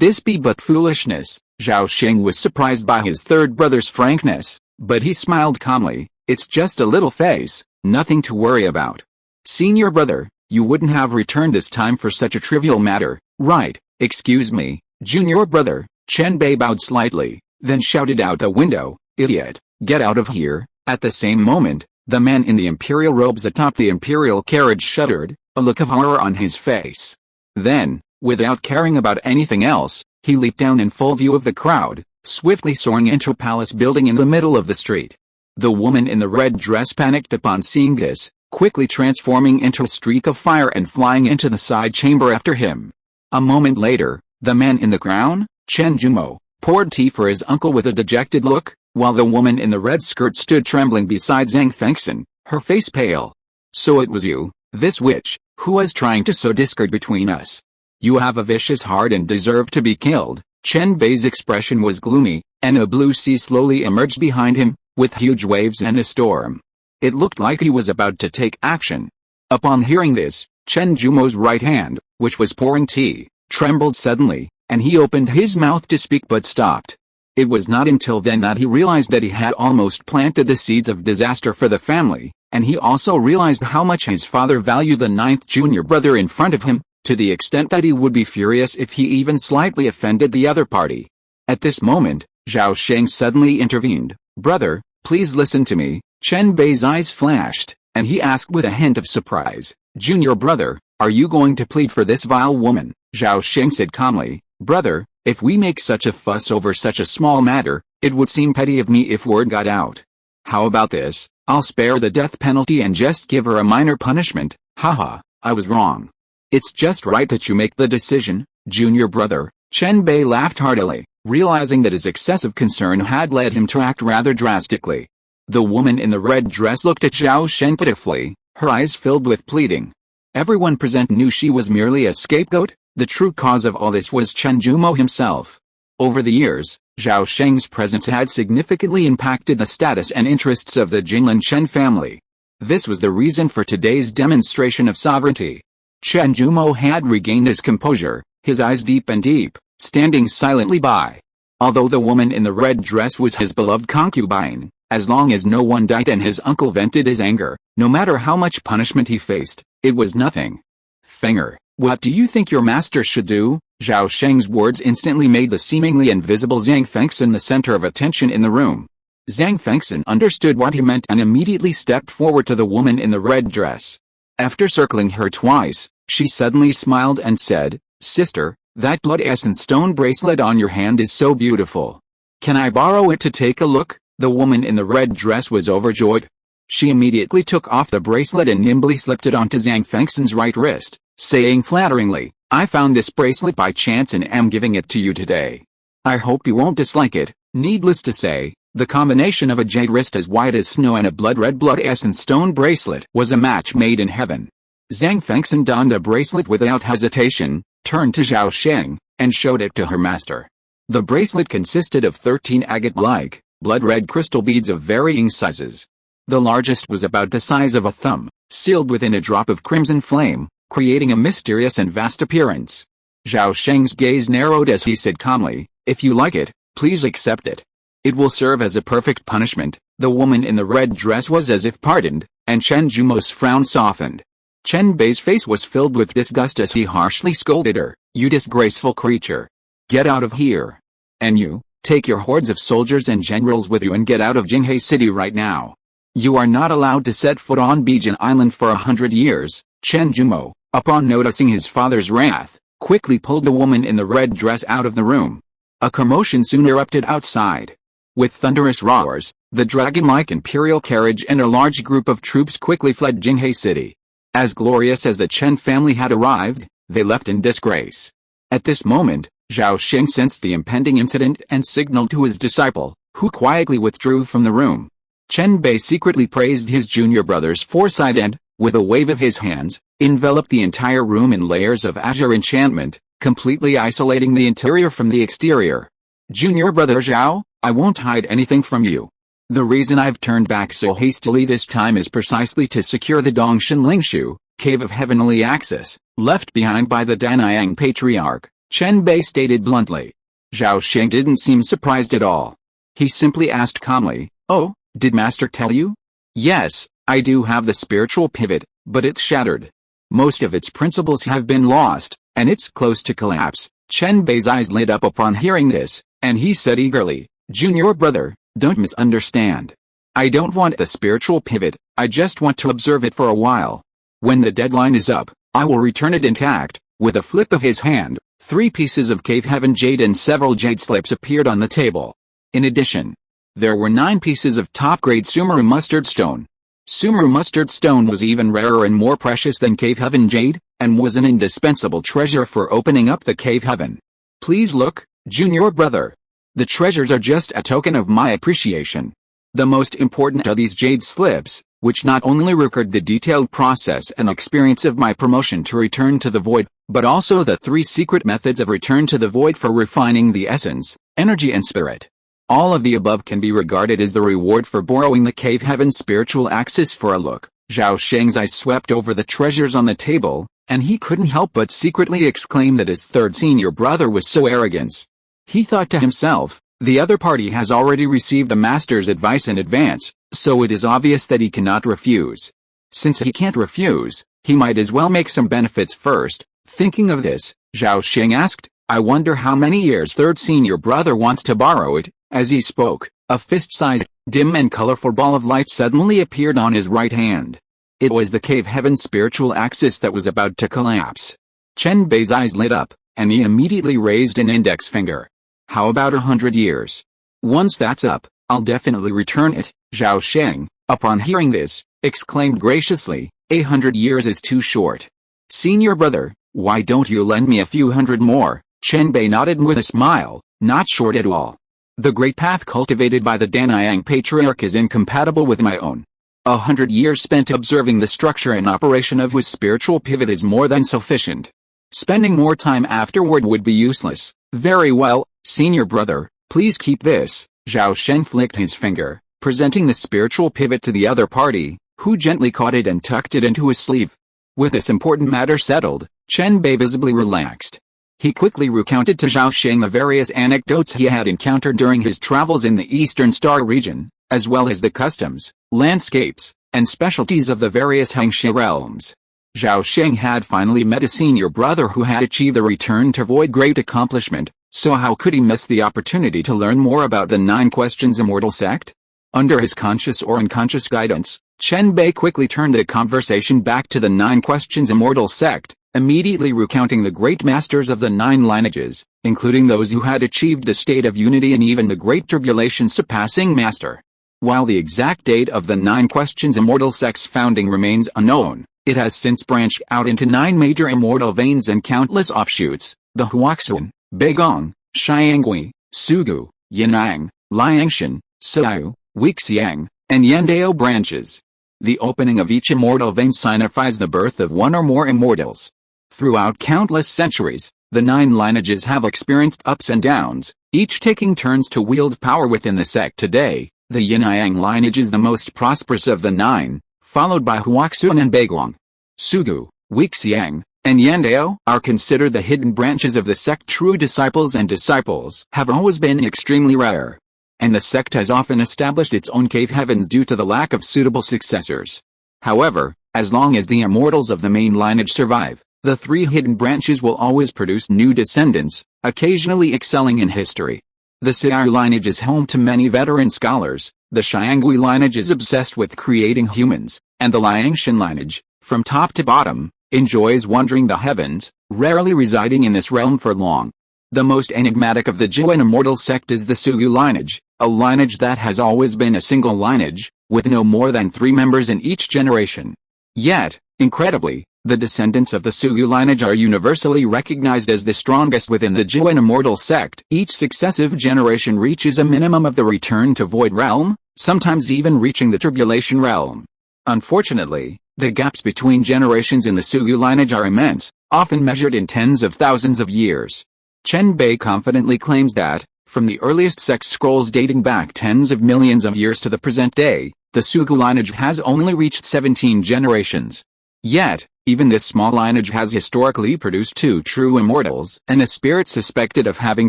this be but foolishness? Zhao Sheng was surprised by his third brother's frankness, but he smiled calmly, It's just a little phase, nothing to worry about. Senior brother, you wouldn't have returned this time for such a trivial matter, right? Excuse me, junior brother. Chen Bei bowed slightly, then shouted out the window, Idiot, get out of here. At the same moment, the man in the imperial robes atop the imperial carriage shuddered, a look of horror on his face. Then, without caring about anything else, he leaped down in full view of the crowd, swiftly soaring into a palace building in the middle of the street. The woman in the red dress panicked upon seeing this, quickly transforming into a streak of fire and flying into the side chamber after him. A moment later, the man in the crown, Chen Jumo, poured tea for his uncle with a dejected look. while the woman in the red skirt stood trembling beside Zhang Fengxian, her face pale. So it was you, this witch, who was trying to sow discord between us. You have a vicious heart and deserve to be killed. Chen Bei's expression was gloomy, and a blue sea slowly emerged behind him, with huge waves and a storm. It looked like he was about to take action. Upon hearing this, Chen Jumo's right hand, which was pouring tea, trembled suddenly, and he opened his mouth to speak but stopped. It was not until then that he realized that he had almost planted the seeds of disaster for the family, and he also realized how much his father valued the 9th junior brother in front of him, to the extent that he would be furious if he even slightly offended the other party. At this moment, Zhao Sheng suddenly intervened. "Brother, please listen to me." Chen Bei's eyes flashed, and he asked with a hint of surprise, "Junior brother, are you going to plead for this vile woman?" Zhao Sheng said calmly, "Brother, if we make such a fuss over such a small matter, it would seem petty of me if word got out. How about this? I'll spare the death penalty and just give her a minor punishment." "Haha, I was wrong. It's just right that you make the decision, junior brother." Chen Bei laughed heartily, realizing that his excessive concern had led him to act rather drastically. The woman in the red dress looked at Zhao Sheng pitifully, her eyes filled with pleading. Everyone present knew she was merely a scapegoat. The true cause of all this was Chen Jumo himself. Over the years, Zhao Sheng's presence had significantly impacted the status and interests of the Jinlin Chen family. This was the reason for today's demonstration of sovereignty. Chen Jumo had regained his composure, his eyes deep and deep, standing silently by. Although the woman in the red dress was his beloved concubine, as long as no one died and his uncle vented his anger, no matter how much punishment he faced, it was nothing. "Fenger, what do you think your master should do?" Zhao Sheng's words instantly made the seemingly invisible Zhang Fengxian the center of attention in the room. Zhang Fengxian understood what he meant and immediately stepped forward to the woman in the red dress. After circling her twice, she suddenly smiled and said, "Sister, that blood essence stone bracelet on your hand is so beautiful. Can I borrow it to take a look?" The woman in the red dress was overjoyed. She immediately took off the bracelet and nimbly slipped it onto Zhang Fengxian's right wrist, saying flatteringly, "I found this bracelet by chance and am giving it to you today. I hope you won't dislike it." Needless to say, the combination of a jade wrist as white as snow and a blood-red blood essence stone bracelet was a match made in heaven. Zhang Fengxian donned the bracelet without hesitation, turned to Zhao Sheng, and showed it to her master. The bracelet consisted of 13 agate-like, blood-red crystal beads of varying sizes. The largest was about the size of a thumb, sealed within a drop of crimson flame, creating a mysterious and vast appearance. Zhao Sheng's gaze narrowed as he said calmly, "If you like it, please accept it. It will serve as a perfect punishment." The woman in the red dress was as if pardoned, and Chen Jumo's frown softened. Chen Bei's face was filled with disgust as he harshly scolded her, "You disgraceful creature. Get out of here. And you, take your hordes of soldiers and generals with you and get out of Jinghe City right now. You are not allowed to set foot on Bijin Island for 100 years. Chen Jumo, upon noticing his father's wrath, quickly pulled the woman in the red dress out of the room. A commotion soon erupted outside. With thunderous roars, the dragon-like imperial carriage and a large group of troops quickly fled Jinghe City. As glorious as the Chen family had arrived, they left in disgrace. At this moment, Zhao Sheng sensed the impending incident and signaled to his disciple, who quietly withdrew from the room. Chen Bei secretly praised his junior brother's foresight and, with a wave of his hands, enveloped the entire room in layers of azure enchantment, completely isolating the interior from the exterior. "Junior brother Zhao, I won't hide anything from you. The reason I've turned back so hastily this time is precisely to secure the Dongshan Lingshu, Cave of Heavenly Access, left behind by the Daniyang Patriarch," Chen Bei stated bluntly. Zhao Sheng didn't seem surprised at all. He simply asked calmly, "Oh, did Master tell you?" "Yes, I do have the spiritual pivot, but it's shattered. Most of its principles have been lost, and it's close to collapse." Chen Bei's eyes lit up upon hearing this, and he said eagerly, "Junior brother, don't misunderstand. I don't want the spiritual pivot, I just want to observe it for a while. When the deadline is up, I will return it intact." With a flip of his hand, 3 pieces of cave heaven jade and several jade slips appeared on the table. In addition, there were 9 pieces of top-grade Sumeru mustard stone. Sumeru mustard stone was even rarer and more precious than cave heaven jade, and was an indispensable treasure for opening up the cave heaven. "Please look, junior brother." The treasures are just a token of my appreciation. The most important are these jade slips, which not only record the detailed process and experience of my promotion to return to the void, but also the 3 secret methods of return to the void for refining the essence, energy and spirit. All of the above can be regarded as the reward for borrowing the cave heaven's spiritual axis for a look. Zhao Sheng's eyes swept over the treasures on the table, and he couldn't help but secretly exclaim that his third senior brother was so arrogant. He thought to himself, the other party has already received the master's advice in advance, so it is obvious that he cannot refuse. Since he can't refuse, he might as well make some benefits first. Thinking of this, Zhao Sheng asked, I wonder how many years third senior brother wants to borrow it. As he spoke, a fist-sized, dim and colorful ball of light suddenly appeared on his right hand. It was the cave heaven's spiritual axis that was about to collapse. Chen Bei's eyes lit up, and he immediately raised an index finger. How about 100 years? Once that's up, I'll definitely return it. Zhao Sheng, upon hearing this, exclaimed graciously, 100 years is too short. Senior brother, why don't you lend me a few hundred more? Chen Bei nodded with a smile, not short at all. The great path cultivated by the Daniyang patriarch is incompatible with my own. 100 years spent observing the structure and operation of his spiritual pivot is more than sufficient. Spending more time afterward would be useless. Very well, senior brother, please keep this. Zhao Sheng flicked his finger, presenting the spiritual pivot to the other party, who gently caught it and tucked it into his sleeve. With this important matter settled, Chen Bei visibly relaxed. He quickly recounted to Zhao Sheng the various anecdotes he had encountered during his travels in the Eastern Star region, as well as the customs, landscapes, and specialties of the various Hangxi realms. Zhao Sheng had finally met a senior brother who had achieved a return to void great accomplishment, so how could he miss the opportunity to learn more about the 9 Questions Immortal sect? Under his conscious or unconscious guidance, Chen Bei quickly turned the conversation back to the 9 Questions Immortal sect, immediately recounting the great masters of the 9 lineages, including those who had achieved the state of unity and even the great tribulation surpassing master. While the exact date of the 9 Questions Immortal sect's founding remains unknown, it has since branched out into 9 major immortal veins and countless offshoots, the Huaxun, Beigong, Xiangui, Sugu, Yinang, Liangshan, Suyu, Weixiang, and Yandao branches. The opening of each immortal vein signifies the birth of one or more immortals. Throughout countless centuries, the 9 lineages have experienced ups and downs, each taking turns to wield power within the sect. Today, the Yinang lineage is the most prosperous of the 9, followed by Huaxun and Beigong. Sugu, Weixiang, and Yandao are considered the hidden branches of the sect. True disciples and disciples have always been extremely rare, and the sect has often established its own cave heavens due to the lack of suitable successors. However, as long as the immortals of the main lineage survive, the 3 hidden branches will always produce new descendants, occasionally excelling in history. The Suyu lineage is home to many veteran scholars, the Xiangui lineage is obsessed with creating humans, and the Liangshan lineage, from top to bottom, enjoys wandering the heavens, rarely residing in this realm for long. The most enigmatic of the Jiwen immortal sect is the Suyu lineage, a lineage that has always been a single lineage, with no more than 3 members in each generation. Yet, incredibly, the descendants of the Suyu lineage are universally recognized as the strongest within the Jiwen immortal sect. Each successive generation reaches a minimum of the return to void realm, sometimes even reaching the tribulation realm. Unfortunately, the gaps between generations in the Suyu lineage are immense, often measured in tens of thousands of years. Chen Bei confidently claims that, from the earliest sex scrolls dating back tens of millions of years to the present day, the Sugu lineage has only reached 17 generations. Yet, even this small lineage has historically produced 2 true immortals and a spirit suspected of having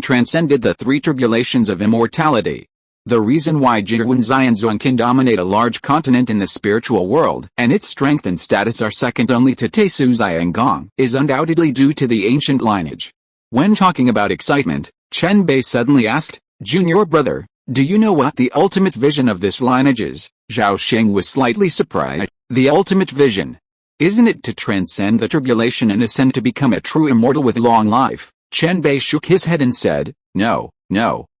transcended the 3 tribulations of immortality. The reason why Jiwen Xianzhuang can dominate a large continent in the spiritual world and its strength and status are second only to Taisu Xiangong is undoubtedly due to the ancient lineage. When talking about excitement, Chen Bei suddenly asked, Junior brother, do you know what the ultimate vision of this lineage is? Zhao Sheng was slightly surprised. The ultimate vision? Isn't it to transcend the tribulation and ascend to become a true immortal with long life? Chen Bei shook his head and said, No,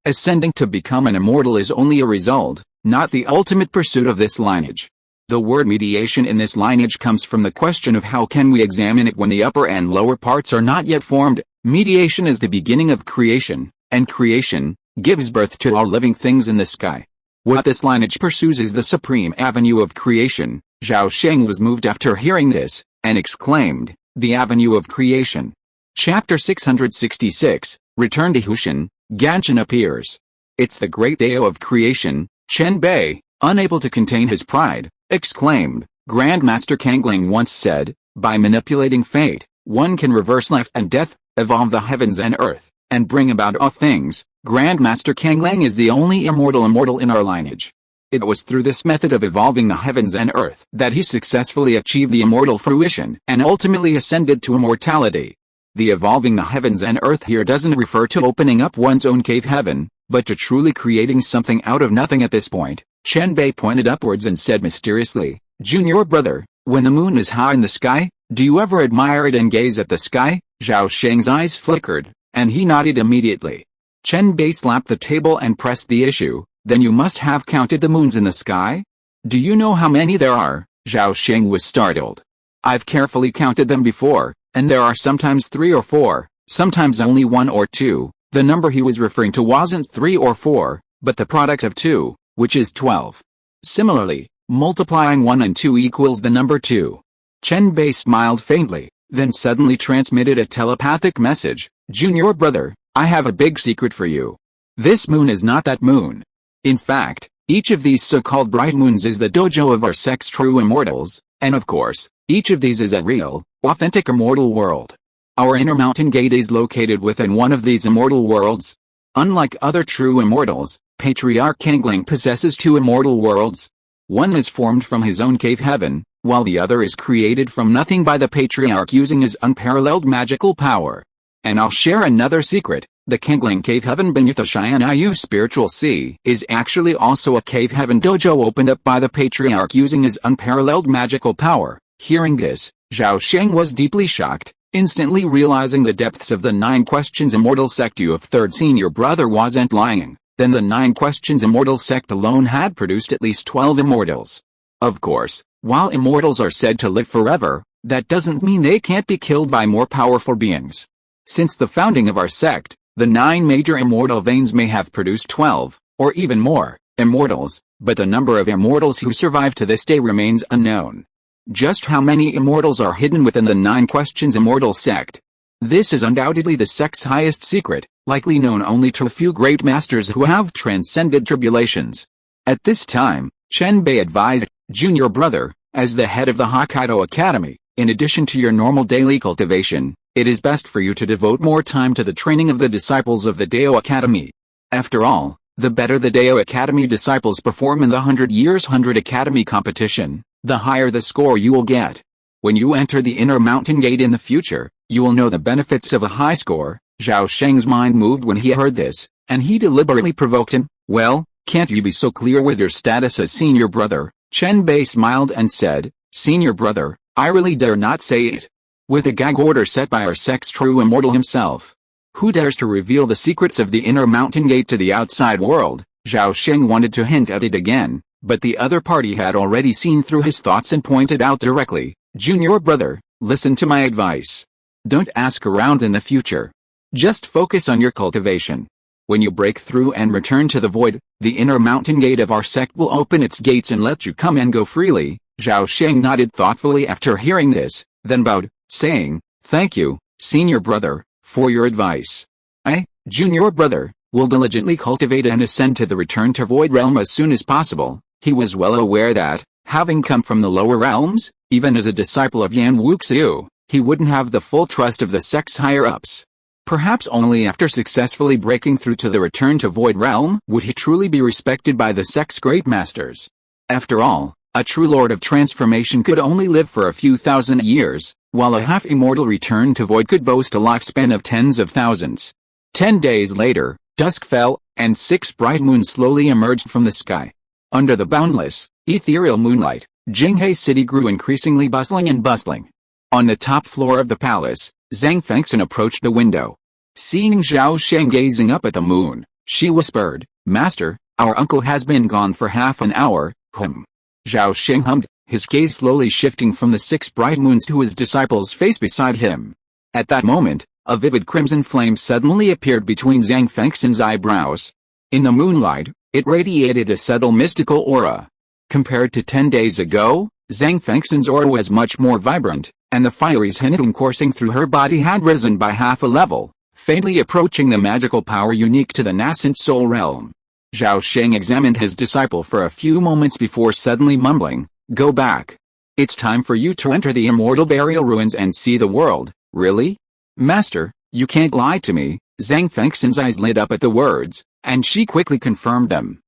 ascending to become an immortal is only a result, not the ultimate pursuit of this lineage. The word mediation in this lineage comes from the question of how can we examine it when the upper and lower parts are not yet formed. Mediation is the beginning of creation, and creation, gives birth to all living things in the sky. What this lineage pursues is the supreme avenue of creation. Zhao Sheng was moved after hearing this, and exclaimed, "The avenue of creation." Chapter 666, Return to Hushan, Ganshan appears. It's the great Dao of creation. Chen Bei, unable to contain his pride, exclaimed, Grandmaster Kangling once said, by manipulating fate, one can reverse life and death, evolve the heavens and earth, and bring about all things. Grandmaster Kangling is the only immortal in our lineage. It was through this method of evolving the heavens and earth that he successfully achieved the immortal fruition and ultimately ascended to immortality. The evolving the heavens and earth here doesn't refer to opening up one's own cave heaven, but to truly creating something out of nothing at this point. Chen Bei pointed upwards and said mysteriously, Junior brother, when the moon is high in the sky, do you ever admire it and gaze at the sky? Zhao Sheng's eyes flickered, and he nodded immediately. Chen Bei slapped the table and pressed the issue, then you must have counted the moons in the sky? Do you know how many there are? Zhao Sheng was startled. I've carefully counted them before, and there are sometimes 3 or 4, sometimes only 1 or 2. The number he was referring to wasn't 3 or 4, but the product of 2, which is 12. Similarly, multiplying 1 and 2 equals the number 2. Chen Bei smiled faintly, then suddenly transmitted a telepathic message. Junior brother, I have a big secret for you. This moon is not that moon. In fact, each of these so-called bright moons is the dojo of our sect's true immortals, and of course, each of these is a real, authentic immortal world. Our inner mountain gate is located within one of these immortal worlds. Unlike other true immortals, Patriarch Kangling possesses 2 immortal worlds. One is formed from his own cave heaven, while the other is created from nothing by the Patriarch using his unparalleled magical power. And I'll share another secret, the Kangling cave heaven beneath the Xianyu spiritual sea is actually also a cave heaven dojo opened up by the Patriarch using his unparalleled magical power. Hearing this, Zhao Sheng was deeply shocked, instantly realizing the depths of the 9 questions immortal sect of third senior brother wasn't lying. Then the 9 questions immortal sect alone had produced at least 12 immortals. Of course, while immortals are said to live forever, that doesn't mean they can't be killed by more powerful beings. Since the founding of our sect, the 9 major immortal veins may have produced 12, or even more, immortals, but the number of immortals who survive to this day remains unknown. Just how many immortals are hidden within the 9 questions immortal sect? This is undoubtedly the sect's highest secret, likely known only to a few great masters who have transcended tribulations. At this time, Chen Bei advised, Junior brother, as the head of the Hokkaido Academy, in addition to your normal daily cultivation, it is best for you to devote more time to the training of the disciples of the Dao Academy. After all, the better the Dao Academy disciples perform in the 100 Years 100 Academy competition, the higher the score you will get. When you enter the inner mountain gate in the future, you will know the benefits of a high score. Zhao Sheng's mind moved when he heard this, and he deliberately provoked him. Well, can't you be so clear with your status as senior brother? Chen Bei smiled and said, Senior brother, I really dare not say it. With a gag order set by our sect's true immortal himself. Who dares to reveal the secrets of the inner mountain gate to the outside world? Zhao Sheng wanted to hint at it again, but the other party had already seen through his thoughts and pointed out directly, Junior brother, listen to my advice. Don't ask around in the future. Just focus on your cultivation. When you break through and return to the void, the inner mountain gate of our sect will open its gates and let you come and go freely. Zhao Sheng nodded thoughtfully after hearing this, then bowed, saying, Thank you, senior brother, for your advice. I, junior brother, will diligently cultivate and ascend to the return to void realm as soon as possible. He was well aware that, having come from the lower realms, even as a disciple of Yan Wuxiu, he wouldn't have the full trust of the sect's higher-ups. Perhaps only after successfully breaking through to the return to void realm would he truly be respected by the sect's great masters. After all, a true lord of transformation could only live for a few thousand years, while a half-immortal return to void could boast a lifespan of tens of thousands. 10 days later, dusk fell, and 6 bright moons slowly emerged from the sky. Under the boundless, ethereal moonlight, Jinghe City grew increasingly bustling and bustling. On the top floor of the palace, Zhang Fengxian approached the window. Seeing Zhao Sheng gazing up at the moon, she whispered, Master, our uncle has been gone for half an hour. Zhao Sheng hummed, his gaze slowly shifting from the 6 bright moons to his disciple's face beside him. At that moment, a vivid crimson flame suddenly appeared between Zhang Fengxian's eyebrows. In the moonlight, it radiated a subtle mystical aura. Compared to 10 days ago, Zhang Fengxian's aura was much more vibrant, and the fiery Zhenitong coursing through her body had risen by half a level, faintly approaching the magical power unique to the nascent soul realm. Zhao Sheng examined his disciple for a few moments before suddenly mumbling, "Go back. It's time for you to enter the immortal burial ruins and see the world." "Really? Master, you can't lie to me." Zhang Fengxian's eyes lit up at the words, and she quickly confirmed them.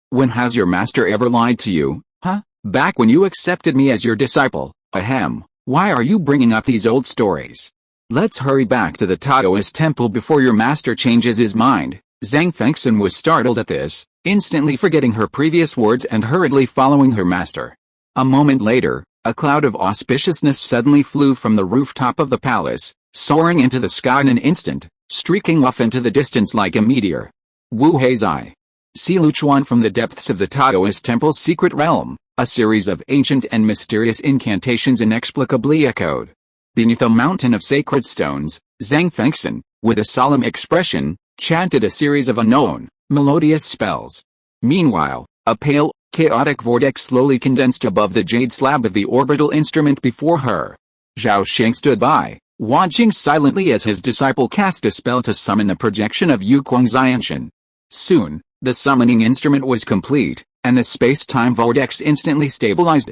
When has your master ever lied to you, huh? Back when you accepted me as your disciple, ahem. Why are you bringing up these old stories? Let's hurry back to the Taoist temple before your master changes his mind. Zhang Fengxian was startled at this, instantly forgetting her previous words and hurriedly following her master. A moment later, a cloud of auspiciousness suddenly flew from the rooftop of the palace, soaring into the sky in an instant, streaking off into the distance like a meteor. Wu Heizai. See Luchuan from the depths of the Taoist temple's secret realm, a series of ancient and mysterious incantations inexplicably echoed. Beneath a mountain of sacred stones, Zhang Fengxian, with a solemn expression, chanted a series of unknown, melodious spells. Meanwhile, a pale, chaotic vortex slowly condensed above the jade slab of the orbital instrument before her. Zhao Sheng stood by, watching silently as his disciple cast a spell to summon the projection of Yuquang Xianshan. Soon, the summoning instrument was complete, and the space-time vortex instantly stabilized.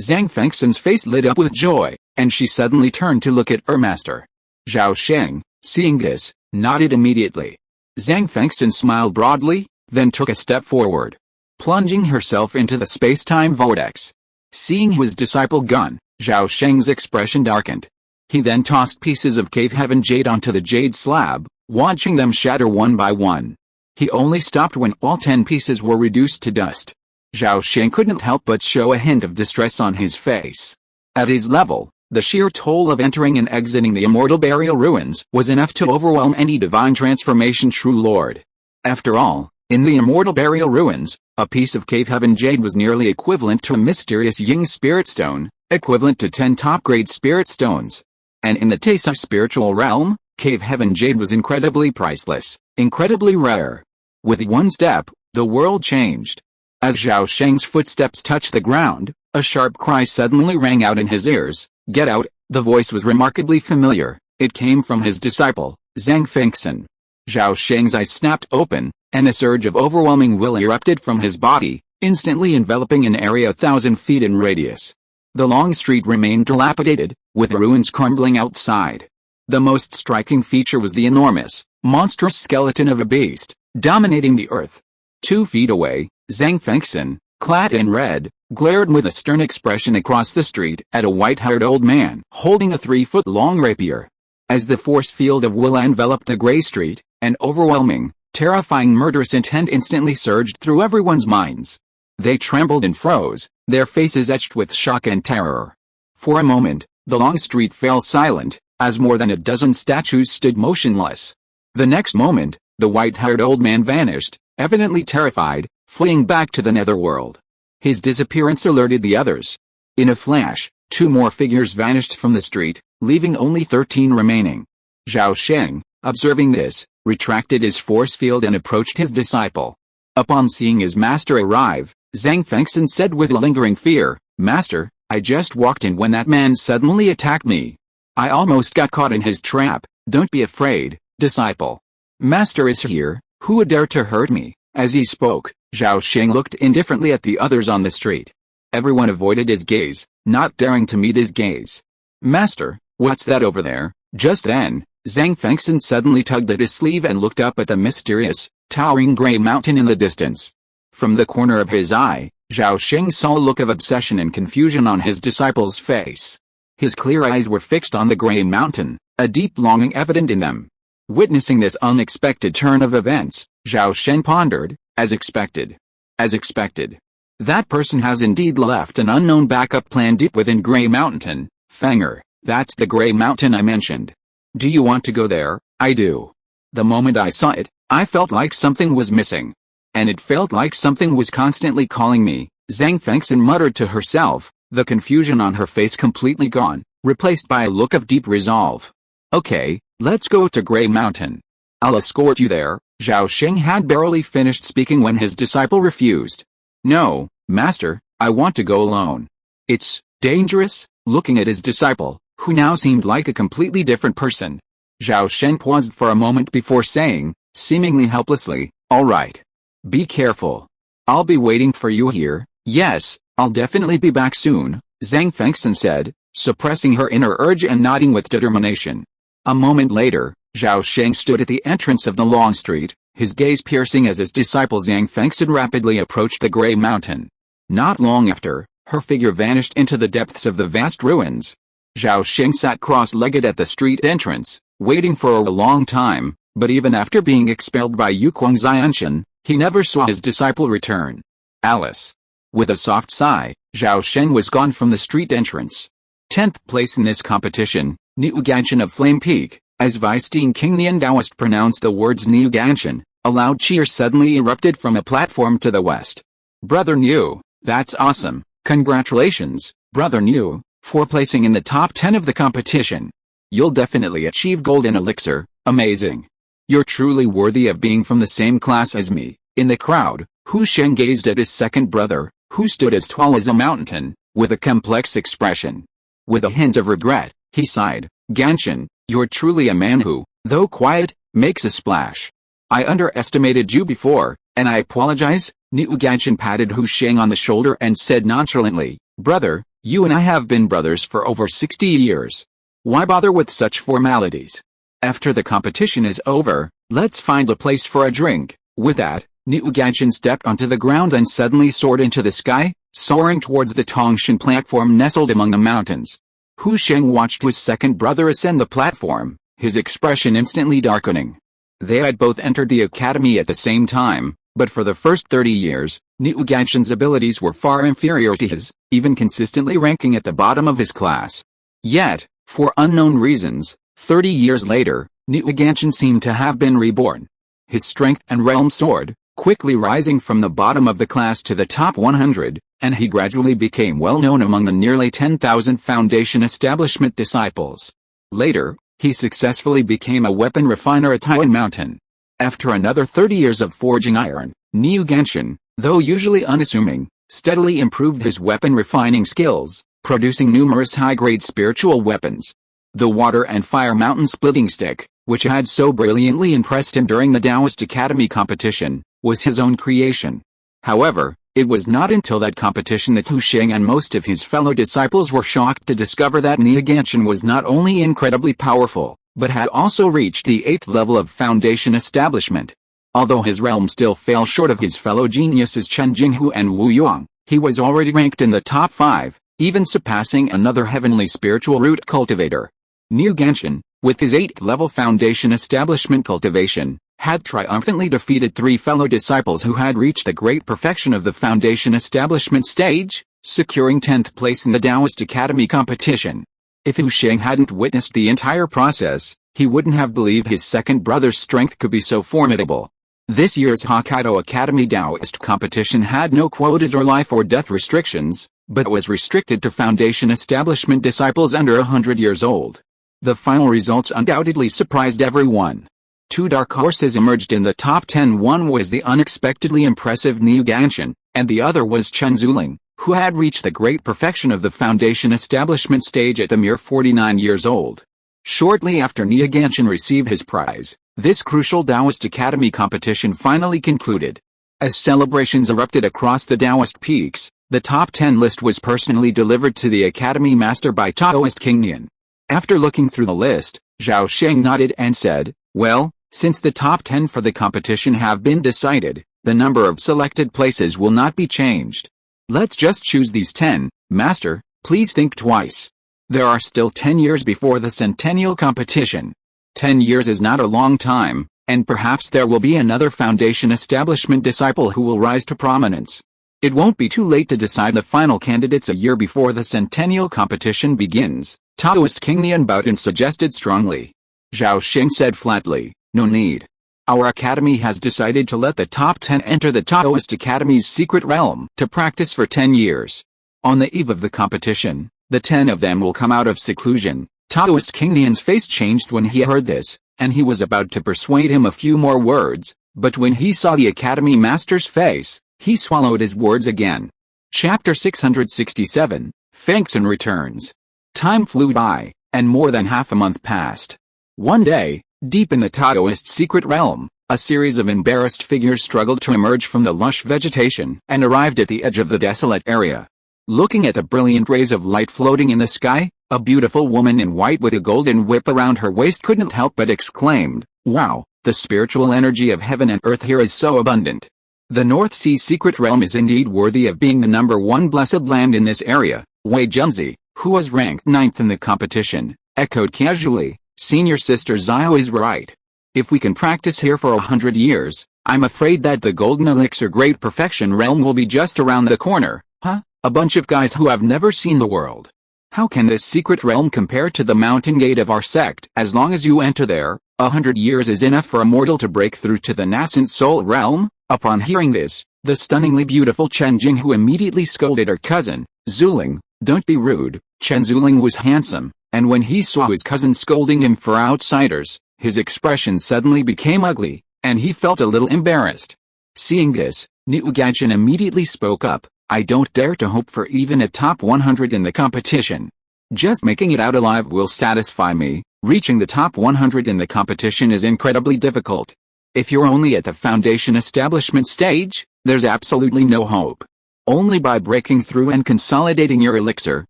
Zhang Fengxian's face lit up with joy, and she suddenly turned to look at her master. Zhao Sheng, seeing this, nodded immediately. Zhang Fengxian smiled broadly, then took a step forward, plunging herself into the space-time vortex. Seeing his disciple gone, Zhao Sheng's expression darkened. He then tossed pieces of cave heaven jade onto the jade slab, watching them shatter one by one. He only stopped when all 10 pieces were reduced to dust. Zhao Sheng couldn't help but show a hint of distress on his face. At his level, the sheer toll of entering and exiting the immortal burial ruins was enough to overwhelm any divine transformation true lord. After all, in the immortal burial ruins, a piece of cave heaven jade was nearly equivalent to a mysterious Ying spirit stone, equivalent to 10 top-grade spirit stones. And in the Taisai spiritual realm, cave heaven jade was incredibly priceless, incredibly rare. With one step, the world changed. As Zhao Sheng's footsteps touched the ground, a sharp cry suddenly rang out in his ears. "Get out!" The voice was remarkably familiar. It came from his disciple, Zhang Fengxian. Zhao Sheng's eyes snapped open, and a surge of overwhelming will erupted from his body, instantly enveloping an area 1,000 feet in radius. The long street remained dilapidated, with ruins crumbling outside. The most striking feature was the enormous, monstrous skeleton of a beast, dominating the earth. 2 feet away, Zhang Fengxian, clad in red, glared with a stern expression across the street at a white-haired old man holding a 3-foot-long rapier. As the force field of will enveloped the gray street, an overwhelming, terrifying murderous intent instantly surged through everyone's minds. They trembled and froze, their faces etched with shock and terror. For a moment, the long street fell silent, as more than a dozen statues stood motionless. The next moment, the white-haired old man vanished, evidently terrified, fleeing back to the netherworld. His disappearance alerted the others. In a flash, 2 more figures vanished from the street, leaving only 13 remaining. Zhao Sheng, observing this, retracted his force field and approached his disciple. Upon seeing his master arrive, Zhang Fengxian said with lingering fear, "Master, I just walked in when that man suddenly attacked me. I almost got caught in his trap." "Don't be afraid, disciple. Master is here, who would dare to hurt me?" As he spoke, Zhao Sheng looked indifferently at the others on the street. Everyone avoided his gaze, not daring to meet his gaze. "Master, what's that over there?" Just then, Zhang Fengxian suddenly tugged at his sleeve and looked up at the mysterious, towering gray mountain in the distance. From the corner of his eye, Zhao Sheng saw a look of obsession and confusion on his disciple's face. His clear eyes were fixed on the gray mountain, a deep longing evident in them. Witnessing this unexpected turn of events, Zhao Sheng pondered, as expected. As expected. That person has indeed left an unknown backup plan deep within Grey Mountain. Fanger, that's the Grey Mountain I mentioned. Do you want to go there? I do. The moment I saw it, I felt like something was missing. And it felt like something was constantly calling me. Zhang Fengxian muttered to herself, the confusion on her face completely gone, replaced by a look of deep resolve. Okay, let's go to Grey Mountain. I'll escort you there. Zhao Sheng had barely finished speaking when his disciple refused. "No, master, I want to go alone. It's dangerous." Looking at his disciple, who now seemed like a completely different person, Zhao Sheng paused for a moment before saying, seemingly helplessly, "All right. Be careful. I'll be waiting for you here." "Yes, I'll definitely be back soon," Zhang Fengxian said, suppressing her inner urge and nodding with determination. A moment later, Zhao Sheng stood at the entrance of the long street, his gaze piercing as his disciple Zhang Fengxian rapidly approached the gray mountain. Not long after, her figure vanished into the depths of the vast ruins. Zhao Sheng sat cross-legged at the street entrance, waiting for a long time, but even after being expelled by Yuquang Xianshan, he never saw his disciple return. Alice. With a soft sigh, Zhao Sheng was gone from the street entrance. 10th place in this competition, Niu Ganshan of Flame Peak. As Vice-Dean King Nian Daoist pronounced the words Niu Ganshan, a loud cheer suddenly erupted from a platform to the west. "Brother Niu, that's awesome. Congratulations, Brother Niu, for placing in the top 10 of the competition. You'll definitely achieve golden elixir. Amazing. You're truly worthy of being from the same class as me." In the crowd, Hu Sheng gazed at his second brother, who stood as tall as a mountain, with a complex expression. With a hint of regret, he sighed, "Ganshan, you're truly a man who, though quiet, makes a splash. I underestimated you before, and I apologize." Niu Ganshan patted Hu Sheng on the shoulder and said nonchalantly, "Brother, you and I have been brothers for over 60 years. Why bother with such formalities? After the competition is over, let's find a place for a drink." With that, Niu Ganshan stepped onto the ground and suddenly soared into the sky, soaring towards the Tongshan platform nestled among the mountains. Hu Sheng watched his second brother ascend the platform, his expression instantly darkening. They had both entered the academy at the same time, but for the first 30 years, Niu Ganshan's abilities were far inferior to his, even consistently ranking at the bottom of his class. Yet, for unknown reasons, 30 years later, Niu Ganshan seemed to have been reborn. His strength and realm soared, quickly rising from the bottom of the class to the top 100, and he gradually became well known among the nearly 10,000 Foundation Establishment disciples. Later, he successfully became a weapon refiner at Taiwan Mountain. After another 30 years of forging iron, Niu Ganshan, though usually unassuming, steadily improved his weapon refining skills, producing numerous high-grade spiritual weapons. The Water and Fire Mountain Splitting Stick, which had so brilliantly impressed him during the Taoist Academy competition, was his own creation. However, it was not until that competition that Hu Sheng and most of his fellow disciples were shocked to discover that Niu Ganshan was not only incredibly powerful, but had also reached the 8th level of Foundation Establishment. Although his realm still fell short of his fellow geniuses Chen Jinghu and Wu Yuang, he was already ranked in the top 5, even surpassing another heavenly spiritual root cultivator. Niu Ganshan, with his 8th level Foundation Establishment cultivation, had triumphantly defeated 3 fellow disciples who had reached the great perfection of the Foundation Establishment stage, securing 10th place in the Taoist Academy competition. If Hu Sheng hadn't witnessed the entire process, he wouldn't have believed his second brother's strength could be so formidable. This year's Hokkaido Academy Taoist competition had no quotas or life or death restrictions, but was restricted to Foundation Establishment disciples under 100 years old. The final results undoubtedly surprised everyone. 2 dark horses emerged in the top 10. One was the unexpectedly impressive Niu Ganshan, and the other was Chen Zuling, who had reached the great perfection of the Foundation Establishment stage at the mere 49 years old. Shortly after Niu Ganshan received his prize, this crucial Taoist Academy competition finally concluded. As celebrations erupted across the Taoist peaks, the top 10 list was personally delivered to the Academy Master by Taoist King Nian. After looking through the list, Zhao Sheng nodded and said, "Well, since the top 10 for the competition have been decided, the number of selected places will not be changed. Let's just choose these 10, Master, please think twice. There are still 10 years before the centennial competition. 10 years is not a long time, and perhaps there will be another Foundation Establishment disciple who will rise to prominence. It won't be too late to decide the final candidates a year before the centennial competition begins," Taoist King Nian Boughton suggested strongly. Zhao Sheng said flatly, "No need. Our academy has decided to let the top 10 enter the Taoist Academy's secret realm to practice for 10 years. On the eve of the competition, the 10 of them will come out of seclusion." Taoist King Nian's face changed when he heard this, and he was about to persuade him a few more words, But when he saw the Academy Master's face, he swallowed his words again. Chapter 667, Fengxin returns. Time flew by, and more than half a month passed. One day, deep in the Taoist secret realm, a series of embarrassed figures struggled to emerge from the lush vegetation and arrived at the edge of the desolate area. Looking at the brilliant rays of light floating in the sky, a beautiful woman in white with a golden whip around her waist couldn't help but exclaimed, "Wow, the spiritual energy of heaven and earth here is so abundant." The North Sea secret realm is indeed worthy of being the #1 blessed land in this area. Wei Junzi, who was ranked 9th in the competition, echoed casually, "Senior Sister Zhao is right. If we can practice here for 100 years, I'm afraid that the Golden Elixir Great Perfection realm will be just around the corner." Huh? A bunch of guys who have never seen the world. How can this secret realm compare to the mountain gate of our sect? As long as you enter there, 100 years is enough for a mortal to break through to the nascent soul realm. Upon hearing this, the stunningly beautiful Chen Jinghu immediately scolded her cousin, Zuling, "Don't be rude." Chen Zuling was handsome, and when he saw his cousin scolding him for outsiders, his expression suddenly became ugly, and he felt a little embarrassed. Seeing this, Niu Ganshan immediately spoke up, "I don't dare to hope for even a top 100 in the competition. Just making it out alive will satisfy me. Reaching the top 100 in the competition is incredibly difficult. If you're only at the foundation establishment stage, there's absolutely no hope. Only by breaking through and consolidating your elixir,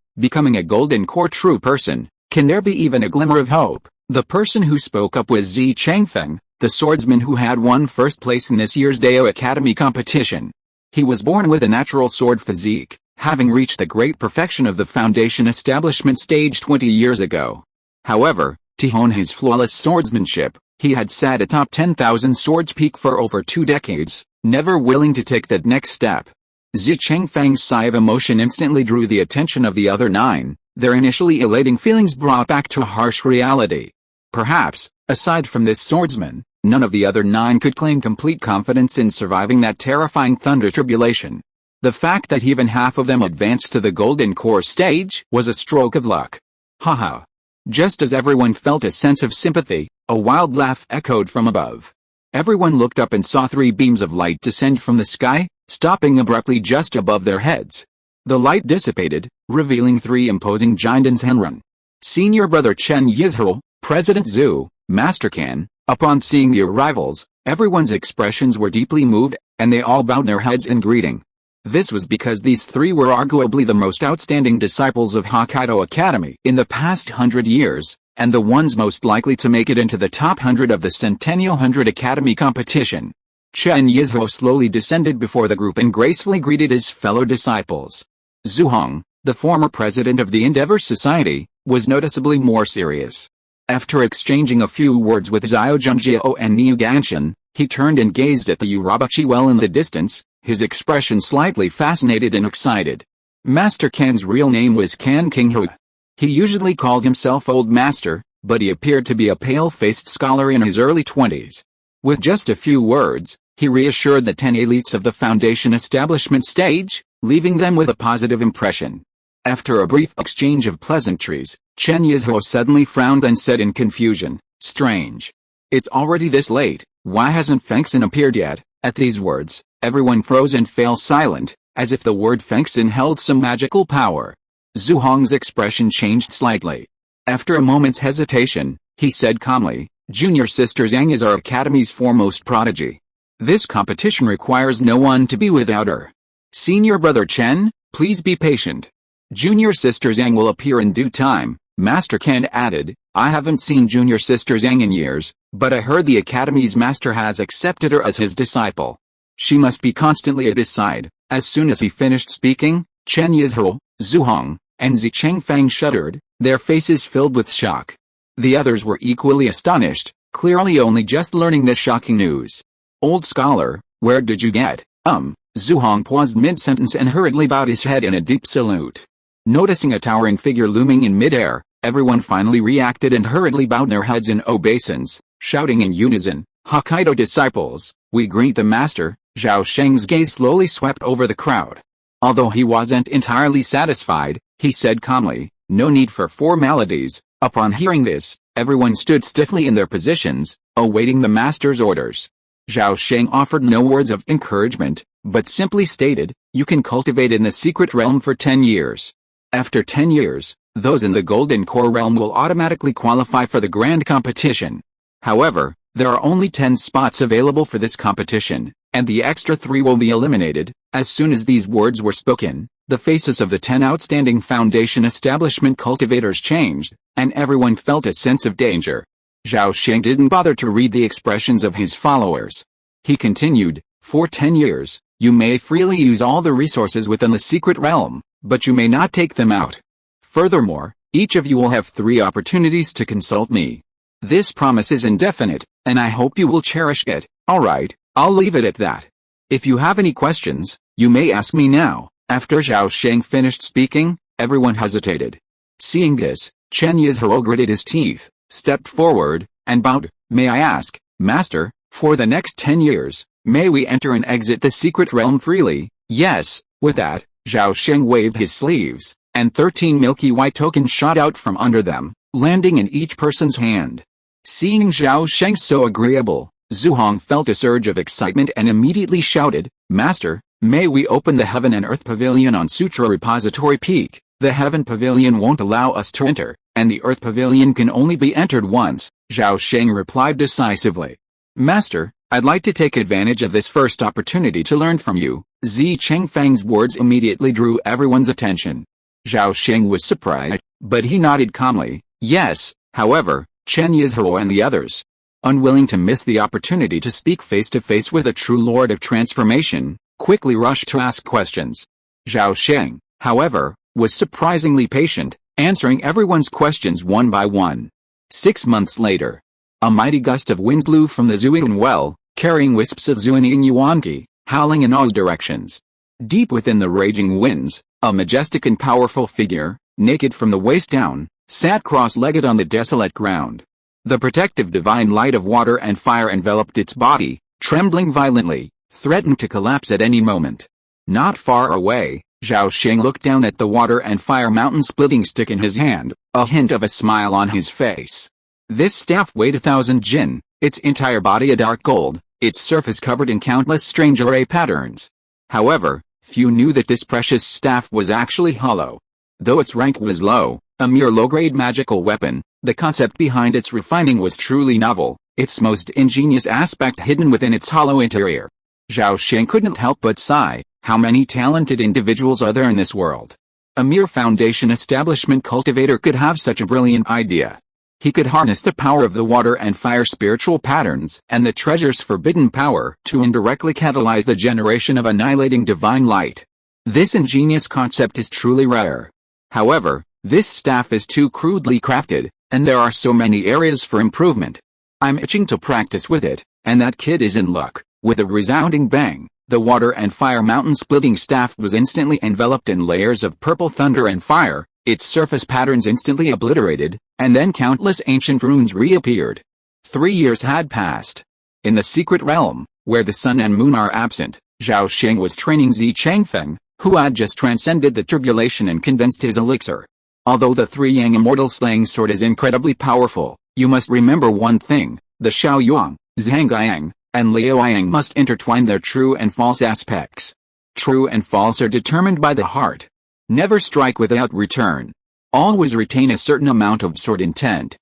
becoming a golden core true person, can there be even a glimmer of hope." The person who spoke up was Zi Changfeng, the swordsman who had won first place in this year's Dao Academy competition. He was born with a natural sword physique, having reached the great perfection of the foundation establishment stage 20 years ago. However, to hone his flawless swordsmanship, he had sat atop 10,000 swords peak for over 2 decades, never willing to take that next step. Zi Changfeng's sigh of emotion instantly drew the attention of the other 9, their initially elating feelings brought back to a harsh reality. Perhaps, aside from this swordsman, none of the other 9 could claim complete confidence in surviving that terrifying thunder tribulation. The fact that even half of them advanced to the golden core stage was a stroke of luck. Haha. Just as everyone felt a sense of sympathy, a wild laugh echoed from above. Everyone looked up and saw 3 beams of light descend from the sky, stopping abruptly just above their heads. The light dissipated, revealing 3 imposing giants Henrun. Senior brother Chen Yizhou, President Zhu, Master Kan. Upon seeing the arrivals, everyone's expressions were deeply moved, and they all bowed their heads in greeting. This was because these 3 were arguably the most outstanding disciples of Hokkaido Academy in the past 100 years, and the ones most likely to make it into the top 100 of the Centennial 100 Academy competition. Chen Yizhou slowly descended before the group and gracefully greeted his fellow disciples. Zhu Hong, the former president of the Endeavor Society, was noticeably more serious. After exchanging a few words with Zhao Zhengjiao and Niu Ganshan, he turned and gazed at the Urabachi well in the distance, his expression slightly fascinated and excited. Master Kan's real name was Kan Qinghu. He usually called himself Old Master, but he appeared to be a pale-faced scholar in his early 20s. With just a few words, he reassured the 10 elites of the foundation establishment stage, leaving them with a positive impression. After a brief exchange of pleasantries, Chen Yizhou suddenly frowned and said in confusion, "Strange. It's already this late, why hasn't Fengxin appeared yet?" At these words, everyone froze and fell silent, as if the word Fengxin held some magical power. Zhu Hong's expression changed slightly. After a moment's hesitation, he said calmly, "Junior Sister Zhang is our academy's foremost prodigy. This competition requires no one to be without her. Senior brother Chen, please be patient. Junior Sister Zhang will appear in due time." Master Kan added, "I haven't seen Junior Sister Zhang in years, but I heard the Academy's master has accepted her as his disciple. She must be constantly at his side." As soon as he finished speaking, Chen Yizhou, Zhu Hong, and Zi Changfeng shuddered, their faces filled with shock. The others were equally astonished, clearly only just learning this shocking news. "Old scholar, where did you get?" Zhu Hong paused mid-sentence and hurriedly bowed his head in a deep salute. Noticing a towering figure looming in midair, everyone finally reacted and hurriedly bowed their heads in obeisance, shouting in unison, "Hokkaido disciples, we greet the master." Zhao Sheng's gaze slowly swept over the crowd. Although he wasn't entirely satisfied, he said calmly, "No need for formalities." Upon hearing this, everyone stood stiffly in their positions, awaiting the master's orders. Zhao Sheng offered no words of encouragement, but simply stated, "You can cultivate in the secret realm for 10 years. After 10 years, those in the golden core realm will automatically qualify for the grand competition. However, there are only 10 spots available for this competition, and the extra 3 will be eliminated." As soon as these words were spoken, the faces of the 10 outstanding foundation establishment cultivators changed, and everyone felt a sense of danger. Zhao Sheng didn't bother to read the expressions of his followers. He continued, "For 10 years, you may freely use all the resources within the secret realm, but you may not take them out. Furthermore, each of you will have 3 opportunities to consult me. This promise is indefinite, and I hope you will cherish it." "Alright, I'll leave it at that. If you have any questions, you may ask me now." After Zhao Sheng finished speaking, everyone hesitated. Seeing this, Chen Yizhou gritted his teeth, stepped forward, and bowed. "May I ask, Master, for the next 10 years, may we enter and exit the secret realm freely?" "Yes." With that, Zhao Sheng waved his sleeves, and 13 milky white tokens shot out from under them, landing in each person's hand. Seeing Zhao Sheng so agreeable, Zhu Hong felt a surge of excitement and immediately shouted, "Master, may we open the Heaven and Earth Pavilion on Sutra Repository Peak? The Heaven Pavilion won't allow us to enter, and the Earth Pavilion can only be entered once." Zhao Sheng replied decisively. "Master, I'd like to take advantage of this first opportunity to learn from you." Zi Chengfeng's words immediately drew everyone's attention. Zhao Sheng was surprised, but he nodded calmly, "Yes." However, Chen Yizhou and the others, unwilling to miss the opportunity to speak face-to-face with a true Lord of Transformation, quickly rushed to ask questions. Zhao Sheng, however, was surprisingly patient, answering everyone's questions one by one. 6 months later, a mighty gust of wind blew from the Zuian well, carrying wisps of Zuining Yuanqi, howling in all directions. Deep within the raging winds, a majestic and powerful figure, naked from the waist down, sat cross-legged on the desolate ground. The protective divine light of water and fire enveloped its body, trembling violently, threatened to collapse at any moment. Not far away, Zhao Sheng looked down at the water and fire mountain splitting stick in his hand, a hint of a smile on his face. This staff weighed 1,000 jin, its entire body a dark gold, its surface covered in countless strange array patterns. However, few knew that this precious staff was actually hollow. Though its rank was low, a mere low-grade magical weapon, the concept behind its refining was truly novel, its most ingenious aspect hidden within its hollow interior. Zhao Sheng couldn't help but sigh, how many talented individuals are there in this world? A mere foundation establishment cultivator could have such a brilliant idea. He could harness the power of the water and fire spiritual patterns and the treasure's forbidden power to indirectly catalyze the generation of annihilating divine light. This ingenious concept is truly rare. However, this staff is too crudely crafted, and there are so many areas for improvement. I'm itching to practice with it, and that kid is in luck. With a resounding bang, the water and fire mountain splitting staff was instantly enveloped in layers of purple thunder and fire, its surface patterns instantly obliterated, and then countless ancient runes reappeared. 3 years had passed. In the secret realm, where the sun and moon are absent, Zhao Sheng was training Zi Chengfeng, who had just transcended the tribulation and condensed his elixir. Although the 3-yang immortal slaying sword is incredibly powerful, you must remember one thing: the Shaoyuan, Zhangguang, and Liaoyang must intertwine their true and false aspects. True and false are determined by the heart. Never strike without return. Always retain a certain amount of sword intent.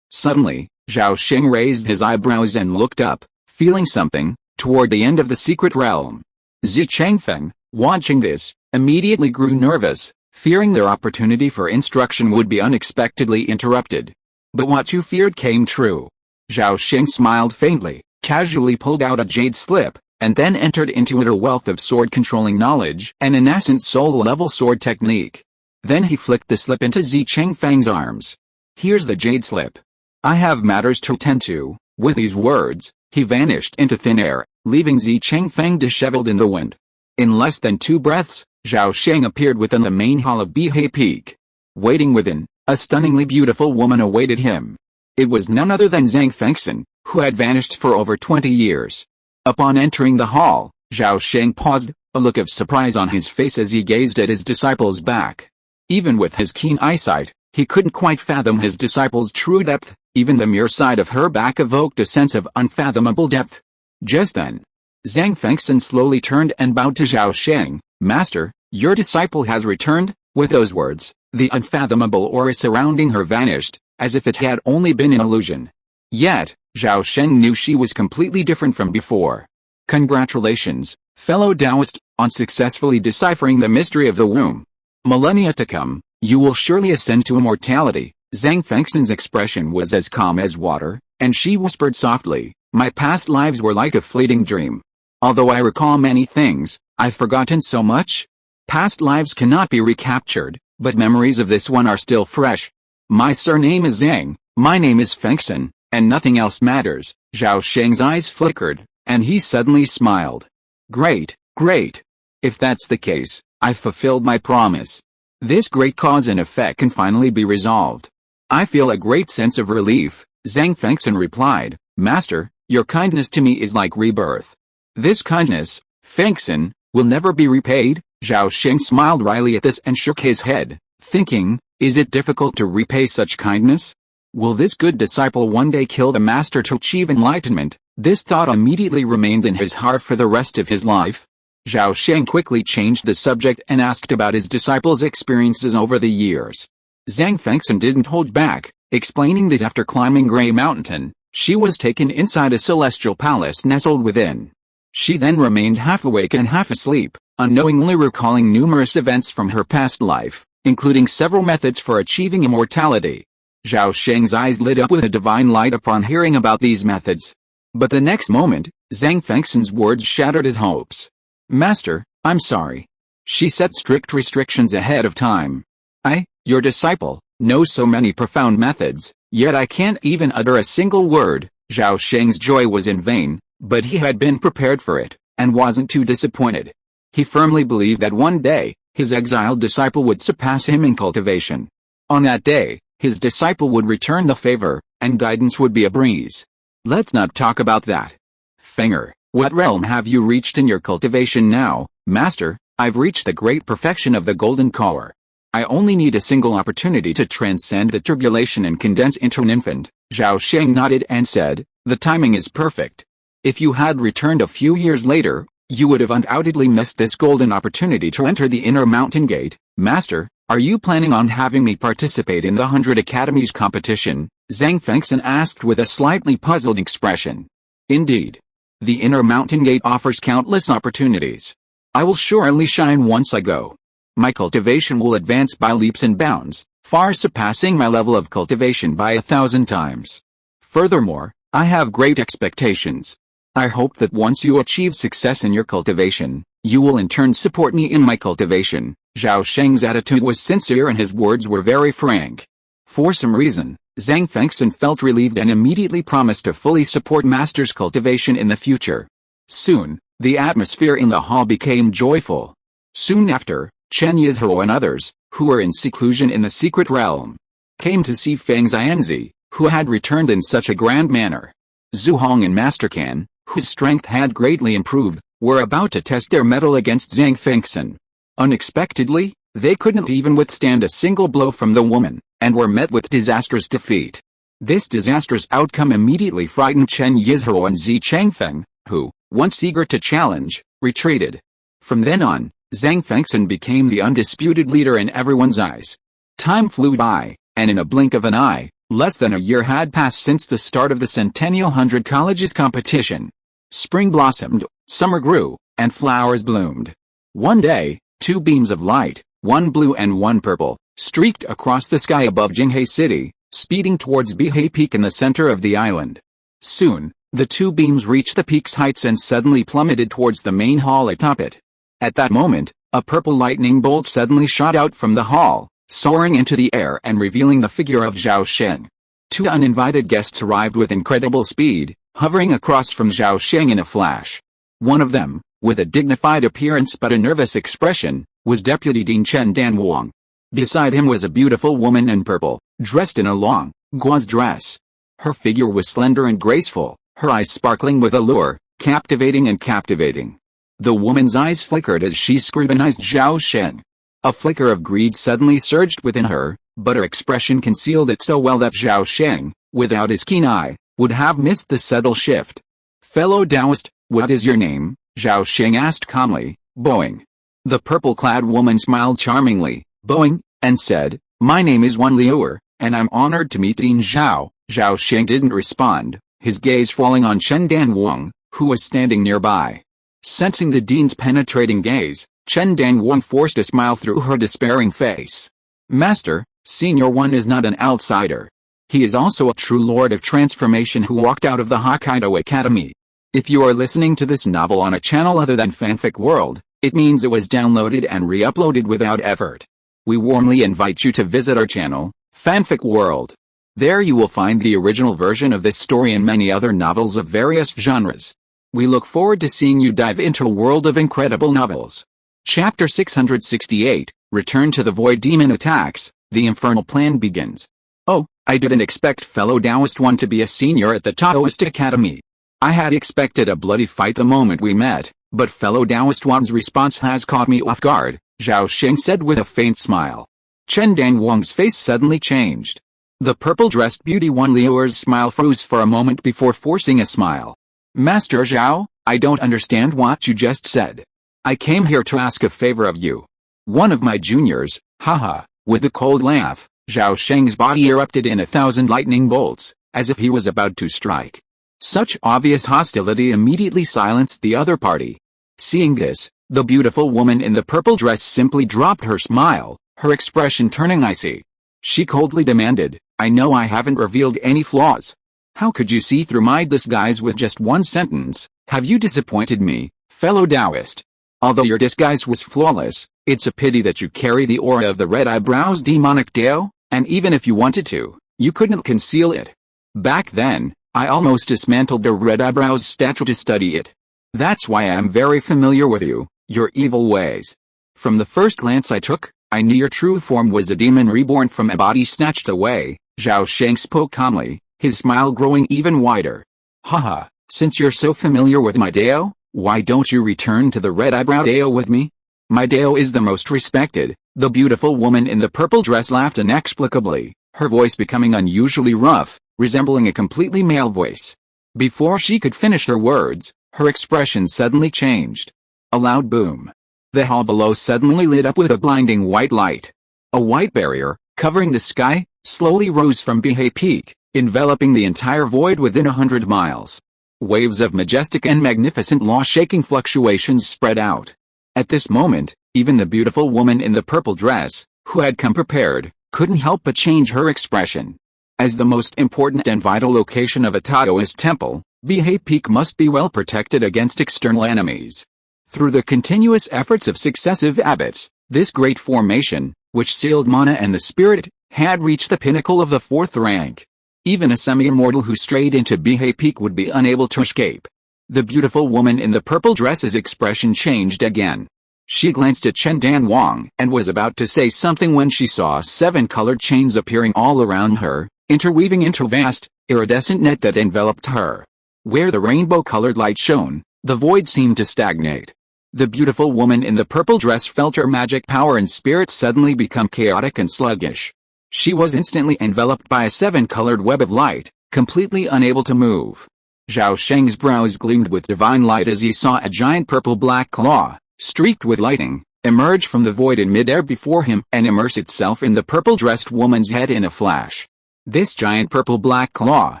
Suddenly, Zhao Sheng raised his eyebrows and looked up, feeling something, toward the end of the secret realm. Zi Chengfeng, watching this, immediately grew nervous, fearing their opportunity for instruction would be unexpectedly interrupted. But what you feared came true. Zhao Sheng smiled faintly, casually pulled out a jade slip, and then entered into it a wealth of sword-controlling knowledge and a nascent soul-level sword technique. Then he flicked the slip into Zi Chengfeng's arms. "Here's the jade slip. I have matters to attend to." With these words, he vanished into thin air, leaving Zi Chengfeng disheveled in the wind. In less than 2 breaths, Zhao Sheng appeared within the main hall of Bihei Peak. Waiting within, a stunningly beautiful woman awaited him. It was none other than Zhang Fengxian, who had vanished for over 20 years. Upon entering the hall, Zhao Sheng paused, a look of surprise on his face as he gazed at his disciple's back. Even with his keen eyesight, he couldn't quite fathom his disciple's true depth. Even the mere sight of her back evoked a sense of unfathomable depth. Just then, Zhang Fengxian slowly turned and bowed to Zhao Sheng. "Master, your disciple has returned." With those words, the unfathomable aura surrounding her vanished, as if it had only been an illusion. Yet, Zhao Sheng knew she was completely different from before. "Congratulations, fellow Taoist, on successfully deciphering the mystery of the womb. Millennia to come, you will surely ascend to immortality." Zhang Fengxian's expression was as calm as water, and she whispered softly, "My past lives were like a fleeting dream. Although I recall many things, I've forgotten so much. Past lives cannot be recaptured, but memories of this one are still fresh. My surname is Zhang, my name is Fengxian, and nothing else matters." Zhao Sheng's eyes flickered, and he suddenly smiled. "Great, great. If that's the case, I've fulfilled my promise. This great cause and effect can finally be resolved." "I feel a great sense of relief," Zhang Fengxian replied. "Master, your kindness to me is like rebirth." "This kindness, Fengxian, will never be repaid." Zhao Sheng smiled wryly at this and shook his head, thinking, is it difficult to repay such kindness? Will this good disciple one day kill the master to achieve enlightenment? This thought immediately remained in his heart for the rest of his life. Zhao Sheng quickly changed the subject and asked about his disciple's experiences over the years. Zhang Fengxian didn't hold back, explaining that after climbing Grey Mountain, she was taken inside a celestial palace nestled within. She then remained half awake and half asleep, unknowingly recalling numerous events from her past life, including several methods for achieving immortality. Zhao Sheng's eyes lit up with a divine light upon hearing about these methods. But the next moment, Zhang Fengxian's words shattered his hopes. "Master, I'm sorry. She set strict restrictions ahead of time. I, your disciple, know so many profound methods, yet I can't even utter a single word." Zhao Sheng's joy was in vain, but he had been prepared for it, and wasn't too disappointed. He firmly believed that one day, his exiled disciple would surpass him in cultivation. On that day, his disciple would return the favor, and guidance would be a breeze. "Let's not talk about that. Fenger, what realm have you reached in your cultivation now?" "Master, I've reached the great perfection of the golden core. I only need a single opportunity to transcend the tribulation and condense into an infant." Zhao Sheng nodded and said, "The timing is perfect. If you had returned a few years later, you would have undoubtedly missed this golden opportunity to enter the inner mountain gate." "Master, are you planning on having me participate in the 100 Academies competition?" Zhang Fengxian asked with a slightly puzzled expression. "Indeed. The inner mountain gate offers countless opportunities. I will surely shine once I go. My cultivation will advance by leaps and bounds, far surpassing my level of cultivation by 1,000 times. Furthermore, I have great expectations. I hope that once you achieve success in your cultivation, you will in turn support me in my cultivation." Zhao Sheng's attitude was sincere and his words were very frank. For some reason, Zhang Fengxian felt relieved and immediately promised to fully support Master's cultivation in the future. Soon, the atmosphere in the hall became joyful. Soon after, Chen Yizhuo and others, who were in seclusion in the secret realm, came to see Feng Xianzi, who had returned in such a grand manner. Zhu Hong and Master Can, whose strength had greatly improved, were about to test their mettle against Zhang Fengxian. Unexpectedly, they couldn't even withstand a single blow from the woman, and were met with disastrous defeat. This disastrous outcome immediately frightened Chen Yizhuo and Zi Changfeng, who, once eager to challenge, retreated. From then on, Zhang Fengxian became the undisputed leader in everyone's eyes. Time flew by, and in a blink of an eye, less than a year had passed since the start of the Centennial 100 Colleges competition. Spring blossomed, summer grew, and flowers bloomed. One day, two beams of light, one blue and one purple, streaked across the sky above Jinghe City, speeding towards Bihei Peak in the center of the island. Soon, the two beams reached the peak's heights and suddenly plummeted towards the main hall atop it. At that moment, a purple lightning bolt suddenly shot out from the hall, soaring into the air and revealing the figure of Zhao Sheng. Two uninvited guests arrived with incredible speed, hovering across from Zhao Sheng in a flash. One of them, with a dignified appearance but a nervous expression, was Deputy Dean Chen Danwang. Beside him was a beautiful woman in purple, dressed in a long, gauze dress. Her figure was slender and graceful, her eyes sparkling with allure, captivating and captivating. The woman's eyes flickered as she scrutinized Zhao Sheng. A flicker of greed suddenly surged within her, but her expression concealed it so well that Zhao Sheng, without his keen eye, would have missed the subtle shift. Fellow Taoist, what is your name? Zhao Sheng asked calmly, bowing. The purple-clad woman smiled charmingly, bowing, and said, my name is Wan Liuer, and I'm honored to meet Dean Zhao. Zhao Sheng didn't respond, his gaze falling on Chen Danwang, who was standing nearby. Sensing the dean's penetrating gaze, Chen Danwang forced a smile through her despairing face. Master, Senior One is not an outsider. He is also a true Lord of Transformation who walked out of the Hokkaido Academy. If you are listening to this novel on a channel other than Fanfic World, it means it was downloaded and re-uploaded without effort. We warmly invite you to visit our channel, Fanfic World. There you will find the original version of this story and many other novels of various genres. We look forward to seeing you dive into a world of incredible novels. Chapter 668, Return to the Void Demon Attacks, the Infernal Plan begins. Oh, I didn't expect fellow Taoist One to be a senior at the Taoist Academy. I had expected a bloody fight the moment we met, but fellow Taoist One's response has caught me off guard, Zhao Sheng said with a faint smile. Chen Danwang's face suddenly changed. The purple-dressed beauty Wan Liuer's smile froze for a moment before forcing a smile. Master Zhao, I don't understand what you just said. I came here to ask a favor of you. One of my juniors, haha, with a cold laugh, Zhao Sheng's body erupted in 1,000 lightning bolts, as if he was about to strike. Such obvious hostility immediately silenced the other party. Seeing this, the beautiful woman in the purple dress simply dropped her smile, her expression turning icy. She coldly demanded, I know I haven't revealed any flaws. How could you see through my disguise with just one sentence? Have you disappointed me, fellow Taoist? Although your disguise was flawless, it's a pity that you carry the aura of the Red Eyebrows demonic Dao, and even if you wanted to, you couldn't conceal it. Back then, I almost dismantled the Red Eyebrows statue to study it. That's why I am very familiar with you, your evil ways. From the first glance I took, I knew your true form was a demon reborn from a body snatched away. Zhao Sheng spoke calmly, his smile growing even wider. Haha, since you're so familiar with my Dao, why don't you return to the Red Eyebrow Dao with me? My Dao is the most respected. The beautiful woman in the purple dress laughed inexplicably, her voice becoming unusually rough, resembling a completely male voice. Before she could finish her words, her expression suddenly changed. A loud boom. The hall below suddenly lit up with a blinding white light. A white barrier, covering the sky, slowly rose from Bihei Peak, enveloping the entire void within 100 miles. Waves of majestic and magnificent law-shaking fluctuations spread out. At this moment, even the beautiful woman in the purple dress, who had come prepared, couldn't help but change her expression. As the most important and vital location of a Taoist temple, Bihei Peak must be well protected against external enemies. Through the continuous efforts of successive abbots, this great formation, which sealed mana and the spirit, had reached the pinnacle of the 4th rank. Even a semi-immortal who strayed into Bihei Peak would be unable to escape. The beautiful woman in the purple dress's expression changed again. She glanced at Chen Danwang and was about to say something when she saw 7 colored chains appearing all around her, interweaving into a vast, iridescent net that enveloped her. Where the rainbow-colored light shone, the void seemed to stagnate. The beautiful woman in the purple dress felt her magic power and spirit suddenly become chaotic and sluggish. She was instantly enveloped by a 7-colored web of light, completely unable to move. Zhao Sheng's brows gleamed with divine light as he saw a giant purple-black claw, streaked with lightning, emerge from the void in midair before him and immerse itself in the purple-dressed woman's head in a flash. This giant purple-black claw,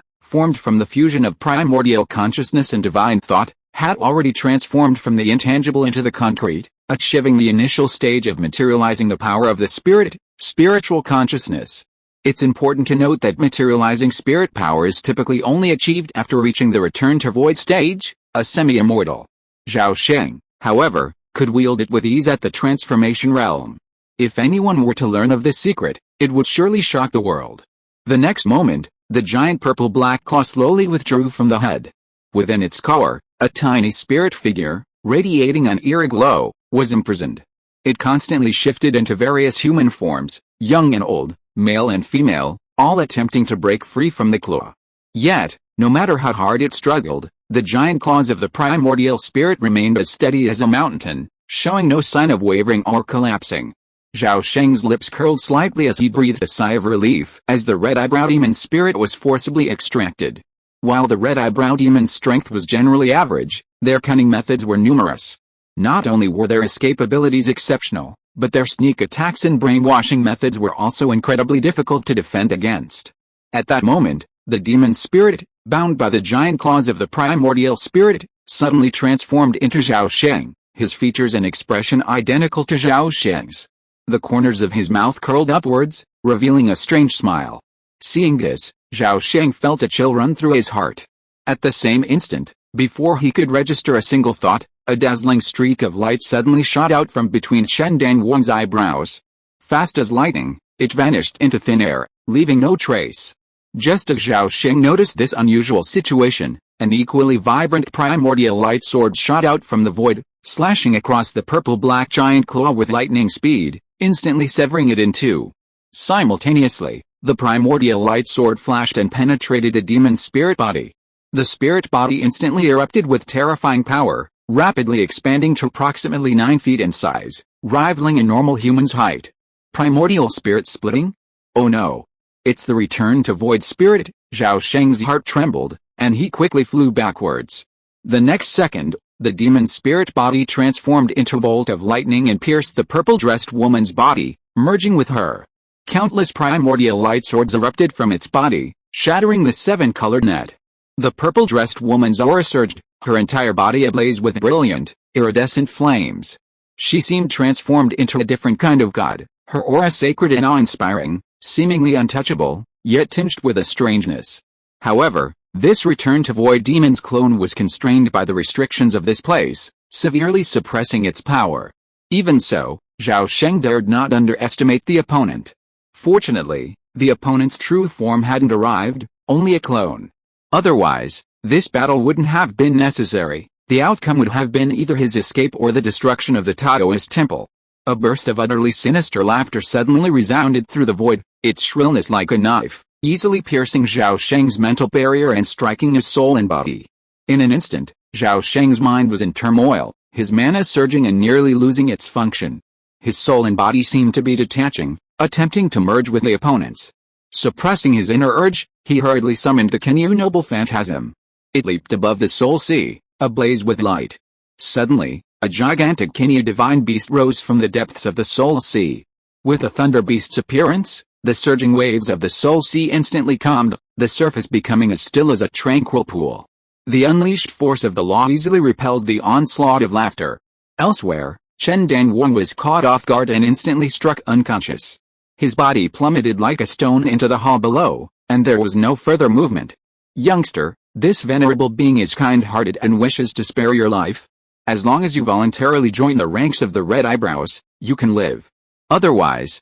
formed from the fusion of primordial consciousness and divine thought, had already transformed from the intangible into the concrete, achieving the initial stage of materializing the power of the spirit, spiritual consciousness. It's important to note that materializing spirit power is typically only achieved after reaching the return to void stage, a semi-immortal. Zhao Sheng, however, could wield it with ease at the transformation realm. If anyone were to learn of this secret, it would surely shock the world. The next moment, the giant purple-black claw slowly withdrew from the head. Within its core, a tiny spirit figure, radiating an eerie glow, was imprisoned. It constantly shifted into various human forms, young and old, male and female, all attempting to break free from the claw. Yet, no matter how hard it struggled, the giant claws of the primordial spirit remained as steady as a mountain, showing no sign of wavering or collapsing. Zhao Sheng's lips curled slightly as he breathed a sigh of relief as the red eyebrow demon spirit was forcibly extracted. While the red eyebrow demon's strength was generally average, their cunning methods were numerous. Not only were their escape abilities exceptional, but their sneak attacks and brainwashing methods were also incredibly difficult to defend against. At that moment, the demon spirit, bound by the giant claws of the primordial spirit, suddenly transformed into Zhao Sheng, his features and expression identical to Zhao Sheng's. The corners of his mouth curled upwards, revealing a strange smile. Seeing this, Zhao Sheng felt a chill run through his heart. At the same instant, before he could register a single thought, a dazzling streak of light suddenly shot out from between Chen Danwang's eyebrows. Fast as lightning, it vanished into thin air, leaving no trace. Just as Zhao Sheng noticed this unusual situation, an equally vibrant primordial light sword shot out from the void, slashing across the purple-black giant claw with lightning speed, instantly severing it in two. Simultaneously, the primordial light sword flashed and penetrated the demon's spirit body. The spirit body instantly erupted with terrifying power, rapidly expanding to approximately 9 feet in size, rivaling a normal human's height. Primordial spirit splitting? Oh no! It's the return to void spirit. Zhao Sheng's heart trembled, and he quickly flew backwards. The next second, the demon spirit body transformed into a bolt of lightning and pierced the purple-dressed woman's body, merging with her. Countless primordial light swords erupted from its body, shattering the 7-colored net. The purple-dressed woman's aura surged, her entire body ablaze with brilliant, iridescent flames. She seemed transformed into a different kind of god, her aura sacred and awe-inspiring, seemingly untouchable, yet tinged with a strangeness. However, this return to Void Demon's clone was constrained by the restrictions of this place, severely suppressing its power. Even so, Zhao Sheng dared not underestimate the opponent. Fortunately, the opponent's true form hadn't arrived, only a clone. Otherwise, this battle wouldn't have been necessary. The outcome would have been either his escape or the destruction of the Taoist temple. A burst of utterly sinister laughter suddenly resounded through the void, its shrillness like a knife, easily piercing Zhao Sheng's mental barrier and striking his soul and body. In an instant, Zhao Sheng's mind was in turmoil, his mana surging and nearly losing its function. His soul and body seemed to be detaching, attempting to merge with the opponent's. Suppressing his inner urge, he hurriedly summoned the Kenyu Noble Phantasm. It leaped above the soul sea, ablaze with light. Suddenly, a gigantic Kenyu divine beast rose from the depths of the soul sea. With the thunder beast's appearance, the surging waves of the soul sea instantly calmed, the surface becoming as still as a tranquil pool. The unleashed force of the law easily repelled the onslaught of laughter. Elsewhere, Chen Danwang was caught off guard and instantly struck unconscious. His body plummeted like a stone into the hall below, and there was no further movement. Youngster, this venerable being is kind-hearted and wishes to spare your life. As long as you voluntarily join the ranks of the Red Eyebrows, you can live. Otherwise,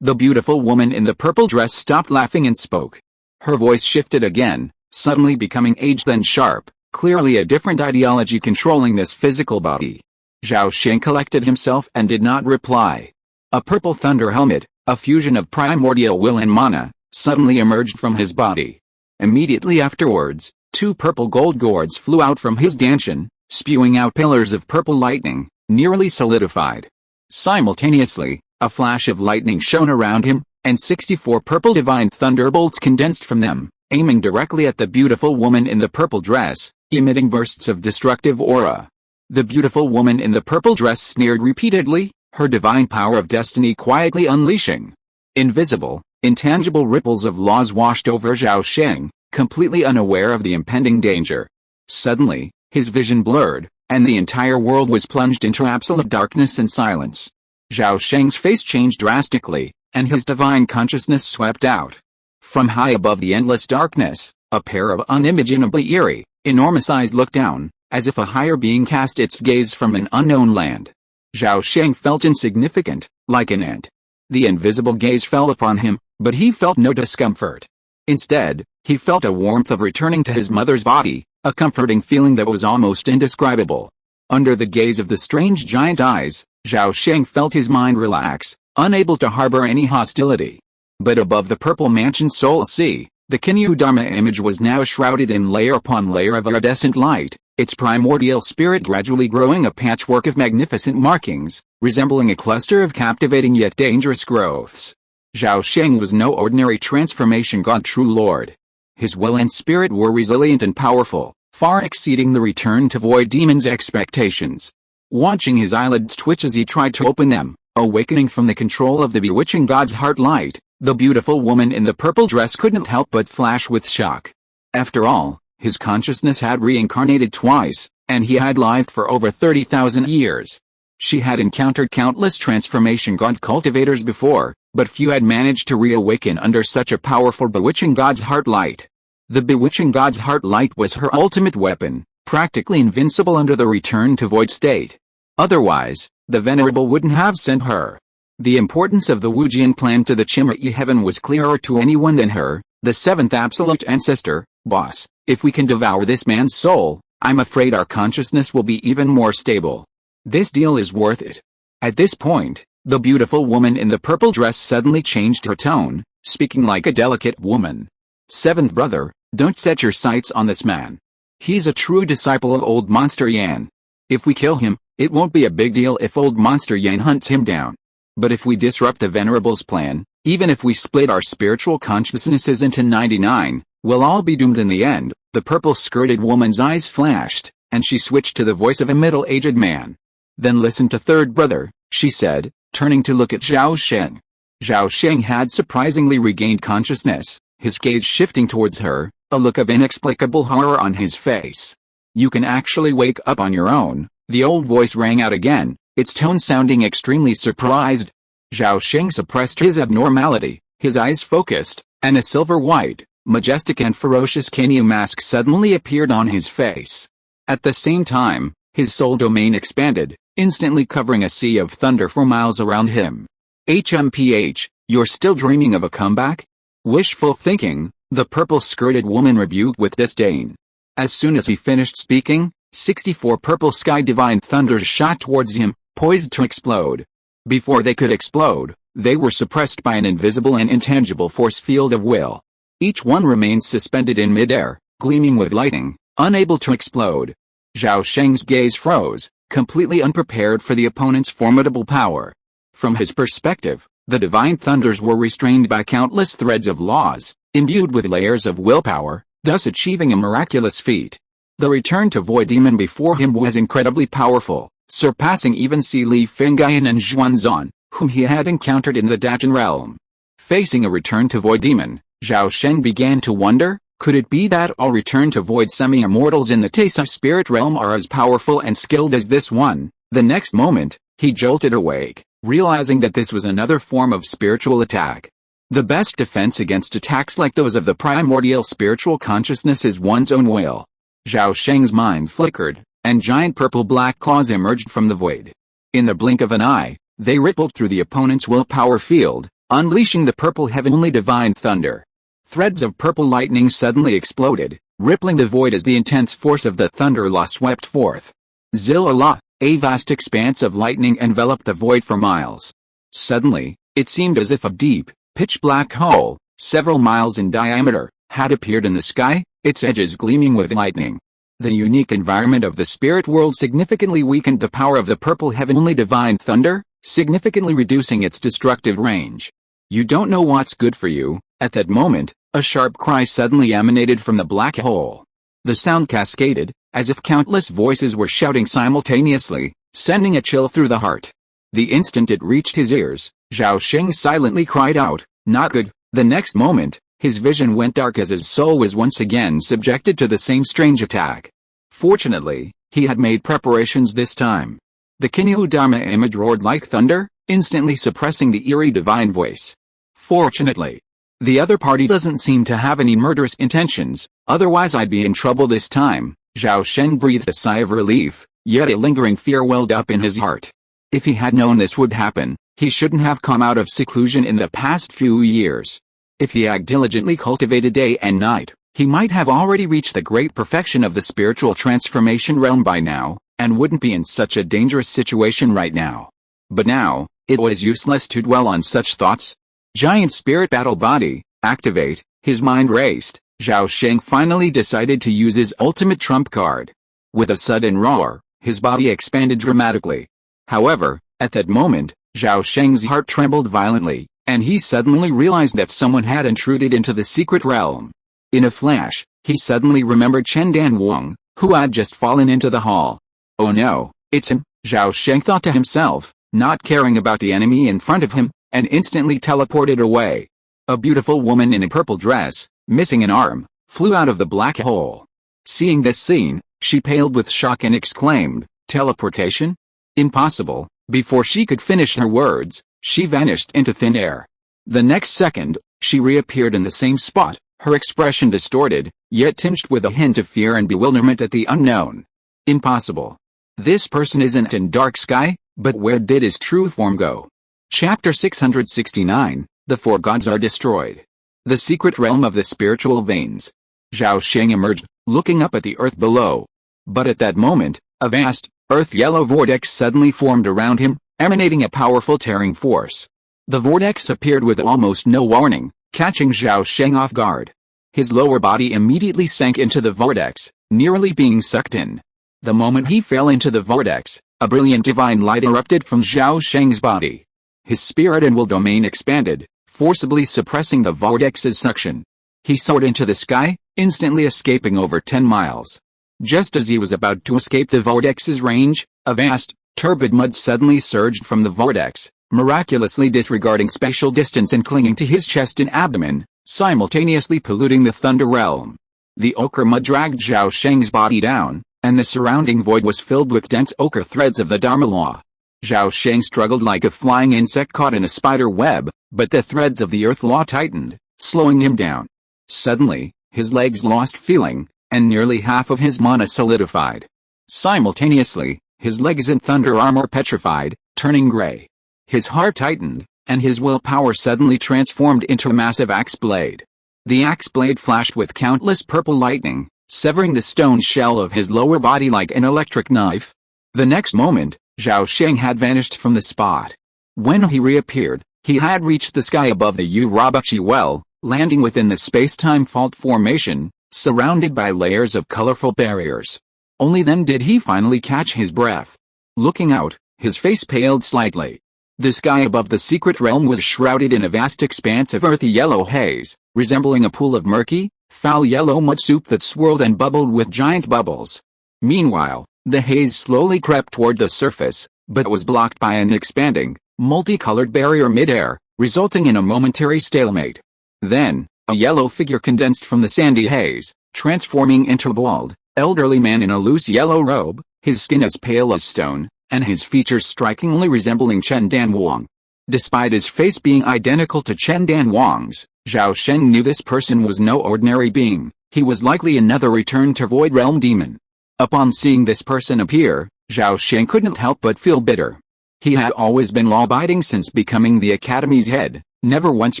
the beautiful woman in the purple dress stopped laughing and spoke. Her voice shifted again, suddenly becoming aged and sharp, clearly a different ideology controlling this physical body. Zhao Sheng collected himself and did not reply. A purple thunder helmet, a fusion of primordial will and mana, suddenly emerged from his body. Immediately afterwards, 2 purple gold gourds flew out from his dantian, spewing out pillars of purple lightning, nearly solidified. Simultaneously, a flash of lightning shone around him, and 64 purple divine thunderbolts condensed from them, aiming directly at the beautiful woman in the purple dress, emitting bursts of destructive aura. The beautiful woman in the purple dress sneered repeatedly, her divine power of destiny quietly unleashing. Invisible, intangible ripples of laws washed over Zhao Sheng, completely unaware of the impending danger. Suddenly, his vision blurred, and the entire world was plunged into absolute darkness and silence. Zhao Sheng's face changed drastically, and his divine consciousness swept out. From high above the endless darkness, a pair of unimaginably eerie, enormous eyes looked down, as if a higher being cast its gaze from an unknown land. Zhao Sheng felt insignificant, like an ant. The invisible gaze fell upon him, but he felt no discomfort. Instead, he felt a warmth of returning to his mother's body, a comforting feeling that was almost indescribable. Under the gaze of the strange giant eyes, Zhao Sheng felt his mind relax, unable to harbor any hostility. But above the purple mansion soul sea, the Kinyu Dharma image was now shrouded in layer upon layer of iridescent light, its primordial spirit gradually growing a patchwork of magnificent markings, resembling a cluster of captivating yet dangerous growths. Zhao Sheng was no ordinary transformation god, true lord. His will and spirit were resilient and powerful, far exceeding the return to void demon's expectations. Watching his eyelids twitch as he tried to open them, awakening from the control of the bewitching god's heart light, the beautiful woman in the purple dress couldn't help but flash with shock. After all, his consciousness had reincarnated twice, and he had lived for over 30,000 years. She had encountered countless transformation god cultivators before, but few had managed to reawaken under such a powerful bewitching god's heart light. The bewitching god's heart light was her ultimate weapon, practically invincible under the return to void state. Otherwise, the Venerable wouldn't have sent her. The importance of the Wujian plan to the Chimera heaven was clearer to anyone than her, the seventh absolute ancestor. Boss, if we can devour this man's soul, I'm afraid our consciousness will be even more stable. This deal is worth it. At this point, the beautiful woman in the purple dress suddenly changed her tone, speaking like a delicate woman. Seventh brother, don't set your sights on this man. He's a true disciple of Old Monster Yan. If we kill him, it won't be a big deal if Old Monster Yan hunts him down. But if we disrupt the Venerable's plan, even if we split our spiritual consciousnesses into 99, we'll all be doomed in the end. The purple-skirted woman's eyes flashed, and she switched to the voice of a middle-aged man. Then listen to third brother, she said, turning to look at Zhao Sheng. Zhao Sheng had surprisingly regained consciousness, his gaze shifting towards her, a look of inexplicable horror on his face. You can actually wake up on your own, the old voice rang out again, its tone sounding extremely surprised. Zhao Sheng suppressed his abnormality, his eyes focused, and a silver-white, majestic and ferocious Kenyu mask suddenly appeared on his face. At the same time, his soul domain expanded, instantly covering a sea of thunder for miles around him. HMPH, you're still dreaming of a comeback? Wishful thinking, the purple-skirted woman rebuked with disdain. As soon as he finished speaking, 64 purple sky divine thunders shot towards him, poised to explode. Before they could explode, they were suppressed by an invisible and intangible force field of will. Each one remained suspended in midair, gleaming with lightning, unable to explode. Zhao Sheng's gaze froze, completely unprepared for the opponent's formidable power. From his perspective, the divine thunders were restrained by countless threads of laws, imbued with layers of willpower, thus achieving a miraculous feat. The return to void demon before him was incredibly powerful, surpassing even Si Li Fengyan and Xuanzan, whom he had encountered in the Dajin realm. Facing a return to void demon, Zhao Sheng began to wonder, could it be that all return to void semi-immortals in the Taisa spirit realm are as powerful and skilled as this one? The next moment, he jolted awake, realizing that this was another form of spiritual attack. The best defense against attacks like those of the primordial spiritual consciousness is one's own will. Zhao Sheng's mind flickered, and giant purple-black claws emerged from the void. In the blink of an eye, they rippled through the opponent's willpower field, unleashing the purple heavenly divine thunder. Threads of purple lightning suddenly exploded, rippling the void as the intense force of the thunder law swept forth. Zilala, a vast expanse of lightning enveloped the void for miles. Suddenly, it seemed as if a deep, pitch-black hole, several miles in diameter, had appeared in the sky, its edges gleaming with lightning. The unique environment of the spirit world significantly weakened the power of the purple heavenly divine thunder, significantly reducing its destructive range. You don't know what's good for you. At that moment, a sharp cry suddenly emanated from the black hole. The sound cascaded, as if countless voices were shouting simultaneously, sending a chill through the heart. The instant it reached his ears, Zhao Sheng silently cried out, "Not good." The next moment, his vision went dark as his soul was once again subjected to the same strange attack. Fortunately, he had made preparations this time. The Kinyu Dharma image roared like thunder, instantly suppressing the eerie divine voice. Fortunately, the other party doesn't seem to have any murderous intentions, otherwise I'd be in trouble this time. Zhao Sheng breathed a sigh of relief, yet a lingering fear welled up in his heart. If he had known this would happen, he shouldn't have come out of seclusion in the past few years. If he had diligently cultivated day and night, he might have already reached the great perfection of the spiritual transformation realm by now, and wouldn't be in such a dangerous situation right now. But now, it was useless to dwell on such thoughts. Giant spirit battle body, activate. His mind raced. Zhao Sheng finally decided to use his ultimate trump card. With a sudden roar, his body expanded dramatically. However, at that moment, Zhao Sheng's heart trembled violently, and he suddenly realized that someone had intruded into the secret realm. In a flash, he suddenly remembered Chen Dan Wang, who had just fallen into the hall. Oh no, it's him, Zhao Sheng thought to himself, not caring about the enemy in front of him, and instantly teleported away. A beautiful woman in a purple dress, missing an arm, flew out of the black hole. Seeing this scene, she paled with shock and exclaimed, "Teleportation? Impossible." Before she could finish her words, she vanished into thin air. The next second, she reappeared in the same spot, her expression distorted, yet tinged with a hint of fear and bewilderment at the unknown. Impossible. This person isn't in dark sky, but where did his true form go? Chapter 669, The Four Gods Are Destroyed. The Secret Realm of the Spiritual Veins. Zhao Sheng emerged, looking up at the earth below. But at that moment, a vast, earth-yellow vortex suddenly formed around him, emanating a powerful tearing force. The vortex appeared with almost no warning, catching Zhao Sheng off guard. His lower body immediately sank into the vortex, nearly being sucked in. The moment he fell into the vortex, a brilliant divine light erupted from Zhao Sheng's body. His spirit and will domain expanded, forcibly suppressing the vortex's suction. He soared into the sky, instantly escaping over 10 miles. Just as he was about to escape the vortex's range, a vast, turbid mud suddenly surged from the vortex, miraculously disregarding spatial distance and clinging to his chest and abdomen, simultaneously polluting the Thunder Realm. The ochre mud dragged Zhao Sheng's body down, and the surrounding void was filled with dense ochre threads of the Dharma law. Zhao Sheng struggled like a flying insect caught in a spider web, but the threads of the earth law tightened, slowing him down. Suddenly, his legs lost feeling, and nearly half of his mana solidified. Simultaneously, his legs and thunder armor petrified, turning gray. His heart tightened, and his willpower suddenly transformed into a massive axe blade. The axe blade flashed with countless purple lightning, severing the stone shell of his lower body like an electric knife. The next moment, Zhao Sheng had vanished from the spot. When he reappeared, he had reached the sky above the Urabachi well, landing within the space-time fault formation, surrounded by layers of colorful barriers. Only then did he finally catch his breath. Looking out, his face paled slightly. The sky above the secret realm was shrouded in a vast expanse of earthy yellow haze, resembling a pool of murky, foul yellow mud soup that swirled and bubbled with giant bubbles. Meanwhile, the haze slowly crept toward the surface, but was blocked by an expanding, multicolored barrier mid-air, resulting in a momentary stalemate. Then, a yellow figure condensed from the sandy haze, transforming into a bald, elderly man in a loose yellow robe, his skin as pale as stone, and his features strikingly resembling Chen Dan Wang. Despite his face being identical to Chen Dan Wang's, Zhao Sheng knew this person was no ordinary being. He was likely another returned to Void Realm demon. Upon seeing this person appear, Zhao Sheng couldn't help but feel bitter. He had always been law-abiding since becoming the Academy's head, never once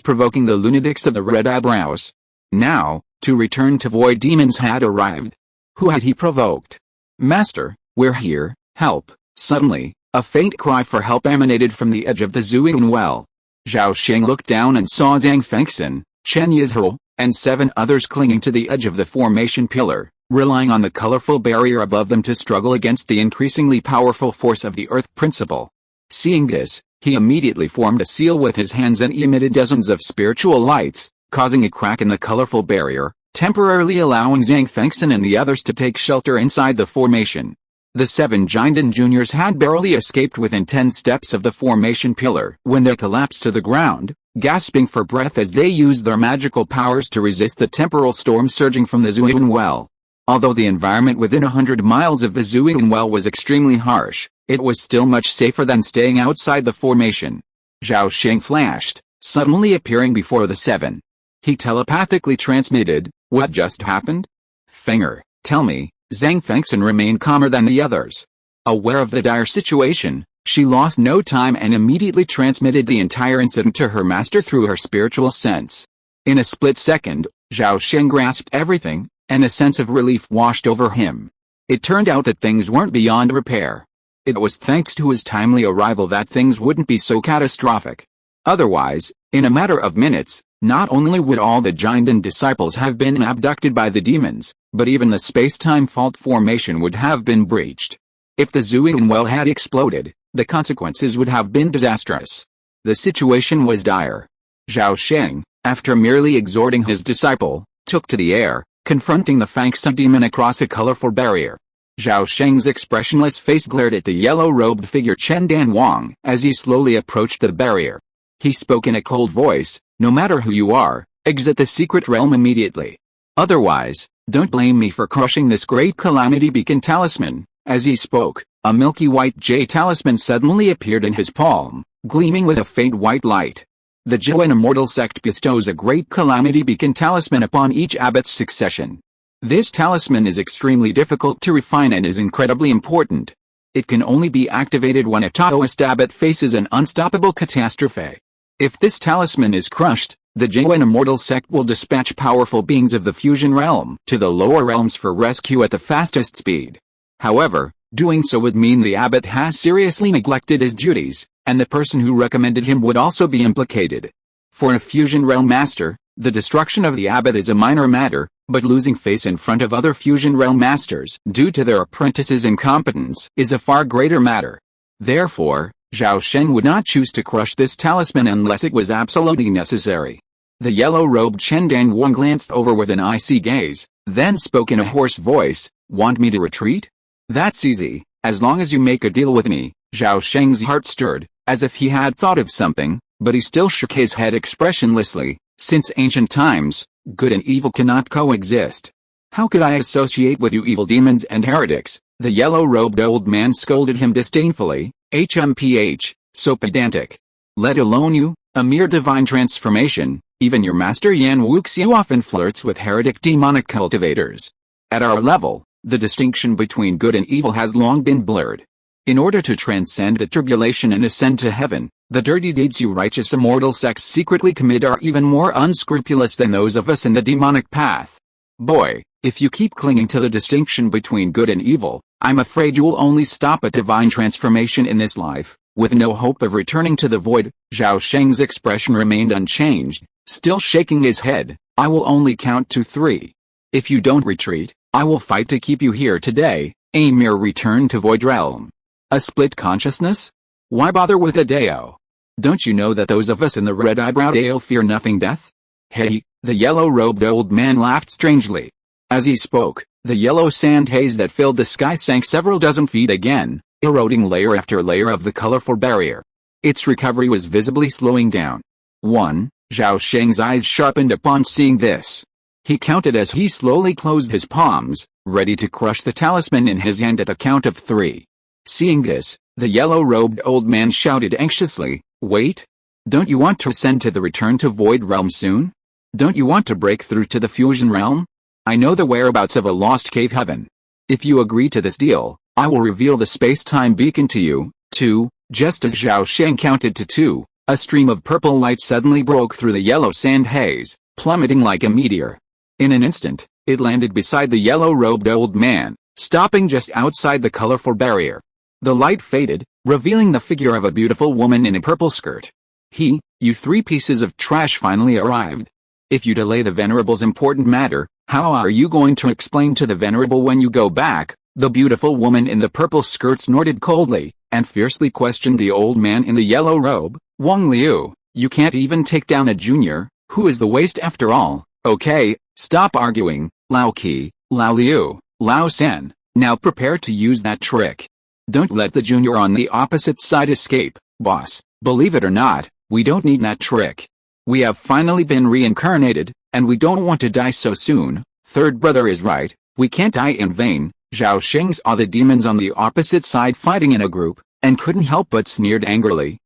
provoking the lunatics of the Red Eyebrows. Now, two returned to Void demons had arrived. Who had he provoked? "Master, we're here, help." Suddenly, a faint cry for help emanated from the edge of the Zuian well. Zhao Sheng looked down and saw Zhang Fengxian, Chen Yizhou, and 7 others clinging to the edge of the formation pillar, relying on the colorful barrier above them to struggle against the increasingly powerful force of the Earth Principle. Seeing this, he immediately formed a seal with his hands and emitted dozens of spiritual lights, causing a crack in the colorful barrier, temporarily allowing Zhang Fengxian and the others to take shelter inside the formation. The 7 Jinden juniors had barely escaped within 10 steps of the formation pillar when they collapsed to the ground, gasping for breath as they used their magical powers to resist the temporal storm surging from the Zuian well. Although the environment within 100 miles of the Zuian well was extremely harsh, it was still much safer than staying outside the formation. Zhao Sheng flashed, suddenly appearing before the 7. He telepathically transmitted, "What just happened? Fenger, tell me." Zhang Fengxian remained calmer than the others. Aware of the dire situation, she lost no time and immediately transmitted the entire incident to her master through her spiritual sense. In a split second, Zhao Sheng grasped everything, and a sense of relief washed over him. It turned out that things weren't beyond repair. It was thanks to his timely arrival that things wouldn't be so catastrophic. Otherwise, in a matter of minutes, not only would all the Jinden disciples have been abducted by the demons, but even the space-time fault formation would have been breached. If the Zuian well had exploded, the consequences would have been disastrous. The situation was dire. Zhao Sheng, after merely exhorting his disciple took to the air, confronting the Fangxi demon across a colorful barrier. Zhao Sheng's expressionless face glared at the yellow-robed figure Chen Dan Wang as he slowly approached the barrier. He spoke in a cold voice, "No matter who you are, exit the secret realm immediately. Otherwise, don't blame me for crushing this great calamity beacon talisman." As he spoke, a milky white jade talisman suddenly appeared in his palm, gleaming with a faint white light. The Zhao Immortal sect bestows a great calamity beacon talisman upon each abbot's succession. This talisman is extremely difficult to refine and is incredibly important. It can only be activated when a Taoist abbot faces an unstoppable catastrophe. If this talisman is crushed, the Zhao Immortal sect will dispatch powerful beings of the fusion realm to the lower realms for rescue at the fastest speed. However, doing so would mean the abbot has seriously neglected his duties, and the person who recommended him would also be implicated. For a fusion realm master, the destruction of the abbot is a minor matter, but losing face in front of other fusion realm masters due to their apprentices' incompetence is a far greater matter. Therefore, Zhao Sheng would not choose to crush this talisman unless it was absolutely necessary. The yellow-robed Chen Dan Wang glanced over with an icy gaze, then spoke in a hoarse voice, "Want me to retreat? That's easy, as long as you make a deal with me." Zhao Sheng's heart stirred, as if he had thought of something, but he still shook his head expressionlessly. Since ancient times, good and evil cannot coexist. "How could I associate with you evil demons and heretics?" The yellow-robed old man scolded him disdainfully. "HMPH, so pedantic. Let alone you, a mere divine transformation, even your master Yan Wuxiu often flirts with heretic demonic cultivators. At our level, the distinction between good and evil has long been blurred. In order to transcend the tribulation and ascend to heaven, the dirty deeds you righteous immortal sects secretly commit are even more unscrupulous than those of us in the demonic path. Boy, if you keep clinging to the distinction between good and evil, I'm afraid you'll only stop at divine transformation in this life, with no hope of returning to the void." Zhao Sheng's expression remained unchanged, still shaking his head. "I will only count to 3. If you don't retreat, I will fight to keep you here today, a mere return to void realm. A split consciousness? Why bother with a Dao? Don't you know that those of us in the red-eyebrow Dao fear nothing death?" "Hey," the yellow-robed old man laughed strangely. As he spoke, the yellow sand haze that filled the sky sank several dozen feet again, eroding layer after layer of the colorful barrier. Its recovery was visibly slowing down. 1. Zhao Sheng's eyes sharpened upon seeing this. He counted as he slowly closed his palms, ready to crush the talisman in his hand at the count of 3. Seeing this, the yellow-robed old man shouted anxiously, "Wait! Don't you want to ascend to the return to void realm soon? Don't you want to break through to the fusion realm? I know the whereabouts of a lost cave heaven. If you agree to this deal, I will reveal the space-time beacon to you." 2. Just as Zhao Sheng counted to 2, a stream of purple light suddenly broke through the yellow sand haze, plummeting like a meteor. In an instant, it landed beside the yellow-robed old man, stopping just outside the colorful barrier. The light faded, revealing the figure of a beautiful woman in a purple skirt. "You 3 pieces of trash finally arrived. If you delay the Venerable's important matter, how are you going to explain to the Venerable when you go back?" The beautiful woman in the purple skirt snorted coldly, and fiercely questioned the old man in the yellow robe. "Wang Liu, you can't even take down a junior, who is the waste after all? Okay, stop arguing, Lao Qi, Lao Liu, Lao Sen, now prepare to use that trick. Don't let the junior on the opposite side escape, boss. Believe it or not, we don't need that trick. We have finally been reincarnated, and we don't want to die so soon. Third brother is right, we can't die in vain." Zhao Sheng saw the demons on the opposite side fighting in a group, and couldn't help but sneered angrily.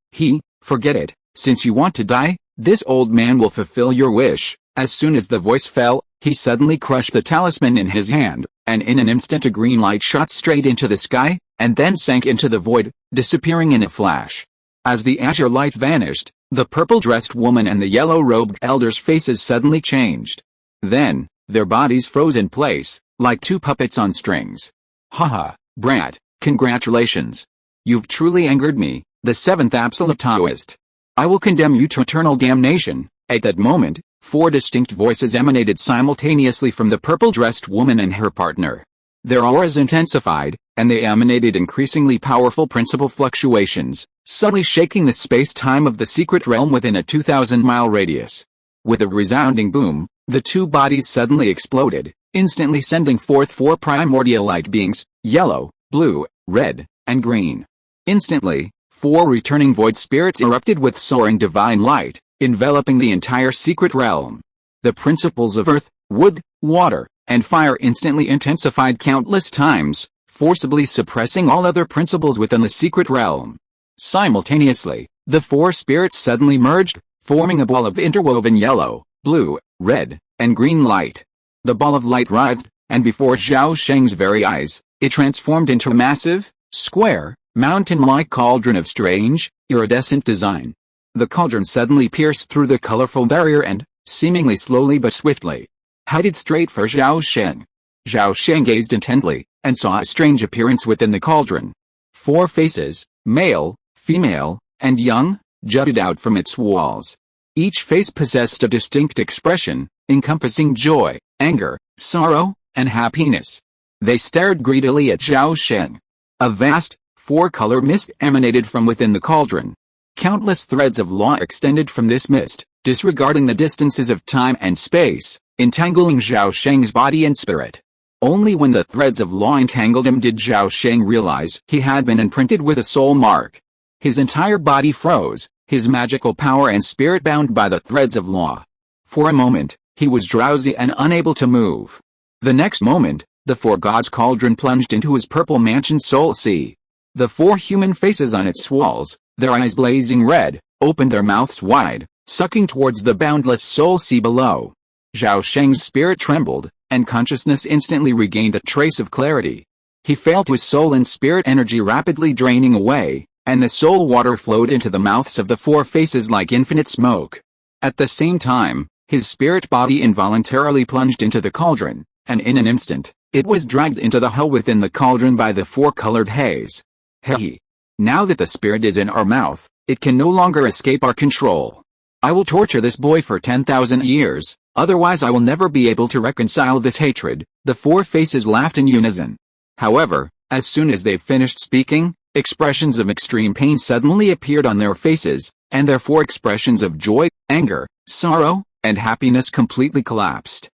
Forget it, since you want to die, this old man will fulfill your wish." As soon as the voice fell, he suddenly crushed the talisman in his hand, and in an instant a green light shot straight into the sky, and then sank into the void, disappearing in a flash. As the azure light vanished, the purple-dressed woman and the yellow-robed elders' faces suddenly changed. Then, their bodies froze in place, like 2 puppets on strings. "Haha, brat, congratulations. You've truly angered me, the 7th absolute Taoist. I will condemn you to eternal damnation." At that moment, 4 distinct voices emanated simultaneously from the purple-dressed woman and her partner. Their auras intensified, and they emanated increasingly powerful principal fluctuations, subtly shaking the space-time of the secret realm within a 2,000-mile radius. With a resounding boom, the two bodies suddenly exploded, instantly sending forth four primordial light beings, yellow, blue, red, and green. Instantly, four returning void spirits erupted with soaring divine light, enveloping the entire secret realm. The principles of earth, wood, water, and fire instantly intensified countless times, forcibly suppressing all other principles within the secret realm. Simultaneously, the four spirits suddenly merged, forming a ball of interwoven yellow, blue, red, and green light. The ball of light writhed, and before Zhao Sheng's very eyes, it transformed into a massive, square, mountain-like cauldron of strange, iridescent design. The cauldron suddenly pierced through the colorful barrier and, seemingly slowly but swiftly, headed straight for Zhao Sheng. Zhao Sheng gazed intently, and saw a strange appearance within the cauldron. Four faces, male, female, and young, jutted out from its walls. Each face possessed a distinct expression, encompassing joy, anger, sorrow, and happiness. They stared greedily at Zhao Sheng. A vast, four-color mist emanated from within the cauldron. Countless threads of law extended from this mist, disregarding the distances of time and space, entangling Zhao Sheng's body and spirit. Only when the threads of law entangled him did Zhao Sheng realize he had been imprinted with a soul mark. His entire body froze, his magical power and spirit bound by the threads of law. For a moment, he was drowsy and unable to move. The next moment, the four gods' cauldron plunged into his purple mansion soul sea. The four human faces on its walls, their eyes blazing red, opened their mouths wide, sucking towards the boundless soul sea below. Zhao Sheng's spirit trembled, and consciousness instantly regained a trace of clarity. He felt his soul and spirit energy rapidly draining away, and the soul water flowed into the mouths of the four faces like infinite smoke. At the same time, his spirit body involuntarily plunged into the cauldron, and in an instant, it was dragged into the hell within the cauldron by the four-colored haze. Hey! Now that the spirit is in our mouth, it can no longer escape our control. I will torture this boy for 10,000 years, otherwise I will never be able to reconcile this hatred. The four faces laughed in unison. However, as soon as they finished speaking, expressions of extreme pain suddenly appeared on their faces, and their four expressions of joy, anger, sorrow, and happiness completely collapsed.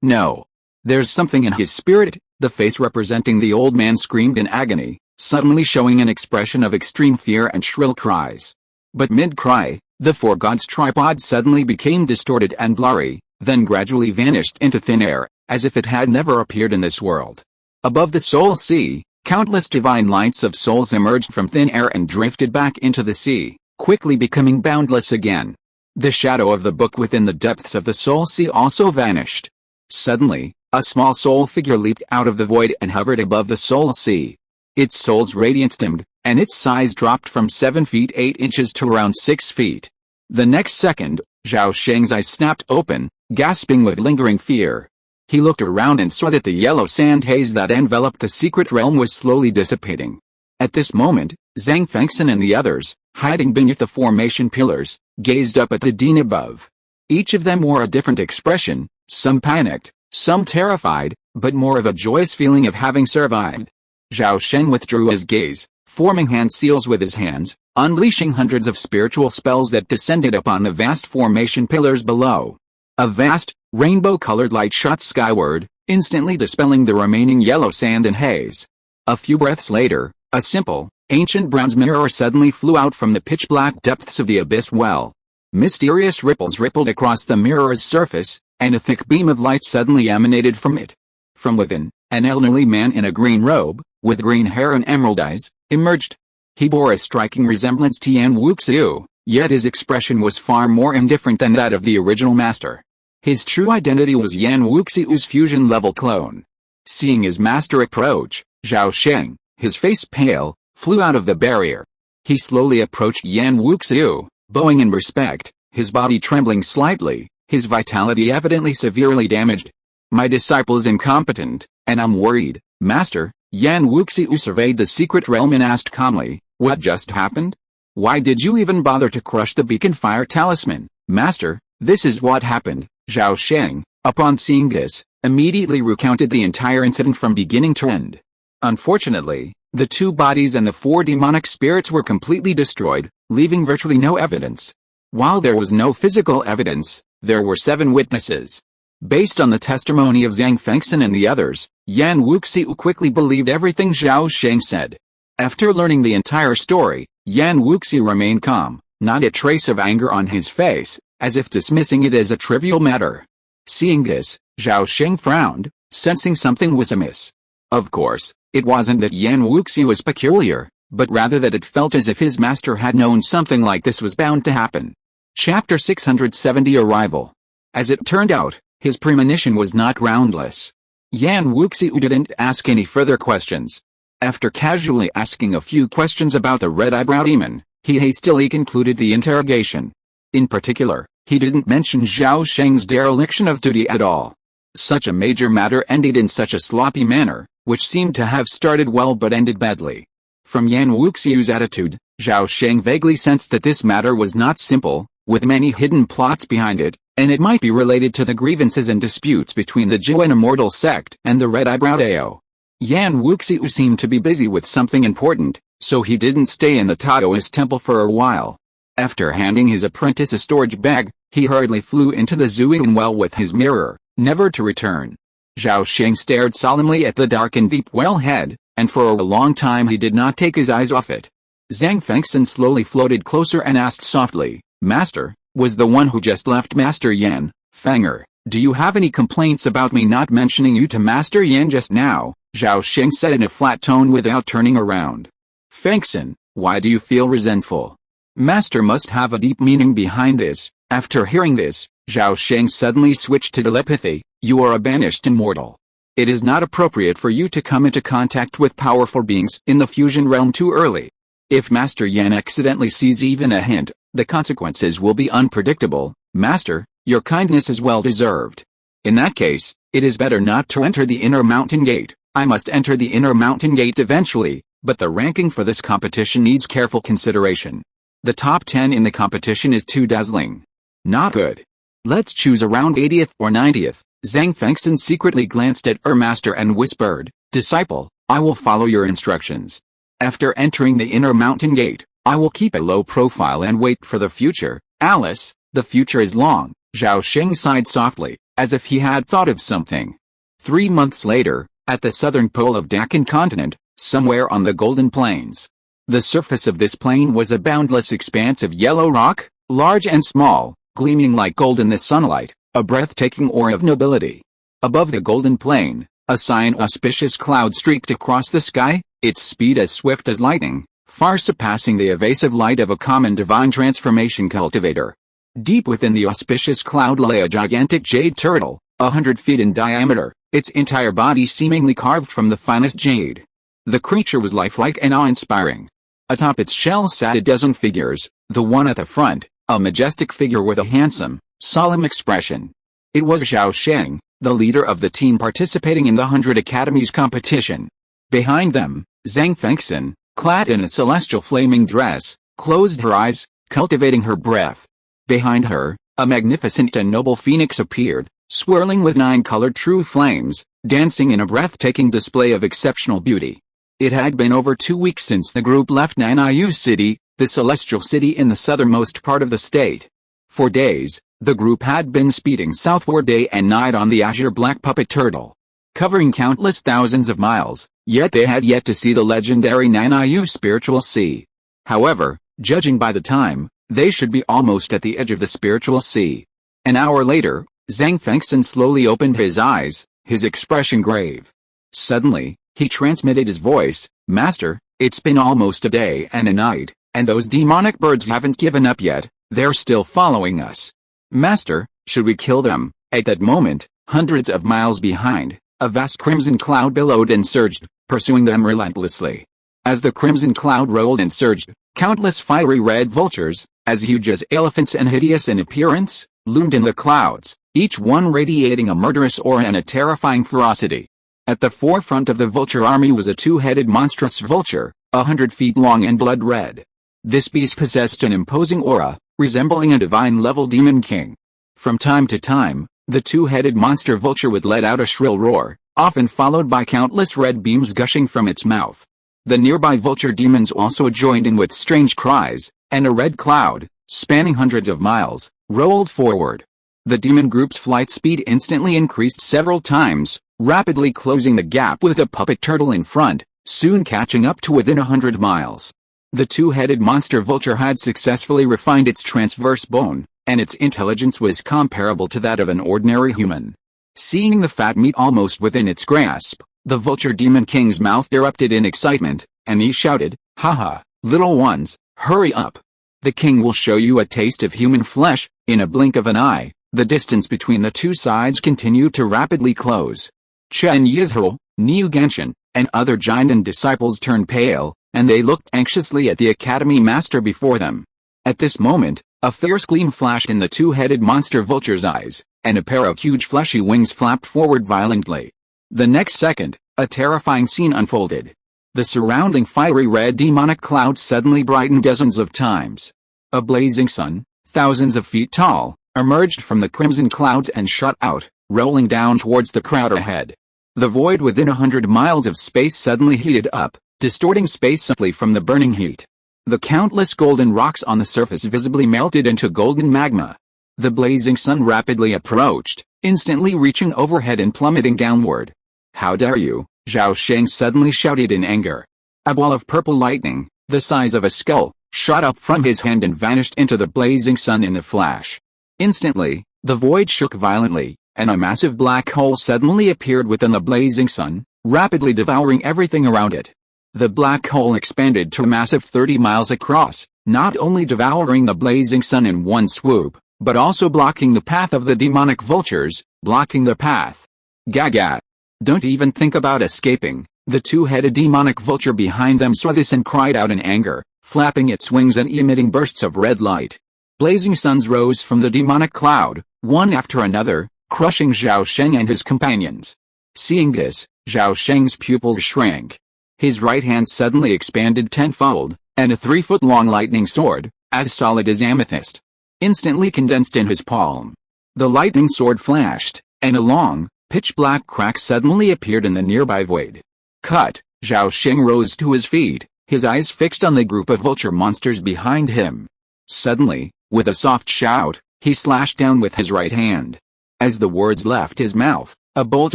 No. There's something in his spirit, the face representing the old man screamed in agony, suddenly showing an expression of extreme fear and shrill cries. But mid-cry, the four gods' tripod suddenly became distorted and blurry, then gradually vanished into thin air, as if it had never appeared in this world. Above the soul sea, countless divine lights of souls emerged from thin air and drifted back into the sea, quickly becoming boundless again. The shadow of the book within the depths of the soul sea also vanished. Suddenly, a small soul figure leaped out of the void and hovered above the soul sea. Its soul's radiance dimmed, and its size dropped from 7 feet 8 inches to around 6 feet. The next second, Zhao Sheng's eyes snapped open, gasping with lingering fear. He looked around and saw that the yellow sand haze that enveloped the secret realm was slowly dissipating. At this moment, Zhang Fengxian and the others, hiding beneath the formation pillars, gazed up at the den above. Each of them wore a different expression, some panicked, some terrified, but more of a joyous feeling of having survived. Zhao Sheng withdrew his gaze, forming hand seals with his hands, unleashing hundreds of spiritual spells that descended upon the vast formation pillars below. A vast, rainbow-colored light shot skyward, instantly dispelling the remaining yellow sand and haze. A few breaths later, a simple, ancient bronze mirror suddenly flew out from the pitch-black depths of the abyss well. Mysterious ripples rippled across the mirror's surface, and a thick beam of light suddenly emanated from it. From within, an elderly man in a green robe, with green hair and emerald eyes, emerged. He bore a striking resemblance to Yan Wuxiu, yet his expression was far more indifferent than that of the original master. His true identity was Yan Wuxiu's fusion-level clone. Seeing his master approach, Zhao Sheng, his face pale, flew out of the barrier. He slowly approached Yan Wuxiu, bowing in respect, his body trembling slightly, his vitality evidently severely damaged. My disciple is incompetent, and I'm worried, Master. Yan Wuxiu surveyed the secret realm and asked calmly, what just happened? Why did you even bother to crush the beacon fire talisman? Master, this is what happened. Zhao Sheng, upon seeing this, immediately recounted the entire incident from beginning to end. Unfortunately, the two bodies and the 4 demonic spirits were completely destroyed, leaving virtually no evidence. While there was no physical evidence, there were 7 witnesses. Based on the testimony of Zhang Fengxian and the others, Yan Wuxiu quickly believed everything Zhao Sheng said. After learning the entire story, Yan Wuxiu remained calm, not a trace of anger on his face, as if dismissing it as a trivial matter. Seeing this, Zhao Sheng frowned, sensing something was amiss. Of course, it wasn't that Yan Wuxiu was peculiar, but rather that it felt as if his master had known something like this was bound to happen. Chapter 670 Arrival. As it turned out, his premonition was not groundless. Yan Wuxiu didn't ask any further questions. After casually asking a few questions about the red-eyebrow demon, he hastily concluded the interrogation. In particular, he didn't mention Zhao Sheng's dereliction of duty at all. Such a major matter ended in such a sloppy manner, which seemed to have started well but ended badly. From Yan Wuxiu's attitude, Zhao Sheng vaguely sensed that this matter was not simple, with many hidden plots behind it, and it might be related to the grievances and disputes between the Zhou and Immortal sect and the red-eyebrow Dao. Yan Wuxiu seemed to be busy with something important, so he didn't stay in the Taoist temple for a while. After handing his apprentice a storage bag, he hurriedly flew into the Zhuang well with his mirror, never to return. Zhao Sheng stared solemnly at the dark and deep wellhead, and for a long time he did not take his eyes off it. Zhang Fengxian slowly floated closer and asked softly, "Master, was the one who just left Master Yan, Fanger, do you have any complaints about me not mentioning you to Master Yan just now?" Zhao Sheng said in a flat tone without turning around. "Fengxian, why do you feel resentful? Master must have a deep meaning behind this." After hearing this, Zhao Sheng suddenly switched to telepathy. "You are a banished immortal. It is not appropriate for you to come into contact with powerful beings in the fusion realm too early. If Master Yan accidentally sees even a hint, the consequences will be unpredictable. Master, your kindness is well deserved. In that case, it is better not to enter the inner mountain gate. I must enter the inner mountain gate eventually, but the ranking for this competition needs careful consideration. The top 10 in the competition is too dazzling. Not good. Let's choose around 80th or 90th. Zhang Fengxian secretly glanced at her master and whispered, "Disciple, I will follow your instructions. After entering the inner mountain gate, I will keep a low profile and wait for the future." "Alice, the future is long," Zhao Sheng sighed softly, as if he had thought of something. 3 months later, at the southern pole of Deccan continent, somewhere on the Golden Plains. The surface of this plain was a boundless expanse of yellow rock, large and small, gleaming like gold in the sunlight, a breathtaking aura of nobility. Above the golden plain, a auspicious cloud streaked across the sky, its speed as swift as lightning, far surpassing the evasive light of a common divine transformation cultivator. Deep within the auspicious cloud lay a gigantic jade turtle, 100 feet in diameter, its entire body seemingly carved from the finest jade. The creature was lifelike and awe-inspiring. Atop its shell sat a dozen figures, the one at the front, a majestic figure with a handsome, solemn expression. It was Zhao Sheng, the leader of the team participating in the 100 Academies competition. Behind them, Zhang Fengxian, clad in a celestial flaming dress, closed her eyes, cultivating her breath. Behind her, a magnificent and noble phoenix appeared, swirling with 9 colored true flames, dancing in a breathtaking display of exceptional beauty. It had been over 2 weeks since the group left Nanayu City, the celestial city in the southernmost part of the state. For days, the group had been speeding southward day and night on the azure black puppet turtle, covering countless thousands of miles, yet they had yet to see the legendary Nanayu spiritual sea. However, judging by the time, they should be almost at the edge of the spiritual sea. An hour later, Zhang Fengxian slowly opened his eyes, his expression grave. Suddenly, he transmitted his voice, "Master, it's been almost a day and a night, and those demonic birds haven't given up yet, they're still following us. Master, should we kill them?" At that moment, hundreds of miles behind, a vast crimson cloud billowed and surged, pursuing them relentlessly. As the crimson cloud rolled and surged, countless fiery red vultures, as huge as elephants and hideous in appearance, loomed in the clouds, each one radiating a murderous aura and a terrifying ferocity. At the forefront of the vulture army was a 2-headed monstrous vulture, 100 feet long and blood red. This beast possessed an imposing aura, resembling a divine-level demon king. From time to time, the 2-headed monster vulture would let out a shrill roar, often followed by countless red beams gushing from its mouth. The nearby vulture demons also joined in with strange cries, and a red cloud, spanning hundreds of miles, rolled forward. The demon group's flight speed instantly increased several times, rapidly closing the gap with the puppet turtle in front, soon catching up to within 100 miles. The two-headed monster vulture had successfully refined its transverse bone, and its intelligence was comparable to that of an ordinary human. Seeing the fat meat almost within its grasp, the vulture demon king's mouth erupted in excitement, and he shouted, "Haha, little ones, hurry up. The king will show you a taste of human flesh." In a blink of an eye, the distance between the two sides continued to rapidly close. Chen Yizhou, Niu Genshin, and other Jinan disciples turned pale, and they looked anxiously at the academy master before them. At this moment, a fierce gleam flashed in the two-headed monster vulture's eyes, and a pair of huge fleshy wings flapped forward violently. The next second, a terrifying scene unfolded. The surrounding fiery red demonic clouds suddenly brightened dozens of times. A blazing sun, thousands of feet tall, emerged from the crimson clouds and shot out, rolling down towards the crowd ahead. The void within 100 miles of space suddenly heated up, distorting space simply from the burning heat. The countless golden rocks on the surface visibly melted into golden magma. The blazing sun rapidly approached, instantly reaching overhead and plummeting downward. "How dare you!" Zhao Sheng suddenly shouted in anger. A ball of purple lightning, the size of a skull, shot up from his hand and vanished into the blazing sun in a flash. Instantly, the void shook violently, and a massive black hole suddenly appeared within the blazing sun, rapidly devouring everything around it. The black hole expanded to a massive 30 miles across, not only devouring the blazing sun in one swoop, but also blocking the path of the demonic vultures, blocking the path. Gaga! Don't even think about escaping. The two-headed demonic vulture behind them saw this and cried out in anger, flapping its wings and emitting bursts of red light. Blazing suns rose from the demonic cloud, one after another, crushing Zhao Sheng and his companions. Seeing this, Zhao Sheng's pupils shrank. His right hand suddenly expanded tenfold, and a 3-foot-long lightning sword, as solid as amethyst, instantly condensed in his palm. The lightning sword flashed, and a long, pitch-black crack suddenly appeared in the nearby void. Cut! Zhao Sheng rose to his feet, his eyes fixed on the group of vulture monsters behind him. Suddenly, with a soft shout, he slashed down with his right hand. As the words left his mouth, a bolt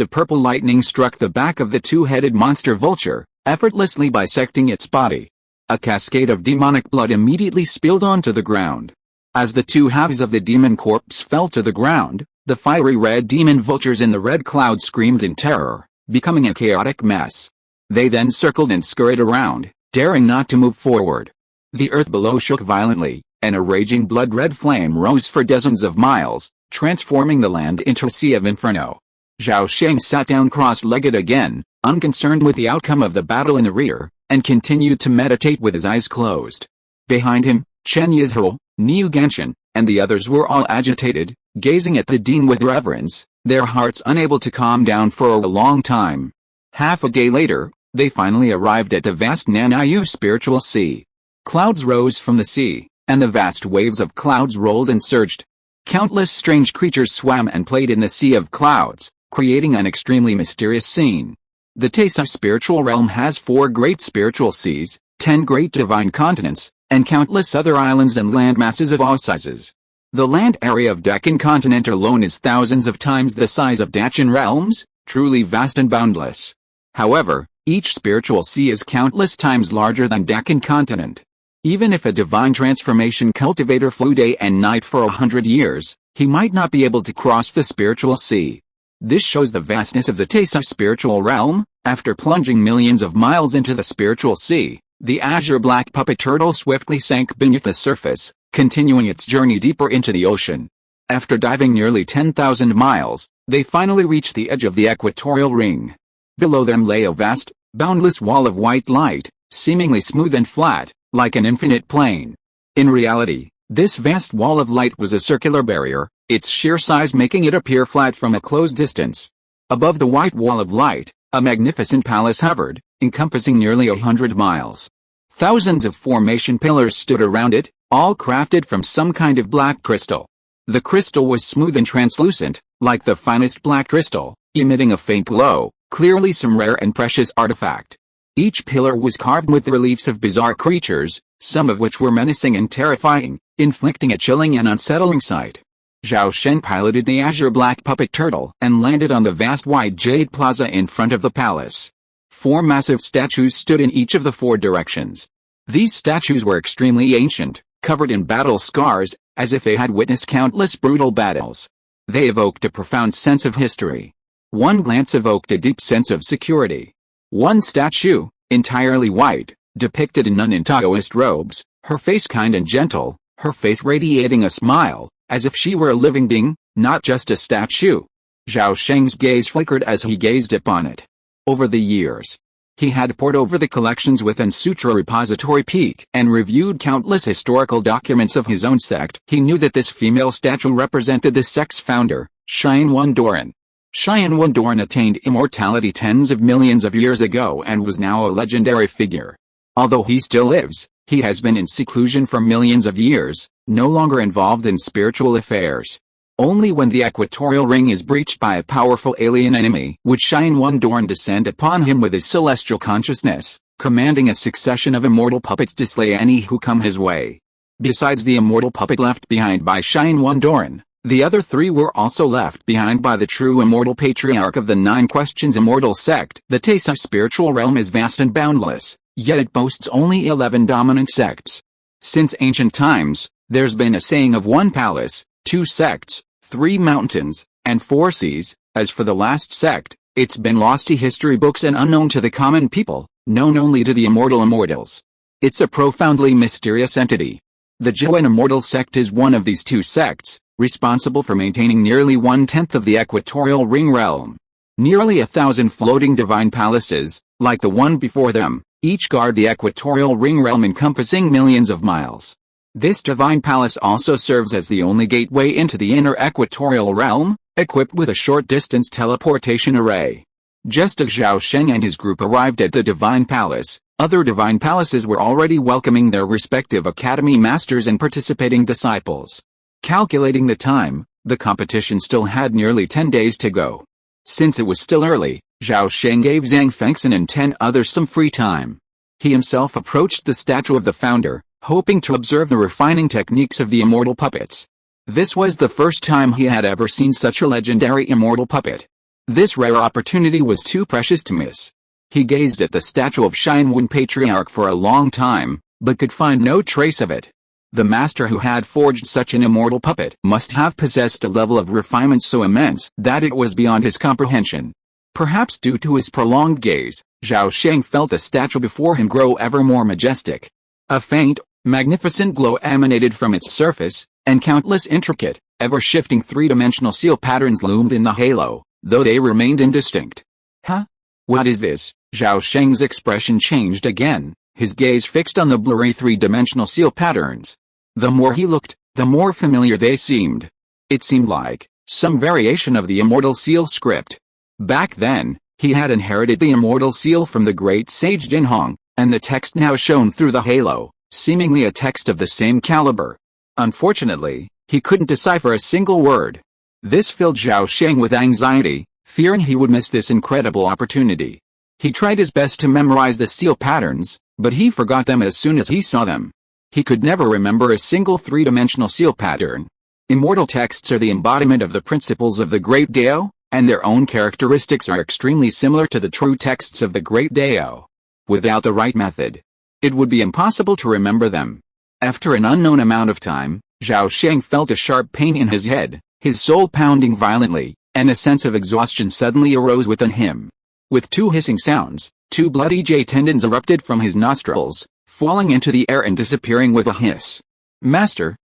of purple lightning struck the back of the two-headed monster vulture, effortlessly bisecting its body. A cascade of demonic blood immediately spilled onto the ground. As the two halves of the demon corpse fell to the ground, the fiery red demon vultures in the red cloud screamed in terror, becoming a chaotic mess. They then circled and scurried around, daring not to move forward. The earth below shook violently, and a raging blood-red flame rose for dozens of miles, transforming the land into a sea of inferno. Zhao Sheng sat down cross-legged again, unconcerned with the outcome of the battle in the rear, and continued to meditate with his eyes closed. Behind him, Chen Yizhou, Niu Genshin, and the others were all agitated, gazing at the dean with reverence, their hearts unable to calm down for a long time. Half a day later, they finally arrived at the vast Nanayu spiritual sea. Clouds rose from the sea, and the vast waves of clouds rolled and surged. Countless strange creatures swam and played in the sea of clouds, creating an extremely mysterious scene. The Taisa spiritual realm has 4 great spiritual seas, 10 great divine continents, and countless other islands and land masses of all sizes. The land area of Deccan continent alone is thousands of times the size of Dacian realms, truly vast and boundless. However, each spiritual sea is countless times larger than Deccan continent. Even if a divine transformation cultivator flew day and night for 100 years, he might not be able to cross the spiritual sea. This shows the vastness of the Taisa spiritual realm. After plunging millions of miles into the spiritual sea, the azure black puppet turtle swiftly sank beneath the surface, continuing its journey deeper into the ocean. After diving nearly 10,000 miles, they finally reached the edge of the equatorial ring. Below them lay a vast, boundless wall of white light, seemingly smooth and flat, like an infinite plane. In reality, this vast wall of light was a circular barrier, its sheer size making it appear flat from a close distance. Above the white wall of light, a magnificent palace hovered, encompassing nearly 100 miles. Thousands of formation pillars stood around it, all crafted from some kind of black crystal. The crystal was smooth and translucent, like the finest black crystal, emitting a faint glow, clearly some rare and precious artifact. Each pillar was carved with reliefs of bizarre creatures, some of which were menacing and terrifying, inflicting a chilling and unsettling sight. Zhao Sheng piloted the azure black puppet turtle and landed on the vast white jade plaza in front of the palace. 4 massive statues stood in each of the 4 directions. These statues were extremely ancient, covered in battle scars, as if they had witnessed countless brutal battles. They evoked a profound sense of history. One glance evoked a deep sense of security. One statue, entirely white, depicted a nun in Taoist robes, her face kind and gentle, her face radiating a smile, as if she were a living being, not just a statue. Zhao Sheng's gaze flickered as he gazed upon it. Over the years, he had pored over the collections within Sutra Repository Peak and reviewed countless historical documents of his own sect. He knew that this female statue represented the sect's founder, Xian Wondoran. Xian Wondoran attained immortality tens of millions of years ago and was now a legendary figure. Although he still lives, he has been in seclusion for millions of years, no longer involved in spiritual affairs. Only when the equatorial ring is breached by a powerful alien enemy would Xian Wondoran descend upon him with his celestial consciousness, commanding a succession of immortal puppets to slay any who come his way. Besides the immortal puppet left behind by Xian Wondoran, the other 3 were also left behind by the true immortal patriarch of the 9 Questions Immortal sect. The Taisa spiritual realm is vast and boundless, yet it boasts only 11 dominant sects. Since ancient times, there's been a saying of 1 palace, 2 sects, 3 mountains, and 4 seas. As for the last sect, it's been lost to history books and unknown to the common people, known only to the immortals. It's a profoundly mysterious entity. The Zhao Immortal sect is one of these 2 sects, responsible for maintaining nearly 1/10 of the equatorial ring realm. Nearly 1,000 floating divine palaces, like the one before them, each guard the equatorial ring realm encompassing millions of miles. This divine palace also serves as the only gateway into the inner equatorial realm, equipped with a short-distance teleportation array. Just as Zhao Sheng and his group arrived at the divine palace, other divine palaces were already welcoming their respective academy masters and participating disciples. Calculating the time, the competition still had nearly 10 days to go. Since it was still early, Zhao Sheng gave Zhang Fengxian and 10 others some free time. He himself approached the statue of the founder, hoping to observe the refining techniques of the immortal puppets. This was the first time he had ever seen such a legendary immortal puppet. This rare opportunity was too precious to miss. He gazed at the statue of Xian Wen Patriarch for a long time, but could find no trace of it. The master who had forged such an immortal puppet must have possessed a level of refinement so immense that it was beyond his comprehension. Perhaps due to his prolonged gaze, Zhao Sheng felt the statue before him grow ever more majestic. A faint, magnificent glow emanated from its surface, and countless intricate, ever-shifting 3-dimensional seal patterns loomed in the halo, though they remained indistinct. Huh? What is this? Zhao Sheng's expression changed again, his gaze fixed on the blurry 3-dimensional seal patterns. The more he looked, the more familiar they seemed. It seemed like some variation of the immortal seal script. Back then, he had inherited the immortal seal from the great sage Jinhong, and the text now shone through the halo, seemingly a text of the same caliber. Unfortunately, he couldn't decipher a single word. This filled Zhao Sheng with anxiety, fearing he would miss this incredible opportunity. He tried his best to memorize the seal patterns, but he forgot them as soon as he saw them. He could never remember a single 3-dimensional seal pattern. Immortal texts are the embodiment of the principles of the Great Dao, and their own characteristics are extremely similar to the true texts of the Great Dao. Without the right method, it would be impossible to remember them. After an unknown amount of time, Zhao Sheng felt a sharp pain in his head, his soul pounding violently, and a sense of exhaustion suddenly arose within him. With 2 hissing sounds, 2 bloody jade tendons erupted from his nostrils, falling into the air and disappearing with a hiss. Master,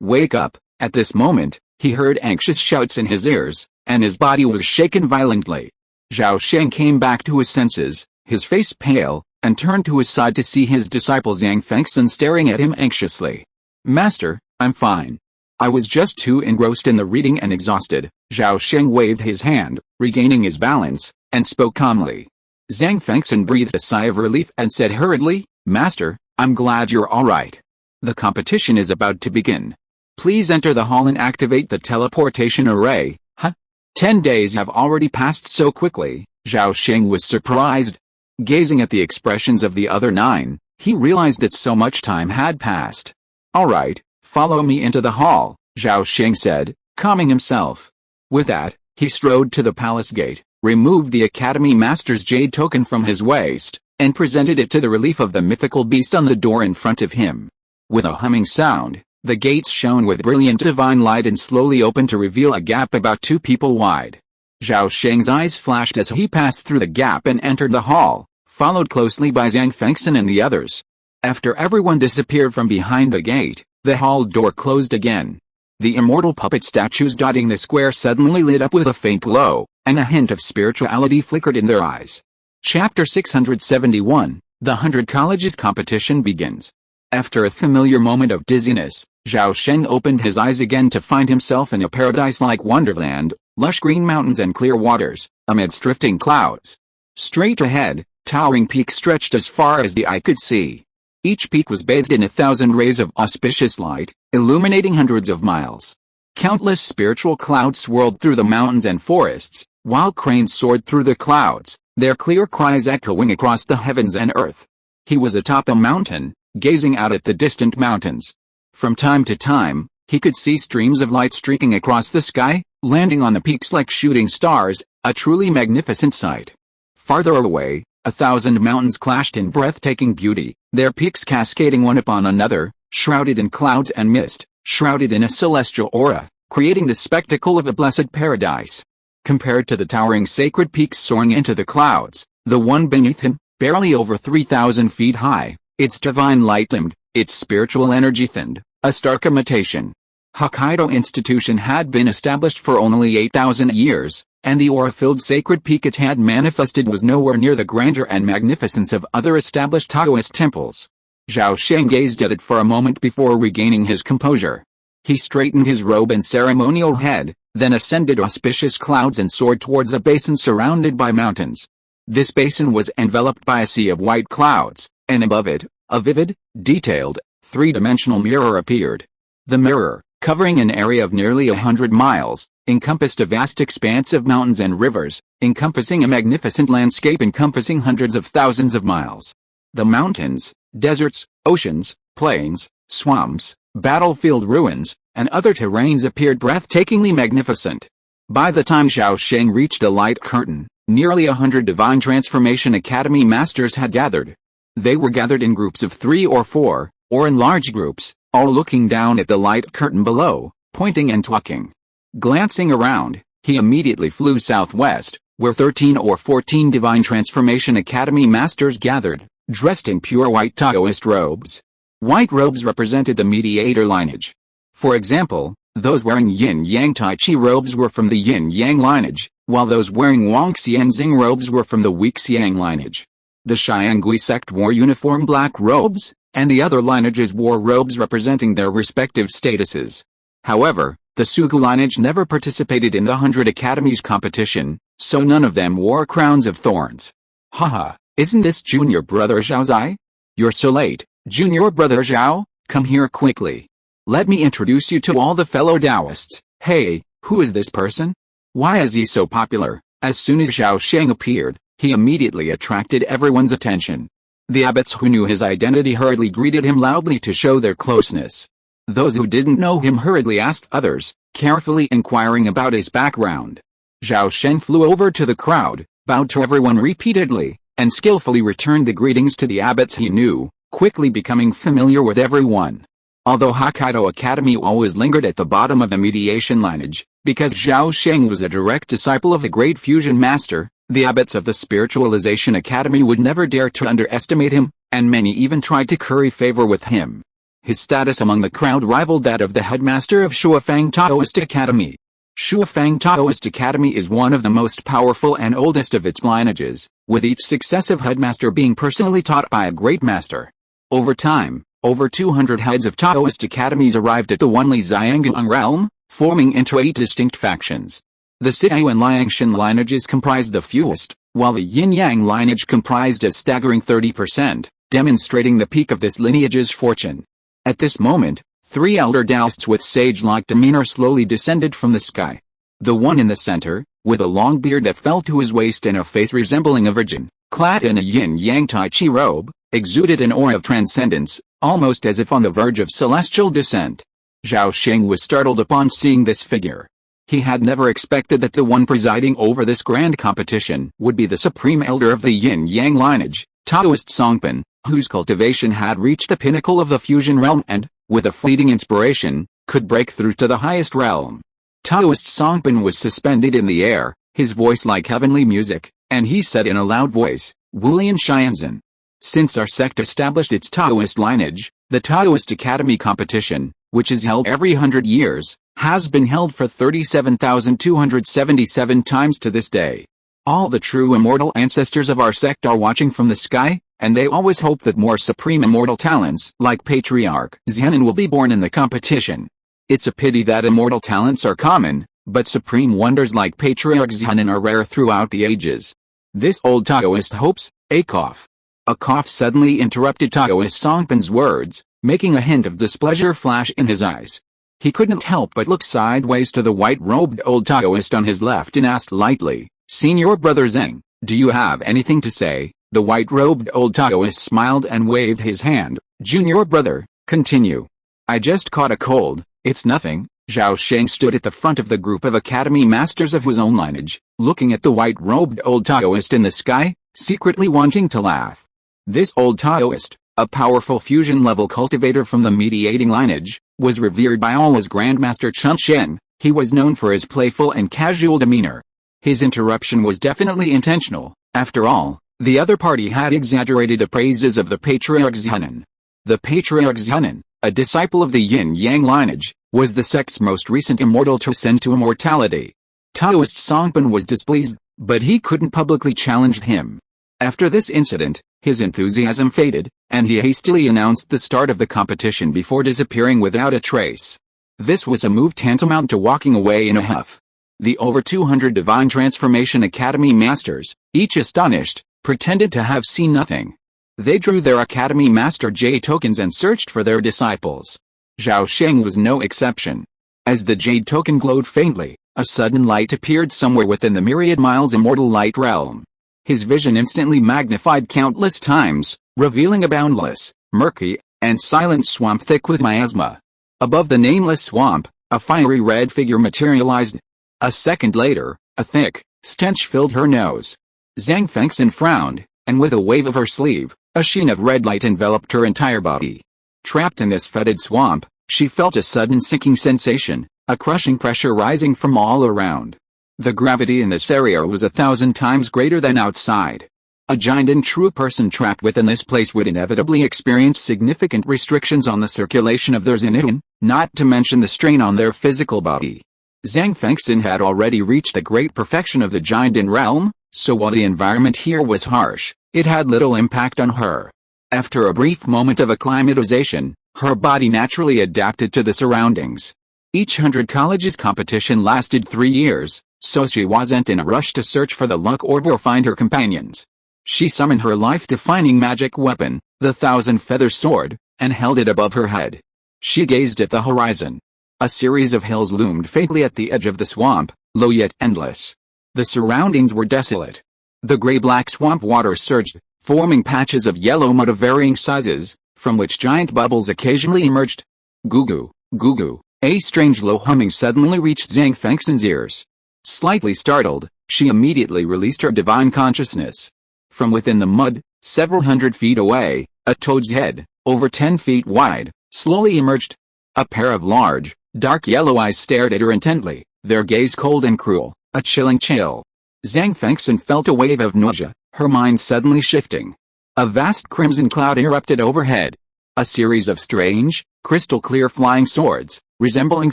wake up! At this moment, he heard anxious shouts in his ears, and his body was shaken violently. Zhao Sheng came back to his senses, his face pale, and turned to his side to see his disciple Zhang Fengxian staring at him anxiously. Master, I'm fine. I was just too engrossed in the reading and exhausted. Zhao Sheng waved his hand, regaining his balance, and spoke calmly. Zhang Fengxian breathed a sigh of relief and said hurriedly, Master, I'm glad you're alright. The competition is about to begin. Please enter the hall and activate the teleportation array. Huh? 10 days have already passed so quickly. Zhao Sheng was surprised. Gazing at the expressions of the other 9, he realized that so much time had passed. Alright, "Follow me into the hall," Zhao Sheng said, calming himself. With that, he strode to the palace gate, removed the Academy Master's jade token from his waist, and presented it to the relief of the mythical beast on the door in front of him. With a humming sound, the gates shone with brilliant divine light and slowly opened to reveal a gap about 2 people wide. Zhao Sheng's eyes flashed as he passed through the gap and entered the hall, followed closely by Zhang Fengxian and the others. After everyone disappeared from behind the gate, the hall door closed again. The immortal puppet statues dotting the square suddenly lit up with a faint glow, and a hint of spirituality flickered in their eyes. Chapter 671, The 100 Colleges Competition begins. After a familiar moment of dizziness, Zhao Sheng opened his eyes again to find himself in a paradise-like wonderland, lush green mountains and clear waters, amidst drifting clouds. Straight ahead, towering peaks stretched as far as the eye could see. Each peak was bathed in 1,000 rays of auspicious light, illuminating hundreds of miles. Countless spiritual clouds swirled through the mountains and forests, while cranes soared through the clouds, their clear cries echoing across the heavens and earth. He was atop a mountain, gazing out at the distant mountains. From time to time, he could see streams of light streaking across the sky, landing on the peaks like shooting stars, a truly magnificent sight. Farther away, 1,000 mountains clashed in breathtaking beauty, their peaks cascading one upon another, shrouded in clouds and mist, shrouded in a celestial aura, creating the spectacle of a blessed paradise. Compared to the towering sacred peaks soaring into the clouds, the one beneath him, barely over 3,000 feet high, its divine light dimmed, its spiritual energy thinned, a stark imitation. Hokkaido Institution had been established for only 8,000 years, and the aura-filled sacred peak it had manifested was nowhere near the grandeur and magnificence of other established Taoist temples. Zhao Sheng gazed at it for a moment before regaining his composure. He straightened his robe and ceremonial head, then ascended auspicious clouds and soared towards a basin surrounded by mountains. This basin was enveloped by a sea of white clouds, and above it, a vivid, detailed, three-dimensional mirror appeared. The mirror, covering an area of nearly 100 miles, encompassed a vast expanse of mountains and rivers, encompassing a magnificent landscape encompassing hundreds of thousands of miles. The mountains, deserts, oceans, plains, swamps, battlefield ruins, and other terrains appeared breathtakingly magnificent. By the time Zhao Sheng reached a light curtain, nearly 100 Divine Transformation Academy Masters had gathered. They were gathered in groups of 3 or 4, or in large groups, all looking down at the light curtain below, pointing and talking. Glancing around, he immediately flew southwest, where 13 or 14 Divine Transformation Academy Masters gathered, dressed in pure white Taoist robes. White robes represented the mediator lineage. For example, those wearing yin-yang Tai Chi robes were from the yin-yang lineage, while those wearing Wang Xianxing robes were from the Weixiang lineage. The Xiangui sect wore uniform black robes, and the other lineages wore robes representing their respective statuses. However, the Sugu lineage never participated in the 100 Academies competition, so none of them wore crowns of thorns. Haha, isn't this junior brother Zhao Zai? You're so late, junior brother Zhao, come here quickly. Let me introduce you to all the fellow Taoists. Hey, who is this person? Why is he so popular? As soon as Zhao Sheng appeared, he immediately attracted everyone's attention. The abbots who knew his identity hurriedly greeted him loudly to show their closeness. Those who didn't know him hurriedly asked others, carefully inquiring about his background. Zhao Sheng flew over to the crowd, bowed to everyone repeatedly, and skillfully returned the greetings to the abbots he knew, quickly becoming familiar with everyone. Although Hokkaido Academy always lingered at the bottom of the mediation lineage, because Zhao Sheng was a direct disciple of a great fusion master, the abbots of the Spiritualization Academy would never dare to underestimate him, and many even tried to curry favor with him. His status among the crowd rivaled that of the headmaster of Shuafang Taoist Academy. Shuafang Taoist Academy is one of the most powerful and oldest of its lineages, with each successive headmaster being personally taught by a great master. Over time, over 200 heads of Taoist academies arrived at the Wanli Xiangang realm, forming into 8 distinct factions. The Siao and Liangshan lineages comprised the fewest, while the Yin-Yang lineage comprised a staggering 30%, demonstrating the peak of this lineage's fortune. At this moment, 3 elder Taoists with sage-like demeanor slowly descended from the sky. The one in the center, with a long beard that fell to his waist and a face resembling a virgin, clad in a yin-yang Tai Chi robe, exuded an aura of transcendence, almost as if on the verge of celestial descent. Zhao Sheng was startled upon seeing this figure. He had never expected that the one presiding over this grand competition would be the supreme elder of the yin-yang lineage, Taoist Songpan, whose cultivation had reached the pinnacle of the fusion realm and, with a fleeting inspiration, could break through to the highest realm. Taoist Songpan was suspended in the air, his voice like heavenly music, and he said in a loud voice, "Wulian Xianzhen. Since our sect established its Taoist lineage, the Taoist Academy competition, which is held every 100 years, has been held for 37,277 times to this day. All the true immortal ancestors of our sect are watching from the sky, and they always hope that more supreme immortal talents like Patriarch Zhenan will be born in the competition. It's a pity that immortal talents are common, but supreme wonders like Patriarch Zhenan are rare throughout the ages." This old Taoist hopes, a cough. A cough suddenly interrupted Taoist Songpan's words, making a hint of displeasure flash in his eyes. He couldn't help but look sideways to the white-robed old Taoist on his left and asked lightly, "Senior Brother Zheng, do you have anything to say?" The white-robed old Taoist smiled and waved his hand. "Junior brother, continue. I just caught a cold, it's nothing." Zhao Sheng stood at the front of the group of academy masters of his own lineage, looking at the white-robed old Taoist in the sky, secretly wanting to laugh. This old Taoist, a powerful fusion-level cultivator from the mediating lineage, was revered by all as Grandmaster Zhao Sheng. He was known for his playful and casual demeanor. His interruption was definitely intentional. After all, the other party had exaggerated the praises of the Patriarch Zhenan. The Patriarch Zhenan, a disciple of the yin-yang lineage, was the sect's most recent immortal to ascend to immortality. Taoist Songpan was displeased, but he couldn't publicly challenge him. After this incident, his enthusiasm faded, and he hastily announced the start of the competition before disappearing without a trace. This was a move tantamount to walking away in a huff. The over 200 Divine Transformation Academy Masters, each astonished, pretended to have seen nothing. They drew their Academy Master Jade tokens and searched for their disciples. Zhao Sheng was no exception. As the Jade token glowed faintly, a sudden light appeared somewhere within the myriad miles immortal light realm. His vision instantly magnified countless times, revealing a boundless, murky, and silent swamp thick with miasma. Above the nameless swamp, a fiery red figure materialized. A second later, a thick stench filled her nose. Zhang Fengxian frowned, and with a wave of her sleeve, a sheen of red light enveloped her entire body. Trapped in this fetid swamp, she felt a sudden sinking sensation, a crushing pressure rising from all around. The gravity in this area was 1,000 times greater than outside. A giant and true person trapped within this place would inevitably experience significant restrictions on the circulation of their zenitin, not to mention the strain on their physical body. Zhang Fengxian had already reached the great perfection of the giant realm, so while the environment here was harsh, it had little impact on her. After a brief moment of acclimatization, her body naturally adapted to the surroundings. Each 100 colleges competition lasted 3 years, so she wasn't in a rush to search for the luck orb or find her companions. She summoned her life-defining magic weapon, the Thousand-Feather Sword, and held it above her head. She gazed at the horizon. A series of hills loomed faintly at the edge of the swamp, low yet endless. The surroundings were desolate. The gray-black swamp water surged, forming patches of yellow mud of varying sizes, from which giant bubbles occasionally emerged. Goo-goo, goo-goo. A strange low humming suddenly reached Zhang Fengxian's ears. Slightly startled, she immediately released her divine consciousness. From within the mud, several hundred feet away, a toad's head, over 10 feet wide, slowly emerged. A pair of large, dark yellow eyes stared at her intently, their gaze cold and cruel, a chilling chill. Zhang Fengxian felt a wave of nausea, her mind suddenly shifting. A vast crimson cloud erupted overhead. A series of strange, crystal-clear flying swords, resembling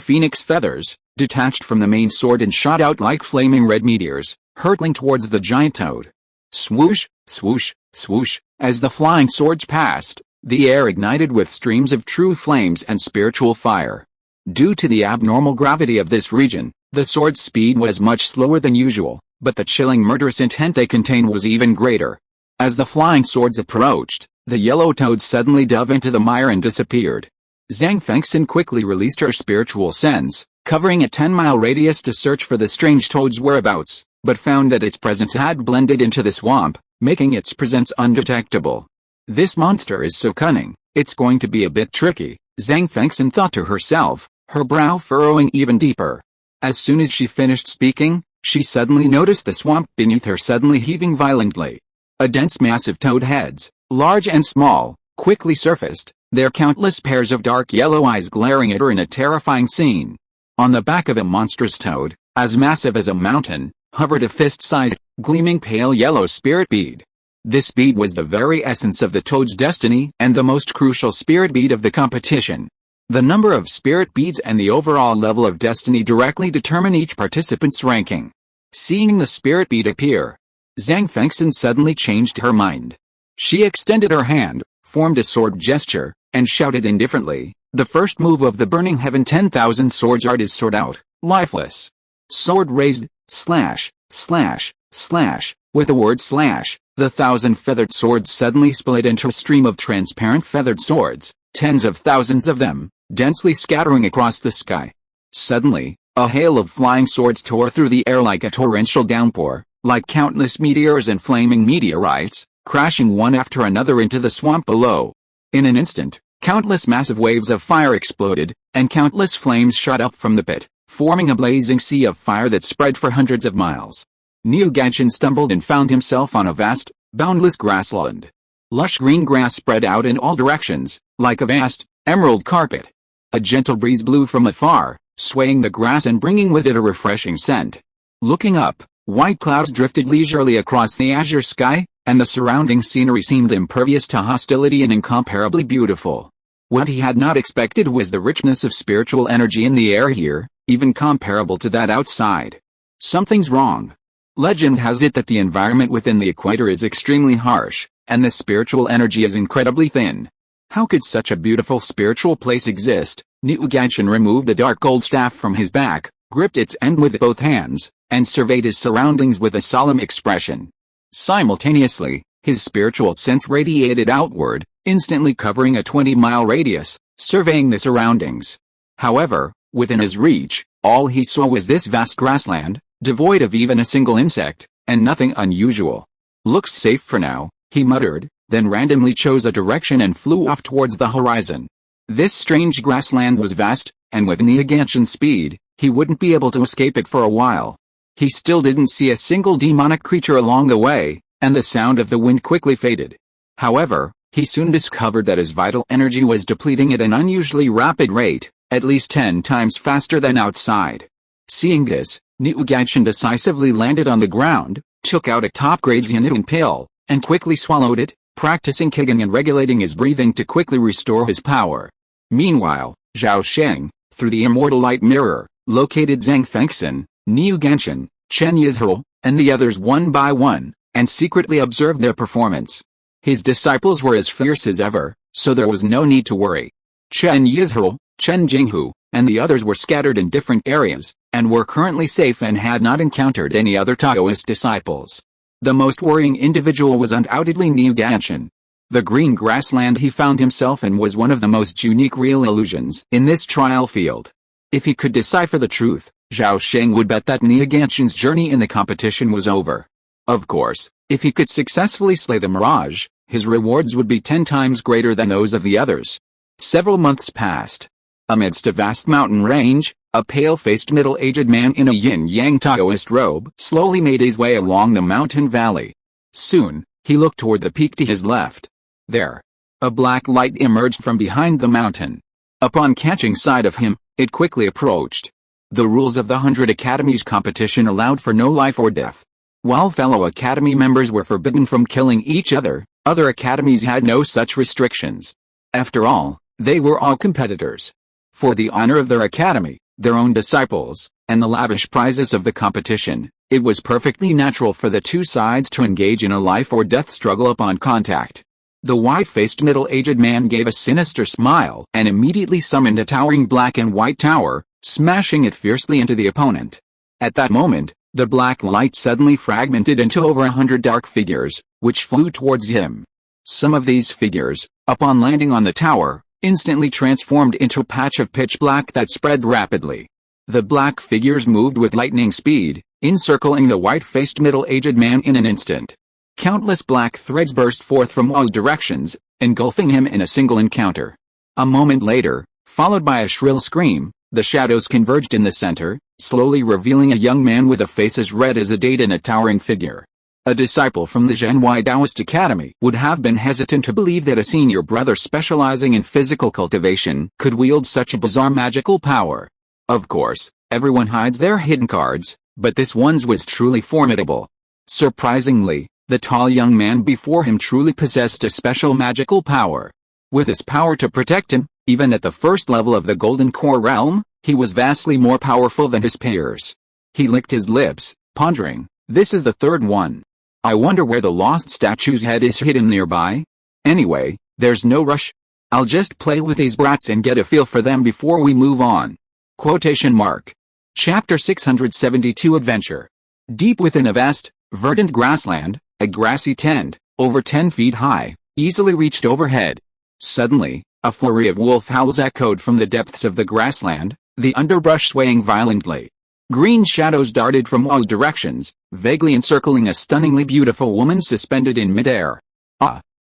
phoenix feathers, detached from the main sword and shot out like flaming red meteors, hurtling towards the giant toad. Swoosh, swoosh, swoosh, as the flying swords passed, the air ignited with streams of true flames and spiritual fire. Due to the abnormal gravity of this region, the sword's speed was much slower than usual, but the chilling murderous intent they contained was even greater. As the flying swords approached, the yellow toad suddenly dove into the mire and disappeared. Zhang Fengxian quickly released her spiritual sense, covering a 10-mile radius to search for the strange toad's whereabouts, but found that its presence had blended into the swamp, making its presence undetectable. This monster is so cunning, it's going to be a bit tricky, Zhang Fengxian thought to herself, her brow furrowing even deeper. As soon as she finished speaking, she suddenly noticed the swamp beneath her suddenly heaving violently. A dense mass of toad heads, large and small, quickly surfaced, their countless pairs of dark yellow eyes glaring at her in a terrifying scene. On the back of a monstrous toad, as massive as a mountain, hovered a fist-sized, gleaming pale yellow spirit bead. This bead was the very essence of the toad's destiny and the most crucial spirit bead of the competition. The number of spirit beads and the overall level of destiny directly determine each participant's ranking. Seeing the spirit bead appear, Zhang Fengxian suddenly changed her mind. She extended her hand, formed a sword gesture, and shouted indifferently, "The first move of the Burning Heaven 10,000 swords art is sword out, lifeless." Sword raised, slash, slash, slash. With the word slash, the 1,000 feathered swords suddenly split into a stream of transparent feathered swords, tens of thousands of them, densely scattering across the sky. Suddenly, a hail of flying swords tore through the air like a torrential downpour, like countless meteors and flaming meteorites, crashing one after another into the swamp below. In an instant, countless massive waves of fire exploded, and countless flames shot up from the pit, forming a blazing sea of fire that spread for hundreds of miles. Niu Ganchen stumbled and found himself on a vast, boundless grassland. Lush green grass spread out in all directions, like a vast, emerald carpet. A gentle breeze blew from afar, swaying the grass and bringing with it a refreshing scent. Looking up, white clouds drifted leisurely across the azure sky, and the surrounding scenery seemed impervious to hostility and incomparably beautiful. What he had not expected was the richness of spiritual energy in the air here, even comparable to that outside. Something's wrong. Legend has it that the environment within the equator is extremely harsh, and the spiritual energy is incredibly thin. How could such a beautiful spiritual place exist? Niu Ganchen removed the dark gold staff from his back, gripped its end with both hands, and surveyed his surroundings with a solemn expression. Simultaneously, his spiritual sense radiated outward, instantly covering a 20-mile radius, surveying the surroundings. However, within his reach, all he saw was this vast grassland, devoid of even a single insect, and nothing unusual. "Looks safe for now," he muttered, then randomly chose a direction and flew off towards the horizon. This strange grassland was vast, and with Niu Ganchen's speed, he wouldn't be able to escape it for a while. He still didn't see a single demonic creature along the way, and the sound of the wind quickly faded. However, he soon discovered that his vital energy was depleting at an unusually rapid rate, at least 10 times faster than outside. Seeing this, Niu Ganchen decisively landed on the ground, took out a top-grade Xianyan pill, and quickly swallowed it, practicing Qigong and regulating his breathing to quickly restore his power. Meanwhile, Zhao Sheng, through the immortal light mirror, located Zhang Fengxian, Niu Ganchen, Chen Yizhou, and the others one by one, and secretly observed their performance. His disciples were as fierce as ever, so there was no need to worry. Chen Yizhou, Chen Jinghu, and the others were scattered in different areas, and were currently safe and had not encountered any other Taoist disciples. The most worrying individual was undoubtedly Niu Ganchen. The green grassland he found himself in was one of the most unique real illusions in this trial field. If he could decipher the truth, Zhao Sheng would bet that Niu Ganchen's journey in the competition was over. Of course, if he could successfully slay the mirage, his rewards would be 10 times greater than those of the others. Several months passed. Amidst a vast mountain range, a pale-faced middle-aged man in a yin-yang Taoist robe slowly made his way along the mountain valley. Soon, he looked toward the peak to his left. There, a black light emerged from behind the mountain. Upon catching sight of him, it quickly approached. The rules of the 100 Academies competition allowed for no life or death. While fellow Academy members were forbidden from killing each other, other academies had no such restrictions. After all, they were all competitors. For the honor of their academy, their own disciples, and the lavish prizes of the competition, it was perfectly natural for the two sides to engage in a life-or-death struggle upon contact. The white-faced middle-aged man gave a sinister smile and immediately summoned a towering black and white tower, smashing it fiercely into the opponent. At that moment, the black light suddenly fragmented into over 100 dark figures, which flew towards him. Some of these figures, upon landing on the tower, instantly transformed into a patch of pitch black that spread rapidly. The black figures moved with lightning speed, encircling the white-faced middle-aged man in an instant. Countless black threads burst forth from all directions, engulfing him in a single encounter. A moment later, followed by a shrill scream, The shadows converged in the center, slowly revealing a young man with a face as red as a date and a towering figure. A disciple from the Zhenhui Taoist Academy would have been hesitant to believe that a senior brother specializing in physical cultivation could wield such a bizarre magical power. Of course, everyone hides their hidden cards, but this one's was truly formidable. Surprisingly, the tall young man before him truly possessed a special magical power. With his power to protect him, even at the first level of the Golden Core realm, he was vastly more powerful than his peers. He licked his lips, pondering, this is the third one. I wonder where the lost statue's head is hidden nearby? Anyway, there's no rush. I'll just play with these brats and get a feel for them before we move on. Quotation mark. Chapter 672 Adventure. Deep within a vast, verdant grassland, a grassy tent, over 10 feet high, easily reached overhead. Suddenly, a flurry of wolf howls echoed from the depths of the grassland, the underbrush swaying violently. Green shadows darted from all directions, vaguely encircling a stunningly beautiful woman suspended in midair.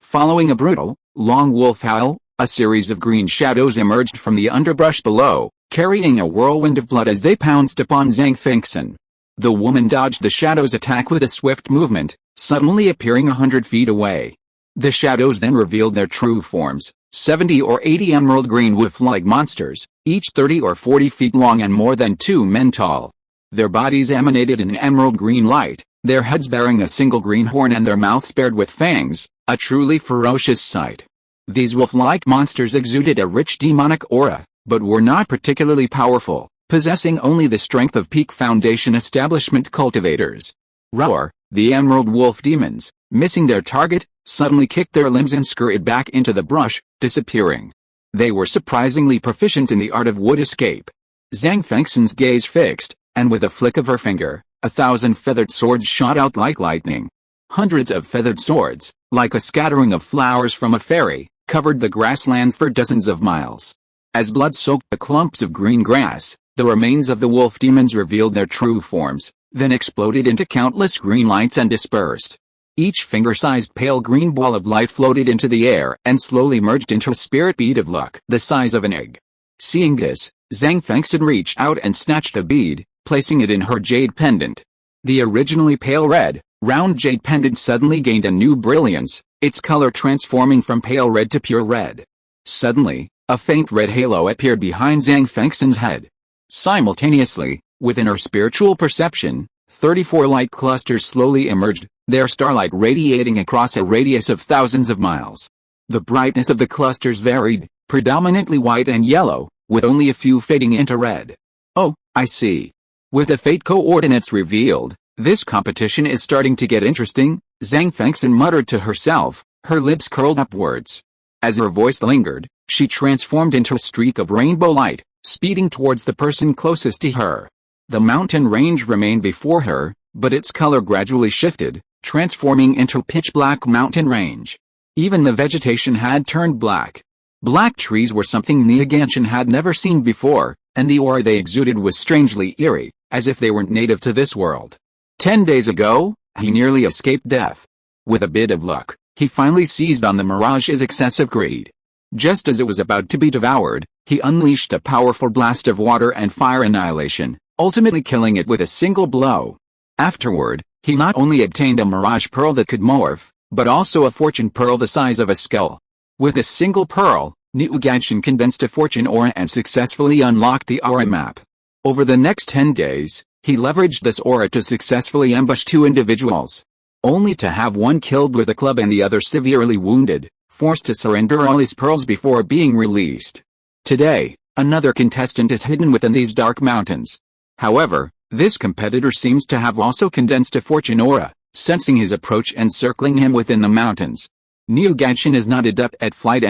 Following a brutal, long wolf howl, a series of green shadows emerged from the underbrush below, carrying a whirlwind of blood as they pounced upon Zhang Fengxian. The woman dodged the shadows' attack with a swift movement, suddenly appearing 100 feet away. The shadows then revealed their true forms, 70 or 80 emerald green wolf-like monsters, each 30 or 40 feet long and more than 2 men tall. Their bodies emanated an emerald green light, their heads bearing a single green horn and their mouths bared with fangs, a truly ferocious sight. These wolf-like monsters exuded a rich demonic aura, but were not particularly powerful, possessing only the strength of peak foundation establishment cultivators. Roar, the emerald wolf demons, missing their target, suddenly kicked their limbs and scurried back into the brush, disappearing. They were surprisingly proficient in the art of wood escape. Zhang Fengxian's gaze fixed, and with a flick of her finger, 1,000 feathered swords shot out like lightning. Hundreds of feathered swords, like a scattering of flowers from a fairy, covered the grasslands for dozens of miles. As blood soaked the clumps of green grass, the remains of the wolf demons revealed their true forms, then exploded into countless green lights and dispersed. Each finger-sized pale green ball of light floated into the air and slowly merged into a spirit bead of luck the size of an egg. Seeing this, Zhang Fengxian reached out and snatched a bead, placing it in her jade pendant. The originally pale red, round jade pendant suddenly gained a new brilliance, its color transforming from pale red to pure red. Suddenly, a faint red halo appeared behind Zhang Fengxian's head. Simultaneously, within her spiritual perception, 34 light clusters slowly emerged, their starlight radiating across a radius of thousands of miles. The brightness of the clusters varied, predominantly white and yellow, with only a few fading into red. Oh, I see. With the fate coordinates revealed, this competition is starting to get interesting, Zhang Fengxian muttered to herself, her lips curled upwards. As her voice lingered, she transformed into a streak of rainbow light, speeding towards the person closest to her. The mountain range remained before her, but its color gradually shifted, transforming into a pitch-black mountain range. Even the vegetation had turned black. Black trees were something Niaganshan had never seen before, and the aura they exuded was strangely eerie, as if they weren't native to this world. 10 days ago, he nearly escaped death. With a bit of luck, he finally seized on the mirage's excessive greed. Just as it was about to be devoured, he unleashed a powerful blast of water and fire annihilation, ultimately killing it with a single blow. Afterward, he not only obtained a mirage pearl that could morph, but also a fortune pearl the size of a skull. With a single pearl, Niaganshan condensed a fortune aura and successfully unlocked the aura map. Over the next 10 days, he leveraged this aura to successfully ambush 2 individuals, only to have one killed with a club and the other severely wounded, forced to surrender all his pearls before being released. Today, another contestant is hidden within these dark mountains. However, this competitor seems to have also condensed a fortune aura, sensing his approach and circling him within the mountains. Niaganshan is not adept at flight,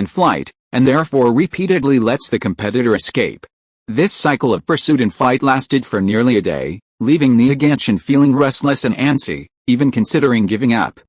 and therefore repeatedly lets the competitor escape. This cycle of pursuit and fight lasted for nearly a day, leaving Niaganshan feeling restless and antsy, even considering giving up.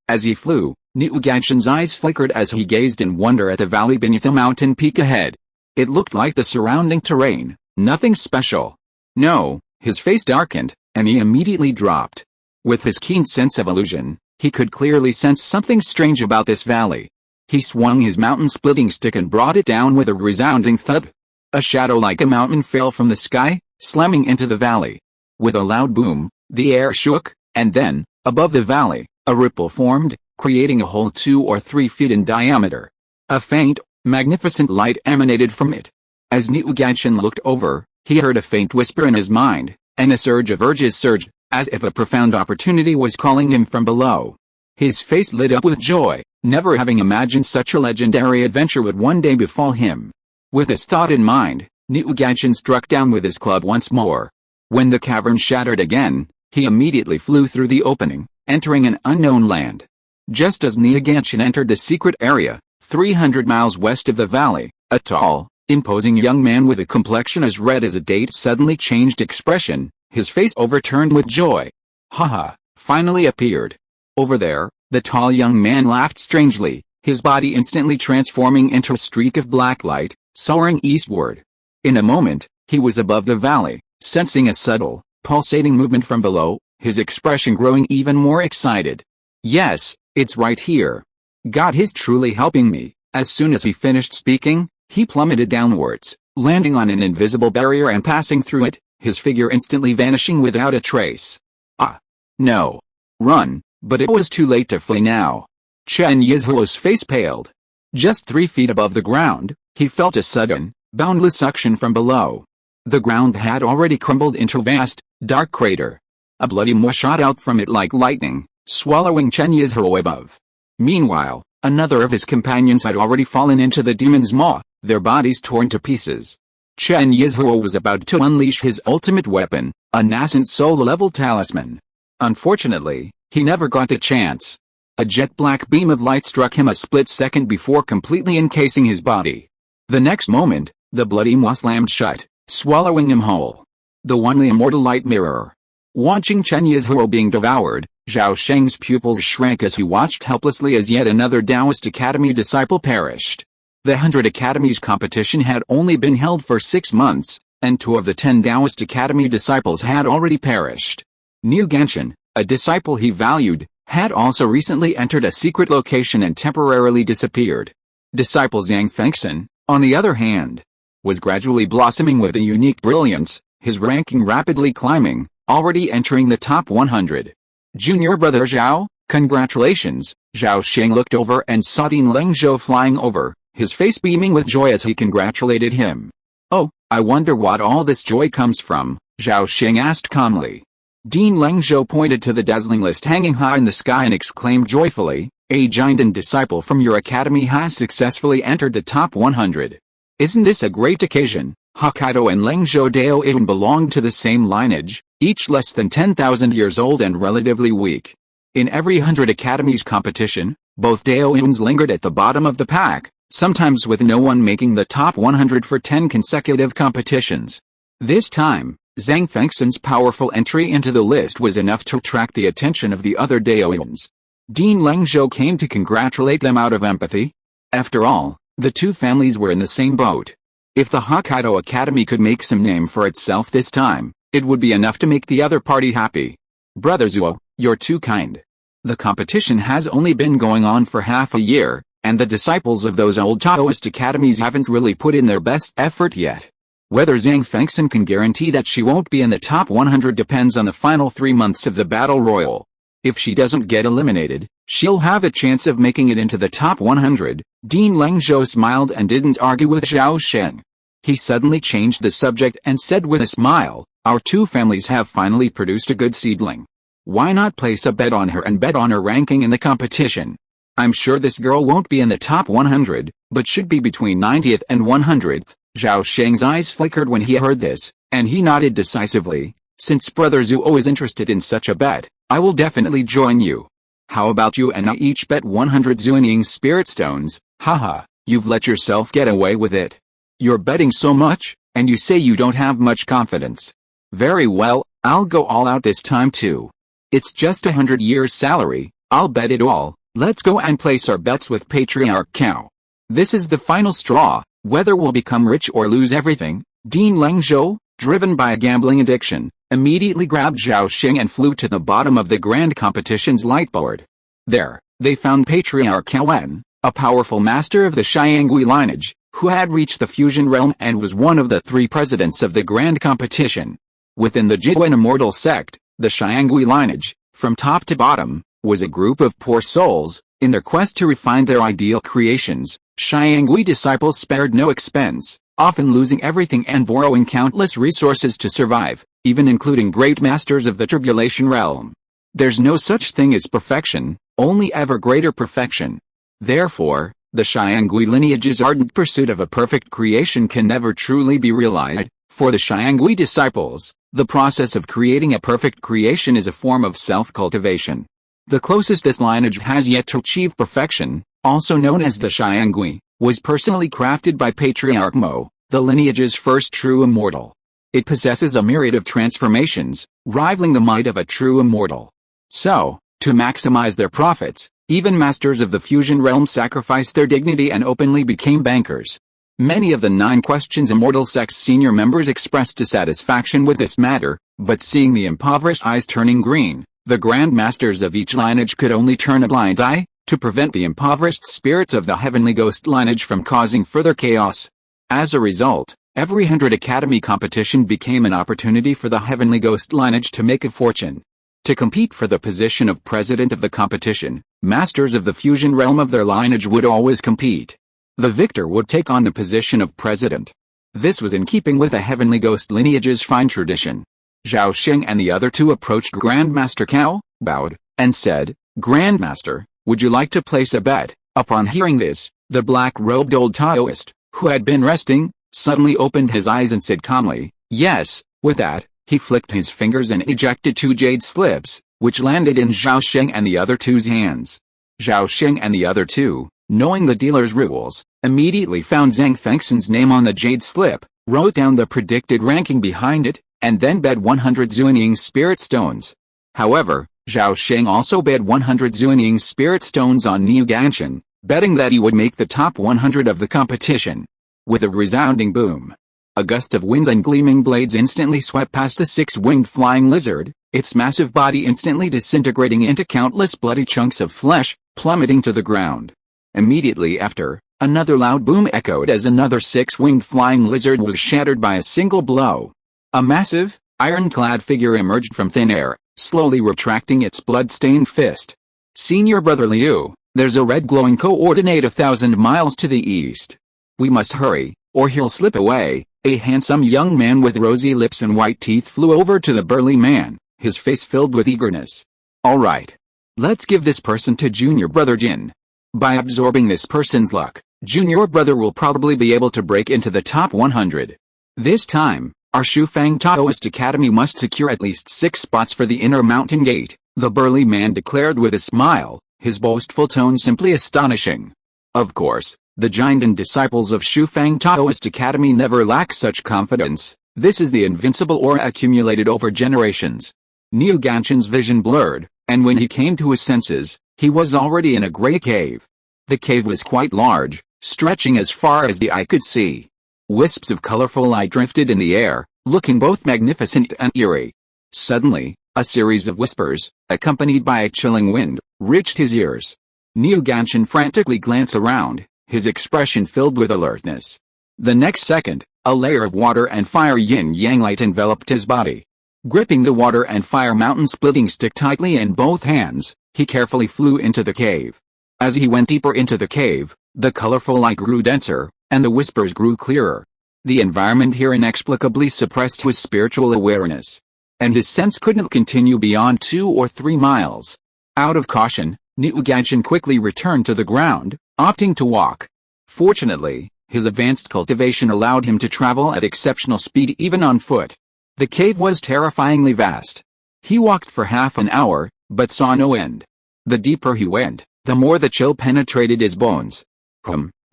As he flew, Niaganshan's eyes flickered as he gazed in wonder at the valley beneath the mountain peak ahead. It looked like the surrounding terrain, nothing special. No, his face darkened, and he immediately dropped. With his keen sense of illusion, he could clearly sense something strange about this valley. He swung his mountain-splitting stick and brought it down with a resounding thud. A shadow like a mountain fell from the sky, slamming into the valley. With a loud boom, the air shook, and then, above the valley, a ripple formed, creating a hole 2 or 3 feet in diameter. A faint, magnificent light emanated from it. As Niu Genshin looked over, he heard a faint whisper in his mind, and a surge of urges surged, as if a profound opportunity was calling him from below. His face lit up with joy, never having imagined such a legendary adventure would one day befall him. With this thought in mind, Niu Genshin struck down with his club once more. When the cavern shattered again, he immediately flew through the opening, entering an unknown land. Just as Niu Genshin entered the secret area, 300 miles west of the valley, a tall, imposing young man with a complexion as red as a date suddenly changed expression, his face overturned with joy. Haha, finally appeared. Over there, the tall young man laughed strangely, his body instantly transforming into a streak of black light, soaring eastward. In a moment, he was above the valley, sensing a subtle, pulsating movement from below, his expression growing even more excited. Yes, it's right here. God is truly helping me. As soon as he finished speaking, he plummeted downwards, landing on an invisible barrier and passing through it, his figure instantly vanishing without a trace. Ah. No. Run, but it was too late to flee now. Chen Yizhuo's face paled. Just 3 feet above the ground, he felt a sudden, boundless suction from below. The ground had already crumbled into a vast, dark crater. A bloody maw shot out from it like lightning, swallowing Chen Yizhuo above. Meanwhile, another of his companions had already fallen into the demon's maw, their bodies torn to pieces. Chen Yizhuo was about to unleash his ultimate weapon, a nascent soul-level talisman. Unfortunately, he never got the chance. A jet-black beam of light struck him a split second before completely encasing his body. The next moment, the bloody maw slammed shut, swallowing him whole. The only immortal light mirror. Watching Chen Yizhuo being devoured, Zhao Sheng's pupils shrank as he watched helplessly as yet another Taoist Academy disciple perished. The 100 Academies competition had only been held for 6 months, and 2 of the 10 Taoist Academy disciples had already perished. Niu Genshin, a disciple he valued, had also recently entered a secret location and temporarily disappeared. Disciple Zhang Fengxian, on the other hand, was gradually blossoming with a unique brilliance, his ranking rapidly climbing, already entering the top 100. Junior brother Zhao, congratulations. Zhao Sheng looked over and saw Dean Lengzhou flying over, his face beaming with joy as he congratulated him. Oh, I wonder what all this joy comes from, Zhao Sheng asked calmly. Dean Lengzhou pointed to the dazzling list hanging high in the sky and exclaimed joyfully, a giant disciple from your academy has successfully entered the top 100. Isn't this a great occasion? Hokkaido and Lengzhou Daoism belonged to the same lineage, each less than 10,000 years old and relatively weak. In every 100 academies competition, both Daoisms lingered at the bottom of the pack, sometimes with no one making the top 100 for 10 consecutive competitions. This time, Zhang Fengxian's powerful entry into the list was enough to attract the attention of the other Daoisms. Dean Lengzhou came to congratulate them out of empathy. After all, the two families were in the same boat. If the Hokkaido Academy could make some name for itself this time, it would be enough to make the other party happy. Brother Zuo, you're too kind. The competition has only been going on for half a year, and the disciples of those old Taoist academies haven't really put in their best effort yet. Whether Zhang Fengxian can guarantee that she won't be in the top 100 depends on the final 3 months of the Battle Royal. If she doesn't get eliminated, she'll have a chance of making it into the top 100. Dean Lengzhou smiled and didn't argue with Zhao Sheng. He suddenly changed the subject and said with a smile, our two families have finally produced a good seedling. Why not place a bet on her and bet on her ranking in the competition? I'm sure this girl won't be in the top 100, but should be between 90th and 100th. Zhao Sheng's eyes flickered when he heard this, and he nodded decisively. Since Brother Zuo is interested in such a bet, I will definitely join you. How about you and I each bet 100 Zuoning spirit stones? Haha, you've let yourself get away with it. You're betting so much, and you say you don't have much confidence. Very well, I'll go all out this time too. It's just 100 years' salary, I'll bet it all. Let's go and place our bets with Patriarch Cao. This is the final straw, whether we'll become rich or lose everything. Dean Lengzhou, driven by a gambling addiction, immediately grabbed Zhao Sheng and flew to the bottom of the grand competition's lightboard. There, they found Patriarch Cao, a powerful master of the Xiangui lineage, who had reached the fusion realm and was one of the 3 presidents of the grand competition. Within the Jiuan Immortal sect, the Xiangui lineage, from top to bottom, was a group of poor souls. In their quest to refine their ideal creations, Xiangui disciples spared no expense, often losing everything and borrowing countless resources to survive, even including great masters of the tribulation realm. There's no such thing as perfection, only ever greater perfection. Therefore, the Xiangui lineage's ardent pursuit of a perfect creation can never truly be realized. For the Xiangui disciples, the process of creating a perfect creation is a form of self-cultivation. The closest this lineage has yet to achieve perfection, also known as the Xiangui, was personally crafted by Patriarch Mo, the lineage's first true immortal. It possesses a myriad of transformations, rivaling the might of a true immortal. So, to maximize their profits, even masters of the fusion realm sacrificed their dignity and openly became bankers. Many of the 9 Questions Immortal sect's senior members expressed dissatisfaction with this matter, but seeing the impoverished eyes turning green, the Grand Masters of each lineage could only turn a blind eye, to prevent the impoverished spirits of the Heavenly Ghost lineage from causing further chaos. As a result, every 100 Academy competition became an opportunity for the Heavenly Ghost lineage to make a fortune. To compete for the position of president of the competition, masters of the fusion realm of their lineage would always compete. The victor would take on the position of president. This was in keeping with the Heavenly Ghost lineage's fine tradition. Zhao Sheng and the other 2 approached Grandmaster Cao, bowed, and said, "Grandmaster, would you like to place a bet?" Upon hearing this, the black-robed old Taoist, who had been resting, suddenly opened his eyes and said calmly, "Yes." With that, he flicked his fingers and ejected 2 jade slips, which landed in Zhao Sheng and the other 2's hands. Zhao Sheng and the other 2, knowing the dealer's rules, immediately found Zhang Fengxin's name on the jade slip, wrote down the predicted ranking behind it, and then bet 100 Zuanying spirit stones. However, Zhao Sheng also bet 100 Zuanying spirit stones on Niu Ganshan, betting that he would make the top 100 of the competition. With a resounding boom, a gust of winds and gleaming blades instantly swept past the 6-winged flying lizard, its massive body instantly disintegrating into countless bloody chunks of flesh, plummeting to the ground. Immediately after, another loud boom echoed as another 6-winged flying lizard was shattered by a single blow. A massive, iron-clad figure emerged from thin air, slowly retracting its blood-stained fist. "Senior Brother Liu, there's a red glowing coordinate 1,000 miles to the east. We must hurry, or he'll slip away." A handsome young man with rosy lips and white teeth flew over to the burly man, his face filled with eagerness. "All right. Let's give this person to Junior Brother Jin. By absorbing this person's luck, Junior Brother will probably be able to break into the top 100. This time, our Shufang Taoist Academy must secure at least 6 spots for the inner mountain gate," the burly man declared with a smile, his boastful tone simply astonishing. Of course, the giant disciples of Shufang Taoist Academy never lack such confidence. This is the invincible aura accumulated over generations. Niu Ganshan's vision blurred, and when he came to his senses, he was already in a great cave. The cave was quite large, stretching as far as the eye could see. Wisps of colorful light drifted in the air, looking both magnificent and eerie. Suddenly, a series of whispers, accompanied by a chilling wind, reached his ears. Niu Ganshan frantically glanced around, his expression filled with alertness. The next second, a layer of water and fire yin-yang light enveloped his body. Gripping the water and fire mountain splitting stick tightly in both hands, he carefully flew into the cave. As he went deeper into the cave, the colorful light grew denser, and the whispers grew clearer. The environment here inexplicably suppressed his spiritual awareness, and his sense couldn't continue beyond 2 or 3 miles. Out of caution, Niu Ganshan quickly returned to the ground, opting to walk. Fortunately, his advanced cultivation allowed him to travel at exceptional speed even on foot. The cave was terrifyingly vast. He walked for half an hour, but saw no end. The deeper he went, the more the chill penetrated his bones.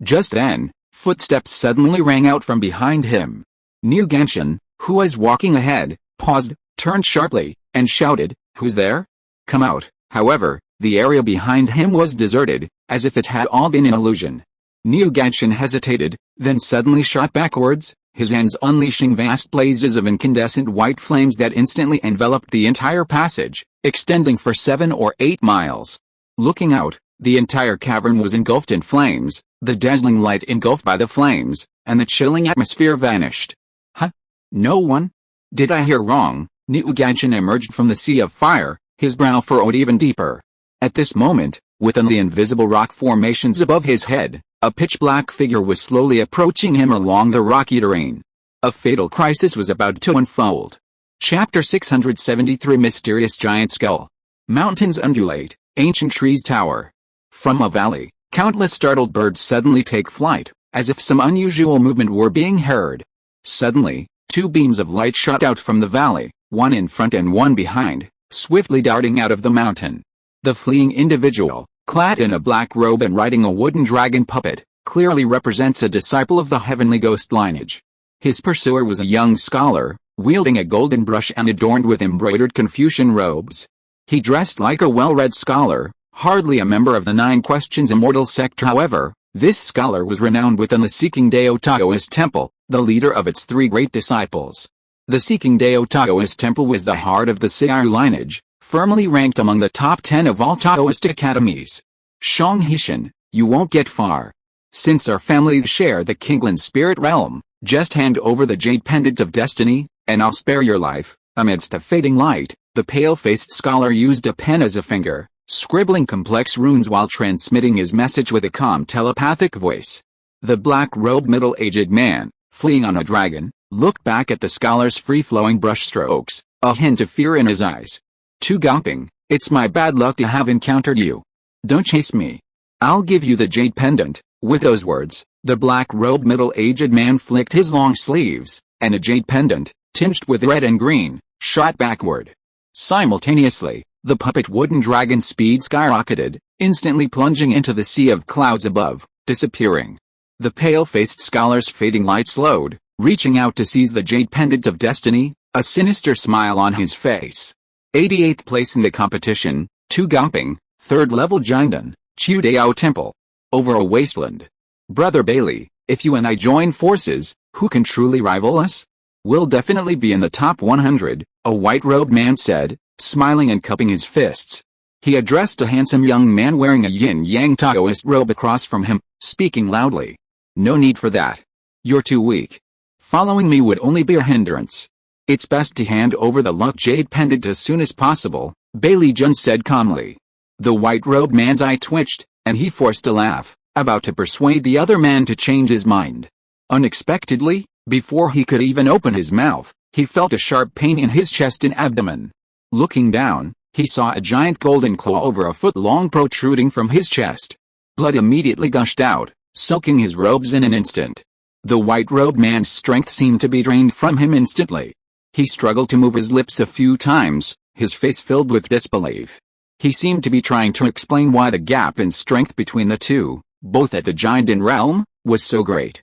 Just then, footsteps suddenly rang out from behind him. Niu Ganshan, who was walking ahead, paused, turned sharply, and shouted, "Who's there? Come out." However, the area behind him was deserted, as if it had all been an illusion. Niu Ganshan hesitated, then suddenly shot backwards, his hands unleashing vast blazes of incandescent white flames that instantly enveloped the entire passage, extending for 7 or 8 miles. Looking out, The entire cavern was engulfed in flames, the dazzling light engulfed by the flames, and the chilling atmosphere vanished. Huh? No one? Did I hear wrong? Niu Gaijin emerged from the sea of fire, his brow furrowed even deeper. At this moment, within the invisible rock formations above his head, a pitch-black figure was slowly approaching him along the rocky terrain. A fatal crisis was about to unfold. Chapter 673 Mysterious Giant Skull. Mountains undulate, ancient trees tower. From a valley, countless startled birds suddenly take flight, as if some unusual movement were being heard. Suddenly, two beams of light shot out from the valley, one in front and one behind, swiftly darting out of the mountain. The fleeing individual, clad in a black robe and riding a wooden dragon puppet, clearly represents a disciple of the heavenly ghost lineage. His pursuer was a young scholar, wielding a golden brush and adorned with embroidered Confucian robes. He dressed like a well-read scholar, hardly a member of the 9 Questions Immortal sect. However, this scholar was renowned within the Seeking Dao Taoist temple, the leader of its 3 great disciples. The Seeking Dao Taoist temple was the heart of the Si'er lineage, firmly ranked among the top 10 of all Taoist academies. Shang Hishan, you won't get far. Since our families share the Kingland spirit realm, just hand over the jade pendant of destiny, and I'll spare your life. Amidst the fading light, the pale-faced scholar used a pen as a finger, scribbling complex runes while transmitting his message with a calm telepathic voice. The black-robed middle-aged man, fleeing on a dragon, looked back at the scholar's free-flowing brushstrokes, a hint of fear in his eyes. Tu Goping, it's my bad luck to have encountered you. Don't chase me. I'll give you the jade pendant. With those words, the black-robed middle-aged man flicked his long sleeves, and a jade pendant, tinged with red and green, shot backward. Simultaneously, the puppet wooden dragon's speed skyrocketed, instantly plunging into the sea of clouds above, disappearing. The pale-faced scholar's fading light slowed, reaching out to seize the jade pendant of destiny, a sinister smile on his face. 88th place in the competition, Tu Goping, 3rd level Jinden, Chu Dao Temple. Over a wasteland. Brother Bailey, if you and I join forces, who can truly rival us? We'll definitely be in the top 100, a white-robed man said, smiling and cupping his fists. He addressed a handsome young man wearing a yin-yang Taoist robe across from him, speaking loudly. No need for that. You're too weak. Following me would only be a hindrance. It's best to hand over the luck jade pendant as soon as possible, Bailey Jun said calmly. The white-robed man's eye twitched, and he forced a laugh, about to persuade the other man to change his mind. Unexpectedly, before he could even open his mouth, he felt a sharp pain in his chest and abdomen. Looking down, he saw a giant golden claw over a foot long protruding from his chest. Blood immediately gushed out, soaking his robes in an instant. The white-robed man's strength seemed to be drained from him instantly. He struggled to move his lips a few times, his face filled with disbelief. He seemed to be trying to explain why the gap in strength between the two, both at the Jinden realm, was so great.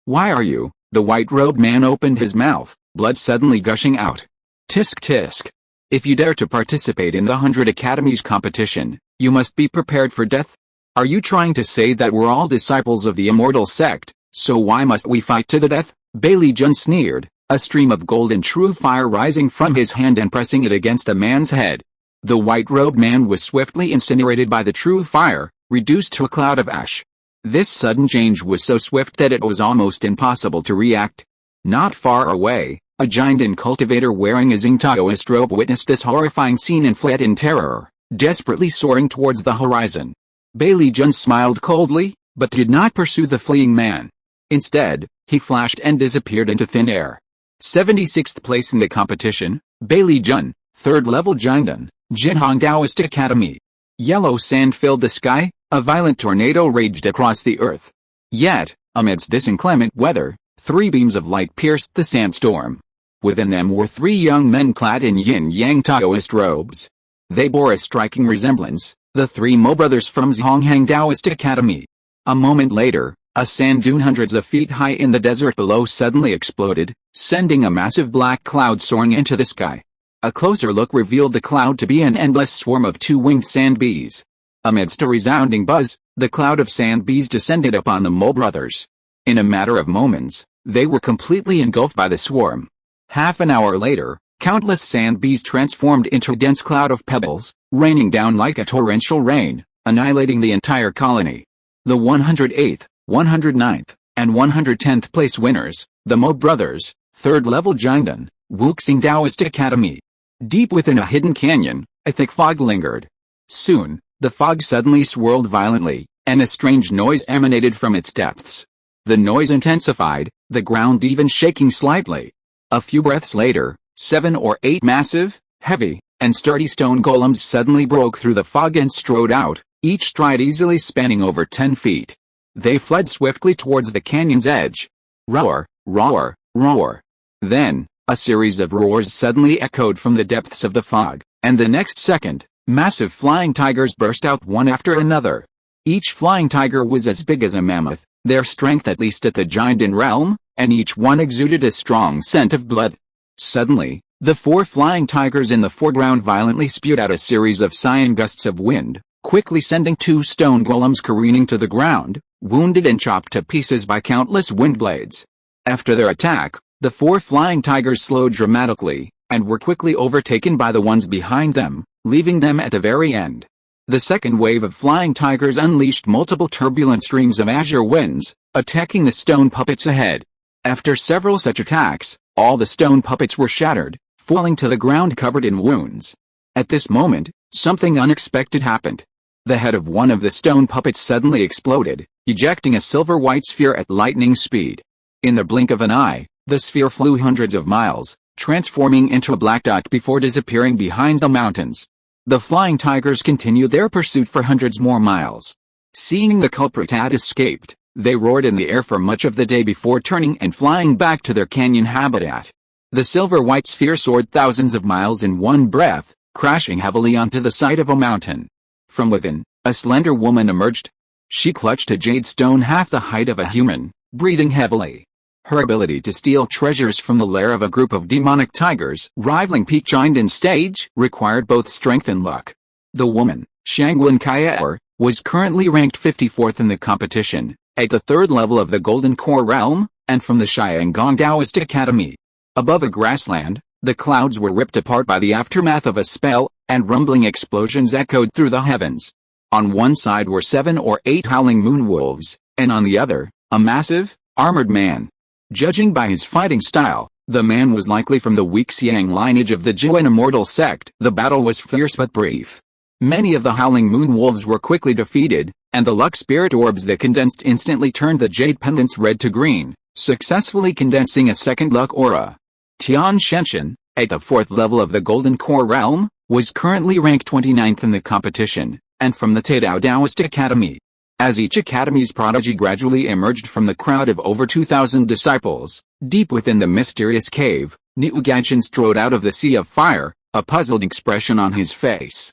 Why are you? The white-robed man opened his mouth, blood suddenly gushing out. Tisk tisk. If you dare to participate in the 100 Academies competition, you must be prepared for death. Are you trying to say that we're all disciples of the Immortal sect, so why must we fight to the death? Bailey Jun sneered, a stream of golden true fire rising from his hand and pressing it against the man's head. The white-robed man was swiftly incinerated by the true fire, reduced to a cloud of ash. This sudden change was so swift that it was almost impossible to react. Not far away, a Jinden cultivator wearing a Xing Taoist robe witnessed this horrifying scene and fled in terror, desperately soaring towards the horizon. Bailey Jun smiled coldly, but did not pursue the fleeing man. Instead, he flashed and disappeared into thin air. 76th place in the competition, Bailey Jun, 3rd level Jinden, Jinhong Taoist Academy. Yellow sand filled the sky, a violent tornado raged across the earth. Yet, amidst this inclement weather, 3 beams of light pierced the sandstorm. Within them were 3 young men clad in yin-yang Taoist robes. They bore a striking resemblance, the 3 Mo brothers from Zhonghang Taoist Academy. A moment later, a sand dune hundreds of feet high in the desert below suddenly exploded, sending a massive black cloud soaring into the sky. A closer look revealed the cloud to be an endless swarm of 2-winged sand bees. Amidst a resounding buzz, the cloud of sand bees descended upon the Mo brothers. In a matter of moments, they were completely engulfed by the swarm. Half an hour later, countless sand bees transformed into a dense cloud of pebbles, raining down like a torrential rain, annihilating the entire colony. The 108th, 109th, and 110th place winners, the Mo brothers, 3rd level Jiangdan, Wuxing Taoist Academy. Deep within a hidden canyon, a thick fog lingered. Soon, the fog suddenly swirled violently, and a strange noise emanated from its depths. The noise intensified, the ground even shaking slightly. A few breaths later, 7 or 8 massive, heavy, and sturdy stone golems suddenly broke through the fog and strode out, each stride easily spanning over 10 feet. They fled swiftly towards the canyon's edge. Roar, roar, roar. Then, a series of roars suddenly echoed from the depths of the fog, and the next second, massive flying tigers burst out one after another. Each flying tiger was as big as a mammoth, their strength at least at the Jiangdan realm, and each one exuded a strong scent of blood. Suddenly, the 4 flying tigers in the foreground violently spewed out a series of cyan gusts of wind, quickly sending 2 stone golems careening to the ground, wounded and chopped to pieces by countless wind blades. After their attack, the 4 flying tigers slowed dramatically, and were quickly overtaken by the ones behind them, leaving them at the very end. The second wave of flying tigers unleashed multiple turbulent streams of azure winds, attacking the stone puppets ahead. After several such attacks, all the stone puppets were shattered, falling to the ground covered in wounds. At this moment, something unexpected happened. The head of one of the stone puppets suddenly exploded, ejecting a silver-white sphere at lightning speed. In the blink of an eye, the sphere flew hundreds of miles, transforming into a black dot before disappearing behind the mountains. The flying tigers continued their pursuit for hundreds more miles. Seeing the culprit had escaped, they roared in the air for much of the day before turning and flying back to their canyon habitat. The silver-white sphere soared thousands of miles in one breath, crashing heavily onto the side of a mountain. From within, a slender woman emerged. She clutched a jade stone half the height of a human, breathing heavily. Her ability to steal treasures from the lair of a group of demonic tigers rivaling peak Jiangdan stage required both strength and luck. The woman, Shangwen Kai'er, was currently ranked 54th in the competition, at the 3rd level of the Golden Core realm, and from the Shyangong Taoist Academy. Above a grassland, the clouds were ripped apart by the aftermath of a spell, and rumbling explosions echoed through the heavens. On one side were 7 or 8 howling moon wolves, and on the other, a massive, armored man. Judging by his fighting style, the man was likely from the Wuxiang lineage of the Jiuan Immortal sect. The battle was fierce but brief. Many of the howling moon wolves were quickly defeated, and the luck spirit orbs that condensed instantly turned the jade pendants red to green, successfully condensing a second luck aura. Tian Shenshin, at the 4th level of the Golden Core realm, was currently ranked 29th in the competition, and from the Taidao Taoist Academy. As each academy's prodigy gradually emerged from the crowd of over 2,000 disciples, deep within the mysterious cave, Niu Ganshin strode out of the sea of fire, a puzzled expression on his face.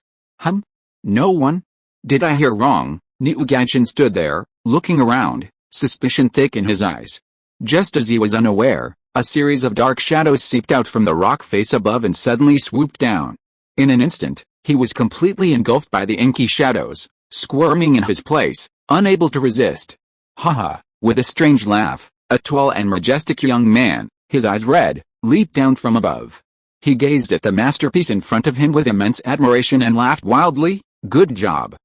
No one? Did I hear wrong? Niu Ganshin stood there, looking around, suspicion thick in his eyes. Just as he was unaware, a series of dark shadows seeped out from the rock face above and suddenly swooped down. In an instant, he was completely engulfed by the inky shadows, squirming in his place, unable to resist. Ha! With a strange laugh, a tall and majestic young man, his eyes red, leaped down from above. He gazed at the masterpiece in front of him with immense admiration and laughed wildly. Good job.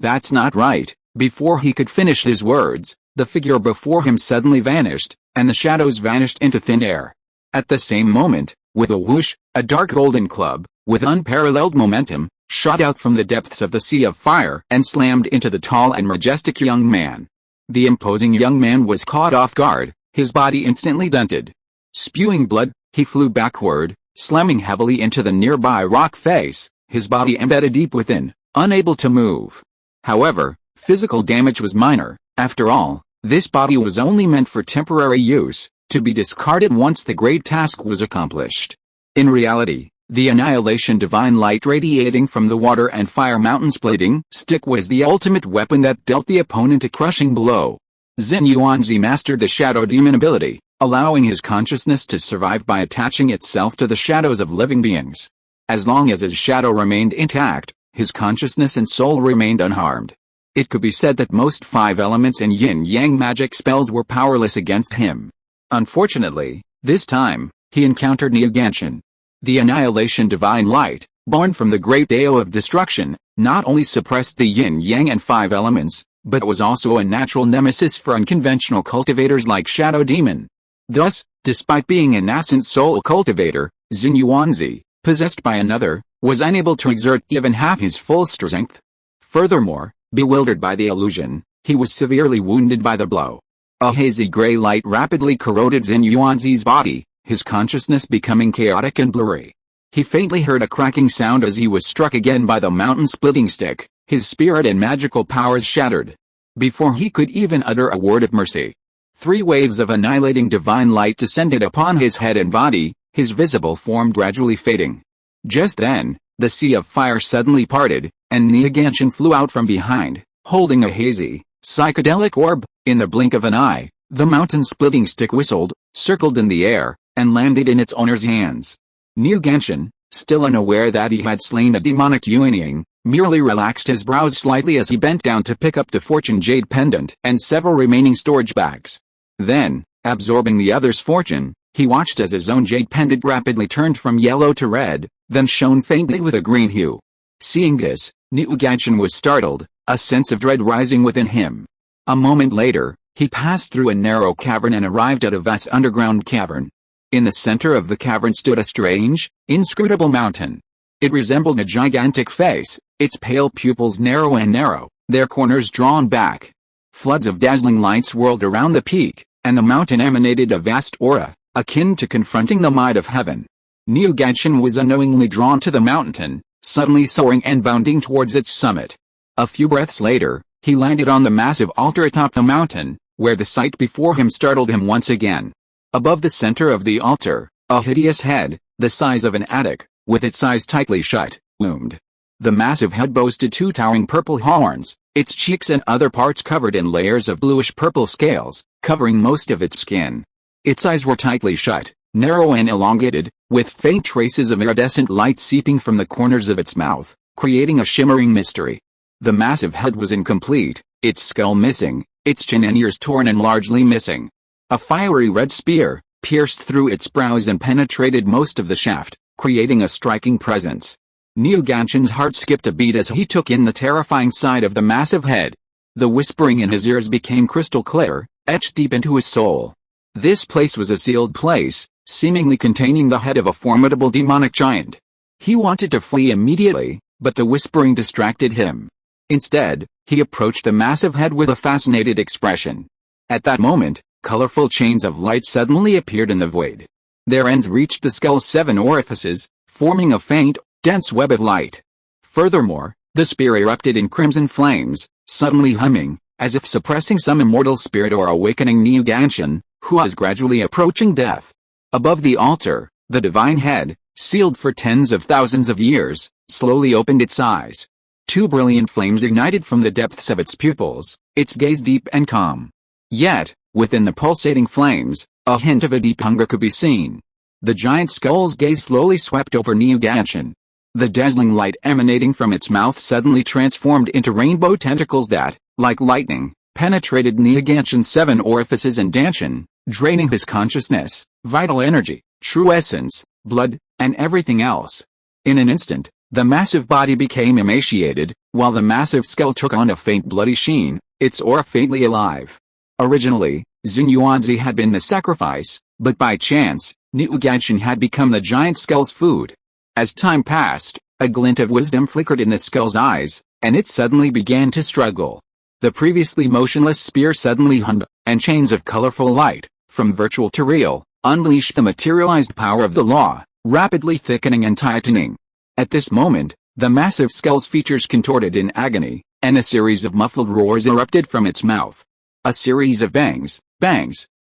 That's not right. Before he could finish his words, the figure before him suddenly vanished, and the shadows vanished into thin air. At the same moment, with a whoosh, a dark golden club, with unparalleled momentum, shot out from the depths of the sea of fire and slammed into the tall and majestic young man. The imposing young man was caught off guard, his body instantly dented. Spewing blood, he flew backward, slamming heavily into the nearby rock face, his body embedded deep within, unable to move. However, physical damage was minor. After all, this body was only meant for temporary use, to be discarded once the great task was accomplished. In reality, the annihilation divine light radiating from the water and fire mountain splitting stick was the ultimate weapon that dealt the opponent a crushing blow. Zin Yuanzi mastered the shadow demon ability, allowing his consciousness to survive by attaching itself to the shadows of living beings. As long as his shadow remained intact, his consciousness and soul remained unharmed. It could be said that most 5 elements and yin-yang magic spells were powerless against him. Unfortunately, this time, he encountered Niu Ganshin. The annihilation divine light, born from the great Dao of destruction, not only suppressed the yin-yang and five elements, but was also a natural nemesis for unconventional cultivators like Shadow Demon. Thus, despite being a nascent soul cultivator, Xunyuanzi, possessed by another, was unable to exert even half his full strength. Furthermore, bewildered by the illusion, he was severely wounded by the blow. A hazy gray light rapidly corroded Xunyuanzi's body, his consciousness becoming chaotic and blurry. He faintly heard a cracking sound as he was struck again by the mountain-splitting stick, his spirit and magical powers shattered. Before he could even utter a word of mercy, 3 waves of annihilating divine light descended upon his head and body, his visible form gradually fading. Just then, the sea of fire suddenly parted, and Niaganshin flew out from behind, holding a hazy, psychedelic orb. In the blink of an eye, the mountain-splitting stick whistled, circled in the air, and landed in its owner's hands. Niaganshin, still unaware that he had slain a demonic Yuanying, merely relaxed his brows slightly as he bent down to pick up the fortune jade pendant and several remaining storage bags. Then, absorbing the other's fortune, he watched as his own jade pendant rapidly turned from yellow to red, then shone faintly with a green hue. Seeing this, Niaganshin was startled, a sense of dread rising within him. A moment later, he passed through a narrow cavern and arrived at a vast underground cavern. In the center of the cavern stood a strange, inscrutable mountain. It resembled a gigantic face, its pale pupils narrow, their corners drawn back. Floods of dazzling light swirled around the peak, and the mountain emanated a vast aura, akin to confronting the might of heaven. Niaganshin was unknowingly drawn to the mountain, suddenly soaring and bounding towards its summit. A few breaths later, he landed on the massive altar atop the mountain, where the sight before him startled him once again. Above the center of the altar, a hideous head, the size of an attic, with its eyes tightly shut, loomed. The massive head boasted 2 towering purple horns, its cheeks and other parts covered in layers of bluish-purple scales, covering most of its skin. Its eyes were tightly shut, narrow and elongated, with faint traces of iridescent light seeping from the corners of its mouth, creating a shimmering mystery. The massive head was incomplete, its skull missing, its chin and ears torn and largely missing. A fiery red spear pierced through its brows and penetrated most of the shaft, creating a striking presence. Niaganshin's heart skipped a beat as he took in the terrifying sight of the massive head. The whispering in his ears became crystal clear, etched deep into his soul. This place was a sealed place, seemingly containing the head of a formidable demonic giant. He wanted to flee immediately, but the whispering distracted him. Instead, he approached the massive head with a fascinated expression. At that moment, colorful chains of light suddenly appeared in the void. Their ends reached the skull's 7 orifices, forming a faint, dense web of light. Furthermore, the spear erupted in crimson flames, suddenly humming, as if suppressing some immortal spirit or awakening Niaganshin, who was gradually approaching death. Above the altar, the divine head, sealed for tens of thousands of years, slowly opened its eyes. 2 brilliant flames ignited from the depths of its pupils, its gaze deep and calm. Yet, within the pulsating flames, a hint of a deep hunger could be seen. The giant skull's gaze slowly swept over Niaganshin. The dazzling light emanating from its mouth suddenly transformed into rainbow tentacles that, like lightning, penetrated Niaganshin's 7 orifices and Danshin, draining his consciousness, vital energy, true essence, blood, and everything else. In an instant, the massive body became emaciated, while the massive skull took on a faint bloody sheen, its aura faintly alive. Originally, Xunyuanzi had been the sacrifice, but by chance, Niaganshin had become the giant skull's food. As time passed, a glint of wisdom flickered in the skull's eyes, and it suddenly began to struggle. The previously motionless spear suddenly hummed, and chains of colorful light, from virtual to real, unleashed the materialized power of the law, rapidly thickening and tightening. At this moment, the massive skull's features contorted in agony, and a series of muffled roars erupted from its mouth. A series of bangs,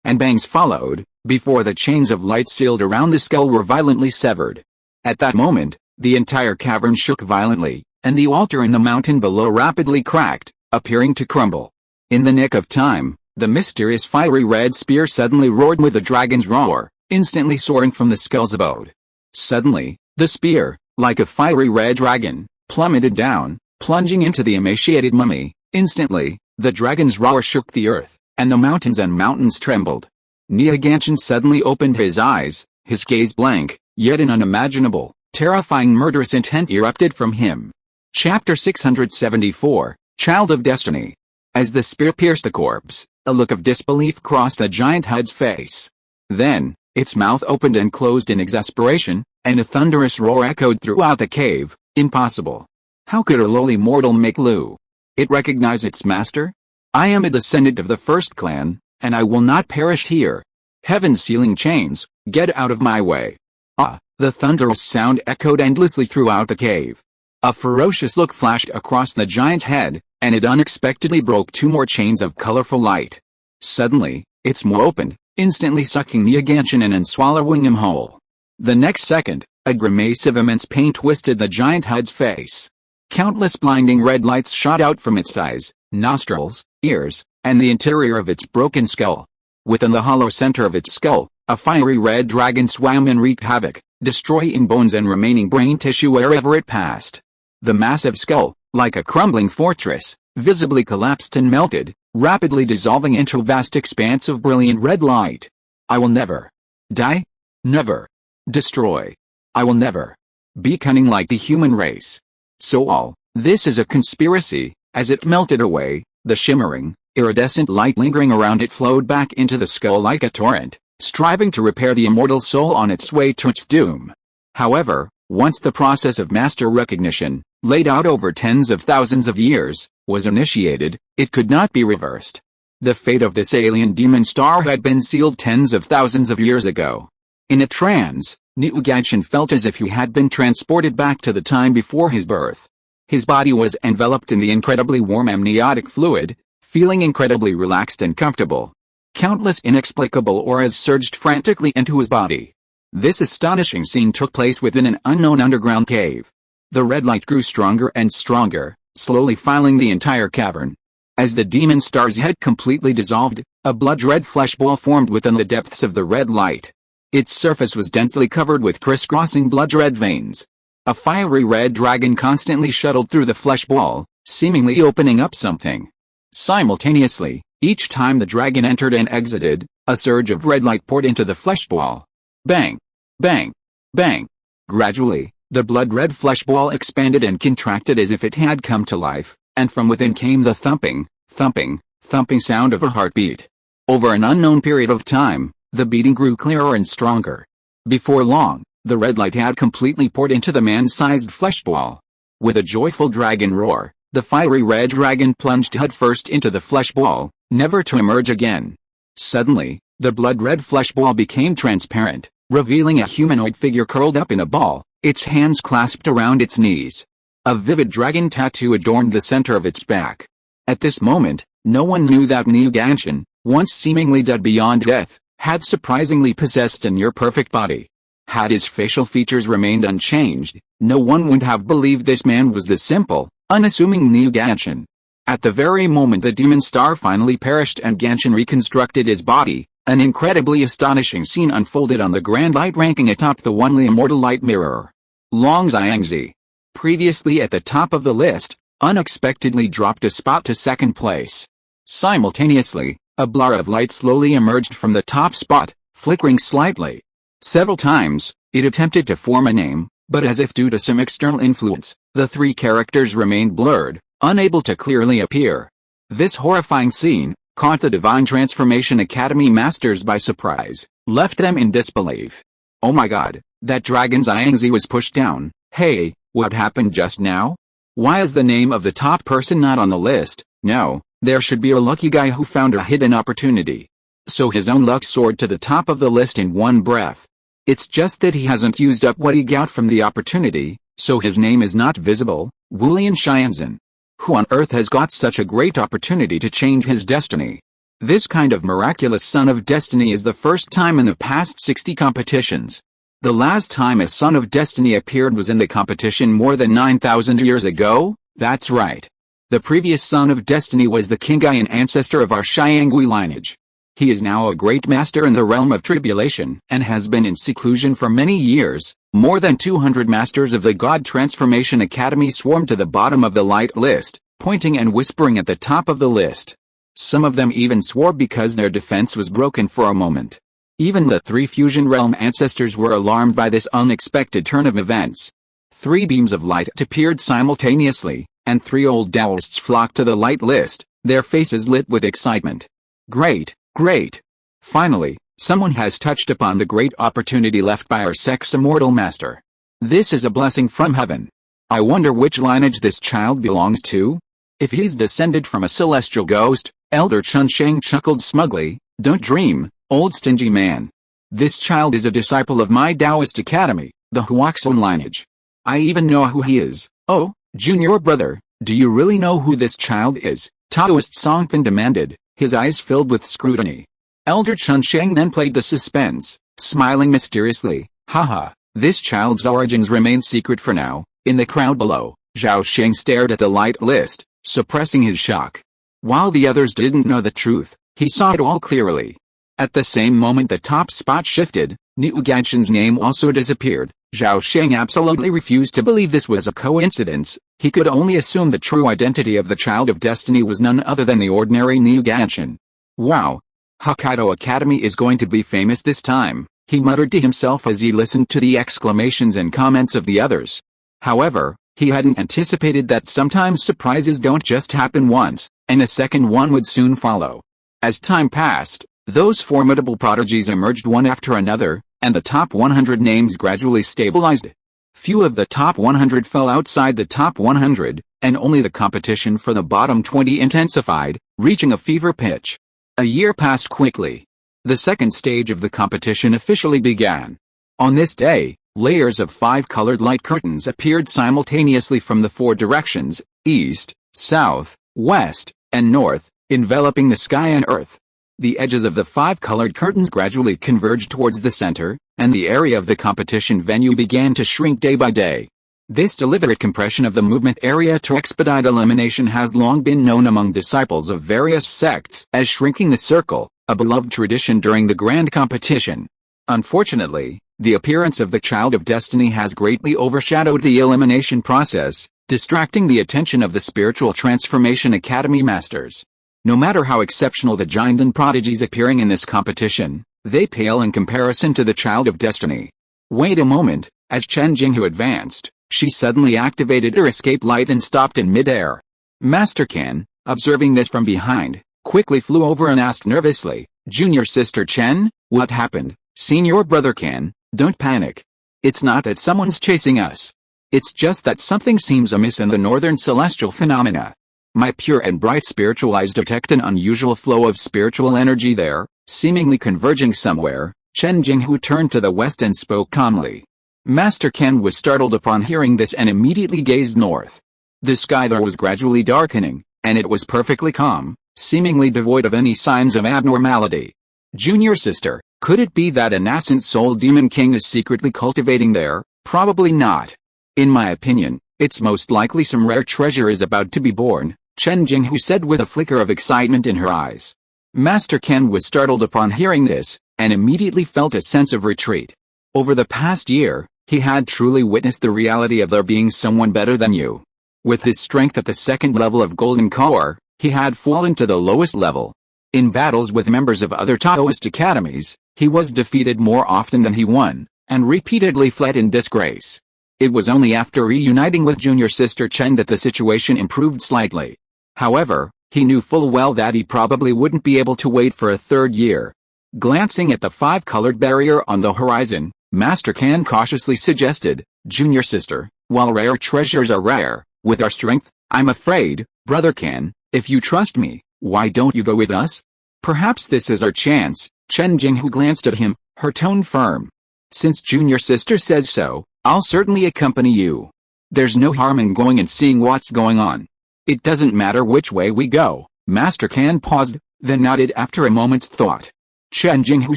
and bangs followed, before the chains of light sealed around the skull were violently severed. At that moment, the entire cavern shook violently, and the altar in the mountain below rapidly cracked, appearing to crumble. In the nick of time, the mysterious fiery red spear suddenly roared with a dragon's roar, instantly soaring from the skull's abode. Suddenly, the spear, like a fiery red dragon, plummeted down, plunging into the emaciated mummy. Instantly, the dragon's roar shook the earth, and the mountains trembled. Niaganshin suddenly opened his eyes, his gaze blank, yet in unimaginable, Terrifying murderous intent erupted from him. Chapter 674, Child of Destiny. As the spear pierced the corpse, a look of disbelief crossed the giant head's face. Then, its mouth opened and closed in exasperation, and a thunderous roar echoed throughout the cave. Impossible. How could a lowly mortal make it recognize its master? I am a descendant of the first clan, and I will not perish here. Heaven's sealing chains, get out of my way. Ah, the thunderous sound echoed endlessly throughout the cave. A ferocious look flashed across the giant head, and it unexpectedly broke two more chains of colorful light. Suddenly, its maw opened, instantly sucking Niuganshin in and swallowing him whole. The next second, a grimace of immense pain twisted the giant head's face. Countless blinding red lights shot out from its eyes, nostrils, ears, and the interior of its broken skull. Within the hollow center of its skull, a fiery red dragon swam and wreaked havoc, destroying bones and remaining brain tissue wherever it passed. The massive skull, like a crumbling fortress, visibly collapsed and melted, rapidly dissolving into a vast expanse of brilliant red light. I will never die, never destroy. I will never be cunning like the human race. So all this is a conspiracy. As it melted away, the shimmering, iridescent light lingering around it flowed back into the skull like a torrent, striving to repair the immortal soul on its way to its doom. However, once the process of master recognition, laid out over tens of thousands of years, was initiated, it could not be reversed. The fate of this alien demon star had been sealed tens of thousands of years ago. In a trance, Niuganshin felt as if he had been transported back to the time before his birth. His body was enveloped in the incredibly warm amniotic fluid, feeling incredibly relaxed and comfortable. Countless inexplicable auras surged frantically into his body. This astonishing scene took place within an unknown underground cave. The red light grew stronger and stronger, slowly filling the entire cavern. As the demon star's head completely dissolved, a blood-red flesh ball formed within the depths of the red light. Its surface was densely covered with crisscrossing blood-red veins. A fiery red dragon constantly shuttled through the flesh ball, seemingly opening up something. Simultaneously, each time the dragon entered and exited, a surge of red light poured into the flesh ball. Bang! Bang! Bang! Gradually, the blood-red flesh ball expanded and contracted as if it had come to life, and from within came the thumping, thumping, thumping sound of a heartbeat. Over an unknown period of time, the beating grew clearer and stronger. Before long, the red light had completely poured into the man-sized flesh ball. With a joyful dragon roar, the fiery red dragon plunged headfirst into the flesh ball, never to emerge again. Suddenly, the blood-red flesh ball became transparent, revealing a humanoid figure curled up in a ball, its hands clasped around its knees. A vivid dragon tattoo adorned the center of its back. At this moment, no one knew that Niuganshin, once seemingly dead beyond death, had surprisingly possessed a near-perfect body. Had his facial features remained unchanged, no one would have believed this man was the simple, unassuming Niuganshin. At the very moment the demon star finally perished and Ganshin reconstructed his body, an incredibly astonishing scene unfolded on the grand light ranking atop the only immortal light mirror. Long Xiangzi, previously at the top of the list, unexpectedly dropped a spot to second place. Simultaneously, a blur of light slowly emerged from the top spot, flickering slightly. Several times, it attempted to form a name, but as if due to some external influence, the three characters remained blurred, unable to clearly appear. This horrifying scene caught the Divine Transformation Academy masters by surprise, left them in disbelief. Oh my god, that dragon's Xiangzi was pushed down. Hey, what happened just now? Why is the name of the top person not on the list? No, there should be a lucky guy who found a hidden opportunity. So his own luck soared to the top of the list in one breath. It's just that he hasn't used up what he got from the opportunity, so his name is not visible. Wulian Xianzhen. Who on earth has got such a great opportunity to change his destiny? This kind of miraculous son of destiny is the first time in the past 60 competitions. The last time a son of destiny appeared was in the competition more than 9,000 years ago. That's right. The previous son of destiny was the Qinghai ancestor of our Xiangui lineage. He is now a great master in the realm of tribulation and has been in seclusion for many years. More than 200 masters of the God Transformation Academy swarmed to the bottom of the light list, pointing and whispering at the top of the list. Some of them even swore because their defense was broken for a moment. Even the three fusion realm ancestors were alarmed by this unexpected turn of events. Three beams of light appeared simultaneously, and three old Taoists flocked to the light list, their faces lit with excitement. Great, great! Finally, someone has touched upon the great opportunity left by our sect's immortal master. This is a blessing from heaven. I wonder which lineage this child belongs to? If he's descended from a celestial ghost, Elder Zhao Sheng chuckled smugly. Don't dream, old stingy man. This child is a disciple of my Taoist academy, the Huaxun lineage. I even know who he is. Oh, junior brother, do you really know who this child is? Taoist Songpan demanded, his eyes filled with scrutiny. Elder Zhao Sheng then played the suspense, smiling mysteriously. Haha, this child's origins remain secret for now. In the crowd below, Zhao Sheng stared at the light list, suppressing his shock. While the others didn't know the truth, he saw it all clearly. At the same moment the top spot shifted, Niu Ganshan's name also disappeared. Zhao Sheng absolutely refused to believe this was a coincidence. He could only assume the true identity of the Child of Destiny was none other than the ordinary Niu Ganshan. Wow! Hokkaido Academy is going to be famous this time, he muttered to himself as he listened to the exclamations and comments of the others. However, he hadn't anticipated that sometimes surprises don't just happen once, and a second one would soon follow. As time passed, those formidable prodigies emerged one after another, and the top 100 names gradually stabilized. Few of the top 100 fell outside the top 100, and only the competition for the bottom 20 intensified, reaching a fever pitch. A year passed quickly. The second stage of the competition officially began. On this day, layers of 5 colored light curtains appeared simultaneously from the 4 directions, east, south, west, and north, enveloping the sky and earth. The edges of the 5 colored curtains gradually converged towards the center, and the area of the competition venue began to shrink day by day. This deliberate compression of the movement area to expedite elimination has long been known among disciples of various sects as shrinking the circle, a beloved tradition during the grand competition. Unfortunately, the appearance of the Child of Destiny has greatly overshadowed the elimination process, distracting the attention of the Spiritual Transformation Academy masters. No matter how exceptional the giant and prodigies appearing in this competition, they pale in comparison to the Child of Destiny. Wait a moment, as Chen Jinghu advanced, she suddenly activated her escape light and stopped in midair. Master Ken, observing this from behind, quickly flew over and asked nervously, Junior Sister Chen, what happened? Senior Brother Ken, don't panic. It's not that someone's chasing us. It's just that something seems amiss in the northern celestial phenomena. My pure and bright spiritual eyes detect an unusual flow of spiritual energy there, seemingly converging somewhere. Chen Jinghu turned to the west and spoke calmly. Master Ken was startled upon hearing this and immediately gazed north. The sky there was gradually darkening, and it was perfectly calm, seemingly devoid of any signs of abnormality. Junior Sister, could it be that a nascent soul demon king is secretly cultivating there? Probably not. In my opinion, it's most likely some rare treasure is about to be born, Chen Jinghu said with a flicker of excitement in her eyes. Master Ken was startled upon hearing this, and immediately felt a sense of retreat. Over the past year, he had truly witnessed the reality of there being someone better than you. With his strength at the second level of Golden Core, he had fallen to the lowest level. In battles with members of other Taoist academies, he was defeated more often than he won, and repeatedly fled in disgrace. It was only after reuniting with Junior Sister Chen that the situation improved slightly. However, he knew full well that he probably wouldn't be able to wait for a third year. Glancing at the 5-colored barrier on the horizon, Master Ken cautiously suggested, Junior Sister, while rare treasures are rare, with our strength, I'm afraid, Brother Ken, if you trust me, why don't you go with us? Perhaps this is our chance. Chen Jinghu glanced at him, her tone firm. Since Junior Sister says so, I'll certainly accompany you. There's no harm in going and seeing what's going on. It doesn't matter which way we go. Master Ken paused, then nodded after a moment's thought. Chen Jinghu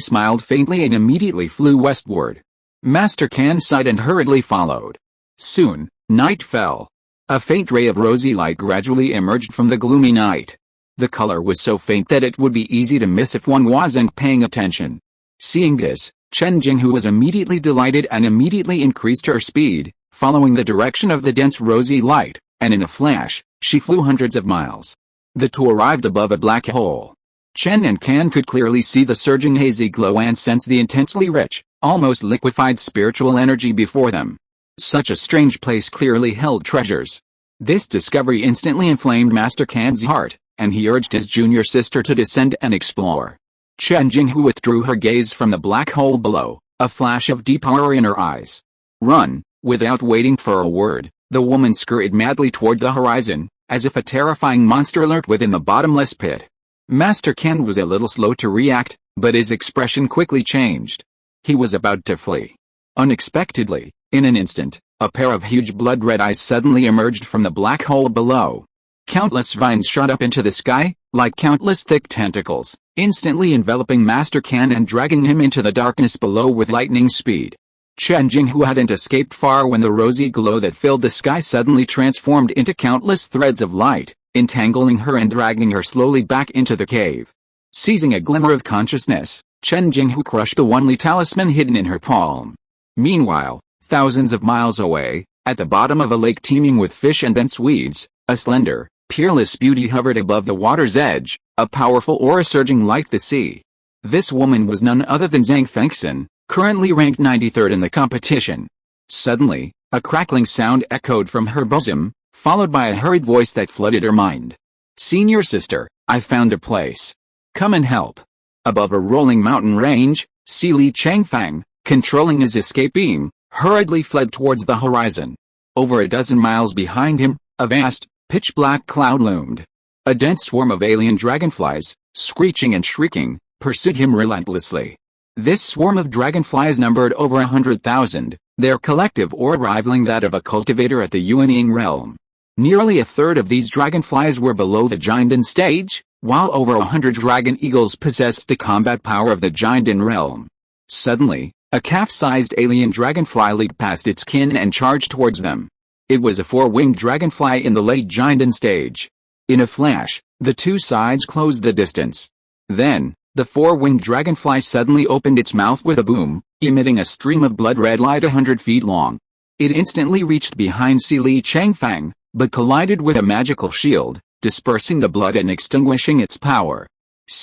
smiled faintly and immediately flew westward. Master Ken sighed and hurriedly followed. Soon, night fell. A faint ray of rosy light gradually emerged from the gloomy night. The color was so faint that it would be easy to miss if one wasn't paying attention. Seeing this, Chen Jinghu was immediately delighted and immediately increased her speed, following the direction of the dense rosy light, and in a flash, she flew hundreds of miles. The two arrived above a black hole. Chen and Can could clearly see the surging hazy glow and sense the intensely rich, almost liquefied spiritual energy before them. Such a strange place clearly held treasures. This discovery instantly inflamed Master Can's heart, and he urged his junior sister to descend and explore. Chen Jinghu withdrew her gaze from the black hole below, a flash of deep horror in her eyes. Run! Without waiting for a word, the woman scurried madly toward the horizon, as if a terrifying monster lurked within the bottomless pit. Master Can was a little slow to react, but his expression quickly changed. He was about to flee. Unexpectedly, in an instant, a pair of huge blood-red eyes suddenly emerged from the black hole below. Countless vines shot up into the sky, like countless thick tentacles, instantly enveloping Master Can and dragging him into the darkness below with lightning speed. Chen Jinghu hadn't escaped far when the rosy glow that filled the sky suddenly transformed into countless threads of light, entangling her and dragging her slowly back into the cave. Seizing a glimmer of consciousness, Chen Jinghu crushed the one-li talisman hidden in her palm. Meanwhile, thousands of miles away, at the bottom of a lake teeming with fish and dense weeds, a slender, peerless beauty hovered above the water's edge, a powerful aura surging like the sea. This woman was none other than Zhang Fengxian, currently ranked 93rd in the competition. Suddenly, a crackling sound echoed from her bosom, followed by a hurried voice that flooded her mind. "Senior sister, I found a place. Come and help." Above a rolling mountain range, Li Changfang, controlling his escape beam, hurriedly fled towards the horizon. Over a dozen miles behind him, a vast, pitch-black cloud loomed. A dense swarm of alien dragonflies, screeching and shrieking, pursued him relentlessly. This swarm of dragonflies numbered over 100,000, their collective aura rivaling that of a cultivator at the Yuanying realm. Nearly a third of these dragonflies were below the Jiandan stage, while over 100 dragon eagles possessed the combat power of the Jiandan realm. Suddenly, a calf-sized alien dragonfly leaped past its kin and charged towards them. It was a four-winged dragonfly in the late Jiandan stage. In a flash, the two sides closed the distance. Then, the four-winged dragonfly suddenly opened its mouth with a boom, emitting a stream of blood-red light 100 feet long. It instantly reached behind Li Changfang, but collided with a magical shield, dispersing the blood and extinguishing its power.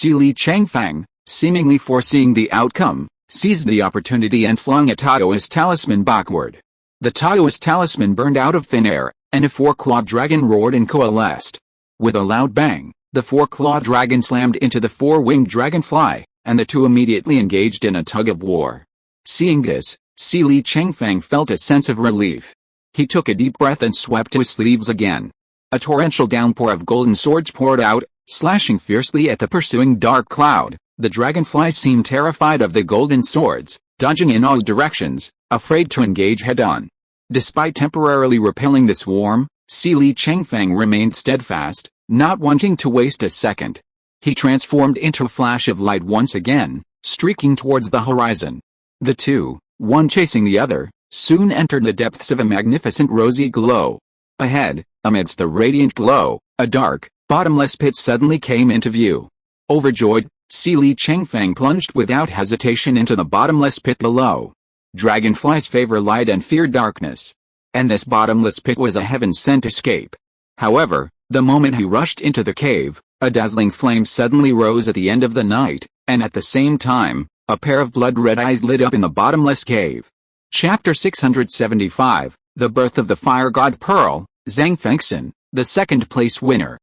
Li Changfang, seemingly foreseeing the outcome, seized the opportunity and flung a Taoist talisman backward. The Taoist talisman burned out of thin air, and a four-clawed dragon roared and coalesced. With a loud bang, the four-clawed dragon slammed into the four-winged dragonfly, and the two immediately engaged in a tug-of-war. Seeing this, Li Changfang felt a sense of relief. He took a deep breath and swept his sleeves again. A torrential downpour of golden swords poured out, slashing fiercely at the pursuing dark cloud. The dragonflies seemed terrified of the golden swords, dodging in all directions, afraid to engage head-on. Despite temporarily repelling the swarm, Li Changfang remained steadfast, not wanting to waste a second. He transformed into a flash of light once again, streaking towards the horizon. The two, one chasing the other, soon entered the depths of a magnificent rosy glow. Ahead, amidst the radiant glow, a dark, bottomless pit suddenly came into view. Overjoyed, Li Changfang plunged without hesitation into the bottomless pit below. Dragonflies favor light and fear darkness. And this bottomless pit was a heaven-sent escape. However, the moment he rushed into the cave, a dazzling flame suddenly rose at the end of the night, and at the same time, a pair of blood-red eyes lit up in the bottomless cave. Chapter 675, The Birth of the Fire God Pearl, Zhang Fengxian, the second-place winner.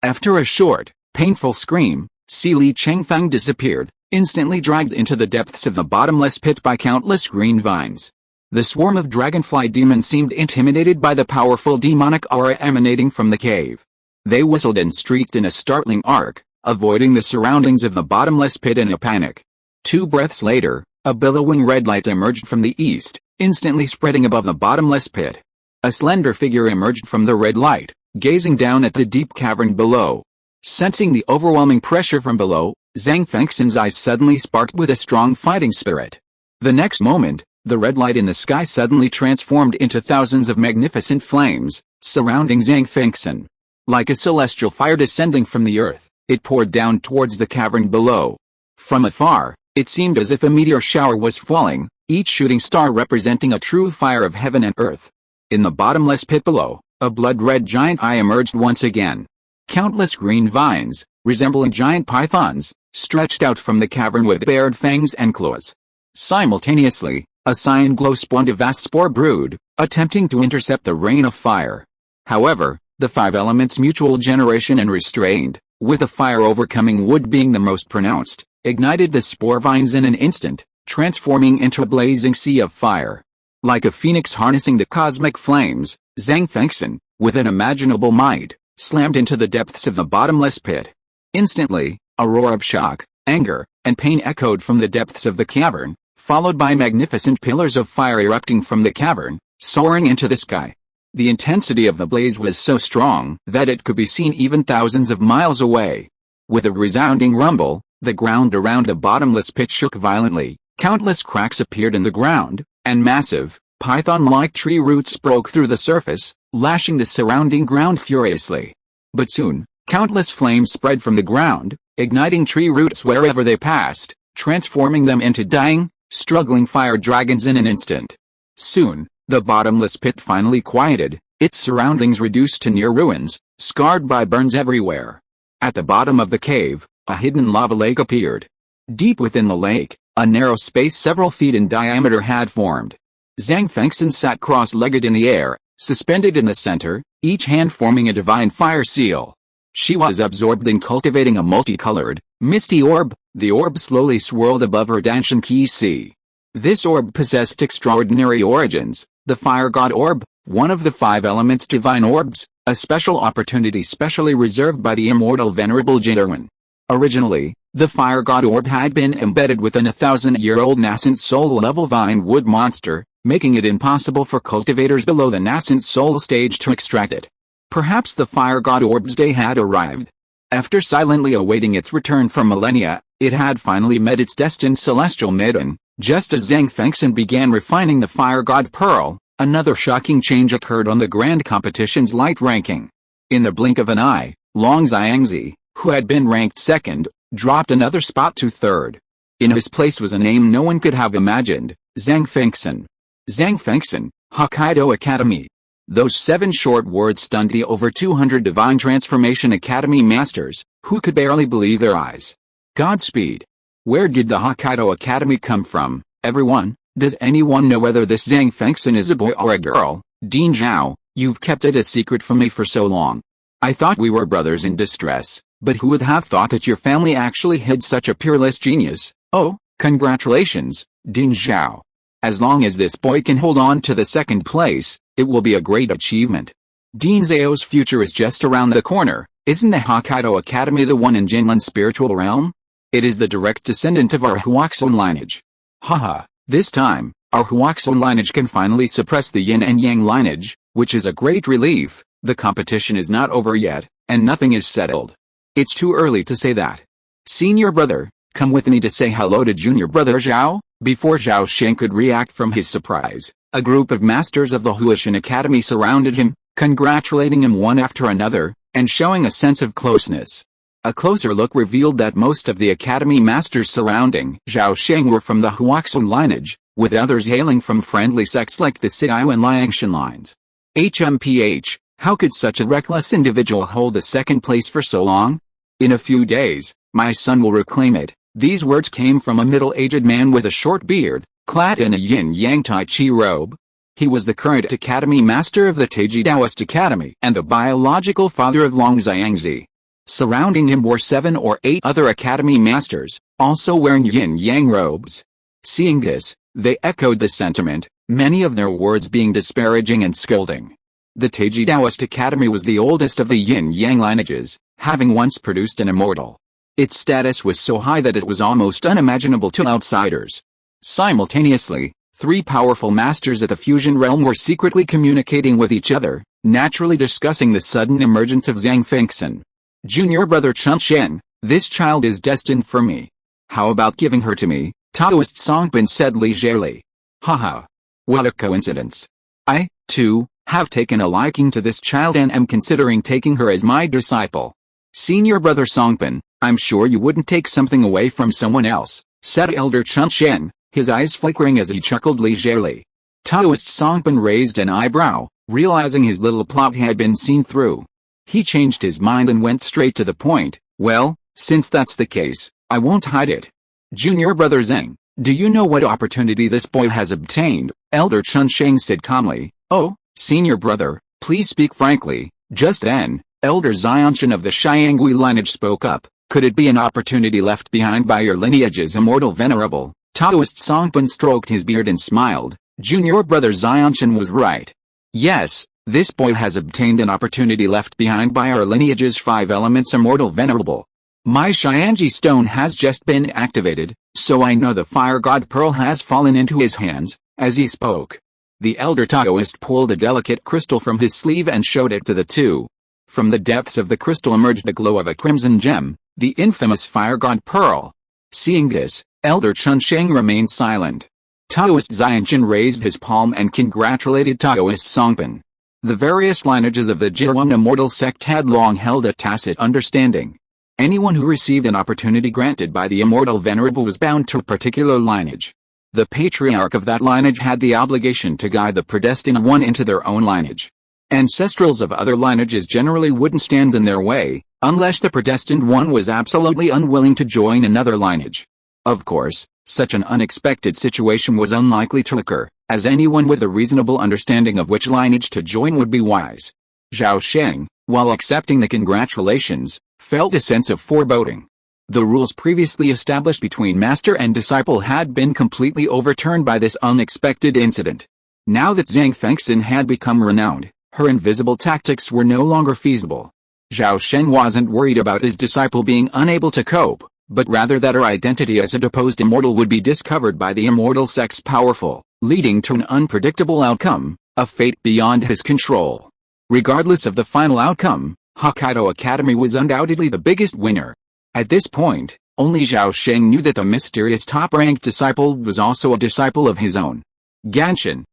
After a short, painful scream, Li Changfang disappeared, instantly dragged into the depths of the bottomless pit by countless green vines. The swarm of dragonfly demons seemed intimidated by the powerful demonic aura emanating from the cave. They whistled and streaked in a startling arc, avoiding the surroundings of the bottomless pit in a panic. 2 breaths later, a billowing red light emerged from the east, instantly spreading above the bottomless pit. A slender figure emerged from the red light, gazing down at the deep cavern below. Sensing the overwhelming pressure from below, Zhang Fengxian's eyes suddenly sparked with a strong fighting spirit. The next moment, the red light in the sky suddenly transformed into thousands of magnificent flames, surrounding Zhang Fengxian. Like a celestial fire descending from the earth, it poured down towards the cavern below. From afar, it seemed as if a meteor shower was falling, each shooting star representing a true fire of heaven and earth. In the bottomless pit below, a blood-red giant eye emerged once again. Countless green vines, resembling giant pythons, stretched out from the cavern with bared fangs and claws. Simultaneously, a cyan glow spawned a vast spore brood, attempting to intercept the rain of fire. However, the five elements' mutual generation and restrained, with the fire overcoming wood being the most pronounced, ignited the spore vines in an instant, transforming into a blazing sea of fire. Like a phoenix harnessing the cosmic flames, Zhang Fengxian, with unimaginable might, slammed into the depths of the bottomless pit. Instantly, a roar of shock, anger, and pain echoed from the depths of the cavern, followed by magnificent pillars of fire erupting from the cavern, soaring into the sky. The intensity of the blaze was so strong that it could be seen even thousands of miles away. With a resounding rumble, the ground around the bottomless pit shook violently, countless cracks appeared in the ground, and massive, python-like tree roots broke through the surface, lashing the surrounding ground furiously. But soon, countless flames spread from the ground, igniting tree roots wherever they passed, transforming them into dying, struggling fire dragons in an instant. Soon, the bottomless pit finally quieted, its surroundings reduced to near ruins, scarred by burns everywhere. At the bottom of the cave, a hidden lava lake appeared. Deep within the lake, a narrow space several feet in diameter had formed. Zhang Fengxian sat cross-legged in the air, suspended in the center, each hand forming a divine fire seal. She was absorbed in cultivating a multicolored, misty orb. The orb slowly swirled above her Danshan Qi Si. This orb possessed extraordinary origins. The Fire God Orb, one of the five elements' divine orbs, a special opportunity specially reserved by the immortal Venerable Jinderwan. Originally, the Fire God Orb had been embedded within a 1,000-year-old nascent soul-level vine wood monster, making it impossible for cultivators below the nascent soul stage to extract it. Perhaps the Fire God Orb's day had arrived. After silently awaiting its return for millennia, it had finally met its destined celestial maiden. Just as Zhang Fengxian began refining the Fire God Pearl, another shocking change occurred on the grand competition's light ranking. In the blink of an eye, Long Xiangzi, who had been ranked second, dropped another spot to third. In his place was a name no one could have imagined, Zhang Fengxian. Zhang Fengxian, Hokkaido Academy. Those 7 short words stunned the over 200 Divine Transformation Academy masters, who could barely believe their eyes. Godspeed. Where did the Hokkaido Academy come from, everyone? Does anyone know whether this Zhang Fengxian is a boy or a girl? Dean Zhao, you've kept it a secret from me for so long. I thought we were brothers in distress, but who would have thought that your family actually hid such a peerless genius? Oh, congratulations, Dean Zhao. As long as this boy can hold on to the second place, it will be a great achievement. Dean Zhao's future is just around the corner. Isn't the Hokkaido Academy the one in Jinlan's spiritual realm? It is the direct descendant of our Huaxun lineage. Haha, this time, our Huaxun lineage can finally suppress the yin and yang lineage, which is a great relief. The competition is not over yet, and nothing is settled. It's too early to say that. Senior brother, come with me to say hello to junior brother Zhao. Before Zhao Sheng could react from his surprise, a group of masters of the Huaxun Academy surrounded him, congratulating him one after another, and showing a sense of closeness. A closer look revealed that most of the Academy masters surrounding Zhao Sheng were from the Huaxun lineage, with others hailing from friendly sects like the Xiao and Liangshan lines. HMPH, how could such a reckless individual hold the second place for so long? In a few days, my son will reclaim it. These words came from a middle-aged man with a short beard, clad in a yin-yang Tai Chi robe. He was the current Academy Master of the Taiji Taoist Academy and the biological father of Long Xiangzi. Surrounding him were 7 or 8 other Academy Masters, also wearing yin-yang robes. Seeing this, they echoed the sentiment, many of their words being disparaging and scolding. The Taiji Taoist Academy was the oldest of the yin-yang lineages, having once produced an immortal. Its status was so high that it was almost unimaginable to outsiders. Simultaneously, 3 powerful masters of the fusion realm were secretly communicating with each other, naturally discussing the sudden emergence of Zhang Fengxian. Junior brother Chun Shen, this child is destined for me. How about giving her to me? Taoist Songpin said leisurely. Haha. What a coincidence. I, too, have taken a liking to this child and am considering taking her as my disciple. Senior brother Songpin, I'm sure you wouldn't take something away from someone else, said elder Chun Shen, his eyes flickering as he chuckled leisurely. Taoist Songpin raised an eyebrow, realizing his little plot had been seen through. He changed his mind and went straight to the point, Well, since that's the case, I won't hide it. Junior brother Zheng, do you know what opportunity this boy has obtained? Elder Zhao Sheng said calmly. Oh, senior brother, please speak frankly. Just then, Elder Zhao Sheng of the Xiangui lineage spoke up. Could it be an opportunity left behind by your lineage's immortal venerable? Taoist Songpan stroked his beard and smiled. Junior brother Zhao Sheng was right. Yes, this boy has obtained an opportunity left behind by our lineage's 5 elements immortal venerable. My Xianji stone has just been activated, so I know the fire god pearl has fallen into his hands. As he spoke, the elder Taoist pulled a delicate crystal from his sleeve and showed it to the two. From the depths of the crystal emerged the glow of a crimson gem, the infamous fire god pearl. Seeing this, Elder Zhao Sheng remained silent. Taoist Xianjin raised his palm and congratulated Taoist Songpan. The various lineages of the Zhiwang immortal sect had long held a tacit understanding. Anyone who received an opportunity granted by the immortal venerable was bound to a particular lineage. The patriarch of that lineage had the obligation to guide the predestined one into their own lineage. Ancestrals of other lineages generally wouldn't stand in their way, unless the predestined one was absolutely unwilling to join another lineage. Of course, such an unexpected situation was unlikely to occur, as anyone with a reasonable understanding of which lineage to join would be wise. Zhao Sheng, while accepting the congratulations, felt a sense of foreboding. The rules previously established between master and disciple had been completely overturned by this unexpected incident. Now that Zhang Fengxin had become renowned, her invisible tactics were no longer feasible. Zhao Sheng wasn't worried about his disciple being unable to cope, but rather that her identity as a deposed immortal would be discovered by the immortal sects powerful, leading to an unpredictable outcome, a fate beyond his control. Regardless of the final outcome, Hokkaido Academy was undoubtedly the biggest winner. At this point, only Zhao Sheng knew that the mysterious top-ranked disciple was also a disciple of his own. Ganshin,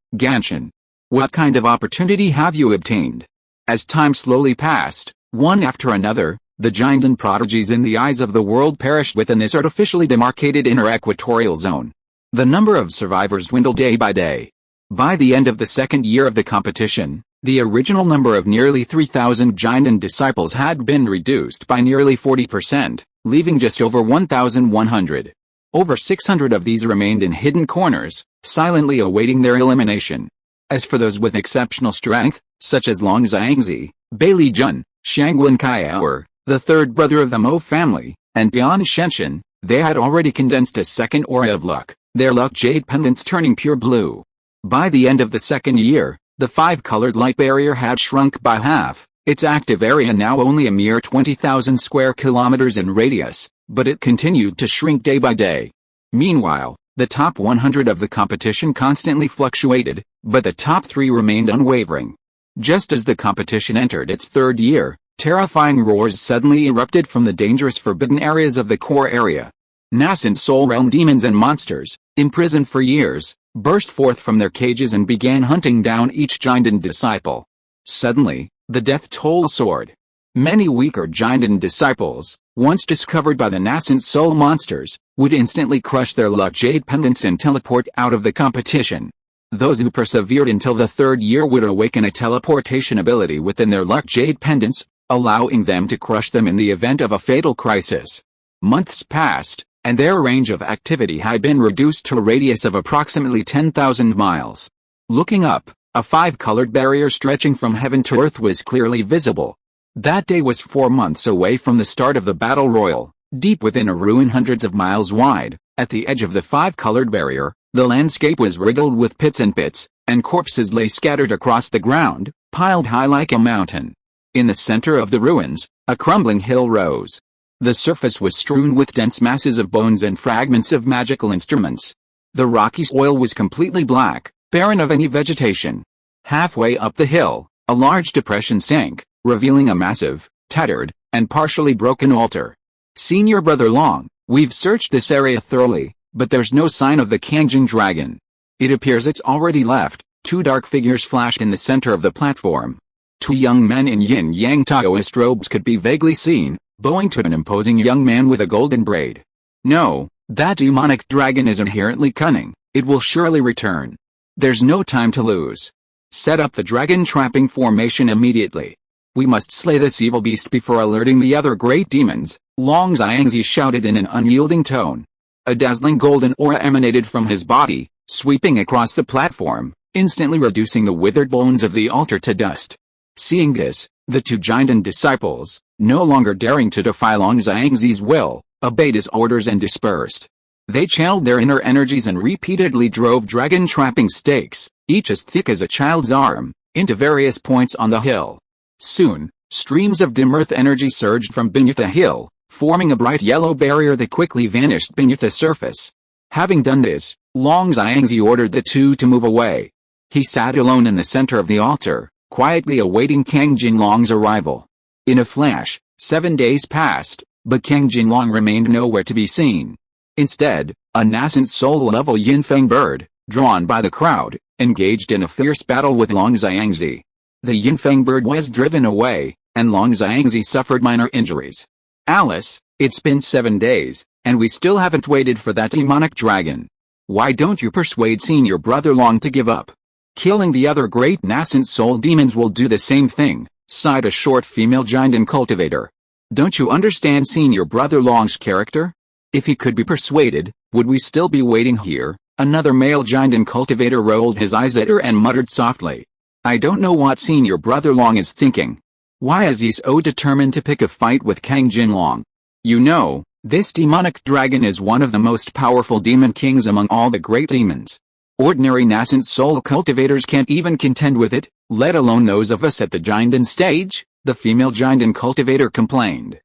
what kind of opportunity have you obtained? As time slowly passed, one after another, the Jindan prodigies in the eyes of the world perished within this artificially demarcated inner equatorial zone. The number of survivors dwindled day by day. By the end of the second year of the competition, the original number of nearly 3,000 Jindan disciples had been reduced by nearly 40%, leaving just over 1,100. Over 600 of these remained in hidden corners, silently awaiting their elimination. As for those with exceptional strength, such as Long Zhangzi, Bailey Jun, Shangwen Kaiao, the third brother of the Mo family, and Bian Shenshin, they had already condensed a second aura of luck, their luck jade pendants turning pure blue. By the end of the second year, the 5-colored light barrier had shrunk by half, its active area now only a mere 20,000 square kilometers in radius, but it continued to shrink day by day. Meanwhile, the top 100 of the competition constantly fluctuated, but the top 3 remained unwavering. Just as the competition entered its third year, terrifying roars suddenly erupted from the dangerous forbidden areas of the core area. Nascent soul realm demons and monsters, imprisoned for years, burst forth from their cages and began hunting down each Jindan disciple. Suddenly, the death toll soared. Many weaker Jindan disciples, once discovered by the nascent soul monsters, would instantly crush their luck jade pendants and teleport out of the competition. Those who persevered until the third year would awaken a teleportation ability within their luck jade pendants, allowing them to crush them in the event of a fatal crisis. Months passed, and their range of activity had been reduced to a radius of approximately 10,000 miles. Looking up, a 5-colored barrier stretching from heaven to earth was clearly visible. That day was 4 months away from the start of the battle royal. Deep within a ruin hundreds of miles wide, at the edge of the 5-colored barrier, the landscape was riddled with pits, and corpses lay scattered across the ground, piled high like a mountain. In the center of the ruins, a crumbling hill rose. The surface was strewn with dense masses of bones and fragments of magical instruments. The rocky soil was completely black, barren of any vegetation. Halfway up the hill, a large depression sank, revealing a massive, tattered, and partially broken altar. Senior Brother Long, we've searched this area thoroughly, but there's no sign of the Kangjin dragon. It appears it's already left. 2 dark figures flashed in the center of the platform. 2 young men in yin-yang Taoist robes could be vaguely seen, bowing to an imposing young man with a golden braid. No, that demonic dragon is inherently cunning. It will surely return. There's no time to lose. Set up the dragon trapping formation immediately. We must slay this evil beast before alerting the other great demons, Long Xiangzi shouted in an unyielding tone. A dazzling golden aura emanated from his body, sweeping across the platform, instantly reducing the withered bones of the altar to dust. Seeing this, the two giant disciples, no longer daring to defy Long Xiangzi's will, obeyed his orders and dispersed. They channeled their inner energies and repeatedly drove dragon-trapping stakes, each as thick as a child's arm, into various points on the hill. Soon, streams of dim earth energy surged from beneath the hill, forming a bright yellow barrier that quickly vanished beneath the surface. Having done this, Long Xiangzi ordered the two to move away. He sat alone in the center of the altar, quietly awaiting Kang Jinlong's arrival. In a flash, 7 days passed, but Kang Jinlong remained nowhere to be seen. Instead, a nascent soul-level Yinfeng bird, drawn by the crowd, engaged in a fierce battle with Long Xiangzi. The Yinfeng bird was driven away, and Long Xiangzi suffered minor injuries. Alice, it's been 7 days, and we still haven't waited for that demonic dragon. Why don't you persuade Senior Brother Long to give up? Killing the other great nascent soul demons will do the same thing, sighed a short female giant and cultivator. Don't you understand Senior Brother Long's character? If he could be persuaded, would we still be waiting here? Another male giant and cultivator rolled his eyes at her and muttered softly. I don't know what Senior Brother Long is thinking. Why is he so determined to pick a fight with Kang Jinlong? You know, this demonic dragon is one of the most powerful demon kings among all the great demons. Ordinary nascent soul cultivators can't even contend with it, let alone those of us at the giant stage, the female giant and cultivator complained.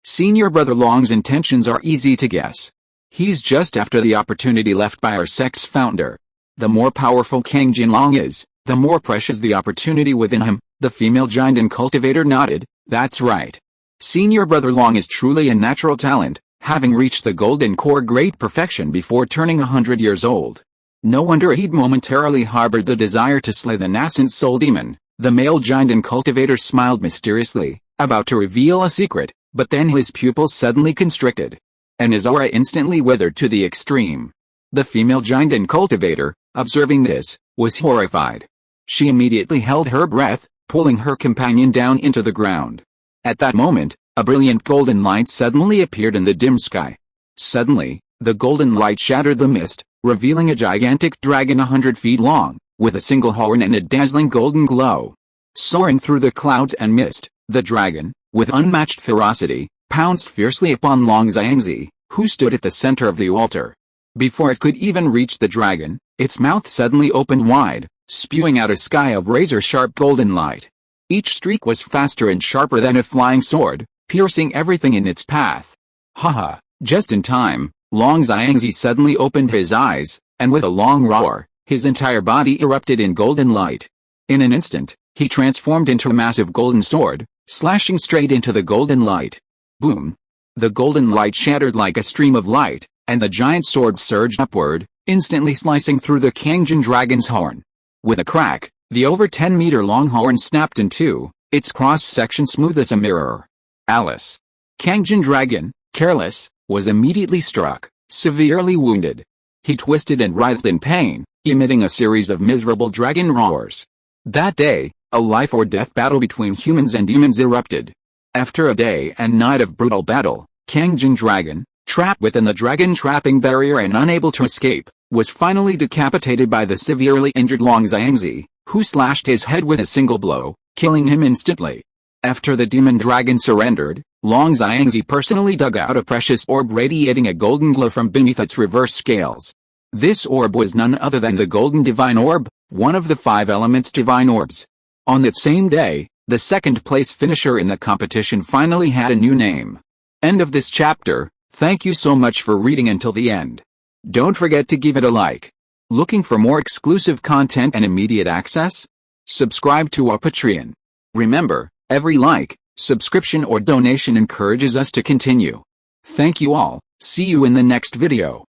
Senior Brother Long's intentions are easy to guess. He's just after the opportunity left by our sect's founder. The more powerful Kang Jinlong is, the more precious the opportunity within him. The female giant and cultivator nodded. That's right. Senior Brother Long is truly a natural talent, having reached the golden core great perfection before turning 100 years old. No wonder he'd momentarily harbored the desire to slay the nascent soul demon. The male giant and cultivator smiled mysteriously, about to reveal a secret, but then his pupils suddenly constricted, and his aura instantly withered to the extreme. The female giant and cultivator, observing this, was horrified. She immediately held her breath, pulling her companion down into the ground. At that moment, a brilliant golden light suddenly appeared in the dim sky. Suddenly, the golden light shattered the mist, revealing a gigantic dragon 100 feet long, with a single horn and a dazzling golden glow. Soaring through the clouds and mist, the dragon, with unmatched ferocity, pounced fiercely upon Long Xiangzi, who stood at the center of the altar. Before it could even reach the dragon, its mouth suddenly opened wide, spewing out a sky of razor-sharp golden light. Each streak was faster and sharper than a flying sword, piercing everything in its path. Haha, just in time, Long Xiangzi suddenly opened his eyes, and with a long roar, his entire body erupted in golden light. In an instant, he transformed into a massive golden sword, slashing straight into the golden light. Boom! The golden light shattered like a stream of light, and the giant sword surged upward, instantly slicing through the Kangjin dragon's horn. With a crack, the over 10-meter-long horn snapped in two, its cross-section smooth as a mirror. Alice, Kangjin dragon, careless, was immediately struck, severely wounded. He twisted and writhed in pain, emitting a series of miserable dragon roars. That day, a life-or-death battle between humans and demons erupted. After a day and night of brutal battle, Kangjin dragon, trapped within the dragon-trapping barrier and unable to escape, was finally decapitated by the severely injured Long Xiangzi, who slashed his head with a single blow, killing him instantly. After the demon dragon surrendered, Long Xiangzi personally dug out a precious orb radiating a golden glow from beneath its reverse scales. This orb was none other than the Golden Divine Orb, one of the 5 elements divine orbs. On that same day, the second-place finisher in the competition finally had a new name. End of this chapter. Thank you so much for reading until the end. Don't forget to give it a like. Looking for more exclusive content and immediate access? Subscribe to our Patreon. Remember, every like, subscription or donation encourages us to continue. Thank you all. See you in the next video.